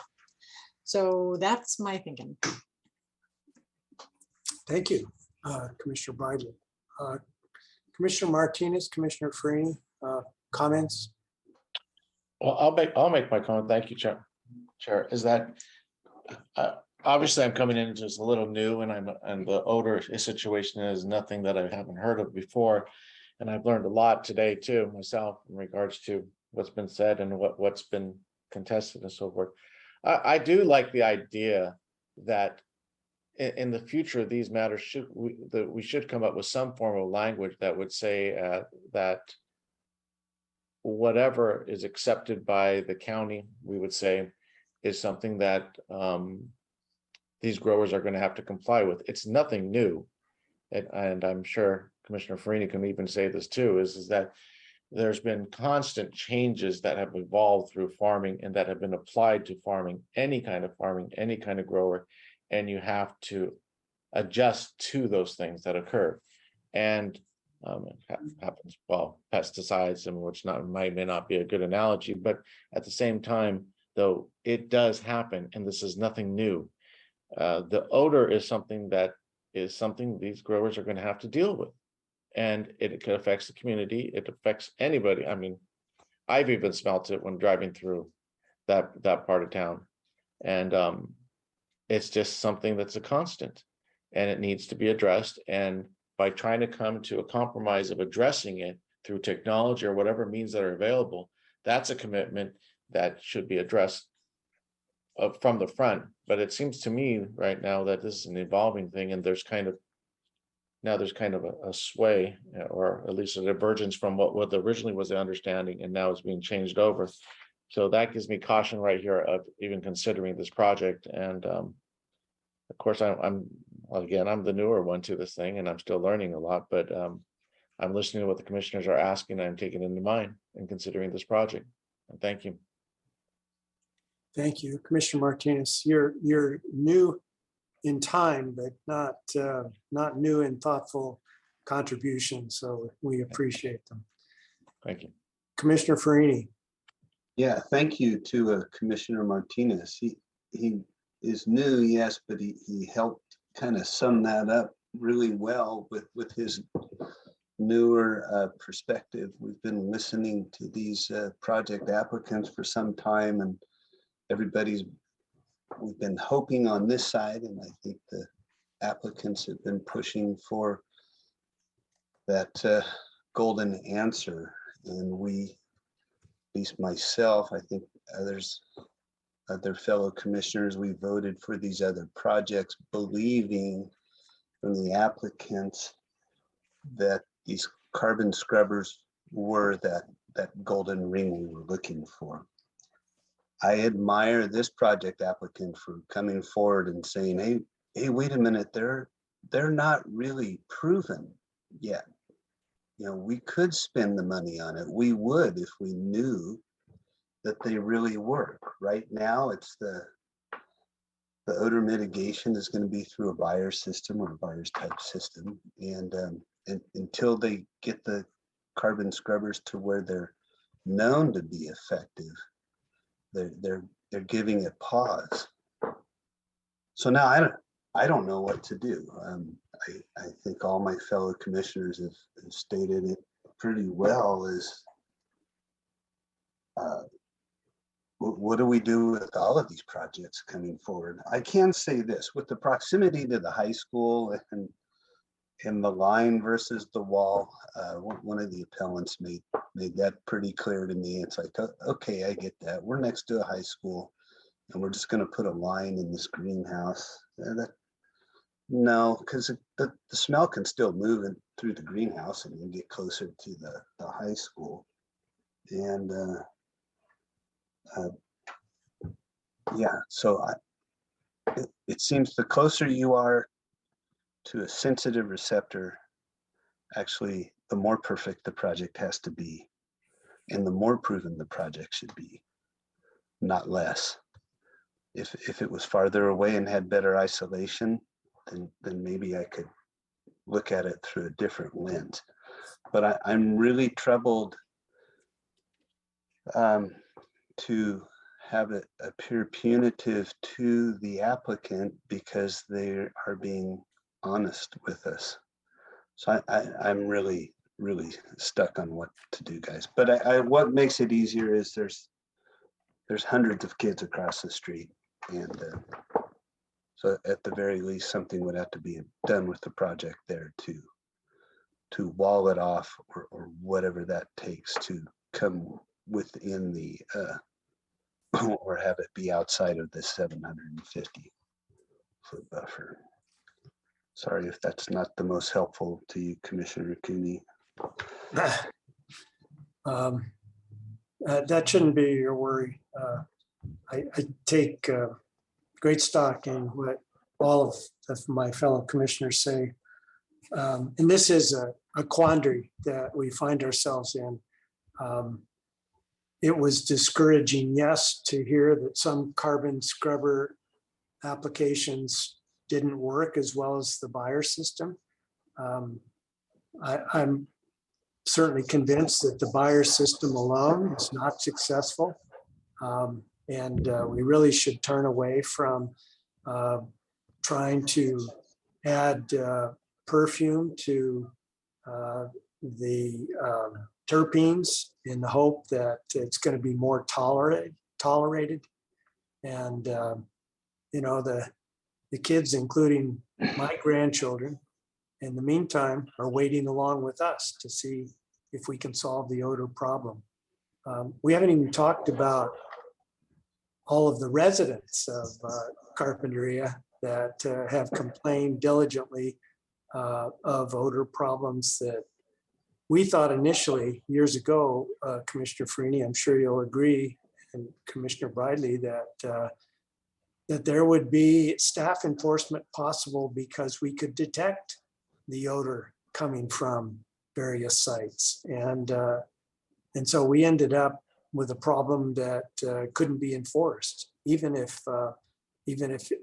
So that's my thinking. Thank you, Commissioner Bridley. Commissioner Martinez, Commissioner Freeney, comments? Well, I'll make my comment. Thank you, Chair. Is that obviously I'm coming in just a little new, and the odor situation is nothing that I haven't heard of before, and I've learned a lot today too myself in regards to what's been said and what's been contested and so forth. I do like the idea that in the future these matters we should come up with some form of language that would say that whatever is accepted by the county, we would say, is something that these growers are going to have to comply with. It's nothing new. And I'm sure Commissioner Farini can even say this too, is that there's been constant changes that have evolved through farming and that have been applied to farming, any kind of grower, and you have to adjust to those things that occur. And it happens, well, pesticides, and which may not be a good analogy, but at the same time, though, it does happen, and this is nothing new. The odor is something these growers are going to have to deal with, and it affects the community. It affects anybody. I mean, I've even smelt it when driving through that part of town, and it's just something that's a constant, and it needs to be addressed. And by trying to come to a compromise of addressing it through technology or whatever means that are available, that's a commitment that should be addressed from the front. But it seems to me right now that this is an evolving thing, and there's kind of a sway, or at least a divergence from what originally was the understanding, and now it's being changed over. So that gives me caution right here of even considering this project. And of course, I'm the newer one to this thing, and I'm still learning a lot, but I'm listening to what the commissioners are asking, and I'm taking it into mind and considering this project. And thank you. Thank you, Commissioner Martinez. You're new in time, but not new in thoughtful contributions. So we appreciate them. Thank you, Commissioner Farini. Yeah, thank you to Commissioner Martinez. He is new, yes, but he helped kind of sum that up really well with his newer perspective. We've been listening to these project applicants for some time, and we've been hoping on this side, and I think the applicants have been pushing for that golden answer. And we, at least myself, I think other fellow commissioners, we voted for these other projects, believing from the applicants that these carbon scrubbers were that golden ring we were looking for. I admire this project applicant for coming forward and saying, hey, wait a minute, they're not really proven yet. You know, we could spend the money on it. We would if we knew that they really work. Right now, it's the odor mitigation is going to be through a buyer system or a buyer's type system. And until they get the carbon scrubbers to where they're known to be effective, they're giving it pause. So now I don't know what to do. I think all my fellow commissioners have stated it pretty well. Is what do we do with all of these projects coming forward? I can say this: with the proximity to the high school and the line versus the wall, one of the appellants made that pretty clear to me. It's like, okay, I get that. We're next to a high school, and we're just going to put a line in this greenhouse. No, because the smell can still move through the greenhouse and you get closer to the high school. And yeah, so it seems the closer you are to a sensitive receptor, actually, the more perfect the project has to be, and the more proven the project should be, not less. If it was farther away and had better isolation, then maybe I could look at it through a different lens. But I'm really troubled to have it appear punitive to the applicant because they are being honest with us. So I'm really stuck on what to do, guys. But what makes it easier is there's hundreds of kids across the street, and so at the very least, something would have to be done with the project there to wall it off, or whatever that takes to come within the or have it be outside of the 750 foot buffer. Sorry if that's not the most helpful to you, Commissioner Cooney. That shouldn't be your worry. I take great stock in what all of my fellow commissioners say. And this is a quandary that we find ourselves in. It was discouraging, yes, to hear that some carbon scrubber applications didn't work as well as the buyer system. I'm certainly convinced that the buyer system alone is not successful. And we really should turn away from trying to add perfume to the terpenes in the hope that it's going to be more tolerated. And, you know, the kids, including my grandchildren, in the meantime, are waiting along with us to see if we can solve the odor problem. We haven't even talked about all of the residents of Carpinteria that have complained diligently of odor problems that we thought initially years ago, Commissioner Freeney, I'm sure you'll agree, and Commissioner Bridley, that that there would be staff enforcement possible because we could detect the odor coming from various sites. And so we ended up with a problem that couldn't be enforced, even if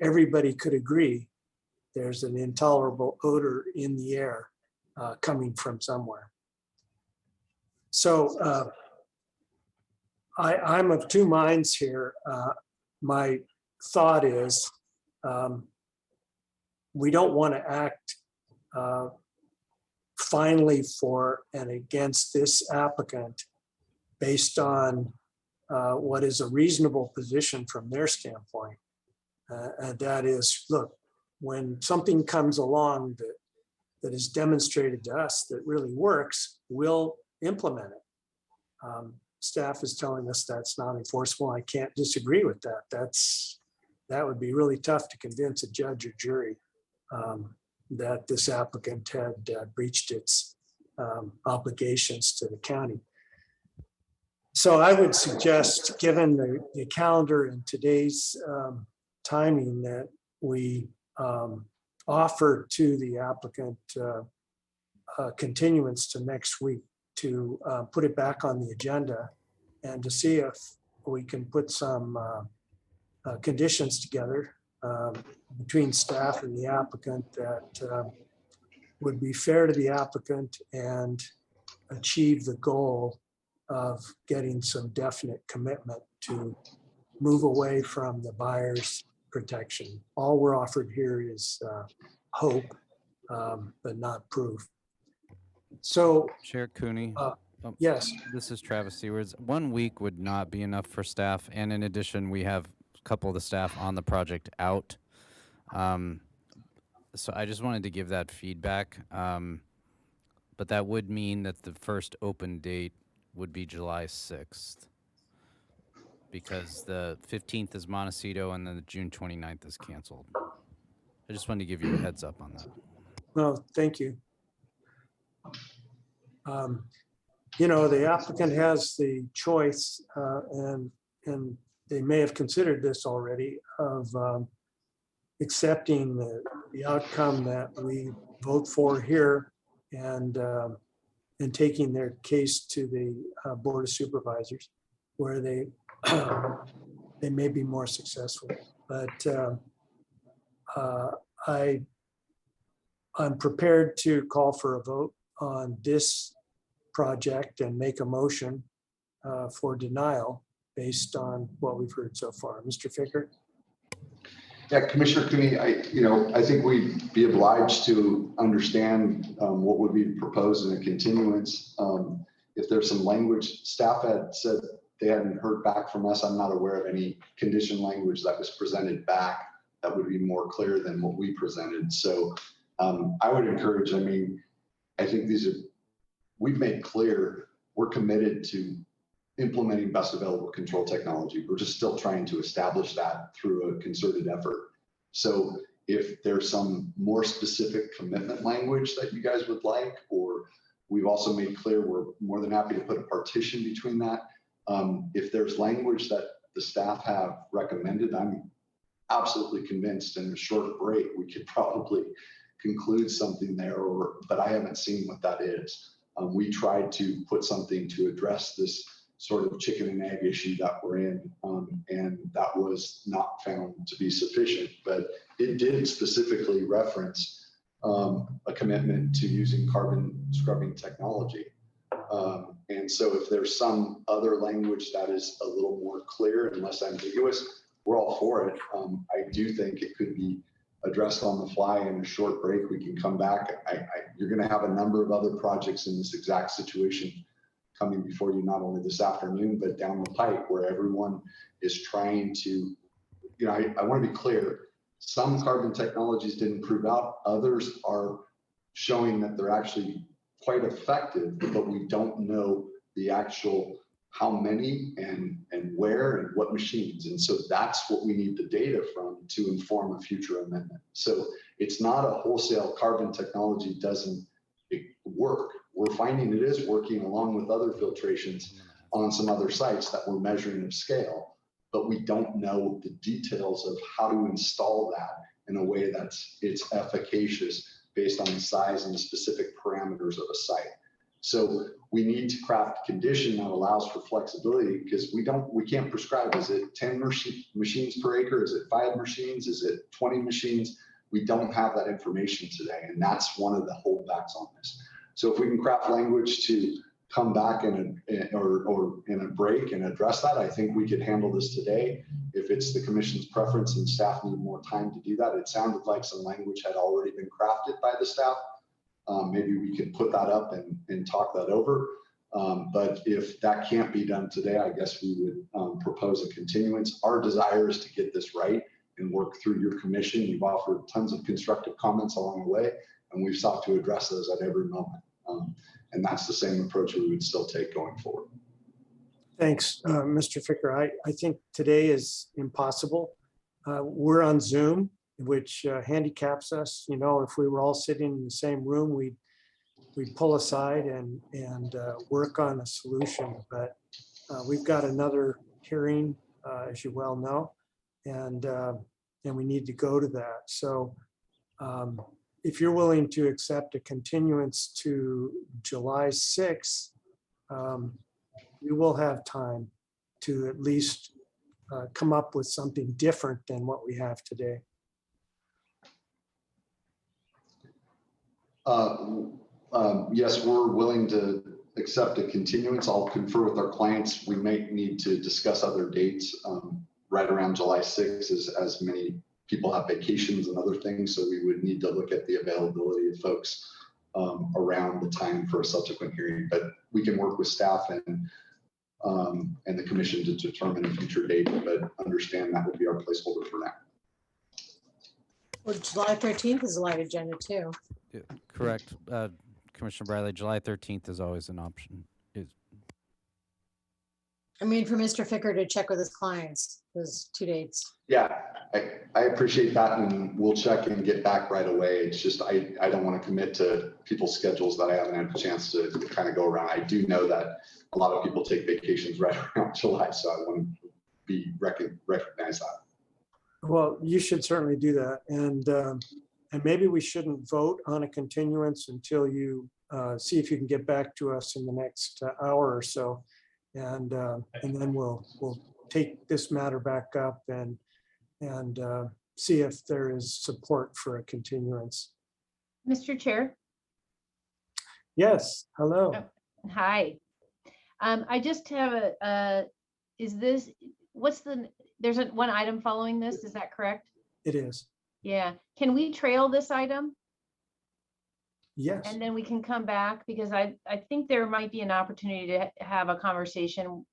everybody could agree there's an intolerable odor in the air coming from somewhere. So I'm of two minds here. My thought is we don't want to act finally for and against this applicant based on what is a reasonable position from their standpoint. And that is, look, when something comes along that is demonstrated to us that really works, we'll implement it. Staff is telling us that's not enforceable. I can't disagree with that. That would be really tough to convince a judge or jury that this applicant had breached its obligations to the county. So I would suggest, given the calendar and today's timing, that we offer to the applicant continuance to next week to put it back on the agenda and to see if we can put some conditions together between staff and the applicant that would be fair to the applicant and achieve the goal of getting some definite commitment to move away from the buyer's protection. All we're offered here is hope, but not proof. So, Chair Cooney. Yes. This is Travis Seawards. 1 week would not be enough for staff. And in addition, we have a couple of the staff on the project out. So I just wanted to give that feedback. But that would mean that the first open date would be July 6th. Because the 15th is Montecito and then the June 29th is canceled. I just wanted to give you a heads up on that. Well, thank you. You know, the applicant has the choice, and they may have considered this already, of accepting the outcome that we vote for here and taking their case to the Board of Supervisors, where they may be more successful. But I'm prepared to call for a vote on this project and make a motion for denial based on what we've heard so far. Mr. Ficker? Yeah, Commissioner Cooney, I think we'd be obliged to understand what would be proposed in a continuance. If there's some language, staff had said they hadn't heard back from us. I'm not aware of any condition language that was presented back that would be more clear than what we presented. So I would encourage, I think we've made clear we're committed to implementing best available control technology. We're just still trying to establish that through a concerted effort. So if there's some more specific commitment language that you guys would like, or we've also made clear we're more than happy to put a partition between that. If there's language that the staff have recommended, I'm absolutely convinced in a short break we could probably conclude something there, but I haven't seen what that is. We tried to put something to address this sort of chicken and egg issue that we're in, and that was not found to be sufficient, but it did specifically reference a commitment to using carbon scrubbing technology. And so if there's some other language that is a little more clear and less ambiguous, we're all for it. I do think it could be addressed on the fly in a short break. We can come back. You're going to have a number of other projects in this exact situation coming before you, not only this afternoon, but down the pipe, where everyone is trying to, I want to be clear. Some carbon technologies didn't prove out. Others are showing that they're actually quite effective, but we don't know the actual how many and where and what machines. And so that's what we need the data from to inform a future amendment. So it's not a wholesale carbon technology doesn't work. We're finding it is working along with other filtrations on some other sites that we're measuring of scale, but we don't know the details of how to install that in a way it's efficacious based on the size and the specific parameters of a site. So we need to craft a condition that allows for flexibility, because we can't prescribe, is it 10 machines per acre? Is it 5 machines? Is it 20 machines? We don't have that information today. And that's one of the holdbacks on this. So if we can craft language to come back in a break and address that, I think we could handle this today. If it's the commission's preference and staff need more time to do that, it sounded like some language had already been crafted by the staff. Maybe we could put that up and talk that over. But if that can't be done today, I guess we would propose a continuance. Our desire is to get this right and work through your commission. You've offered tons of constructive comments along the way, and we've sought to address those at every moment. And that's the same approach we would still take going forward. Thanks, Mr. Ficker. I think today is impossible. We're on Zoom, which handicaps us. If we were all sitting in the same room, we'd pull aside and work on a solution. But we've got another hearing, as you well know, and we need to go to that. So if you're willing to accept a continuance to July 6th, we will have time to at least come up with something different than what we have today. Yes, we're willing to accept a continuance. I'll confer with our clients. We may need to discuss other dates right around July 6th, as many people have vacations and other things. So we would need to look at the availability of folks around the time for a subsequent hearing. But we can work with staff and the commission to determine a future date, but understand that would be our placeholder for now. Well, July 13th is a live agenda too. Yeah, correct. Commissioner Bradley, July 13th is always an option. For Mr. Ficker to check with his clients, those 2 dates. Yeah, I appreciate that, and we'll check and get back right away. It's just I don't want to commit to people's schedules that I haven't had a chance to kind of go around. I do know that a lot of people take vacations right around July, so I want to recognize that. Well, you should certainly do that. And maybe we shouldn't vote on a continuance until you see if you can get back to us in the next hour or so. And then we'll take this matter back up and see if there is support for a continuance. Mr. Chair. Yes, hello. Hi. I just have there's one item following this, is that correct? It is. Yeah, can we trail this item? Yes. And then we can come back because I think there might be an opportunity to have a conversation.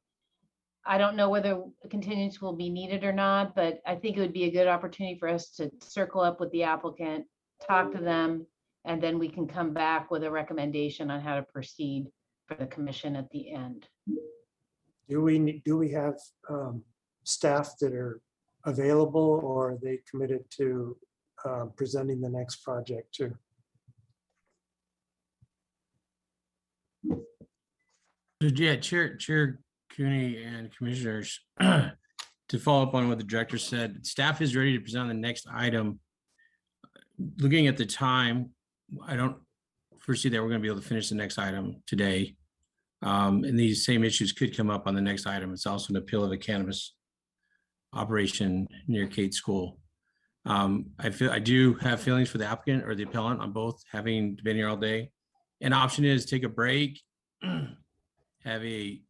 I don't know whether a continuance will be needed or not, but I think it would be a good opportunity for us to circle up with the applicant, talk to them, and then we can come back with a recommendation on how to proceed for the commission at the end. Do we have staff that are available, or are they committed to presenting the next project too? Yeah, Chair Cooney and commissioners, to follow up on what the director said, staff is ready to present the next item. Looking at the time, I don't foresee that we're going to be able to finish the next item today. And these same issues could come up on the next item. It's also an appeal of a cannabis operation near Kate School. I do have feelings for the applicant or the appellant on both, having been here all day. An option is take a break, have a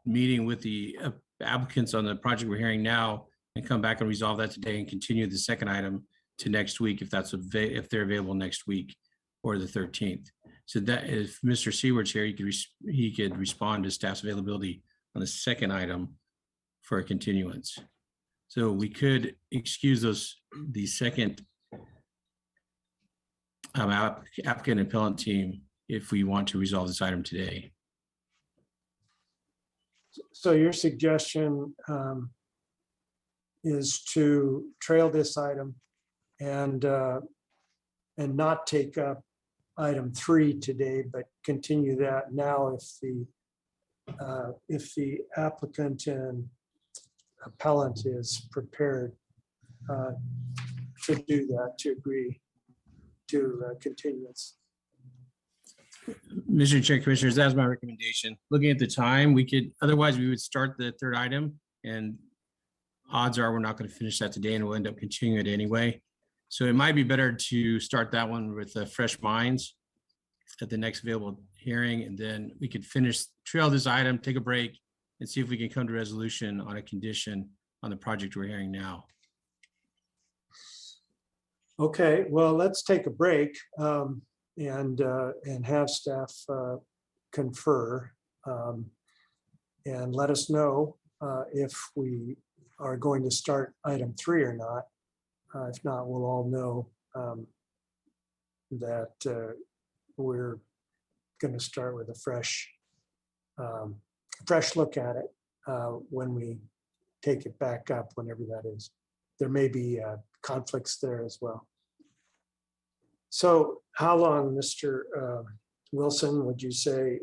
meeting with the applicants on the project we're hearing now, and come back and resolve that today and continue the second item to next week if if they're available next week or the 13th. So that if Mr. Seward's here, he could respond to staff's availability on the second item for a continuance. So we could excuse the second applicant and appellant team if we want to resolve this item today. So your suggestion is to trail this item and not take up item 3 today, but continue that now if the applicant and appellant is prepared to do that, to agree to continuance. Mr. Chair, Commissioners, that's my recommendation. Looking at the time, otherwise we would start the third item, and odds are we're not going to finish that today and we'll end up continuing it anyway. So it might be better to start that one with fresh minds at the next available hearing, and then we could trail this item, take a break, and see if we can come to resolution on a condition on the project we're hearing now. Okay, well, let's take a break and have staff confer and let us know if we are going to start item 3 or not. If not, we'll all know that we're going to start with a fresh look at it when we take it back up, whenever that is. There may be conflicts there as well. So how long, Mr. Wilson, would you say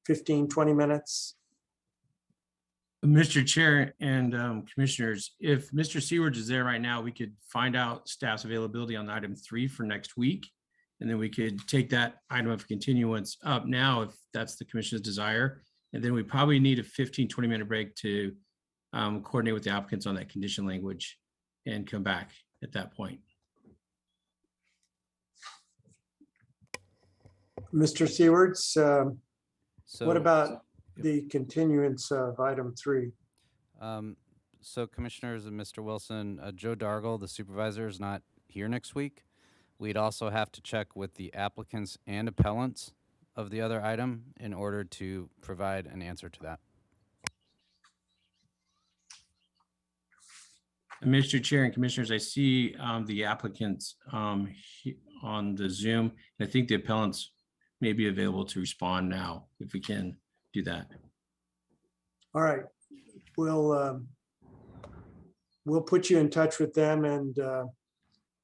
15, 20 minutes? Mr. Chair and Commissioners, if Mr. Seward is there right now, we could find out staff's availability on item 3 for next week. And then we could take that item of continuance up now if that's the commission's desire. And then we probably need a 15, 20-minute break to coordinate with the applicants on that condition language and come back at that point. Mr. Sewards, what about the continuance of item 3? So Commissioners and Mr. Wilson, Joe Dargle, the supervisor, is not here next week. We'd also have to check with the applicants and appellants of the other item in order to provide an answer to that. Mr. Chair and Commissioners, I see the applicants on the Zoom, and I think the appellants may be available to respond now, if we can do that. All right, we'll put you in touch with them, and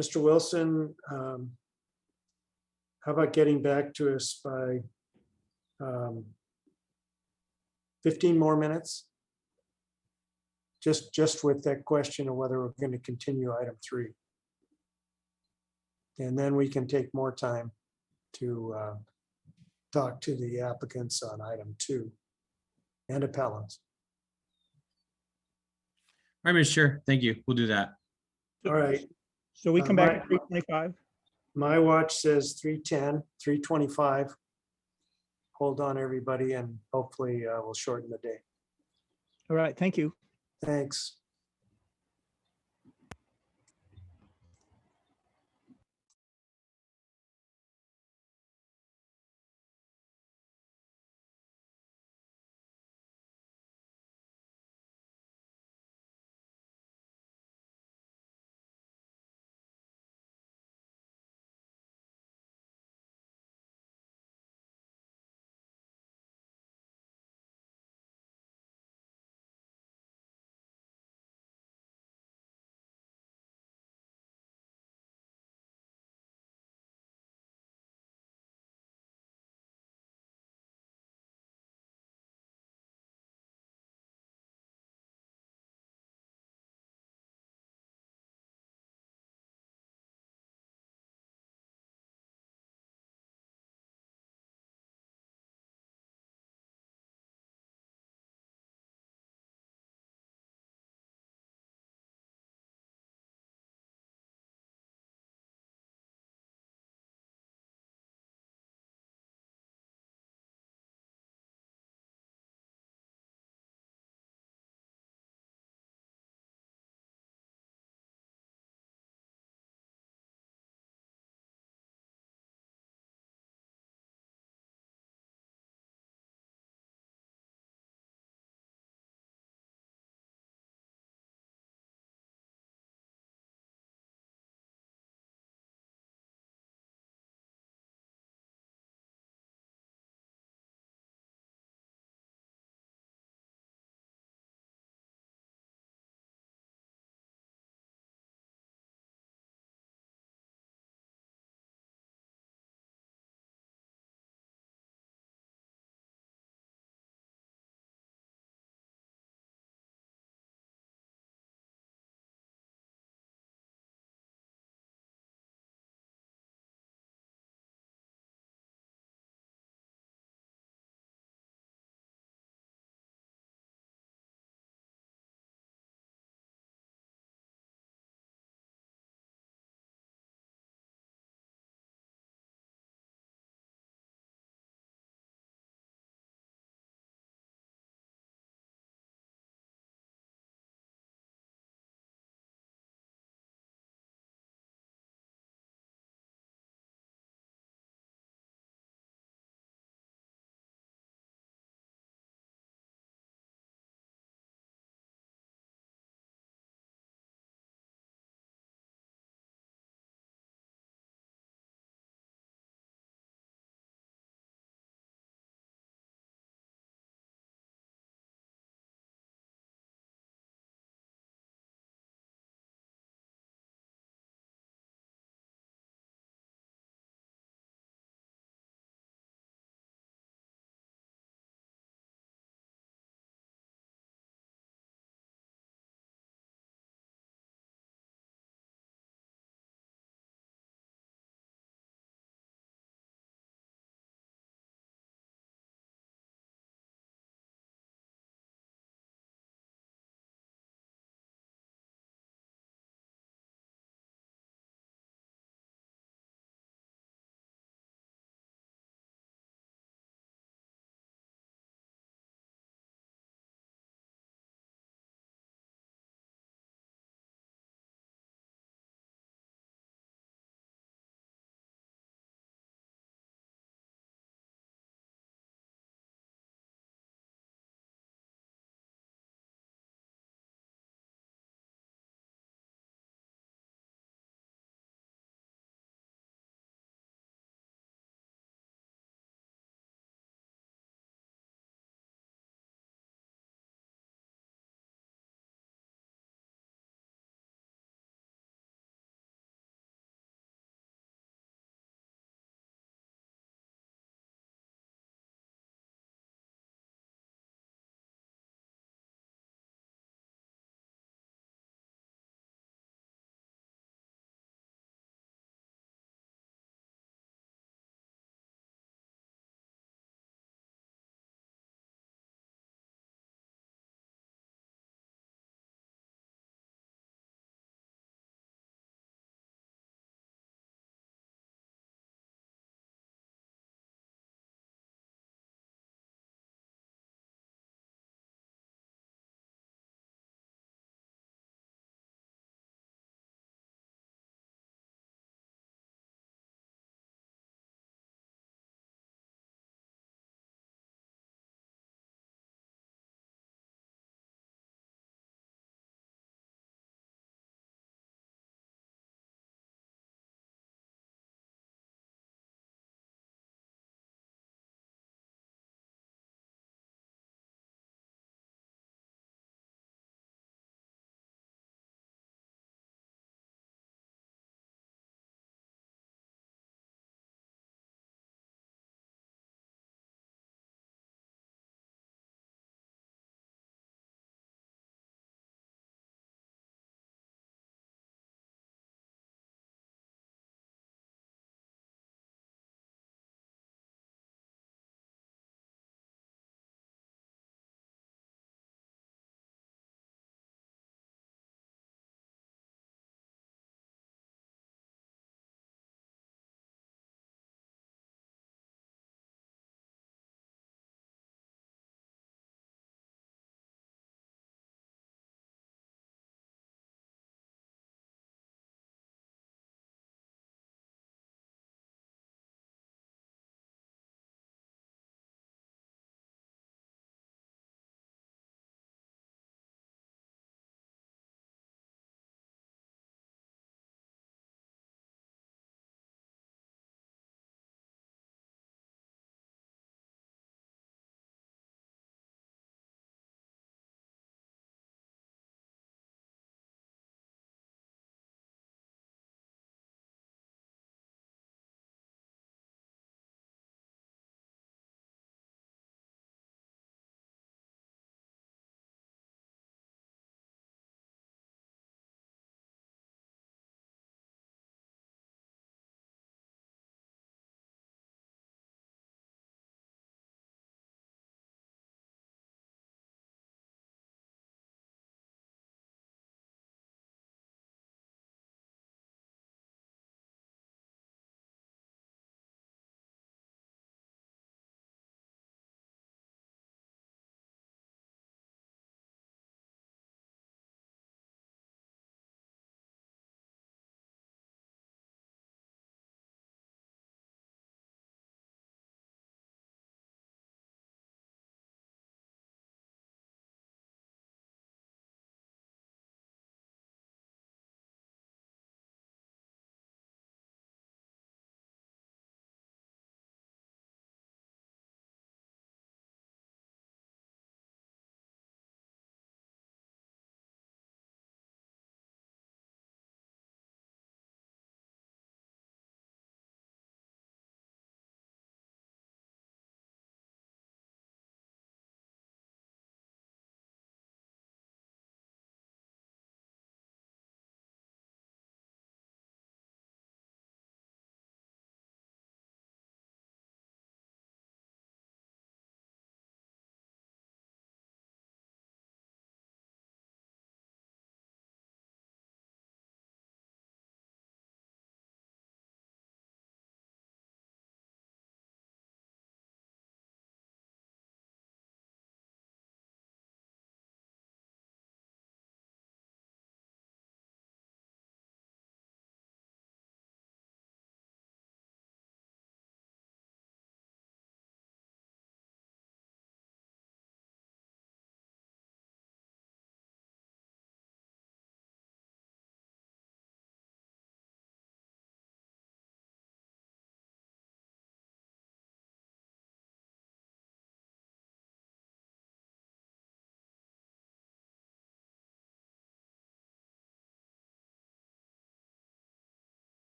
Mr. Wilson, how about getting back to us by 15 more minutes? Just with that question of whether we're going to continue item 3. And then we can take more time to talk to the applicants on item 2 and appellants. All right, Mr. Chair, thank you. We'll do that. All right. So we come back at 3:25. My watch says 3:10, 3:25. Hold on, everybody, and hopefully we'll shorten the day. All right, thank you. Thanks.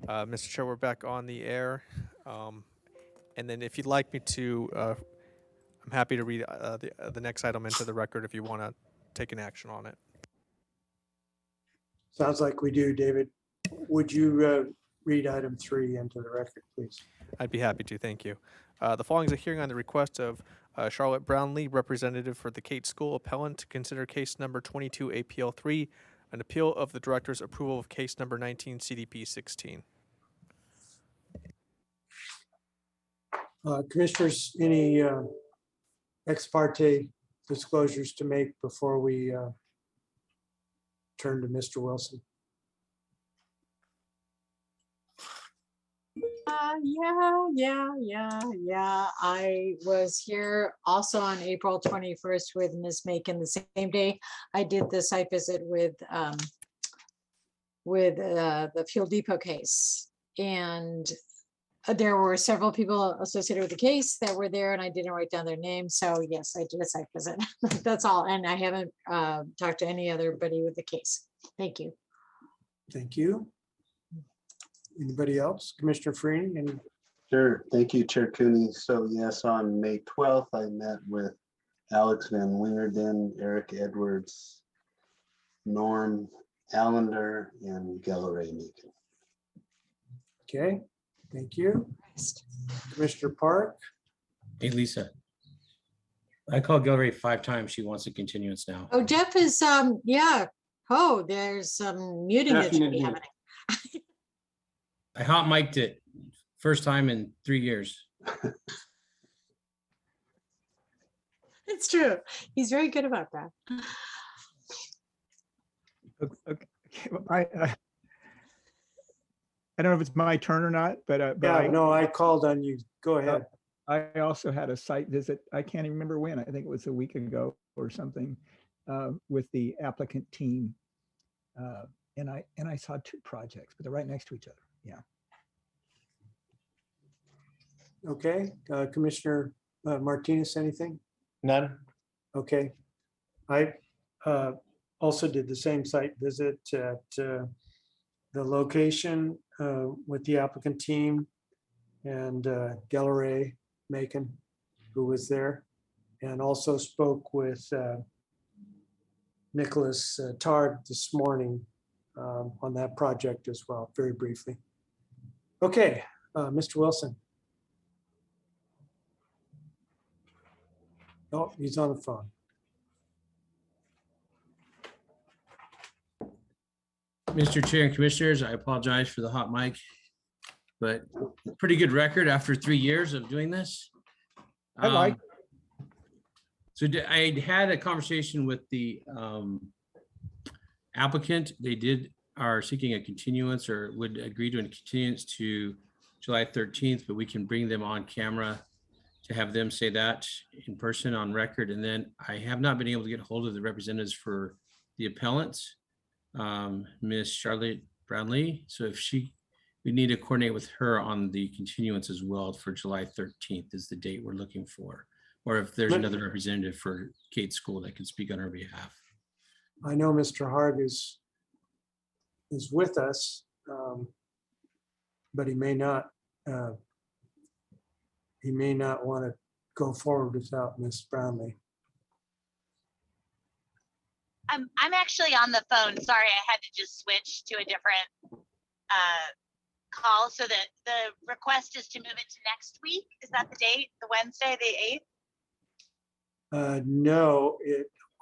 Mr. Chair, we're back on the air. And then if you'd like me to, I'm happy to read the next item into the record if you want to take an action on it. Sounds like we do, David. Would you read item 3 into the record, please? I'd be happy to, thank you. The following is a hearing on the request of Charlotte Brownlee, representative for the Kate School appellant, to consider case number 22 APL 3, an appeal of the director's approval of case number 19 CDP 16. Commissioners, any ex parte disclosures to make before we turn to Mr. Wilson? Yeah. I was here also on April 21st with Ms. Macon the same day. I did the site visit with the Fuel Depot case. And there were several people associated with the case that were there, and I didn't write down their names. So yes, I did a site visit. That's all. And I haven't talked to anybody with the case. Thank you. Thank you. Anybody else? Commissioner Freeney? Any? Sure. Thank you, Chair Cooney. So yes, on May 12th, I met with Alex Van Wingerden, Eric Edwards, Norm Allender, and Galloway Macon. Okay, thank you. Commissioner Park? Hey, Lisa. I called Gilray 5 times. She wants a continuance now. Oh, Jeff is, yeah. Oh, there's some muting that should be happening. I hot mic'd it first time in 3 years. It's true. He's very good about that. Okay. I don't know if it's my turn or not, but Yeah, no, I called on you. Go ahead. I also had a site visit. I can't even remember when. I think it was a week ago or something, with the applicant team, and I saw 2 projects, but they're right next to each other. Yeah. Okay, Commissioner Martinez, anything? None. Okay. I also did the same site visit at the location with the applicant team and Galloway Macon, who was there, and also spoke with Nicholas Tard this morning on that project as well, very briefly. Okay, Mr. Wilson. Oh, he's on the phone. Mr. Chair and Commissioners, I apologize for the hot mic, but pretty good record after 3 years of doing this. I like. So I had a conversation with the applicant. They are seeking a continuance or would agree to a continuance to July 13th, but we can bring them on camera to have them say that in person on record. And then I have not been able to get a hold of the representatives for the appellants, Miss Charlotte Brownlee. So if we need to coordinate with her on the continuance as well for July 13th is the date we're looking for. Or if there's another representative for Kate School that can speak on her behalf. I know Mr. Harg is with us, but he may not want to go forward without Miss Brownlee. I'm actually on the phone. Sorry, I had to just switch to a different call. So that the request is to move it to next week. Is that the date? The Wednesday, the 8th? No,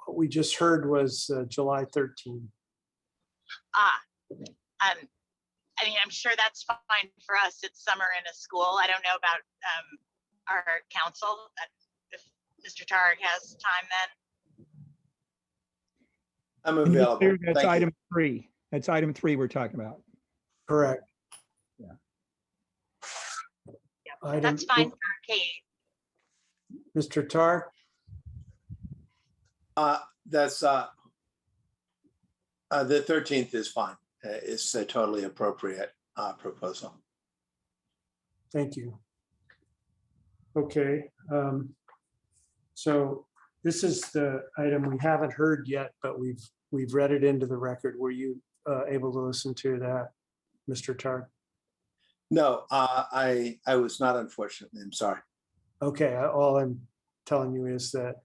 what we just heard was July 13th. I mean, I'm sure that's fine for us. It's summer in a school. I don't know about our council. If Mr. Targ has time then. I'm And to be available. clear, that's Thank you. item 3. That's item 3 we're talking about. Correct. Yeah, that's fine for Kate. Mr. Tar? That's the 13th is fine. It's a totally appropriate proposal. Thank you. Okay. So this is the item we haven't heard yet, but we've read it into the record. Were you able to listen to that, Mr. Tar? No, I was not, unfortunately. I'm sorry. Okay, all I'm telling you is that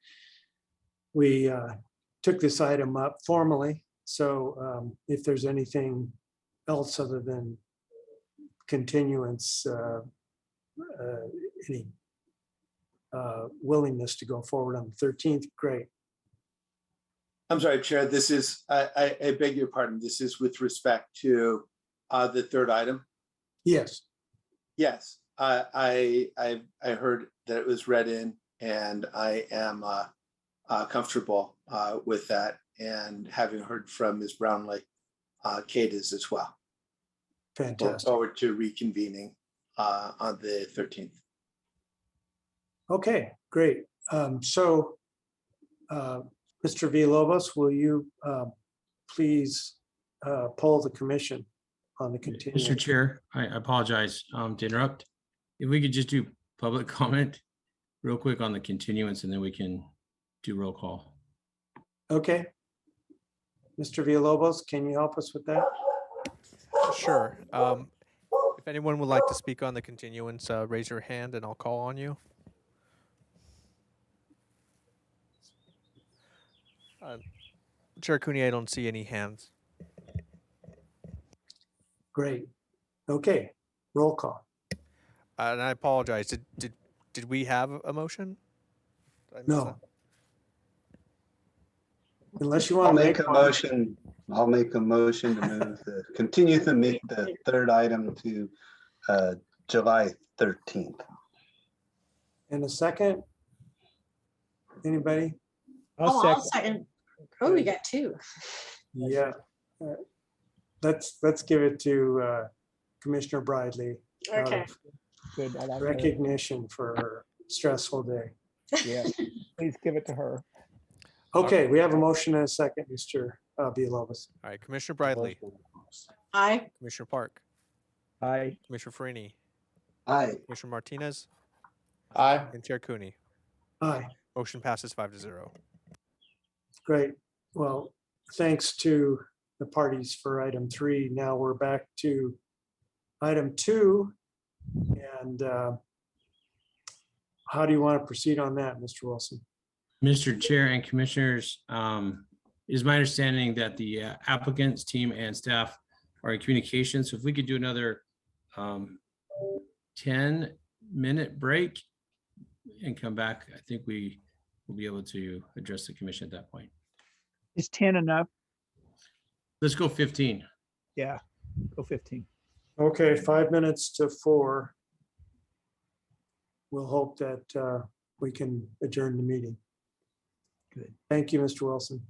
we took this item up formally. So if there's anything else other than continuance, any willingness to go forward on the 13th, great. I'm sorry, Chair. This is, I beg your pardon. This is with respect to the third item. Yes. Yes, I heard that it was read in, and I am comfortable with that. And having heard from Ms. Brownlee, Kate is as well. Look Fantastic. forward to reconvening on the 13th. Okay, great. So, Mr. Villalobos, will you please poll the commission on the continuance? Mr. Chair, I apologize to interrupt. If we could just do public comment real quick on the continuance, and then we can do roll call. Okay. Mr. Villalobos, can you help us with that? Sure. If anyone would like to speak on the continuance, raise your hand and I'll call on you. Chair Cooney, I don't see any hands. Great. Okay, roll call. And I apologize. Did we have a motion? Did I miss No. that? Unless you I'll want to make make a one. motion. I'll make a motion to move continue the third item to July 13th. In a second. Anybody? I'll second. Oh, we got two. Yeah. Let's give it to Commissioner Bridley. out Okay. of Good. I like her. Recognition for her stressful day. Yeah, please give it to her. Okay, we have a motion and a second, Mr. Villalobos. All right, Commissioner Bradley, Aye. Commissioner Park, Aye. Commissioner Farini, Aye. Commissioner Martinez, Aye. and Chair Cooney. Aye, Motion passes 5-0. great. Well, thanks to the parties for item 3. Now we're back to item 2. And how do you want to proceed on that, Mr. Wilson? Mr. Chair and Commissioners, it is my understanding that the applicants, team, and staff are in communication. So if we could do another 10-minute break and come back, I think we will be able to address the commission at that point. Is 10 enough? Let's go 15. Yeah, go 15. Okay, 5 minutes to 4. We'll hope that we can adjourn the meeting. Good. Thank you, Mr. Wilson.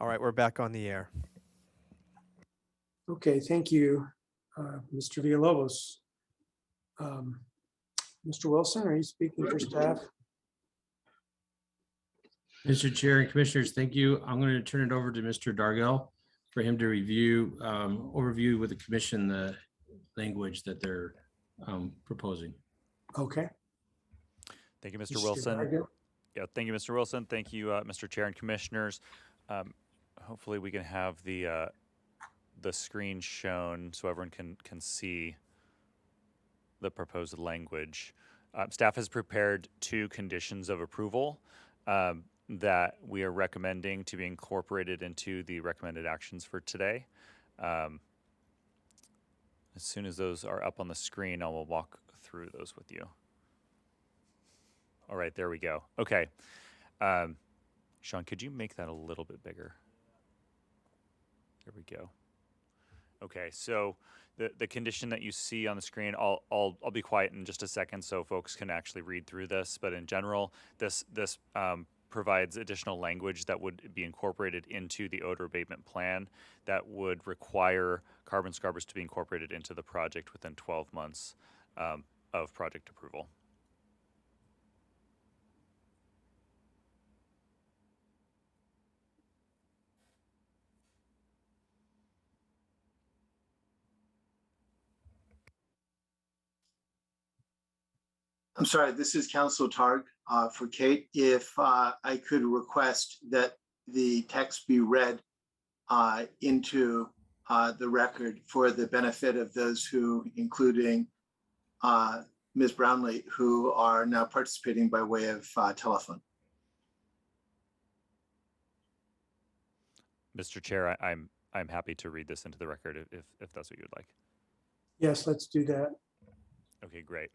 All right, we're back on the air. Okay, thank you, Mr. Villalobos. Mr. Wilson, are you speaking for staff? Mr. Chair and Commissioners, thank you. I'm going to turn it over to Mr. Dargell for him to overview with the commission the language that they're proposing. Okay. Thank you, Mr. Wilson. Yeah, thank you, Mr. Wilson. Thank you, Mr. Chair and Commissioners. Hopefully we can have the screen shown so everyone can see the proposed language. Staff has prepared 2 conditions of approval that we are recommending to be incorporated into the recommended actions for today. As soon as those are up on the screen, I will walk through those with you. All right, there we go. Okay. Sean, could you make that a little bit bigger? There we go. Okay, so the condition that you see on the screen, I'll be quiet in just a second so folks can actually read through this. But in general, this provides additional language that would be incorporated into the odor abatement plan that would require carbon scrubbers to be incorporated into the project within 12 months of project approval. I'm sorry, this is Council Targ for Kate. If I could request that the text be read into the record for the benefit of those who, including Ms. Brownlee, who are now participating by way of telephone. Mr. Chair, I'm happy to read this into the record if that's what you'd like. Yes, let's do that. Okay, great.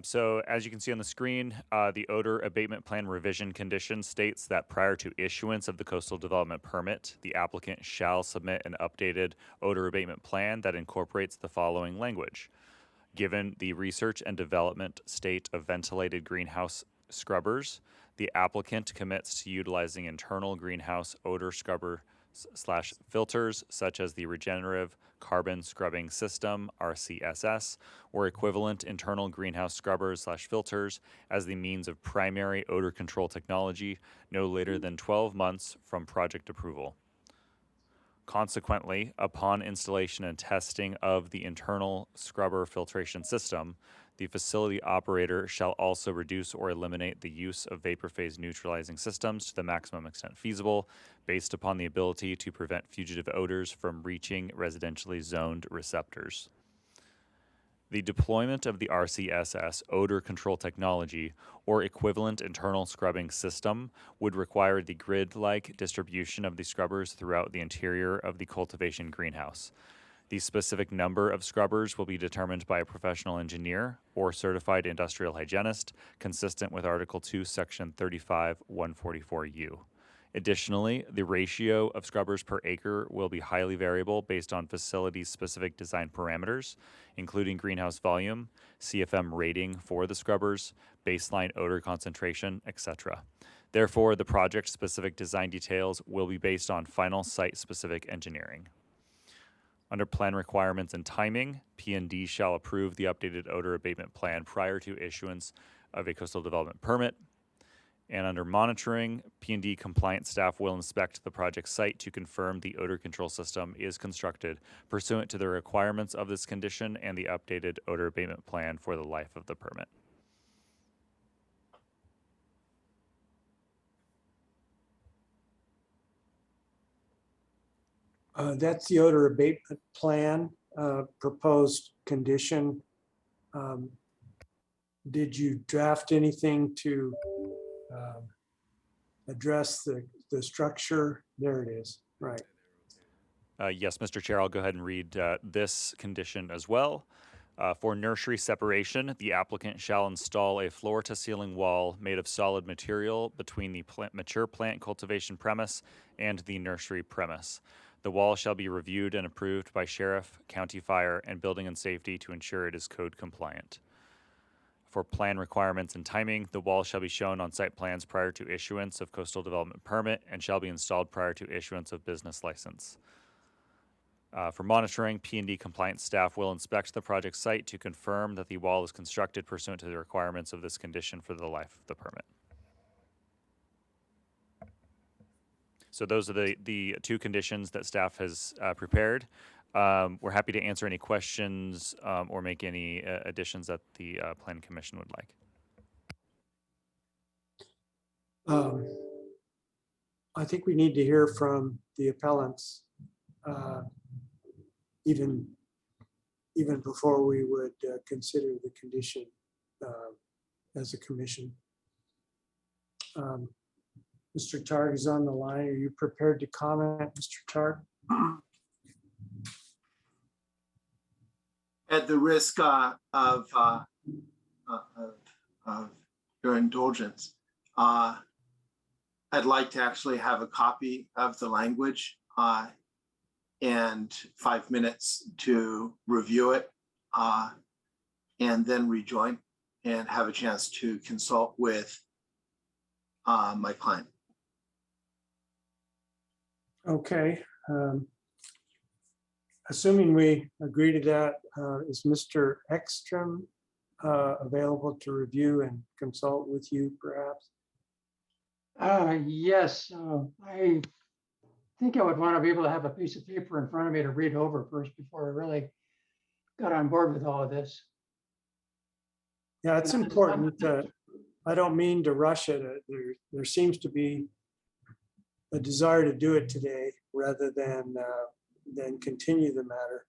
So as you can see on the screen, the odor abatement plan revision condition states that prior to issuance of the coastal development permit, the applicant shall submit an updated odor abatement plan that incorporates the following language. Given the research and development state of ventilated greenhouse scrubbers, the applicant commits to utilizing internal greenhouse odor scrubber / filters such as the regenerative carbon scrubbing system RCSS or equivalent internal greenhouse scrubbers / filters as the means of primary odor control technology no later than 12 months from project approval. Consequently, upon installation and testing of the internal scrubber filtration system, the facility operator shall also reduce or eliminate the use of vapor phase neutralizing systems to the maximum extent feasible, based upon the ability to prevent fugitive odors from reaching residentially zoned receptors. The deployment of the RCSS odor control technology or equivalent internal scrubbing system would require the grid-like distribution of the scrubbers throughout the interior of the cultivation greenhouse. The specific number of scrubbers will be determined by a professional engineer or certified industrial hygienist, consistent with Article 2, Section 35-144U. Additionally, the ratio of scrubbers per acre will be highly variable based on facility-specific design parameters, including greenhouse volume, CFM rating for the scrubbers, baseline odor concentration, etc. Therefore, the project-specific design details will be based on final site-specific engineering. Under plan requirements and timing, P&D shall approve the updated odor abatement plan prior to issuance of a coastal development permit. And under monitoring, P&D compliant staff will inspect the project site to confirm the odor control system is constructed pursuant to the requirements of this condition and the updated odor abatement plan for the life of the permit. That's the odor abatement plan, proposed condition. Did you draft anything to address the structure? There it is, right. Yes, Mr. Chair, I'll go ahead and read this condition as well. For nursery separation, the applicant shall install a floor-to-ceiling wall made of solid material between the mature plant cultivation premise and the nursery premise. The wall shall be reviewed and approved by Sheriff, County Fire, and Building and Safety to ensure it is code compliant. for plan requirements and timing, the wall shall be shown on site plans prior to issuance of coastal development permit and shall be installed prior to issuance of business license. For monitoring, P&D compliance staff will inspect the project site to confirm that the wall is constructed pursuant to the requirements of this condition for the life of the permit. So those are the two conditions that staff has prepared. We're happy to answer any questions or make any additions that the Planning Commission would like. I think we need to hear from the appellants even before we would consider the condition as a commission. Mr. Targ is on the line. Are you prepared to comment, Mr. Targ? At the risk of your indulgence, I'd like to actually have a copy of the language and 5 minutes to review it and then rejoin and have a chance to consult with my client. Okay. Assuming we agree to that, is Mr. Ekstrom available to review and consult with you perhaps? Yes, I think I would want to be able to have a piece of paper in front of me to read over first before I really got on board with all of this. Yeah, it's important. I don't mean to rush it. There seems to be a desire to do it today rather than continue the matter.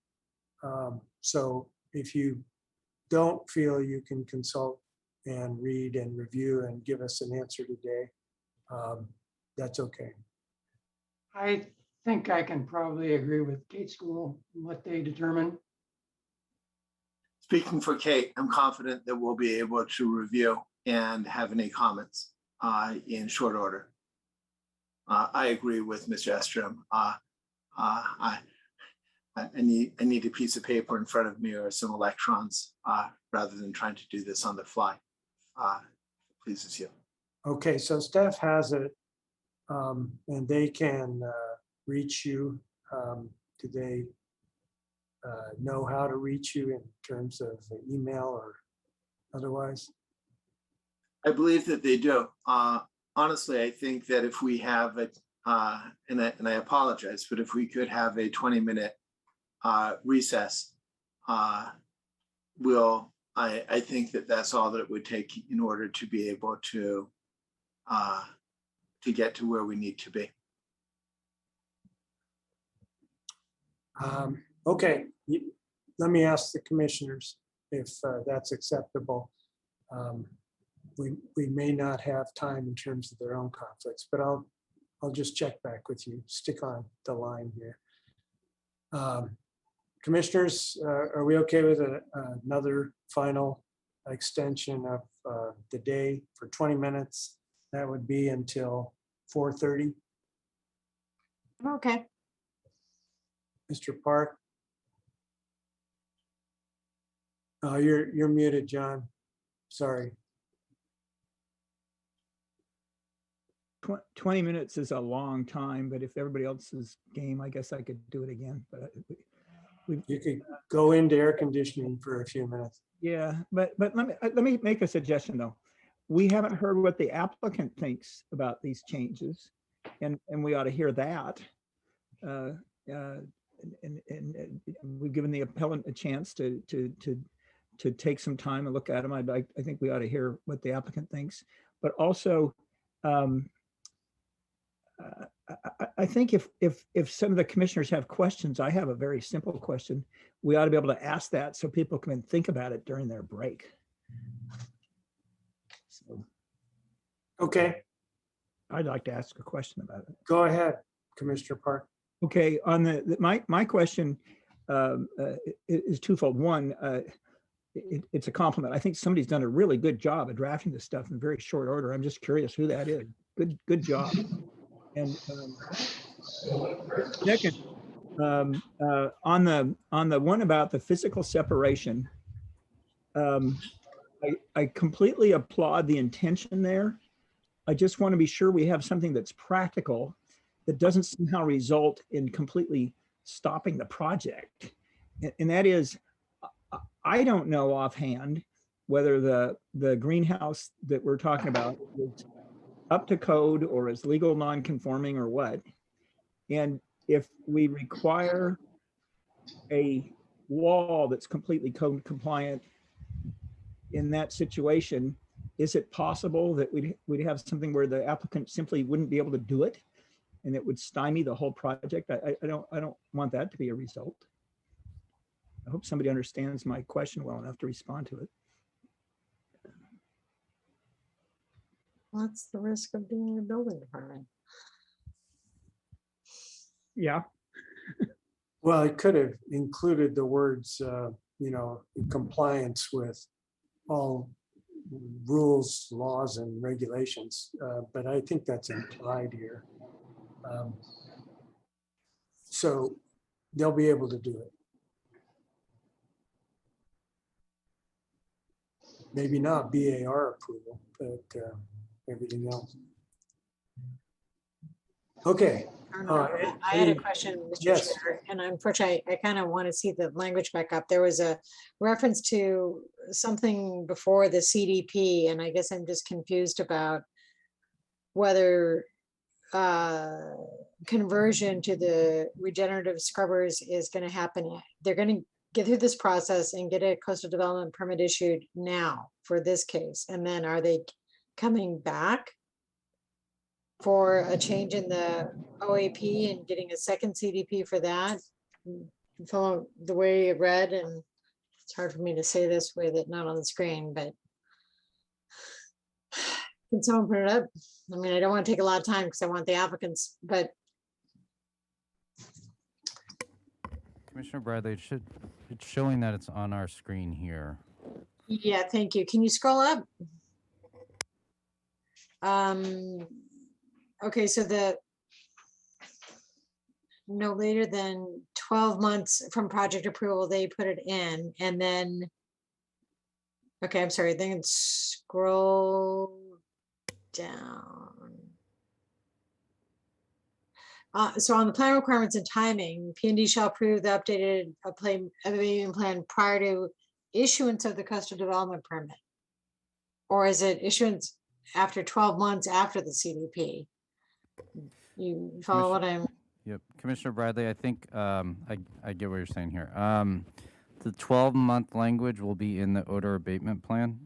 So if you don't feel you can consult and read and review and give us an answer today, that's okay. I think I can probably agree with Kate School and what they determine. Speaking for Kate, I'm confident that we'll be able to review and have any comments in short order. I agree with Mr. Estrom. I need a piece of paper in front of me or some electrons rather than trying to do this on the fly. Pleases you. Okay, so staff has it and they can reach you. Do they know how to reach you in terms of email or otherwise? I believe that they do. Honestly, I think that if we have it, and I apologize, but if we could have a 20-minute recess, I think that that's all that it would take in order to be able to get to where we need to be. Okay, let me ask the commissioners if that's acceptable. We may not have time in terms of their own conflicts, but I'll just check back with you. Stick on the line here. Commissioners, are we okay with another final extension of the day for 20 minutes? That would be until 4:30. Okay. Mr. Park? Oh, you're muted, John. Sorry. 20 minutes is a long time, but if everybody else is game, I guess I could do it again. But you could go into air conditioning for a few minutes. Yeah, but let me make a suggestion though. We haven't heard what the applicant thinks about these changes, and we ought to hear that. And we've given the appellant a chance to take some time and look at them. I think we ought to hear what the applicant thinks, but also. I think if some of the commissioners have questions, I have a very simple question. We ought to be able to ask that so people can think about it during their break. So, okay. I'd like to ask a question about it. Go ahead, Commissioner Park. Okay, on my question is twofold. One, it's a compliment. I think somebody's done a really good job of drafting this stuff in very short order. I'm just curious who that is. Good job. And second, on the one about the physical separation, I completely applaud the intention there. I just want to be sure we have something that's practical that doesn't somehow result in completely stopping the project. And that is, I don't know offhand whether the greenhouse that we're talking about is up to code or is legal non-conforming or what. And if we require a wall that's completely code compliant in that situation, is it possible that we'd have something where the applicant simply wouldn't be able to do it and it would stymie the whole project? I don't want that to be a result. I hope somebody understands my question well enough to respond to it. What's the risk of being a building department? Yeah. Well, it could have included the words, you know, in compliance with all rules, laws, and regulations, but I think that's implied here. So they'll be able to do it. Maybe not BAR approval, but everything else. Okay. I had a question, Mr. Yes. Chair, and unfortunately, I kind of want to see the language back up. There was a reference to something before the CDP, and I guess I'm just confused about whether conversion to the regenerative scrubbers is going to happen. They're going to get through this process and get a coastal development permit issued now for this case, and then are they coming back for a change in the OAP and getting a second CDP for that? Follow the way it read, and it's hard for me to say this with it not on the screen, but can someone put it up? I mean, I don't want to take a lot of time because I want the applicants, but Commissioner Bradley, it's showing that it's on our screen here. yeah, thank you. Can you scroll up? Okay, so the no later than 12 months from project approval, they put it in, and then, okay, I'm sorry, then scroll down. So on the plan requirements and timing, P&D shall approve the updated abatement plan prior to issuance of the coastal development permit. Or is it issuance after 12 months after the CDP? You follow what I'm? Yep, Commissioner Bradley, I think I get what you're saying here. The 12-month language will be in the odor abatement plan.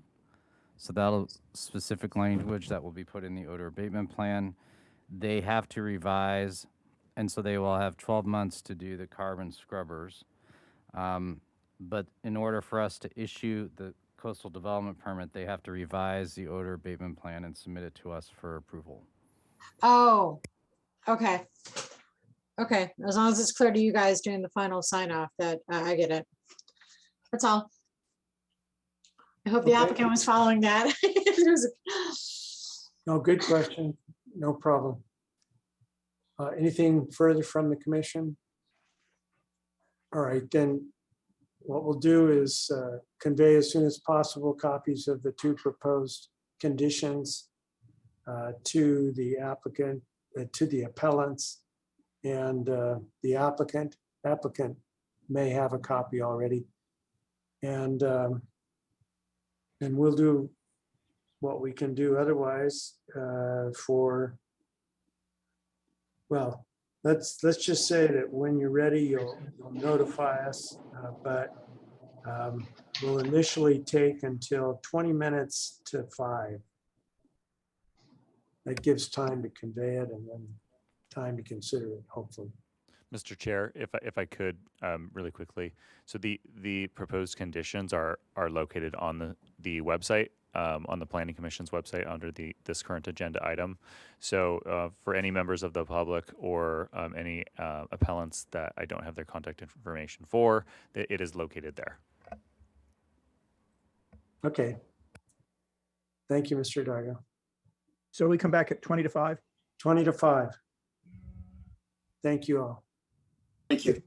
So that'll specific language that will be put in the odor abatement plan. They have to revise, and so they will have 12 months to do the carbon scrubbers. But in order for us to issue the coastal development permit, they have to revise the odor abatement plan and submit it to us for approval. Oh, okay. Okay, as long as it's clear to you guys doing the final sign off, that I get it. That's all. I hope the applicant was following that. No, good question. No problem. Anything further from the commission? All right, then what we'll do is convey as soon as possible copies of the two proposed conditions to the applicant, to the appellants, and the applicant. Applicant may have a copy already. And we'll do what we can do otherwise for, well, let's just say that when you're ready, you'll notify us, but we'll initially take until 20 minutes to 5. That gives time to convey it and then time to consider it, hopefully. Mr. Chair, if I could really quickly, so the proposed conditions are located on the website, on the Planning Commission's website under this current agenda item. So for any members of the public or any appellants that I don't have their contact information for, it is located there. Okay. Thank you, Mr. Dargo. So we come back at 20 to 5? 20 to 5. Thank you all. Thank you.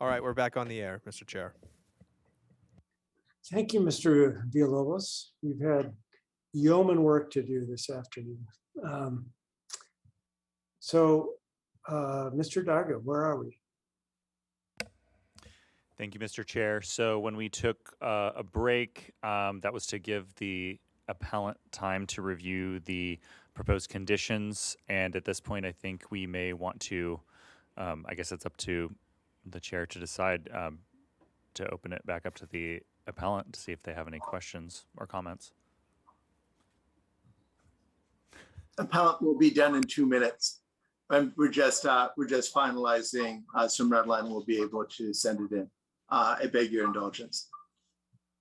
All right, we're back on the air, Mr. Chair. Thank you, Mr. Villalobos. You've had yeoman work to do this afternoon. Mr. Darga, where are we? Thank you, Mr. Chair. So when we took a break, that was to give the appellant time to review the proposed conditions. And at this point, I think we may want to, I guess it's up to the chair to decide to open it back up to the appellant to see if they have any questions or comments. Appellant will be done in 2 minutes. And we're just finalizing some red line. We'll be able to send it in. I beg your indulgence.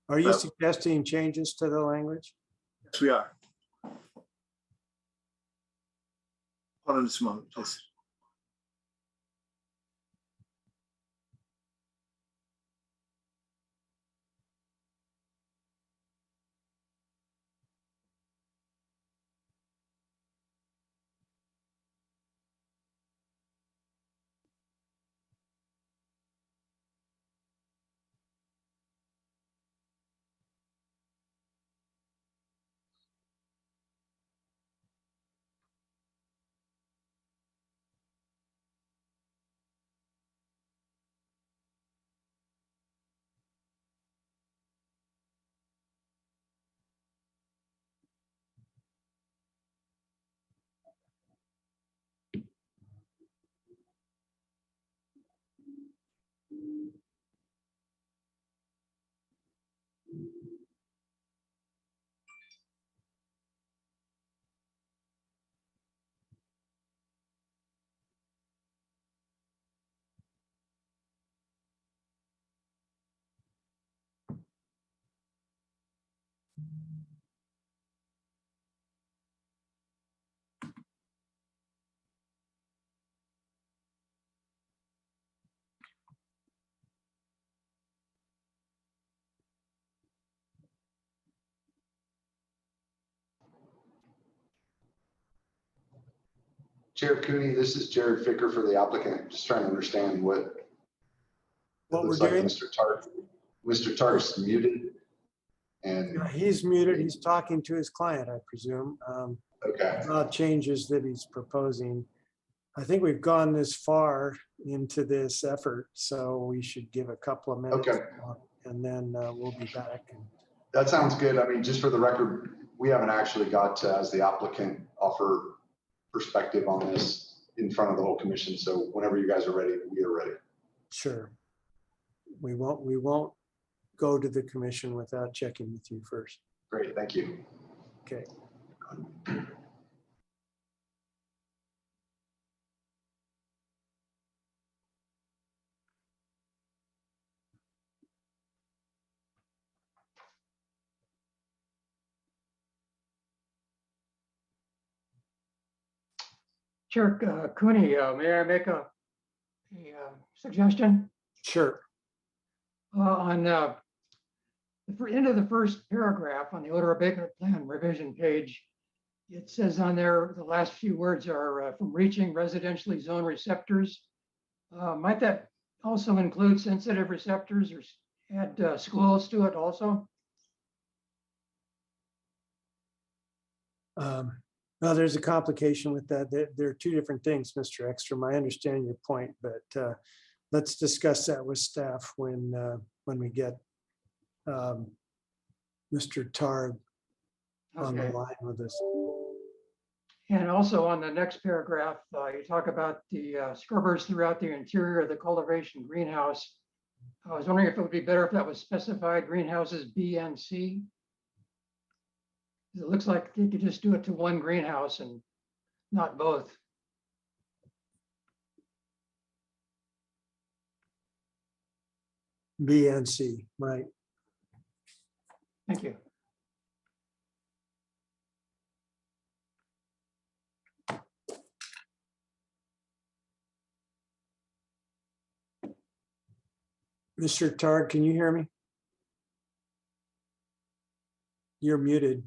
Are you suggesting changes to the language? Yes, we are. Hold on just a moment, please. Chair Cooney, this is Jared Ficker for the applicant. Just trying to understand what it looks like Mr. Targ's muted. And he's muted. He's talking to his client, I presume. Okay. About changes that he's proposing. I think we've gone this far into this effort, so we should give a couple of minutes. Okay. And then we'll be back. That sounds good. I mean, just for the record, we haven't actually got to, as the applicant, offer perspective on this in front of the whole commission. So whenever you guys are ready, we are ready. Sure. We won't go to the commission without checking with you first. Great, thank you. Okay. Chair Cooney, may I make a suggestion? Sure. On the end of the first paragraph on the odor abatement plan revision page, it says on there, the last few words are from reaching residentially zoned receptors. Might that also include sensitive receptors or add schools to it also? Well, there's a complication with that. There are two different things, Mr. Ekstrom. I understand your point, but let's discuss that with staff when we get Mr. Targ on the line with us. And also on the next paragraph, you talk about the scrubbers throughout the interior of the cultivation greenhouse. I was wondering if it would be better if that was specified greenhouses B and C. It looks like you could just do it to one greenhouse and not both. B and C, right. Thank you. Mr. Targ, can you hear me? You're muted.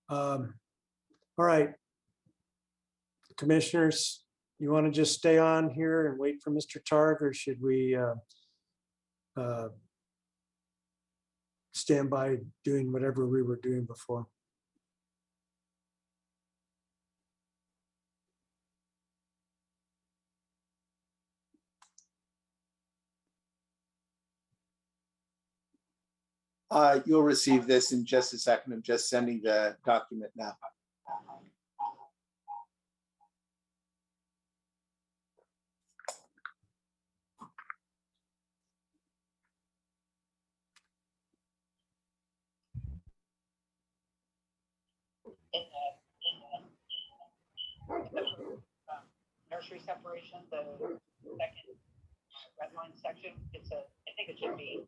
All right. Commissioners, you want to just stay on here and wait for Mr. Targ, or should we stand by doing whatever we were doing before? You'll receive this in just a second. I'm just sending the document now. Nursery separation, the second red line section, I think it should be.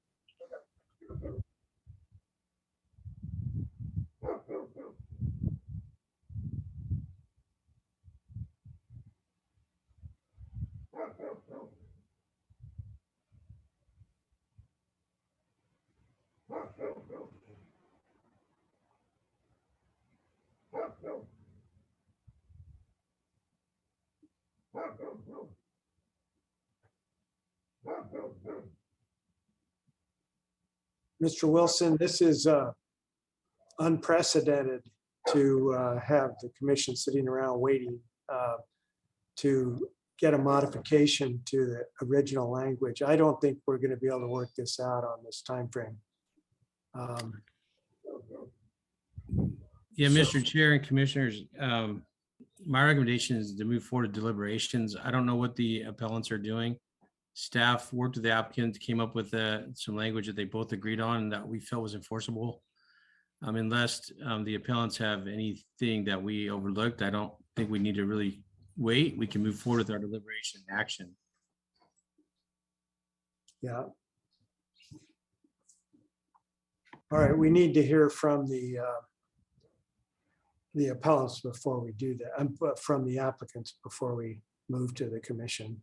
Mr. Wilson, this is unprecedented to have the commission sitting around waiting to get a modification to the original language. I don't think we're going to be able to work this out on this timeframe. Yeah, Mr. Chair and Commissioners, my recommendation is to move forward to deliberations. I don't know what the appellants are doing. Staff worked with the applicant, came up with some language that they both agreed on and that we felt was enforceable. Unless the appellants have anything that we overlooked, I don't think we need to really wait. We can move forward with our deliberation and action. Yeah. All right, we need to hear from the appellants before we do that, from the applicants before we move to the commission.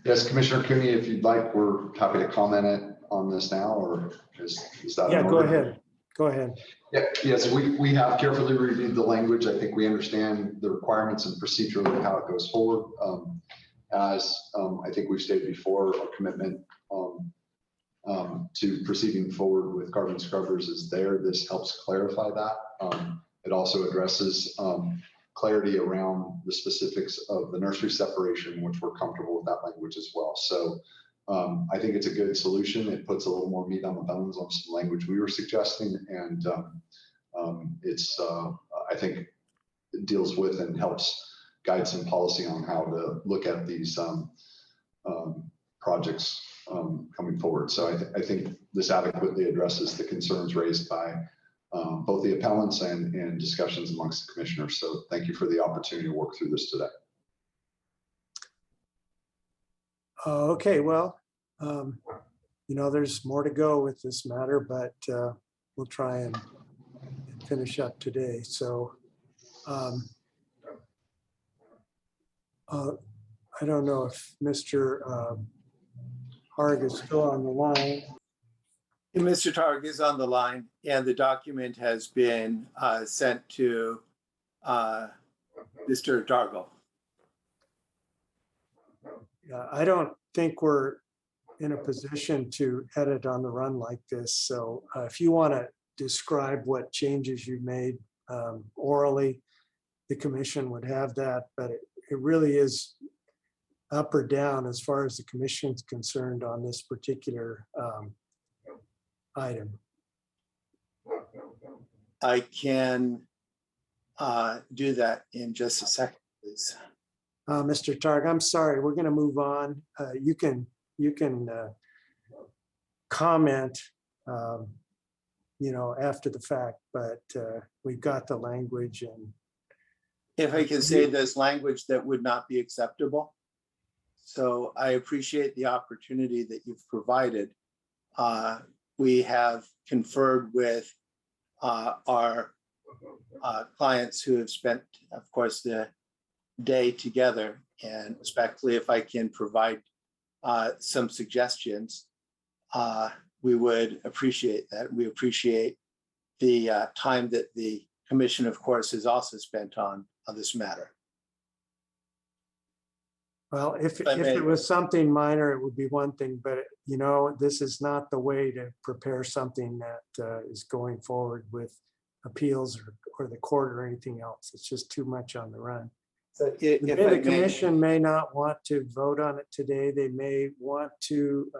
Yes, Commissioner Cooney, if you'd like, we're happy to comment on this now, or is that? Yeah, go ahead. Go ahead. Yeah, yes, we have carefully reviewed the language. I think we understand the requirements and procedurally how it goes forward. As I think we've stated before, our commitment to proceeding forward with carbon scrubbers is there. This helps clarify that. It also addresses clarity around the specifics of the nursery separation, which we're comfortable with that language as well. So I think it's a good solution. It puts a little more meat on the bones on some language we were suggesting, and I think it deals with and helps guide some policy on how to look at these projects coming forward. So I think this adequately addresses the concerns raised by both the appellants and discussions amongst the commissioners. So thank you for the opportunity to work through this today. Okay, well, there's more to go with this matter, but we'll try and finish up today. So I don't know if Mr. Harg is still on the line. Mr. Targ is on the line, and the document has been sent to Mr. Dargle. I don't think we're in a position to edit on the run like this. So if you want to describe what changes you made orally, the commission would have that, but it really is up or down as far as the commission's concerned on this particular item. I can do that in just a second, please. Mr. Targ, I'm sorry, we're going to move on. You can comment, after the fact, but we've got the language. And if I can say there's language that would not be acceptable. So I appreciate the opportunity that you've provided. We have conferred with our clients who have spent, of course, the day together, and respectfully, if I can provide some suggestions, we would appreciate that. We appreciate the time that the commission, of course, has also spent on this matter. Well, if I it may- was something minor, it would be one thing, but you know, this is not the way to prepare something that is going forward with appeals or the court or anything else. It's just too much on the run. So if I The may- commission may not want to vote on it today. They may want to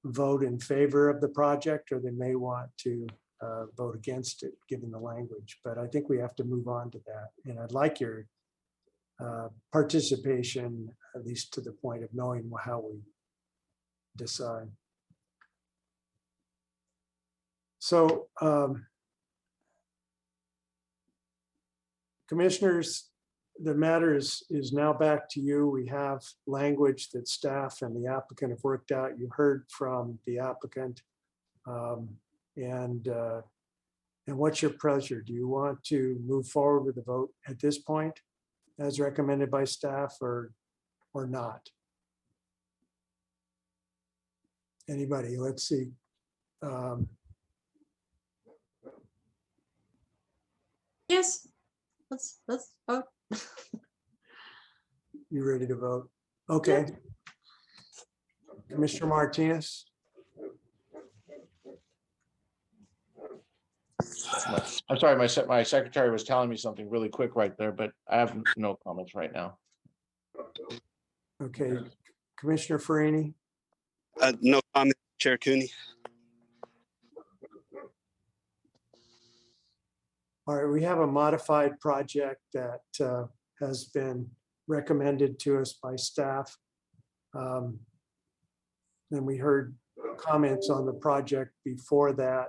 vote in favor of the project, or they may want to vote against it, given the language. But I think we have to move on to that. And I'd like your participation, at least to the point of knowing how we decide. So, commissioners, the matter is now back to you. We have language that staff and the applicant have worked out. You heard from the applicant. And what's your pleasure? Do you want to move forward with the vote at this point as recommended by staff, or not? Anybody? Let's see. Yes, let's vote. You ready to vote? Okay. Commissioner Martinez? I'm sorry, my secretary was telling me something really quick right there, but I have no comments right now. Okay. Commissioner Farini? No comment, Chair Cooney. All right, we have a modified project that has been recommended to us by staff. And we heard comments on the project before that.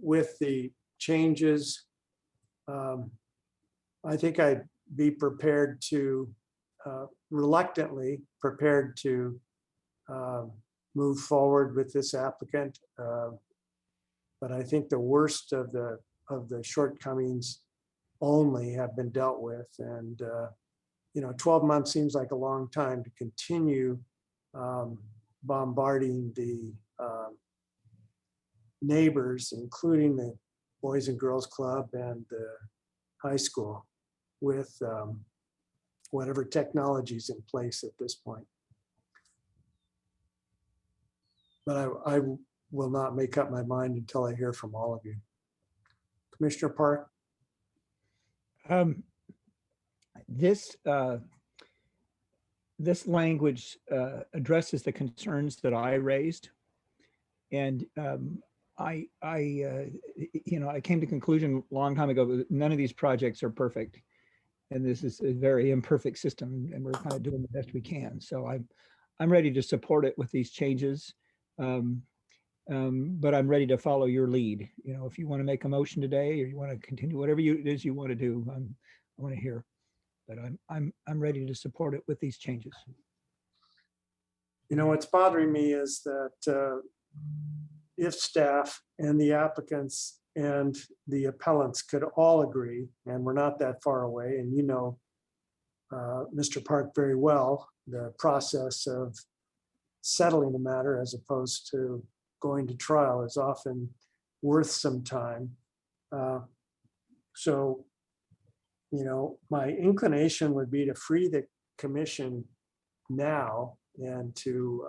With the changes, I think I'd be prepared to, reluctantly prepared to move forward with this applicant. But I think the worst of the shortcomings only have been dealt with. And, 12 months seems like a long time to continue bombarding the neighbors, including the Boys and Girls Club and the high school, with whatever technology's in place at this point. But I will not make up my mind until I hear from all of you. Commissioner Park? This language addresses the concerns that I raised. And I came to conclusion a long time ago that none of these projects are perfect. And this is a very imperfect system, and we're kind of doing the best we can. So I'm ready to support it with these changes. But I'm ready to follow your lead. If you want to make a motion today, or you want to continue, whatever it is you want to do, I want to hear. But I'm ready to support it with these changes. What's bothering me is that if staff and the applicants and the appellants could all agree, and we're not that far away, and Mr. Park very well, the process of settling the matter as opposed to going to trial is often worth some time. So, my inclination would be to free the commission now and to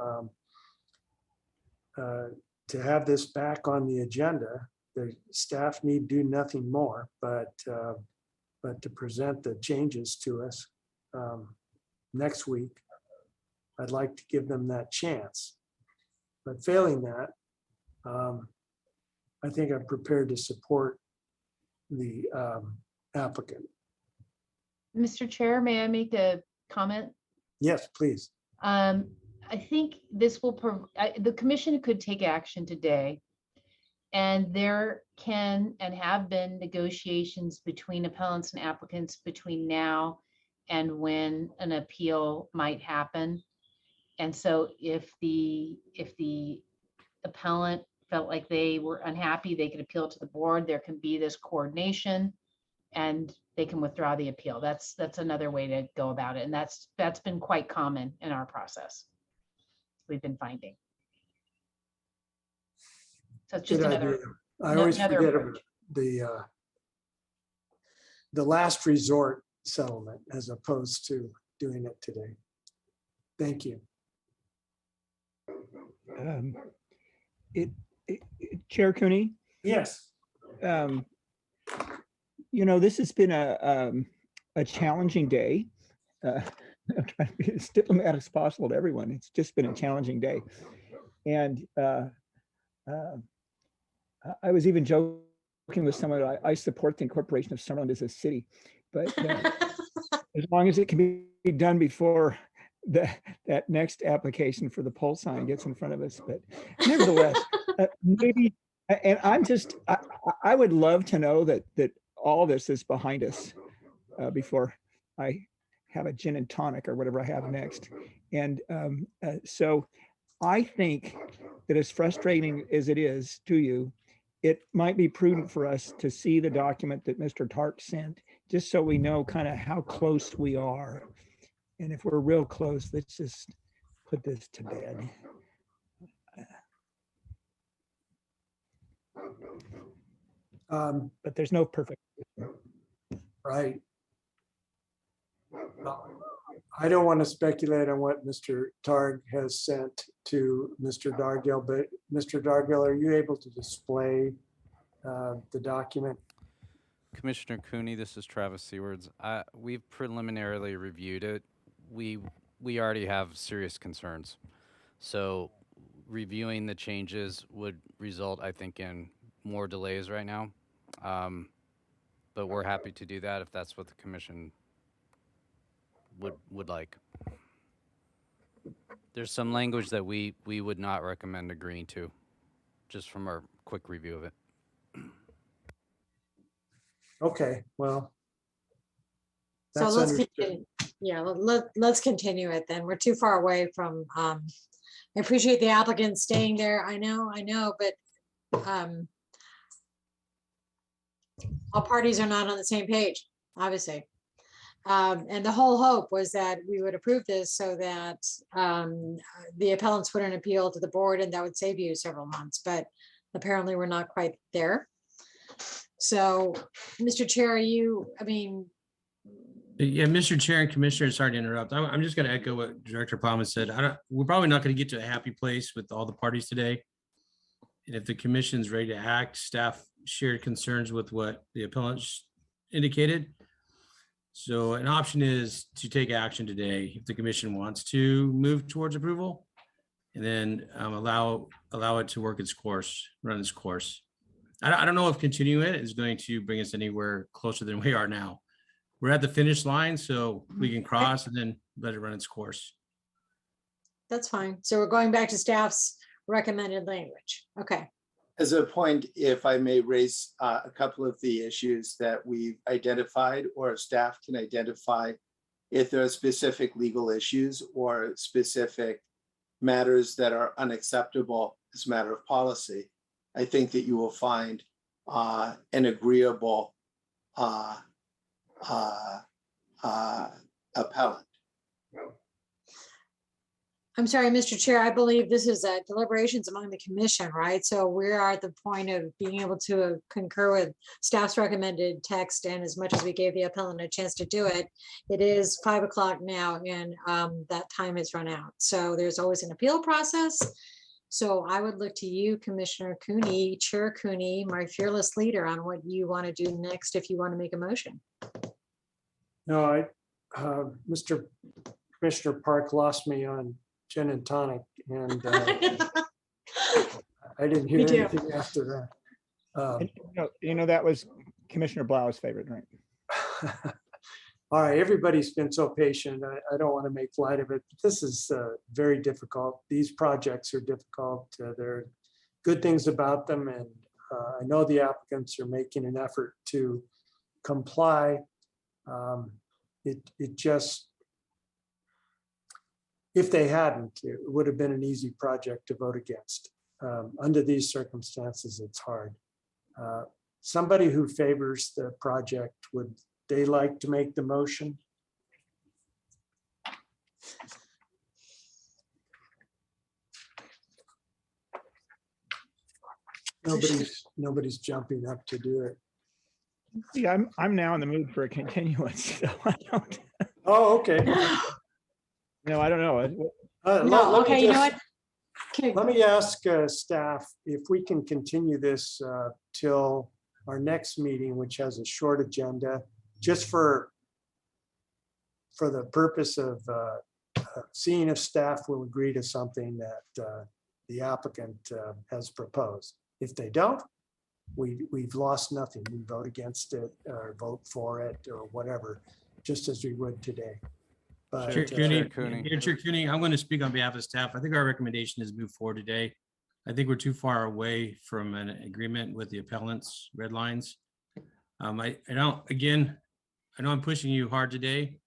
have this back on the agenda. The staff need do nothing more, but to present the changes to us next week. I'd like to give them that chance. But failing that, I think I'm prepared to support the applicant. Mr. Chair, may I make a comment? Yes, please. I think this will, the commission could take action today. And there can and have been negotiations between appellants and applicants between now and when an appeal might happen. And so if the appellant felt like they were unhappy, they could appeal to the board. There can be this coordination and they can withdraw the appeal. That's another way to go about it. And that's been quite common in our process. we've been finding. So it's just Good another. idea. I always another forget approach. about the last resort settlement as opposed to doing it today. Thank you. Chair Cooney, Yes. This has been a challenging day. I'm trying to be as diplomatic as possible to everyone. It's just been a challenging day. And I was even joking with someone, I support the incorporation of Summerlin as a city, but as long as it can be done before that next application for the pole sign gets in front of us. But nevertheless, maybe, and I would love to know that all this is behind us before I have a gin and tonic or whatever I have next. And so I think that as frustrating as it is to you, it might be prudent for us to see the document that Mr. Tark sent, just so we know kind of how close we are. And if we're real close, let's just put this to bed. But there's no perfect. Right. I don't want to speculate on what Mr. Targ has sent to Mr. Dargill, but Mr. Dargill, are you able to display the document? Commissioner Cooney, this is Travis Seawards. We've preliminarily reviewed it. We already have serious concerns. So reviewing the changes would result, I think, in more delays right now. But we're happy to do that if that's what the commission would like. There's some language that we would not recommend agreeing to, just from our quick review of it. Okay, well. So That's let's understood. continue. Yeah, let's continue it then. We're too far away from, I appreciate the applicant staying there. I know, but all parties are not on the same page, obviously. And the whole hope was that we would approve this so that the appellants wouldn't appeal to the board, and that would save you several months, but apparently we're not quite there. So, Mr. Chair, Yeah, Mr. Chair and Commissioner, sorry to interrupt. I'm just going to echo what Director Palmer said. We're probably not going to get to a happy place with all the parties today. And if the commission's ready to act, staff shared concerns with what the appellants indicated. So an option is to take action today if the commission wants to move towards approval, and then allow it to work its course, run its course. I don't know if continuing it is going to bring us anywhere closer than we are now. We're at the finish line, so we can cross and then let it run its course. that's fine. So we're going back to staff's recommended language. Okay. As a point, if I may raise a couple of the issues that we've identified, or if staff can identify if there are specific legal issues or specific matters that are unacceptable as a matter of policy, I think that you will find an agreeable appellant. I'm sorry, Mr. Chair, I believe this is deliberations among the commission, right? So we are at the point of being able to concur with staff's recommended text, and as much as we gave the appellant a chance to do it, it is 5 o'clock now, and that time has run out. So there's always an appeal process. So I would look to you, Commissioner Cooney, Chair Cooney, my fearless leader, on what you want to do next if you want to make a motion. No, Mr. Commissioner Park lost me on gin and tonic, and I didn't hear anything after that. That was Commissioner Blau's favorite, right? All right, everybody's been so patient. I don't want to make light of it. This is very difficult. These projects are difficult. There are good things about them, and I know the applicants are making an effort to comply. It just, if they hadn't, it would have been an easy project to vote against. Under these circumstances, it's hard. Somebody who favors the project, would they like to make the motion? Nobody's jumping up to do it. See, I'm now in the mood for a continuance, so I don't. Oh, okay. No, I don't know. No, okay, you know what? Let me ask staff if we can continue this till our next meeting, which has a short agenda, just for the purpose of seeing if staff will agree to something that the applicant has proposed. If they don't, we've lost nothing. We vote against it or vote for it or whatever, just as we would today. But Chair Cooney, I'm going to speak on behalf of staff. I think our recommendation is move forward today. I think we're too far away from an agreement with the appellant's red lines. I know I'm pushing you hard today.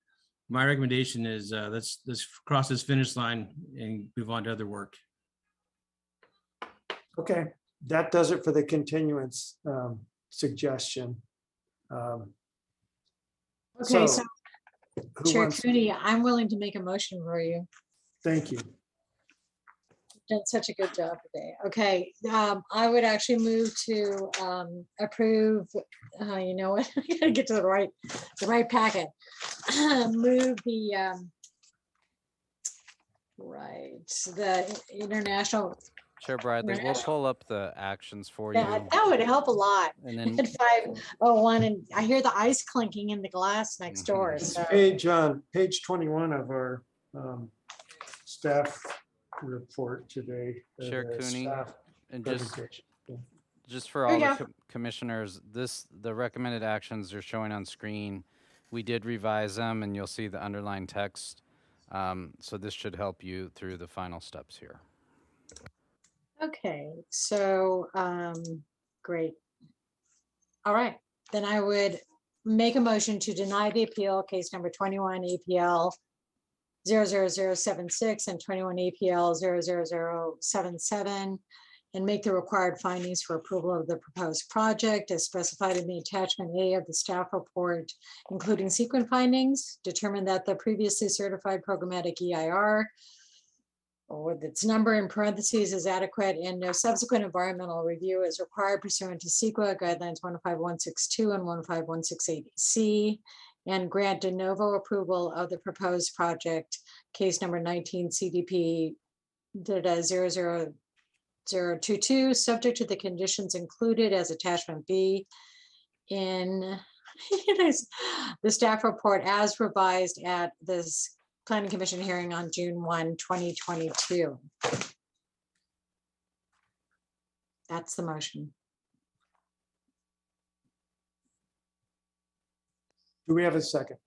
My recommendation is let's cross this finish line and move on to other work. okay, that does it for the continuance suggestion. Okay, so who Chair wants- Cooney, I'm willing to make a motion for you. Thank you. Done such a good job today. Okay, I would actually move to approve, you know what, I gotta get to the right packet. Move the international, Chair Bradley, we'll pull up the actions for you. that would help a lot. And then At 5:01, and I hear the ice clinking in the glass next door. It's So page 21 of our staff report today. Chair the Cooney, staff and presentation. just for all the commissioners, the recommended actions are showing on screen. We did revise them, and you'll see the underlined text. So this should help you through the final steps here. okay, so great. All right, then I would make a motion to deny the appeal, case number 21 APL 00076 and 21 APL 00077, and make the required findings for approval of the proposed project as specified in the attachment A of the staff report, including sequent findings. Determine that the previously certified programmatic EIR with its number in parentheses is adequate, and no subsequent environmental review is required pursuant to CEQA guidelines 15162 and 15168C, and grant de novo approval of the proposed project, case number 19 CDP 00022, subject to the conditions included as attachment B in the staff report as revised at this Planning Commission hearing on June 1, 2022. That's the motion. Do we have a second?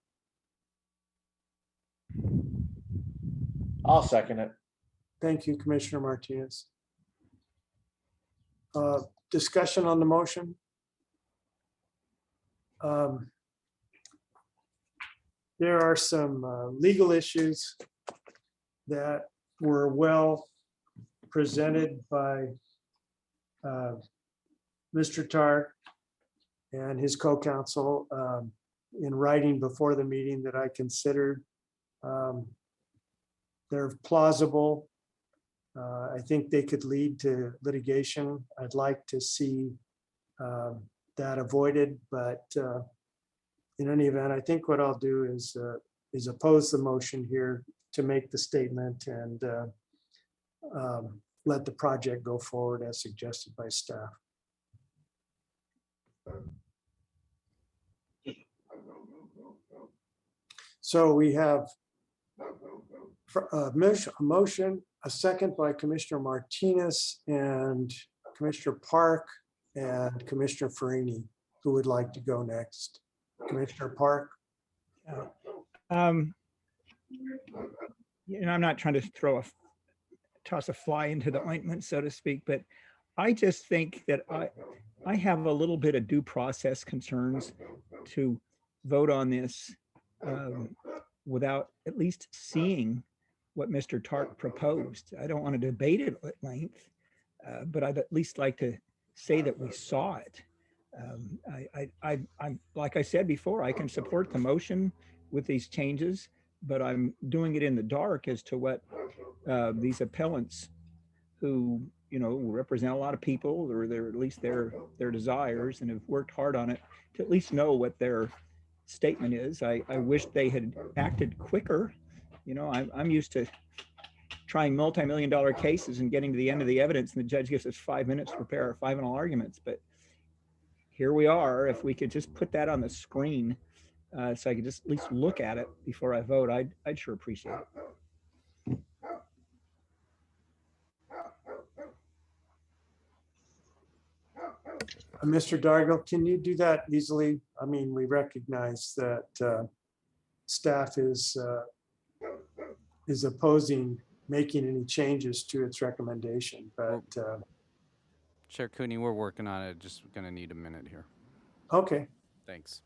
I'll second it. Thank you, Commissioner Martinez. Discussion on the motion? There are some legal issues that were well presented by Mr. Tarr and his co-counsel in writing before the meeting that I considered. They're plausible. I think they could lead to litigation. I'd like to see that avoided, but in any event, I think what I'll do is oppose the motion here to make the statement and let the project go forward as suggested by staff. So we have a motion, a second by Commissioner Martinez and Commissioner Park and Commissioner Farini, who would like to go next. Commissioner Park. I'm not trying to toss a fly into the ointment, so to speak, but I just think that I have a little bit of due process concerns to vote on this without at least seeing what Mr. Tark proposed. I don't want to debate it at length, but I'd at least like to say that we saw it. I'm like I said before, I can support the motion with these changes, but I'm doing it in the dark as to what these appellants who represent a lot of people, or they're at least their desires, and have worked hard on it, to at least know what their statement is. I wish they had acted quicker. I'm used to trying multi-million-dollar cases and getting to the end of the evidence, and the judge gives us 5 minutes to prepare our final arguments. But here we are. If we could just put that on the screen, so I could just at least look at it before I vote, I'd sure appreciate it. Mr. Dargill, can you do that easily? I mean, we recognize that staff is opposing making any changes to its recommendation, but Chair Cooney, we're working on it. Just gonna need a minute here. okay. Thanks.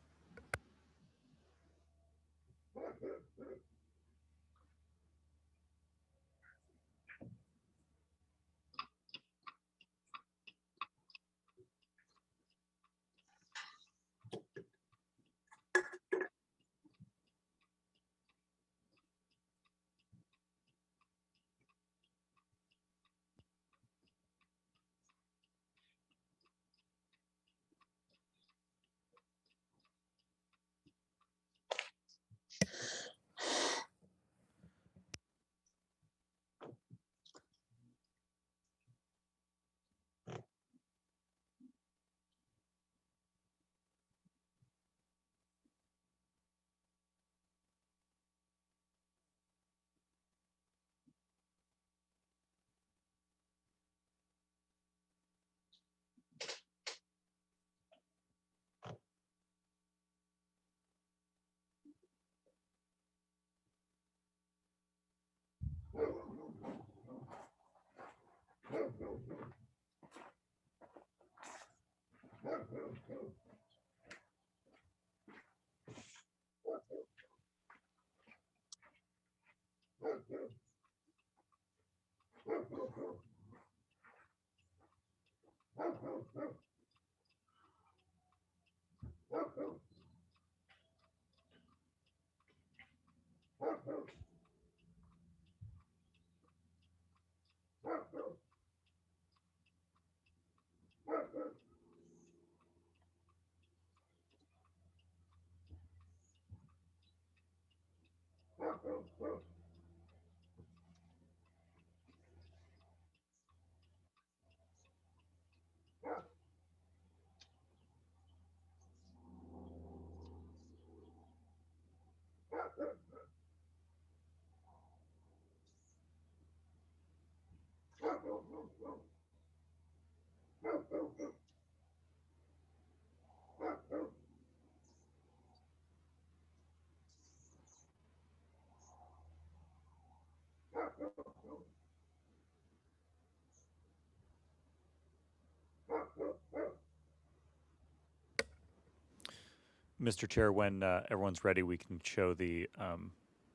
Mr. Chair, when everyone's ready, we can show the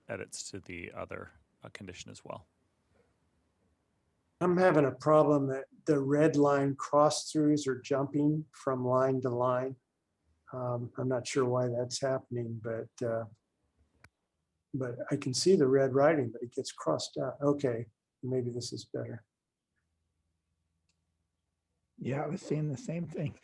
edits to the other condition as well. I'm having a problem that the red line cross-throughs are jumping from line to line. I'm not sure why that's happening, but I can see the red writing, but it gets crossed out. Okay, maybe this is better. Yeah, I was seeing the same thing.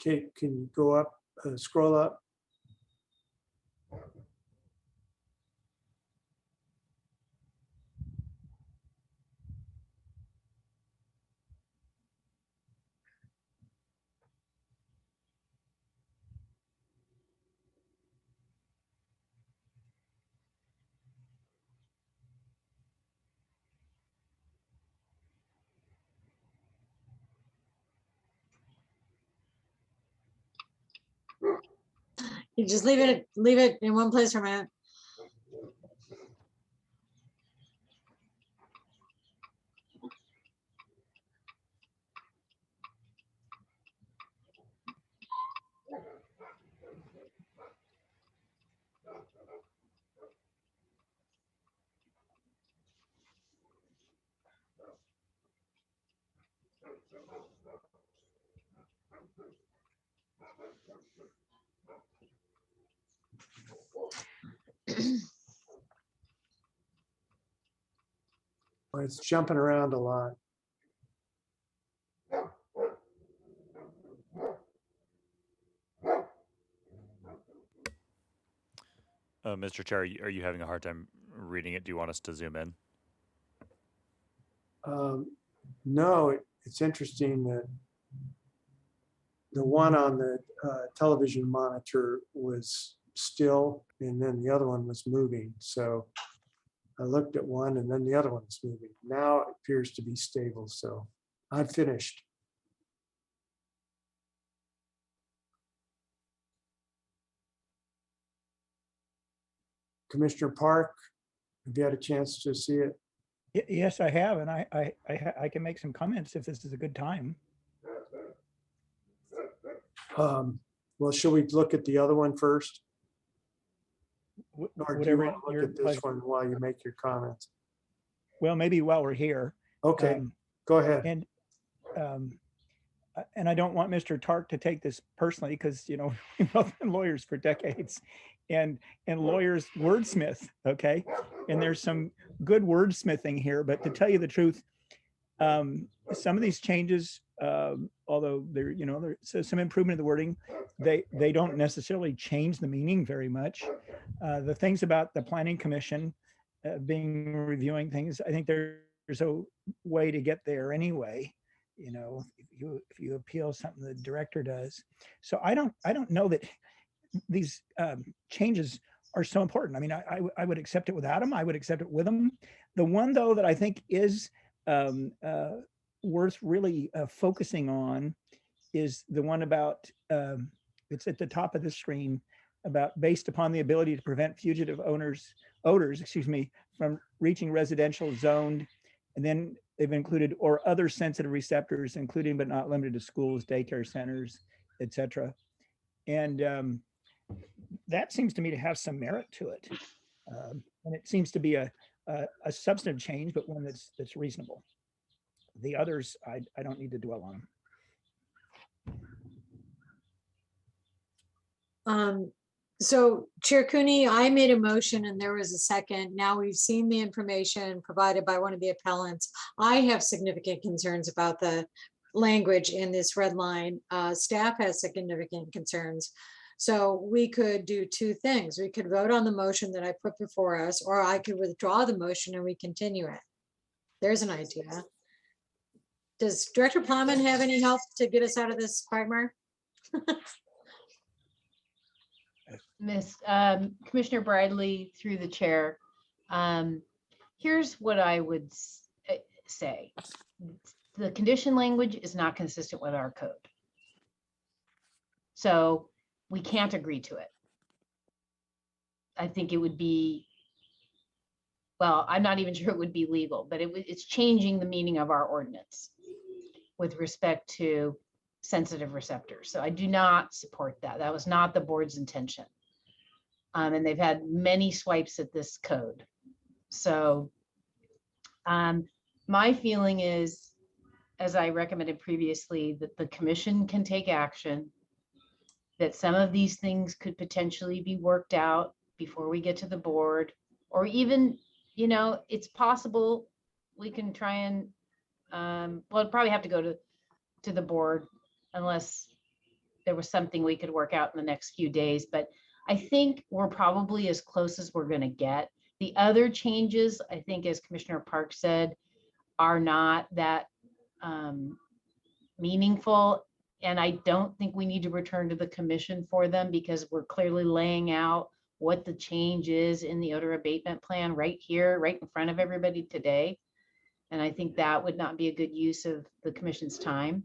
Okay, can you go up, scroll up? You just leave it in one place for a minute. Well, it's jumping around a lot. Mr. Chair, are you having a hard time reading it? Do you want us to zoom in? No, it's interesting that the one on the television monitor was still, and then the other one was moving. So I looked at one and then the other one was moving. Now it appears to be stable. So I'm finished. Commissioner Park, have you had a chance to see it? Yes, I have, and I can make some comments if this is a good time. Well, should we look at the other one first? Or do you Whatever want to look your at this pleasure. one while you make your comments? Well, maybe while we're here. Okay, go ahead. And I don't want Mr. Tark to take this personally because, you know, we've both been lawyers for decades and lawyers wordsmith, okay? And there's some good wordsmithing here, but to tell you the truth, some of these changes, although there, you know, there's some improvement in the wording, they don't necessarily change the meaning very much. The things about the Planning Commission being reviewing things, I think there's a way to get there anyway. You know, if you appeal something the director does. So I don't know that these changes are so important. I mean, I would accept it without them. I would accept it with them. The one though that I think is worth really focusing on is the one about it's at the top of the screen about based upon the ability to prevent fugitive odors, excuse me, from reaching residential zoned, and then they've included or other sensitive receptors, including but not limited to schools, daycare centers, etc. And that seems to me to have some merit to it, and it seems to be a substantive change, but one that's reasonable. The others, I don't need to dwell on them. So Chair Cooney, I made a motion and there was a second. Now we've seen the information provided by one of the appellants. I have significant concerns about the language in this red line. Staff has significant concerns. So we could do two things. We could vote on the motion that I put before us, or I could withdraw the motion and we continue it. There's an idea. Does Director Plowman have any help to get us out of this quagmire? Commissioner Bradley, through the chair, here's what I would say. The condition language is not consistent with our code. So we can't agree to it. I think it would be, well, I'm not even sure it would be legal, but it's changing the meaning of our ordinance with respect to sensitive receptors. So I do not support that. That was not the board's intention. And they've had many swipes at this code. So my feeling is, as I recommended previously, that the commission can take action, that some of these things could potentially be worked out before we get to the board, or even, you know, it's possible we can try and, well, it'd probably have to go to the board unless there was something we could work out in the next few days. But I think we're probably as close as we're going to get. The other changes, I think, as Commissioner Park said, are not that meaningful. And I don't think we need to return to the commission for them because we're clearly laying out what the change is in the odor abatement plan right here, right in front of everybody today. And I think that would not be a good use of the commission's time.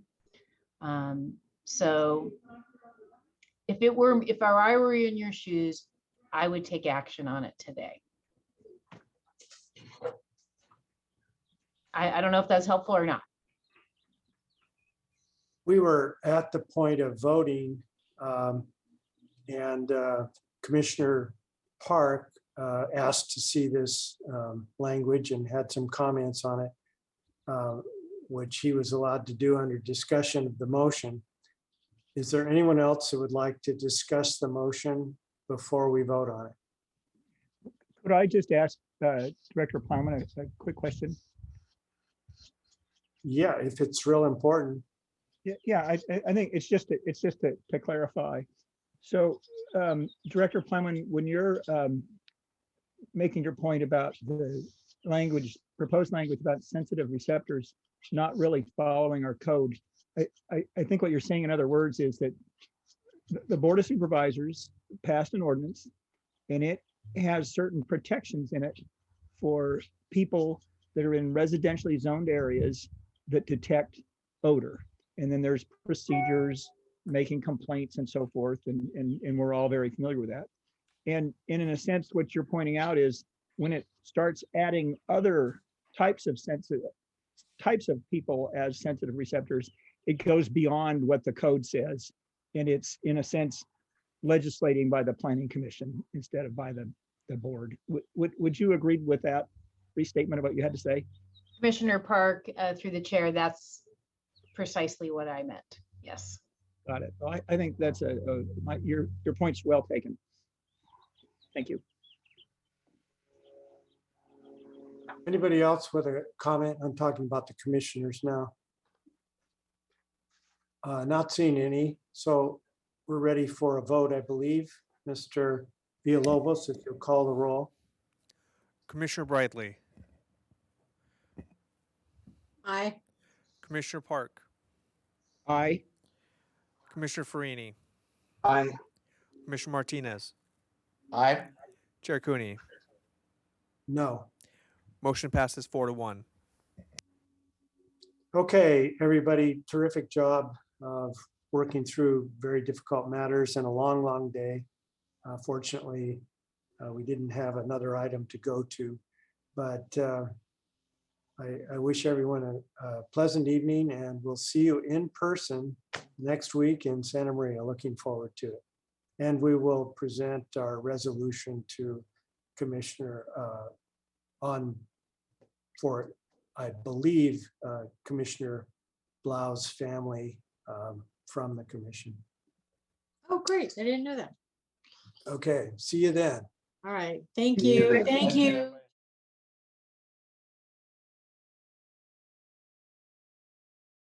So if I were in your shoes, I would take action on it today. I don't know if that's helpful or not. We were at the point of voting, and Commissioner Park asked to see this language and had some comments on it, which he was allowed to do under discussion of the motion. Is there anyone else who would like to discuss the motion before we vote on it? Could I just ask Director Plowman a quick question? Yeah, if it's real important. Yeah, I think it's just to clarify. So, Director Plowman, when you're making your point about the language, proposed language about sensitive receptors not really following our code, I think what you're saying, in other words, is that the Board of Supervisors passed an ordinance, and it has certain protections in it for people that are in residentially zoned areas that detect odor. And then there's procedures, making complaints and so forth, and we're all very familiar with that. And in a sense, what you're pointing out is when it starts adding other types of people as sensitive receptors, it goes beyond what the code says. And it's, in a sense, legislating by the Planning Commission instead of by the board. Would you agree with that restatement of what you had to say? Commissioner Park, through the chair, that's precisely what I meant. Yes. Got it. Well, I think that's your point's well taken. Thank you. Anybody else with a comment? I'm talking about the commissioners now. Not seeing any, so we're ready for a vote, I believe. Mr. Villalobos, if you'll call the roll. Commissioner Brightly, Aye. Commissioner Park, Aye. Commissioner Farini, Aye. Commissioner Martinez, Aye. Chair Cooney. No. Motion passes 4-1. Okay, everybody, terrific job of working through very difficult matters and a long, long day. Fortunately, we didn't have another item to go to, but I wish everyone a pleasant evening, and we'll see you in person next week in Santa Maria. Looking forward to it. And we will present our resolution to Commissioner for, I believe, Commissioner Blau's family from the commission. Oh, great. I didn't know that. Okay, see you then. All right. Thank you. Thank you.